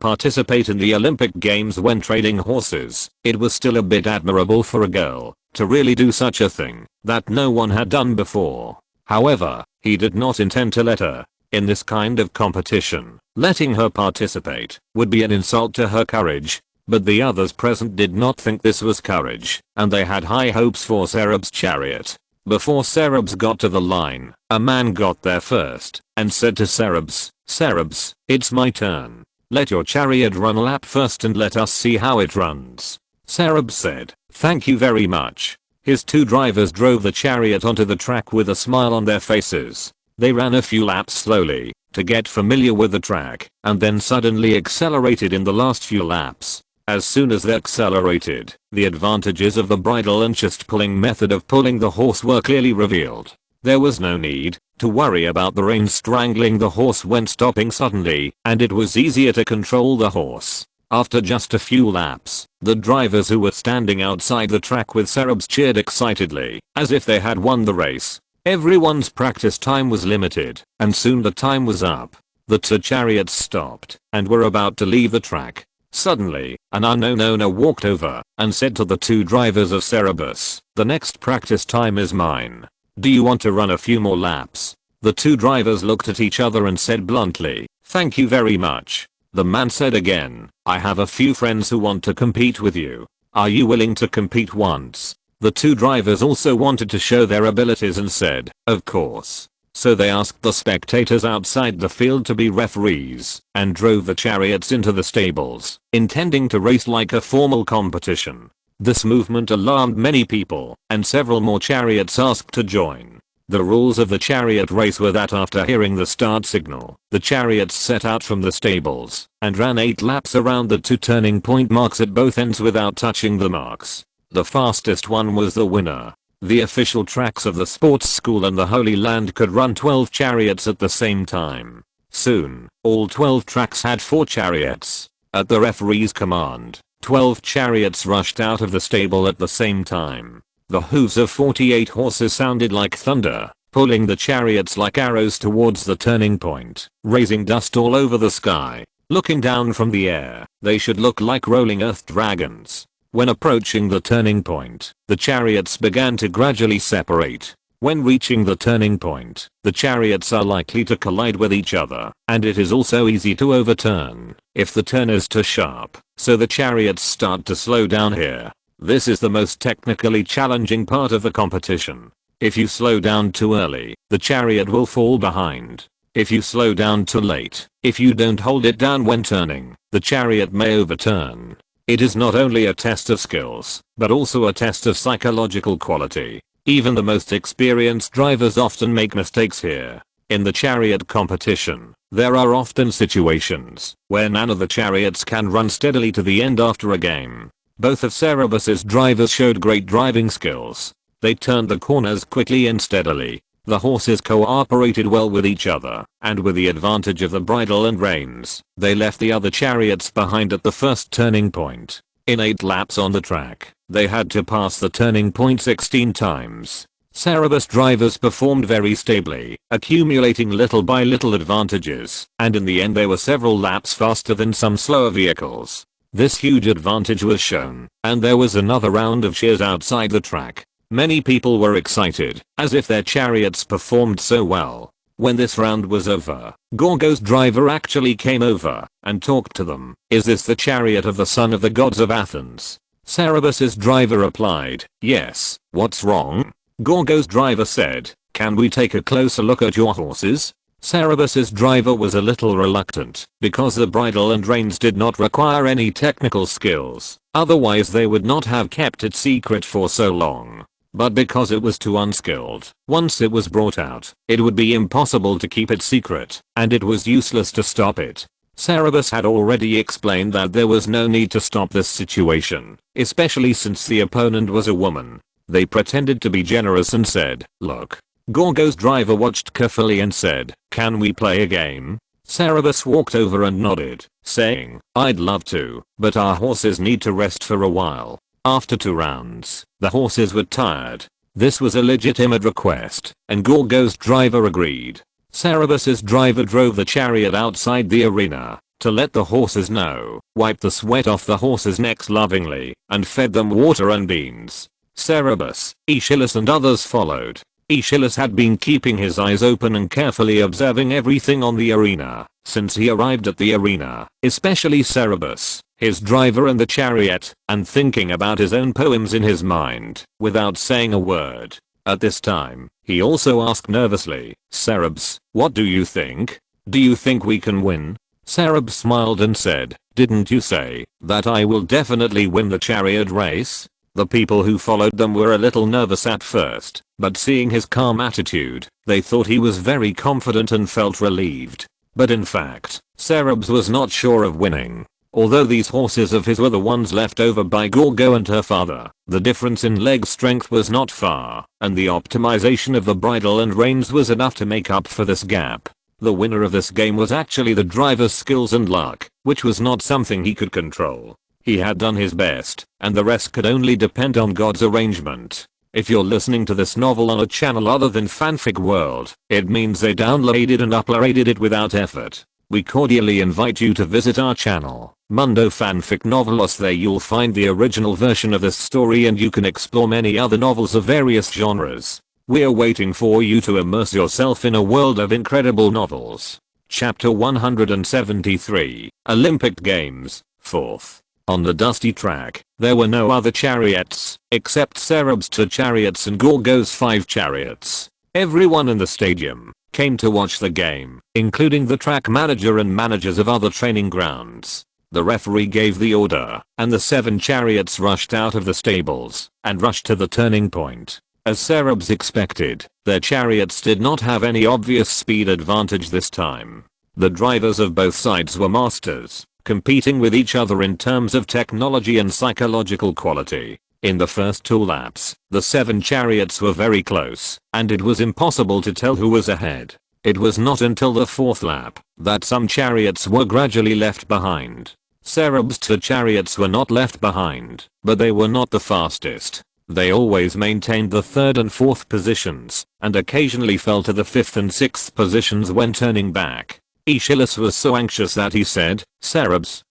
participate in the Olympic Games when trading horses, it was still a bit admirable for a girl to really do such a thing that no one had done before. However, he did not intend to let her in this kind of competition. Letting her participate would be an insult to her courage, but the others present did not think this was courage, and they had high hopes for Sereb's chariot. Before Sereb's got to the line, a man got there first and said to Sereb's, it's my turn. Let your chariot run a lap first and let us see how it runs. Sereb said, thank you very much. His 2 drivers drove the chariot onto the track with a smile on their faces. They ran a few laps slowly to get familiar with the track and then suddenly accelerated in the last few laps. As soon as they accelerated, the advantages of the bridle and chest pulling method of pulling the horse were clearly revealed. There was no need to worry about the reins strangling the horse when stopping suddenly, and it was easier to control the horse. After just a few laps, the drivers who were standing outside the track with Serebs cheered excitedly, as if they had won the race. Everyone's practice time was limited, and soon the time was up. The 2 chariots stopped and were about to leave the track. Suddenly, an unknown owner walked over and said to the 2 drivers of Cerebus, the next practice time is mine. Do you want to run a few more laps? The 2 drivers looked at each other and said bluntly, thank you very much. The man said again, I have a few friends who want to compete with you. Are you willing to compete once? The 2 drivers also wanted to show their abilities and said, of course. So they asked the spectators outside the field to be referees and drove the chariots into the stables, intending to race like a formal competition. This movement alarmed many people, and several more chariots asked to join. The rules of the chariot race were that after hearing the start signal, the chariots set out from the stables and ran 8 laps around the 2 turning point marks at both ends without touching the marks. The fastest one was the winner. The official tracks of the sports school and the Holy Land could run 12 chariots at the same time. Soon, all 12 tracks had 4 chariots. At the referee's command, 12 chariots rushed out of the stable at the same time. The hooves of 48 horses sounded like thunder, pulling the chariots like arrows towards the turning point, raising dust all over the sky. Looking down from the air, they should look like rolling earth dragons. When approaching the turning point, the chariots began to gradually separate. When reaching the turning point, the chariots are likely to collide with each other, and it is also easy to overturn if the turn is too sharp, so the chariots start to slow down here. This is the most technically challenging part of the competition. If you slow down too early, the chariot will fall behind. If you slow down too late, if you don't hold it down when turning, the chariot may overturn. It is not only a test of skills, but also a test of psychological quality. Even the most experienced drivers often make mistakes here. In the chariot competition, there are often situations where none of the chariots can run steadily to the end after a game. Both of Cerebus's drivers showed great driving skills. They turned the corners quickly and steadily. The horses cooperated well with each other, and with the advantage of the bridle and reins, they left the other chariots behind at the first turning point. In 8 laps on the track, they had to pass the turning point 16 times. Cerebus drivers performed very stably, accumulating little by little advantages, and in the end they were several laps faster than some slower vehicles. This huge advantage was shown, and there was another round of cheers outside the track. Many people were excited, as if their chariots performed so well. When this round was over, Gorgo's driver actually came over and talked to them. "Is this the chariot of the son of the gods of Athens?" Cerberus's driver replied, "Yes, what's wrong?" Gorgo's driver said, "Can we take a closer look at your horses?" Cerberus's driver was a little reluctant because the bridle and reins did not require any technical skills, otherwise they would not have kept it secret for so long. But because it was too unskilled, once it was brought out, it would be impossible to keep it secret, and it was useless to stop it. Cerberus had already explained that there was no need to stop this situation, especially since the opponent was a woman. They pretended to be generous and said, "Look." Gorgo's driver watched carefully and said, "Can we play a game?" Cerberus walked over and nodded, saying, "I'd love to, but our horses need to rest for a while." After 2 rounds, the horses were tired. This was a legitimate request, and Gorgo's driver agreed. Cerberus's driver drove the chariot outside the arena to let the horses know, wiped the sweat off the horses' necks lovingly, and fed them water and beans. Cerberus, Aeschylus and others followed. Aeschylus had been keeping his eyes open and carefully observing everything on the arena since he arrived at the arena, especially Cerberus, his driver and the chariot, and thinking about his own poems in his mind, without saying a word. At this time, he also asked nervously, "Cerberus, what do you think? Do you think we can win?" Cerberus smiled and said, "Didn't you say that I will definitely win the chariot race?" The people who followed them were a little nervous at first, but seeing his calm attitude, they thought he was very confident and felt relieved. But in fact, Cerberus was not sure of winning. Although these horses of his were the ones left over by Gorgo and her father, the difference in leg strength was not far, and the optimization of the bridle and reins was enough to make up for this gap. The winner of this game was actually the driver's skills and luck, which was not something he could control. He had done his best, and the rest could only depend on God's arrangement. If you're listening to this novel on a channel other than Fanfic World, it means they downloaded and uploaded it without effort. We cordially invite you to visit our channel, Mundo Fanfic Novelos. There you'll find the original version of this story and you can explore many other novels of various genres. We're waiting for you to immerse yourself in a world of incredible novels. Chapter 173, Olympic Games, 4th. On the dusty track, there were no other chariots, except Cerberus' 2 chariots and Gorgo's 5 chariots. Everyone in the stadium came to watch the game, including the track manager and managers of other training grounds. The referee gave the order, and the 7 chariots rushed out of the stables and rushed to the turning point. As Cerberus expected, their chariots did not have any obvious speed advantage this time. The drivers of both sides were masters, competing with each other in terms of technology and psychological quality. In the first 2 laps, the 7 chariots were very close, and it was impossible to tell who was ahead. It was not until the 4th lap that some chariots were gradually left behind. Cerberus' 2 chariots were not left behind, but they were not the fastest. They always maintained the 3rd and 4th positions, and occasionally fell to the 5th and 6th positions when turning back. Aeschylus was so anxious that he said, "Cerberus,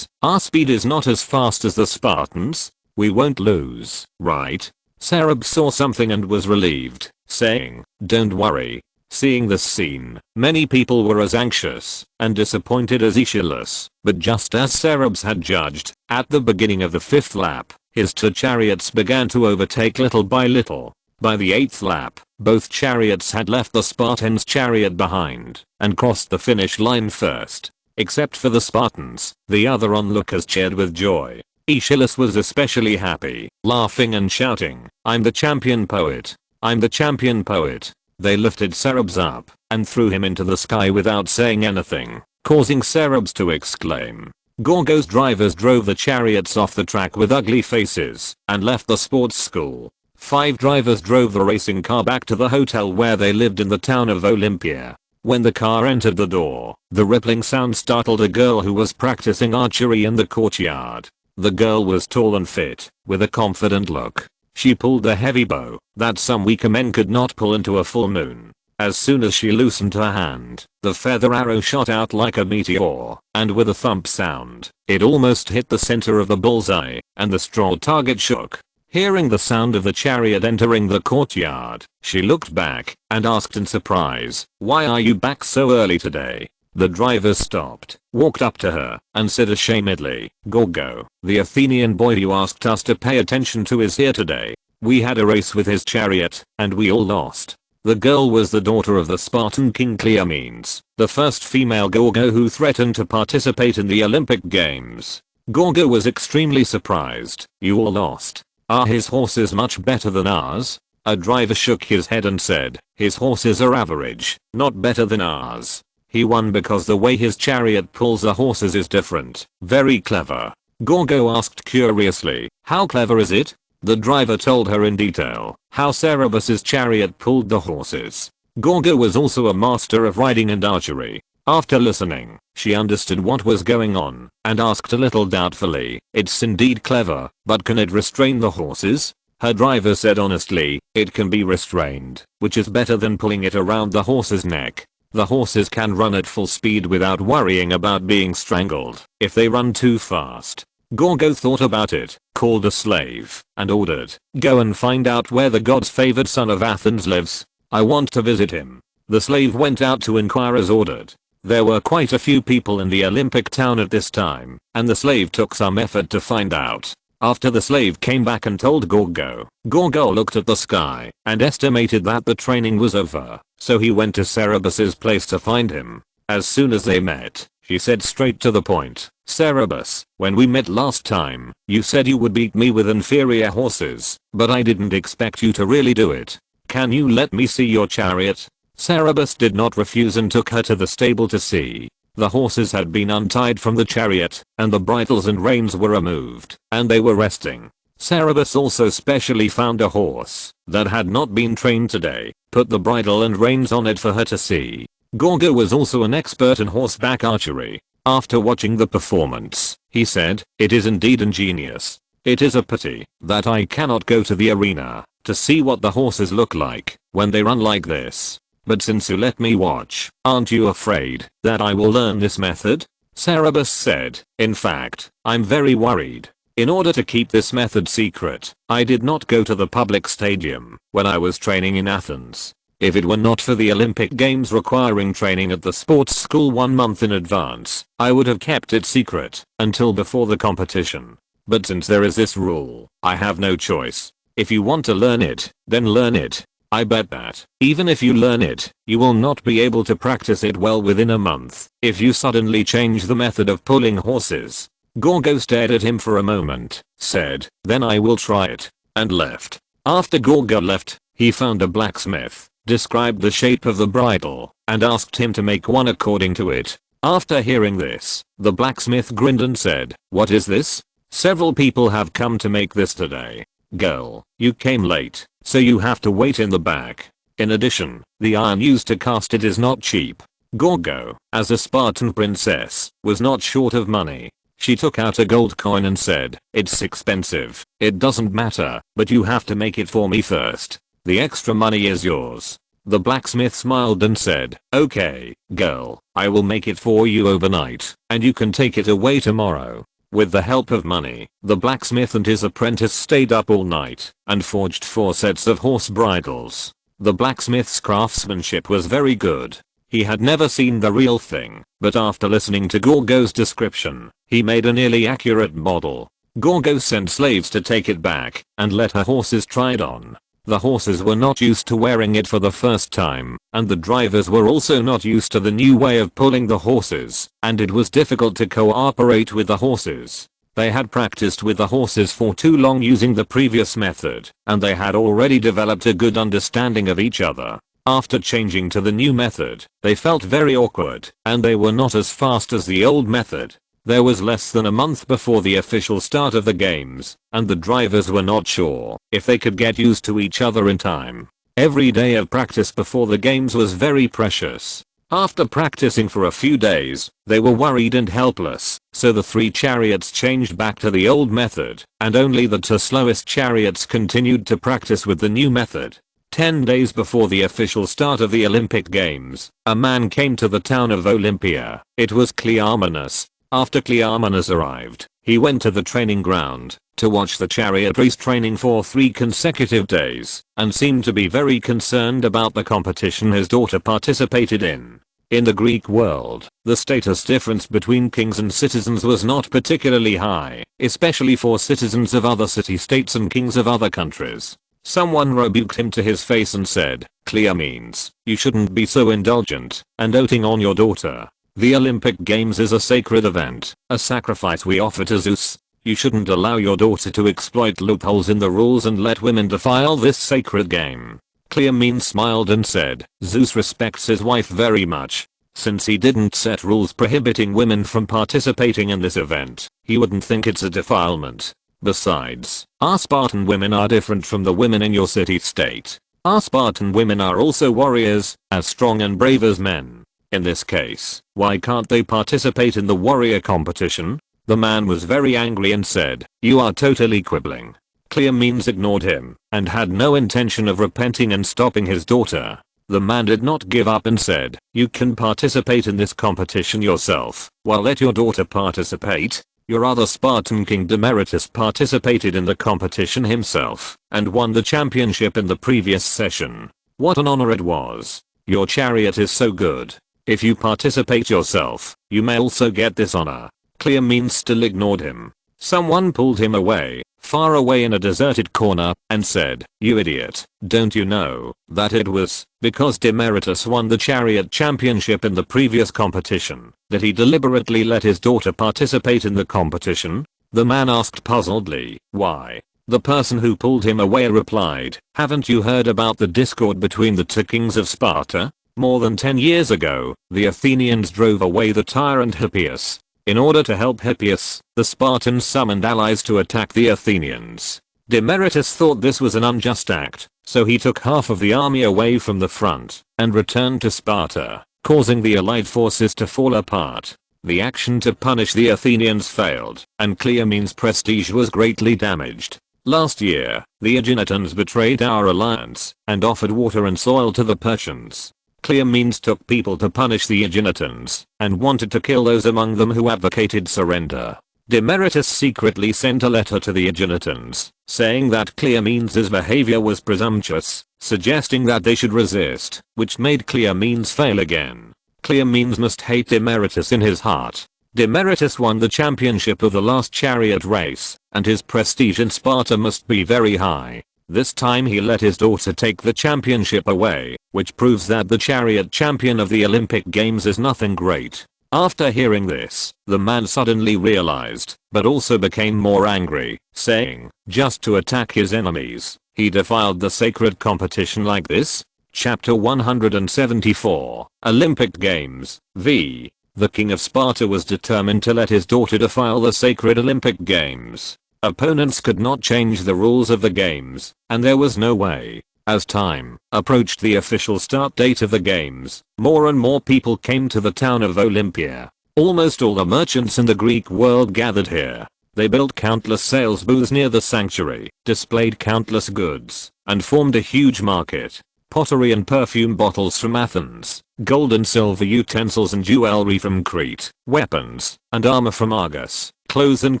our speed is not as fast as the Spartans. We won't lose, right?" Cerberus saw something and was relieved, saying, "Don't worry." Seeing this scene, many people were as anxious and disappointed as Aeschylus, but just as Cerberus had judged, at the beginning of the 5th lap, his 2 chariots began to overtake little by little. By the 8th lap, both chariots had left the Spartans' chariot behind and crossed the finish line first. Except for the Spartans, the other onlookers cheered with joy. Aeschylus was especially happy, laughing and shouting, "I'm the champion poet! I'm the champion poet!" They lifted Cerberus up and threw him into the sky without saying anything, causing Cerberus to exclaim. Gorgo's drivers drove the chariots off the track with ugly faces and left the sports school. 5 drivers drove the racing car back to the hotel where they lived in the town of Olympia. When the car entered the door, the rippling sound startled a girl who was practicing archery in the courtyard. The girl was tall and fit, with a confident look. She pulled a heavy bow that some weaker men could not pull into a full moon. As soon as she loosened her hand, the feather arrow shot out like a meteor, and with a thump sound, it almost hit the center of the bullseye, and the straw target shook. Hearing the sound of the chariot entering the courtyard, she looked back and asked in surprise, "Why are you back so early today?" The driver stopped, walked up to her, and said ashamedly, "Gorgo, the Athenian boy you asked us to pay attention to is here today. We had a race with his chariot, and we all lost." The girl was the daughter of the Spartan king Cleomenes, the first female Gorgo who threatened to participate in the Olympic Games. Gorgo was extremely surprised. "You all lost? Are his horses much better than ours?" A driver shook his head and said, "His horses are average, not better than ours. He won because the way his chariot pulls the horses is different." "Very clever." Gorgo asked curiously, "How clever is it?" The driver told her in detail how Cerberus's chariot pulled the horses. Gorgo was also a master of riding and archery. After listening, she understood what was going on and asked a little doubtfully, "It's indeed clever, but can it restrain the horses?" Her driver said honestly, "It can be restrained, which is better than pulling it around the horse's neck. The horses can run at full speed without worrying about being strangled if they run too fast." Gorgo thought about it, called a slave, and ordered, "Go and find out where the god's favored son of Athens lives. I want to visit him." The slave went out to inquire as ordered. There were quite a few people in the Olympic town at this time, and the slave took some effort to find out. After the slave came back and told Gorgo, Gorgo looked at the sky and estimated that the training was over, so he went to Cerberus's place to find him. As soon as they met, she said straight to the point, "Cerberus, when we met last time, you said you would beat me with inferior horses, but I didn't expect you to really do it. Can you let me see your chariot?" Cerberus did not refuse and took her to the stable to see. The horses had been untied from the chariot, and the bridles and reins were removed, and they were resting. Cerberus also specially found a horse that had not been trained today, put the bridle and reins on it for her to see. Gorgo was also an expert in horseback archery. After watching the performance, he said, "It is indeed ingenious. It is a pity that I cannot go to the arena to see what the horses look like when they run like this. But since you let me watch, aren't you afraid that I will learn this method?" Cerberus said, "In fact, I'm very worried. In order to keep this method secret, I did not go to the public stadium when I was training in Athens. If it were not for the Olympic Games requiring training at the sports school 1 month in advance, I would have kept it secret until before the competition. But since there is this rule, I have no choice. If you want to learn it, then learn it. I bet that, even if you learn it, you will not be able to practice it well within a month if you suddenly change the method of pulling horses." Gorgo stared at him for a moment, said, "Then I will try it," and left. After Gorgo left, he found a blacksmith, described the shape of the bridle, and asked him to make one according to it. After hearing this, the blacksmith grinned and said, "What is this? Several people have come to make this today. Girl, you came late, so you have to wait in the back. In addition, the iron used to cast it is not cheap." Gorgo, as a Spartan princess, was not short of money. She took out a gold coin and said, "It's expensive. It doesn't matter, but you have to make it for me first. The extra money is yours." The blacksmith smiled and said, "Okay, girl, I will make it for you overnight, and you can take it away tomorrow." With the help of money, the blacksmith and his apprentice stayed up all night and forged 4 sets of horse bridles. The blacksmith's craftsmanship was very good. He had never seen the real thing, but after listening to Gorgo's description, he made a nearly accurate model. Gorgo sent slaves to take it back and let her horses try it on. The horses were not used to wearing it for the first time, and the drivers were also not used to the new way of pulling the horses, and it was difficult to cooperate with the horses. They had practiced with the horses for too long using the previous method, and they had already developed a good understanding of each other. After changing to the new method, they felt very awkward, and they were not as fast as the old method. There was less than a month before the official start of the games, and the drivers were not sure if they could get used to each other in time. Every day of practice before the games was very precious. After practicing for a few days, they were worried and helpless, so the 3 chariots changed back to the old method, and only the 2 slowest chariots continued to practice with the new method. 10 days before the official start of the Olympic Games, a man came to the town of Olympia. It was Cleomenes. After Cleomenes arrived, he went to the training ground to watch the chariot race training for 3 consecutive days, and seemed to be very concerned about the competition his daughter participated in. In the Greek world, the status difference between kings and citizens was not particularly high, especially for citizens of other city-states and kings of other countries. Someone rebuked him to his face and said, "Cleomenes, you shouldn't be so indulgent and doting on your daughter. The Olympic Games is a sacred event, a sacrifice we offer to Zeus. You shouldn't allow your daughter to exploit loopholes in the rules and let women defile this sacred game." Cleomenes smiled and said, "Zeus respects his wife very much. Since he didn't set rules prohibiting women from participating in this event, he wouldn't think it's a defilement. Besides, our Spartan women are different from the women in your city-state. Our Spartan women are also warriors, as strong and brave as men. In this case, why can't they participate in the warrior competition?" The man was very angry and said, "You are totally quibbling." Cleomenes ignored him and had no intention of repenting and stopping his daughter. The man did not give up and said, "You can participate in this competition yourself, while let your daughter participate. Your other Spartan king Demaratus participated in the competition himself and won the championship in the previous session. What an honor it was. Your chariot is so good. If you participate yourself, you may also get this honor." Cleomenes still ignored him. Someone pulled him away, far away in a deserted corner, and said, "You idiot, don't you know that it was because Demaratus won the chariot championship in the previous competition that he deliberately let his daughter participate in the competition?" The man asked puzzledly, "Why?" The person who pulled him away replied, "Haven't you heard about the discord between the 2 kings of Sparta? More than 10 years ago, the Athenians drove away the tyrant Hippias. In order to help Hippias, the Spartans summoned allies to attack the Athenians. Demaratus thought this was an unjust act, so he took half of the army away from the front and returned to Sparta, causing the allied forces to fall apart. The action to punish the Athenians failed, and Cleomenes' prestige was greatly damaged. Last year, the Aeginetans betrayed our alliance and offered water and soil to the Persians. Cleomenes took people to punish the Aeginetans and wanted to kill those among them who advocated surrender. Demaratus secretly sent a letter to the Aeginetans, saying that Cleomenes' behavior was presumptuous, suggesting that they should resist, which made Cleomenes fail again. Cleomenes must hate Demaratus in his heart. Demaratus won the championship of the last chariot race, and his prestige in Sparta must be very high. This time he let his daughter take the championship away, which proves that the chariot champion of the Olympic Games is nothing great. After hearing this, the man suddenly realized, but also became more angry, saying, just to attack his enemies, he defiled the sacred competition like this? Chapter 174, Olympic Games, v. The king of Sparta was determined to let his daughter defile the sacred Olympic Games. Opponents could not change the rules of the games, and there was no way. As time approached the official start date of the games, more and more people came to the town of Olympia. Almost all the merchants in the Greek world gathered here. They built countless sales booths near the sanctuary, displayed countless goods, and formed a huge market. Pottery and perfume bottles from Athens, gold and silver utensils and jewelry from Crete, weapons and armor from Argos, clothes and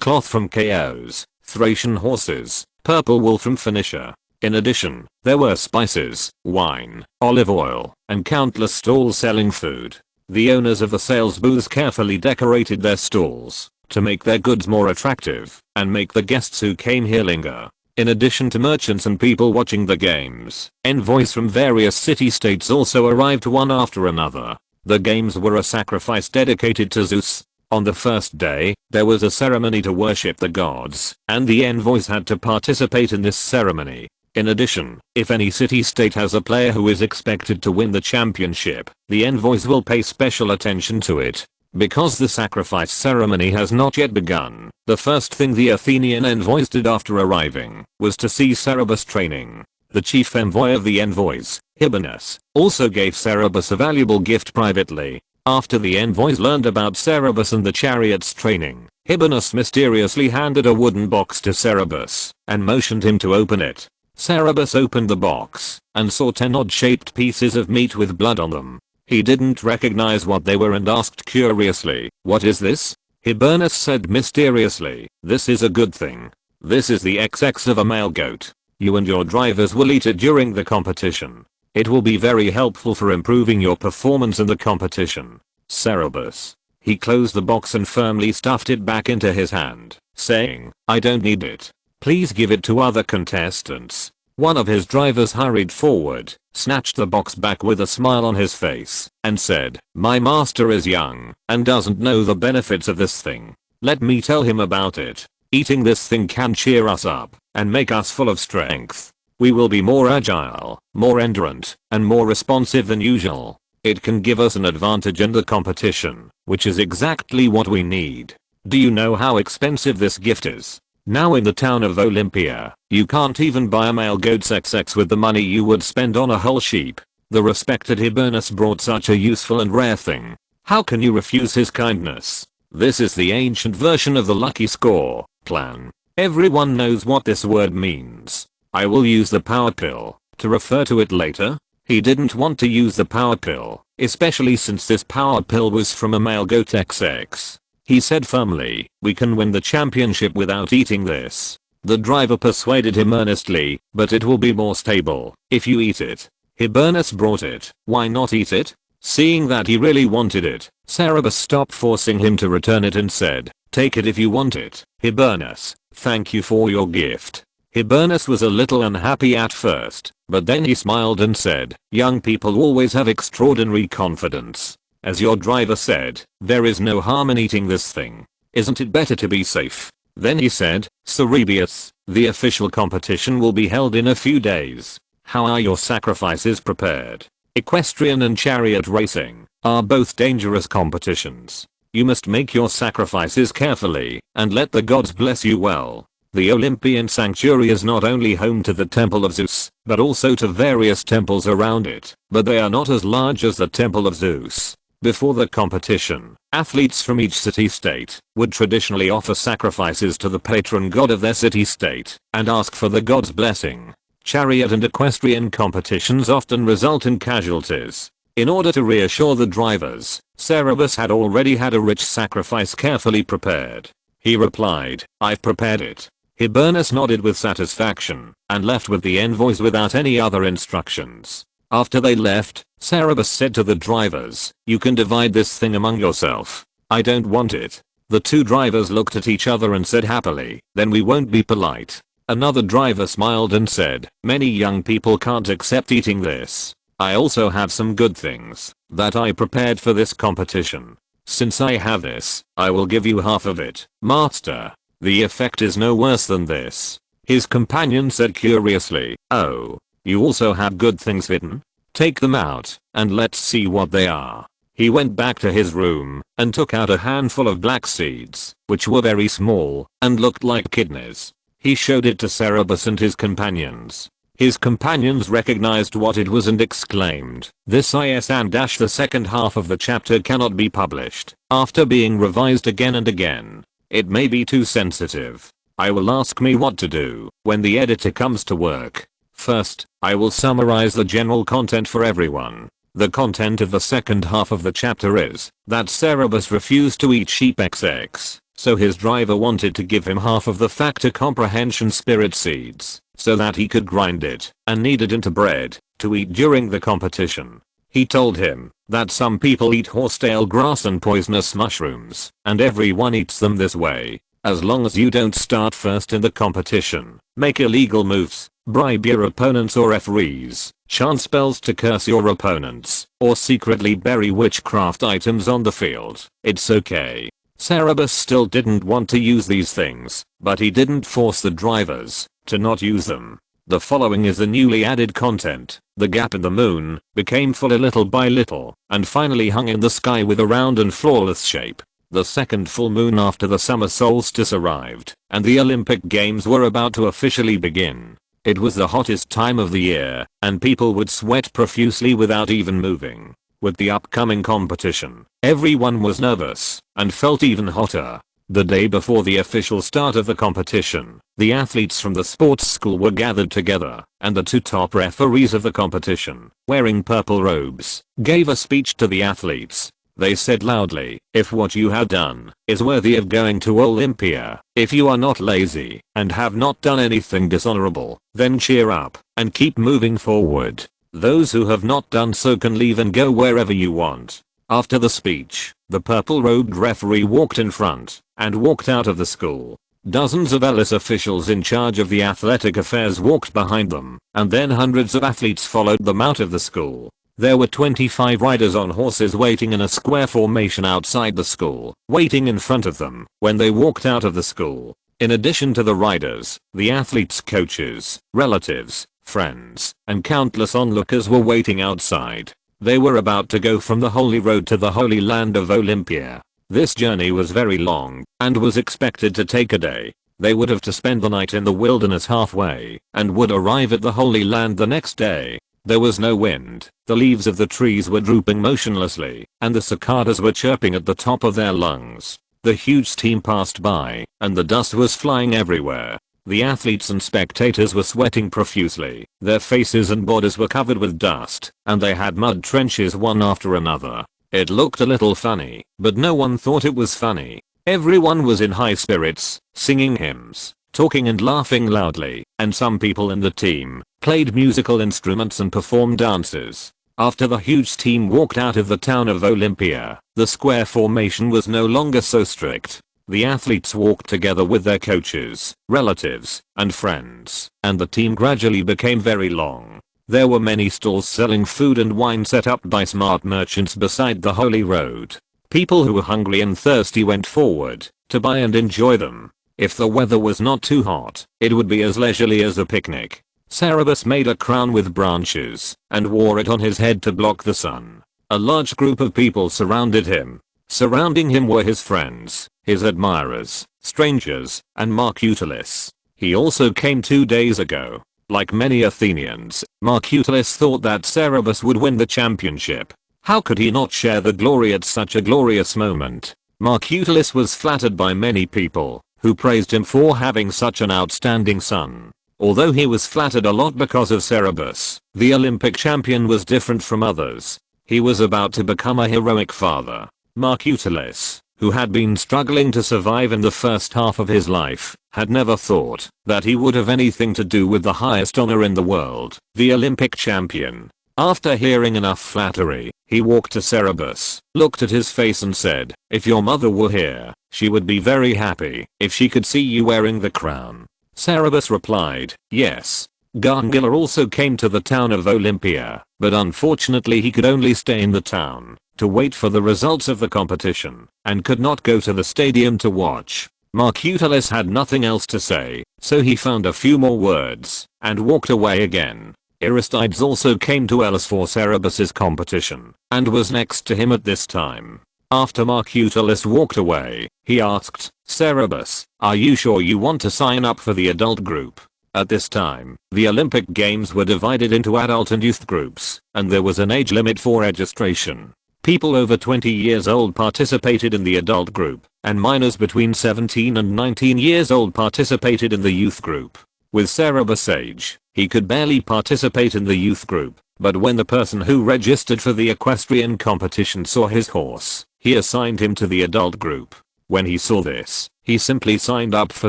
cloth from Chaos, Thracian horses, purple wool from Phoenicia. In addition, there were spices, wine, olive oil, and countless stalls selling food. The owners of the sales booths carefully decorated their stalls to make their goods more attractive and make the guests who came here linger. In addition to merchants and people watching the games, envoys from various city-states also arrived one after another. The games were a sacrifice dedicated to Zeus. On the first day, there was a ceremony to worship the gods, and the envoys had to participate in this ceremony. In addition, if any city-state has a player who is expected to win the championship, the envoys will pay special attention to it. Because the sacrifice ceremony has not yet begun, the first thing the Athenian envoys did after arriving was to see Cerberus training. The chief envoy of the envoys, Hibinus, also gave Cerberus a valuable gift privately. After the envoys learned about Cerberus and the chariot's training, Hibinus mysteriously handed a wooden box to Cerberus and motioned him to open it. Cerebus opened the box and saw 10 odd-shaped pieces of meat with blood on them. He didn't recognize what they were and asked curiously, "What is this?" Hibernus said mysteriously, "This is a good thing. This is the XX of a male goat. You and your drivers will eat it during the competition. It will be very helpful for improving your performance in the competition." Cerebus. He closed the box and firmly stuffed it back into his hand, saying, "I don't need it. Please give it to other contestants." One of his drivers hurried forward, snatched the box back with a smile on his face, and said, "My master is young and doesn't know the benefits of this thing. Let me tell him about it. Eating this thing can cheer us up and make us full of strength. We will be more agile, more endurant, and more responsive than usual. It can give us an advantage in the competition, which is exactly what we need. Do you know how expensive this gift is? Now in the town of Olympia, you can't even buy a male goat's XX with the money you would spend on a whole sheep." The respected Hibernus brought such a useful and rare thing. How can you refuse his kindness? This is the ancient version of the lucky score plan. Everyone knows what this word means. I will use the power pill to refer to it later. He didn't want to use the power pill, especially since this power pill was from a male goat XX. He said firmly, "We can win the championship without eating this." The driver persuaded him earnestly, "But it will be more stable if you eat it." Hibernus brought it. Why not eat it? Seeing that he really wanted it, Cerebus stopped forcing him to return it and said, "Take it if you want it, Hibernus. Thank you for your gift." Hibernus was a little unhappy at first, but then he smiled and said, "Young people always have extraordinary confidence. As your driver said, there is no harm in eating this thing. Isn't it better to be safe?" Then he said, "Cerebius, the official competition will be held in a few days. How are your sacrifices prepared? Equestrian and chariot racing are both dangerous competitions. You must make your sacrifices carefully and let the gods bless you well. The Olympian sanctuary is not only home to the temple of Zeus, but also to various temples around it, but they are not as large as the temple of Zeus." Before the competition, athletes from each city-state would traditionally offer sacrifices to the patron god of their city-state and ask for the god's blessing. Chariot and equestrian competitions often result in casualties. In order to reassure the drivers, Cerebus had already had a rich sacrifice carefully prepared. He replied, "I've prepared it." Hibernus nodded with satisfaction and left with the envoys without any other instructions. After they left, Cerebus said to the drivers, "You can divide this thing among yourself. I don't want it." The two drivers looked at each other and said happily, "Then we won't be polite." Another driver smiled and said, "Many young people can't accept eating this. I also have some good things that I prepared for this competition. Since I have this, I will give you half of it, Master. The effect is no worse than this." His companion said curiously, "Oh, you also have good things hidden? Take them out, and let's see what they are." He went back to his room, and took out a handful of black seeds, which were very small, and looked like kidneys. He showed it to Cerebus and his companions. His companions recognized what it was and exclaimed, "This is and dash the second half of the chapter cannot be published, after being revised again and again. It may be too sensitive. I will ask me what to do when the editor comes to work. First, I will summarize the general content for everyone. The content of the second half of the chapter is that Cerebus refused to eat sheep XX, so his driver wanted to give him half of the factor comprehension spirit seeds, so that he could grind it and knead it into bread to eat during the competition. He told him that some people eat horsetail grass and poisonous mushrooms, and everyone eats them this way. As long as you don't start first in the competition, make illegal moves, bribe your opponents or referees, chant spells to curse your opponents, or secretly bury witchcraft items on the field, it's okay. Cerebus still didn't want to use these things, but he didn't force the drivers to not use them. The following is the newly added content. The gap in the moon became fuller little by little, and finally hung in the sky with a round and flawless shape. The second full moon after the summer solstice arrived, and the Olympic Games were about to officially begin. It was the hottest time of the year, and people would sweat profusely without even moving. With the upcoming competition, everyone was nervous, and felt even hotter. The day before the official start of the competition, the athletes from the sports school were gathered together, and the 2 top referees of the competition, wearing purple robes, gave a speech to the athletes. They said loudly, "If what you have done is worthy of going to Olympia, if you are not lazy and have not done anything dishonorable, then cheer up and keep moving forward. Those who have not done so can leave and go wherever you want." After the speech, the purple-robed referee walked in front and walked out of the school. Dozens of LS officials in charge of the athletic affairs walked behind them, and then hundreds of athletes followed them out of the school. There were 25 riders on horses waiting in a square formation outside the school, waiting in front of them when they walked out of the school. In addition to the riders, the athletes' coaches, relatives, friends, and countless onlookers were waiting outside. They were about to go from the Holy Road to the Holy Land of Olympia. This journey was very long, and was expected to take a day. They would have to spend the night in the wilderness halfway, and would arrive at the Holy Land the next day. There was no wind, the leaves of the trees were drooping motionlessly, and the cicadas were chirping at the top of their lungs. The huge team passed by, and the dust was flying everywhere. The athletes and spectators were sweating profusely, their faces and bodies were covered with dust, and they had mud trenches one after another. It looked a little funny, but no one thought it was funny. Everyone was in high spirits, singing hymns, talking and laughing loudly, and some people in the team played musical instruments and performed dances. After the huge team walked out of the town of Olympia, the square formation was no longer so strict. The athletes walked together with their coaches, relatives, and friends, and the team gradually became very long. There were many stalls selling food and wine set up by smart merchants beside the Holy Road. People who were hungry and thirsty went forward to buy and enjoy them. If the weather was not too hot, it would be as leisurely as a picnic. Cerberus made a crown with branches and wore it on his head to block the sun. A large group of people surrounded him. Surrounding him were his friends, his admirers, strangers, and Marcutulis. He also came 2 days ago. Like many Athenians, Marcutulis thought that Cerberus would win the championship. How could he not share the glory at such a glorious moment? Marcutulis was flattered by many people, who praised him for having such an outstanding son. Although he was flattered a lot because of Cerberus, the Olympic champion was different from others. He was about to become a heroic father. Marcutulis, who had been struggling to survive in the first half of his life, had never thought that he would have anything to do with the highest honor in the world, the Olympic champion. After hearing enough flattery, he walked to Cerberus, looked at his face and said, "If your mother were here, she would be very happy if she could see you wearing the crown." Cerberus replied, "Yes." Gargilla also came to the town of Olympia, but unfortunately he could only stay in the town to wait for the results of the competition, and could not go to the stadium to watch. Marcutulis had nothing else to say, so he found a few more words, and walked away again. Aristides also came to Elis for Cerberus's competition, and was next to him at this time. After Marcutulis walked away, he asked, "Cerberus, are you sure you want to sign up for the adult group?" At this time, the Olympic Games were divided into adult and youth groups, and there was an age limit for registration. People over 20 years old participated in the adult group, and minors between 17 and 19 years old participated in the youth group. With Cerberus' age, he could barely participate in the youth group, but when the person who registered for the equestrian competition saw his horse, he assigned him to the adult group. When he saw this, he simply signed up for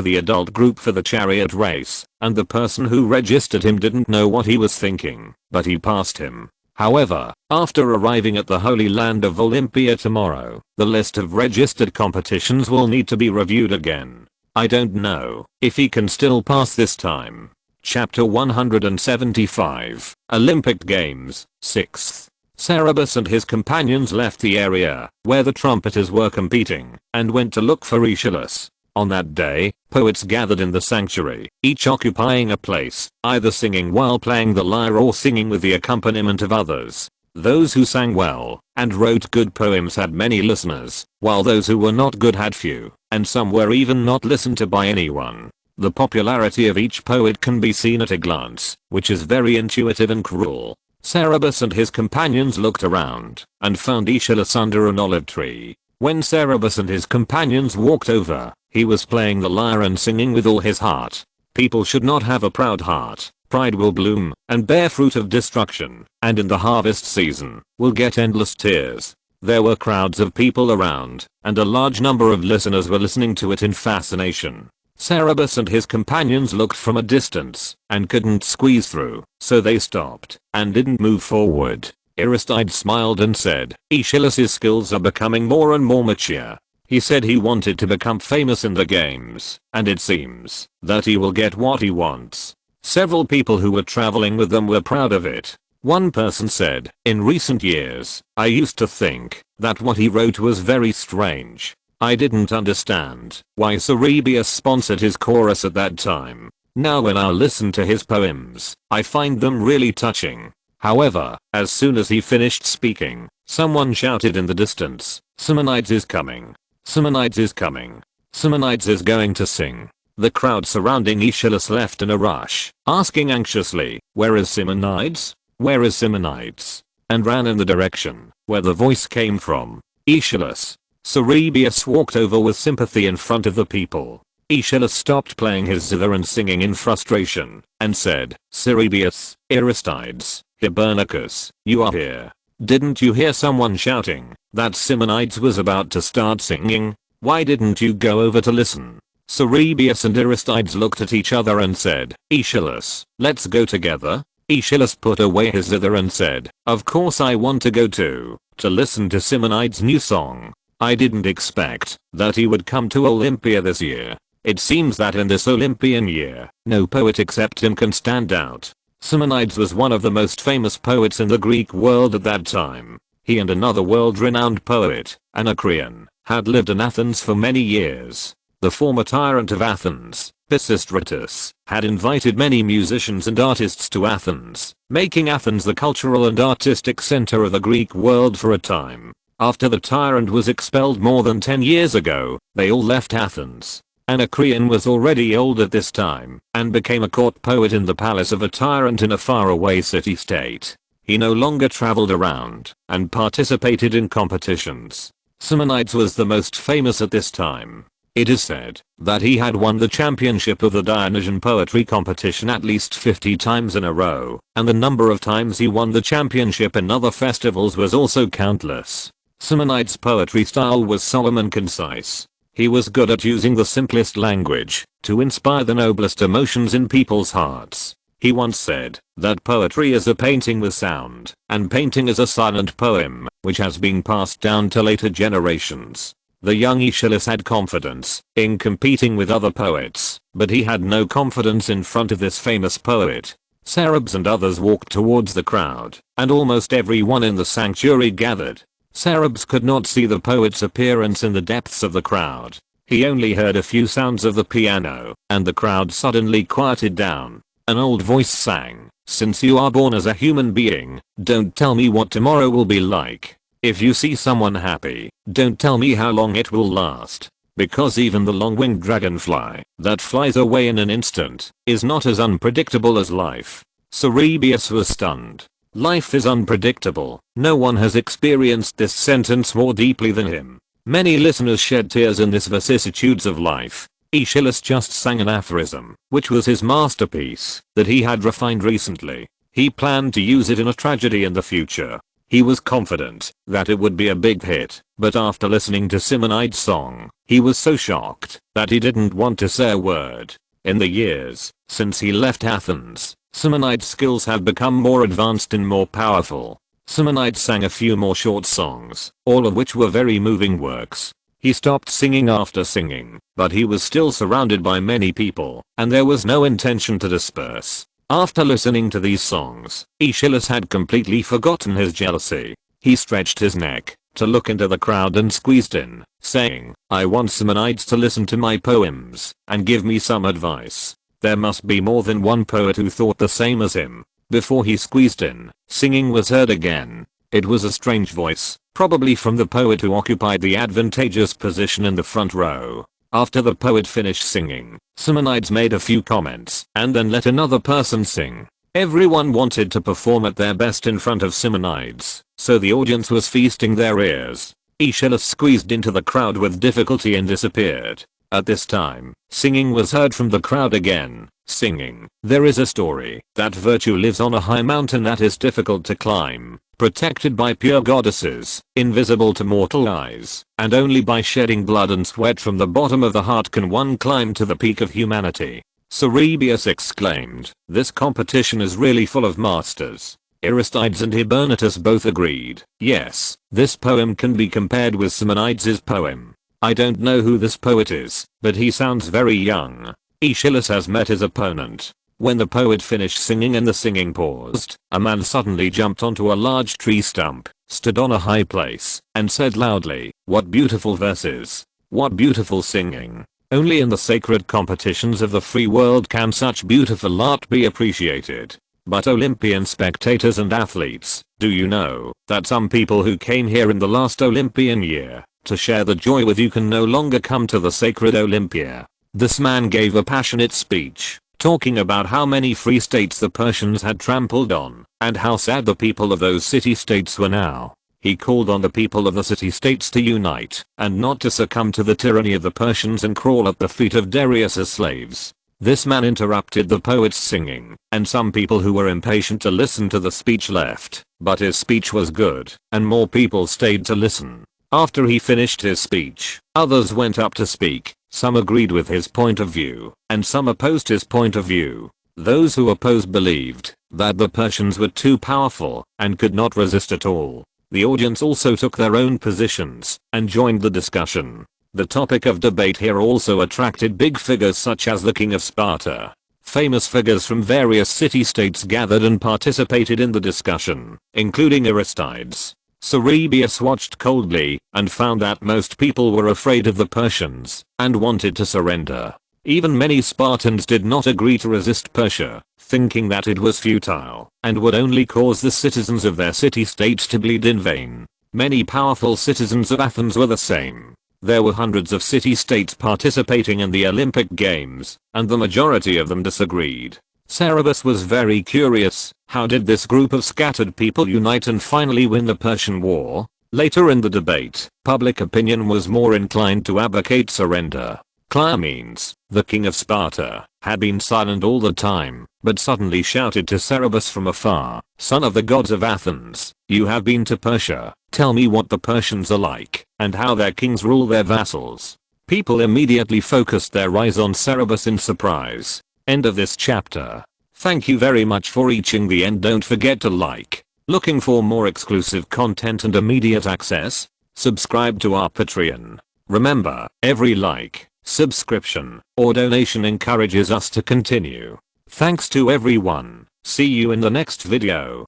the adult group for the chariot race, and the person who registered him didn't know what he was thinking, but he passed him. However, after arriving at the Holy Land of Olympia tomorrow, the list of registered competitions will need to be reviewed again. I don't know if he can still pass this time. Chapter 175, Olympic Games, 6th. Cerberus and his companions left the area where the trumpeters were competing and went to look for Aeschylus. On that day, poets gathered in the sanctuary, each occupying a place, either singing while playing the lyre or singing with the accompaniment of others. Those who sang well and wrote good poems had many listeners, while those who were not good had few, and some were even not listened to by anyone. The popularity of each poet can be seen at a glance, which is very intuitive and cruel. Cerberus and his companions looked around and found Aeschylus under an olive tree. When Cerberus and his companions walked over, he was playing the lyre and singing with all his heart. People should not have a proud heart. Pride will bloom and bear fruit of destruction, and in the harvest season, will get endless tears. There were crowds of people around, and a large number of listeners were listening to it in fascination. Cerberus and his companions looked from a distance, and couldn't squeeze through, so they stopped, and didn't move forward. Aristides smiled and said, Aeschylus's skills are becoming more and more mature. He said he wanted to become famous in the games, and it seems that he will get what he wants. Several people who were traveling with them were proud of it. One person said, in recent years, I used to think that what he wrote was very strange. I didn't understand why Cerberus sponsored his chorus at that time. Now when I listen to his poems, I find them really touching. However, as soon as he finished speaking, someone shouted in the distance, Simonides is coming. Simonides is coming. Simonides is going to sing. The crowd surrounding Aeschylus left in a rush, asking anxiously, where is Simonides? Where is Simonides? And ran in the direction where the voice came from. Aeschylus. Cerberus walked over with sympathy in front of the people. Aeschylus stopped playing his zither and singing in frustration, and said, Cerberus, Aristides, Hibernicus, you are here. Didn't you hear someone shouting that Simonides was about to start singing? Why didn't you go over to listen? Cerberus and Aristides looked at each other and said, Aeschylus, let's go together. Aeschylus put away his zither and said, of course I want to go too, to listen to Simonides' new song. I didn't expect that he would come to Olympia this year. It seems that in this Olympian year, no poet except him can stand out. Simonides was one of the most famous poets in the Greek world at that time. He and another world-renowned poet, Anacreon, had lived in Athens for many years. The former tyrant of Athens, Pisistratus, had invited many musicians and artists to Athens, making Athens the cultural and artistic center of the Greek world for a time. After the tyrant was expelled more than 10 years ago, they all left Athens. Anacreon was already old at this time, and became a court poet in the palace of a tyrant in a faraway city-state. He no longer traveled around, and participated in competitions. Simonides was the most famous at this time. It is said that he had won the championship of the Dionysian poetry competition at least 50 times in a row, and the number of times he won the championship in other festivals was also countless. Simonides' poetry style was solemn and concise. He was good at using the simplest language to inspire the noblest emotions in people's hearts. He once said that poetry is a painting with sound, and painting is a silent poem, which has been passed down to later generations. The young Aeschylus had confidence in competing with other poets, but he had no confidence in front of this famous poet. Cerberus and others walked towards the crowd, and almost everyone in the sanctuary gathered. Cerberus could not see the poet's appearance in the depths of the crowd. He only heard a few sounds of the piano, and the crowd suddenly quieted down. An old voice sang, "Since you are born as a human being, don't tell me what tomorrow will be like. If you see someone happy, don't tell me how long it will last. Because even the long-winged dragonfly, that flies away in an instant, is not as unpredictable as life." Cerberus was stunned. Life is unpredictable. No one has experienced this sentence more deeply than him. Many listeners shed tears in this vicissitudes of life. Aeschylus just sang an aphorism, which was his masterpiece, that he had refined recently. He planned to use it in a tragedy in the future. He was confident that it would be a big hit, but after listening to Simonides' song, he was so shocked that he didn't want to say a word. In the years since he left Athens, Simonides' skills had become more advanced and more powerful. Simonides sang a few more short songs, all of which were very moving works. He stopped singing after singing, but he was still surrounded by many people, and there was no intention to disperse. After listening to these songs, Aeschylus had completely forgotten his jealousy. He stretched his neck to look into the crowd and squeezed in, saying, "I want Simonides to listen to my poems and give me some advice." There must be more than one poet who thought the same as him. Before he squeezed in, singing was heard again. It was a strange voice, probably from the poet who occupied the advantageous position in the front row. After the poet finished singing, Simonides made a few comments and then let another person sing. Everyone wanted to perform at their best in front of Simonides, so the audience was feasting their ears. Aeschylus squeezed into the crowd with difficulty and disappeared. At this time, singing was heard from the crowd again, singing, "There is a story that virtue lives on a high mountain that is difficult to climb, protected by pure goddesses, invisible to mortal eyes, and only by shedding blood and sweat from the bottom of the heart can one climb to the peak of humanity." Cerebius exclaimed, "This competition is really full of masters." Aristides and Hibernitus both agreed, "Yes, this poem can be compared with Simonides' poem. I don't know who this poet is, but he sounds very young." Aeschylus has met his opponent. When the poet finished singing and the singing paused, a man suddenly jumped onto a large tree stump, stood on a high place, and said loudly, "What beautiful verses! What beautiful singing! Only in the sacred competitions of the free world can such beautiful art be appreciated. But Olympian spectators and athletes, do you know that some people who came here in the last Olympian year to share the joy with you can no longer come to the sacred Olympia?" This man gave a passionate speech, talking about how many free states the Persians had trampled on, and how sad the people of those city-states were now. He called on the people of the city-states to unite, and not to succumb to the tyranny of the Persians and crawl at the feet of Darius as slaves. This man interrupted the poet's singing, and some people who were impatient to listen to the speech left, but his speech was good, and more people stayed to listen. After he finished his speech, others went up to speak. Some agreed with his point of view, and some opposed his point of view. Those who opposed believed that the Persians were too powerful and could not resist at all. The audience also took their own positions and joined the discussion. The topic of debate here also attracted big figures such as the King of Sparta. Famous figures from various city-states gathered and participated in the discussion, including Aristides. Cerebius watched coldly and found that most people were afraid of the Persians and wanted to surrender. Even many Spartans did not agree to resist Persia, thinking that it was futile and would only cause the citizens of their city-states to bleed in vain. Many powerful citizens of Athens were the same. There were hundreds of city-states participating in the Olympic Games, and the majority of them disagreed. Cerebus was very curious, how did this group of scattered people unite and finally win the Persian War? Later in the debate, public opinion was more inclined to advocate surrender. Cleomenes, the king of Sparta, had been silent all the time, but suddenly shouted to Cerebus from afar, "Son of the gods of Athens, you have been to Persia, tell me what the Persians are like, and how their kings rule their vassals." People immediately focused their eyes on Cerebus in surprise. End of this chapter. Thank you very much for reaching the end. Don't forget to like. Looking for more exclusive content and immediate access? Subscribe to our Patreon. Remember, every like, subscription, or donation encourages us to continue. Thanks to everyone. See you in the next video.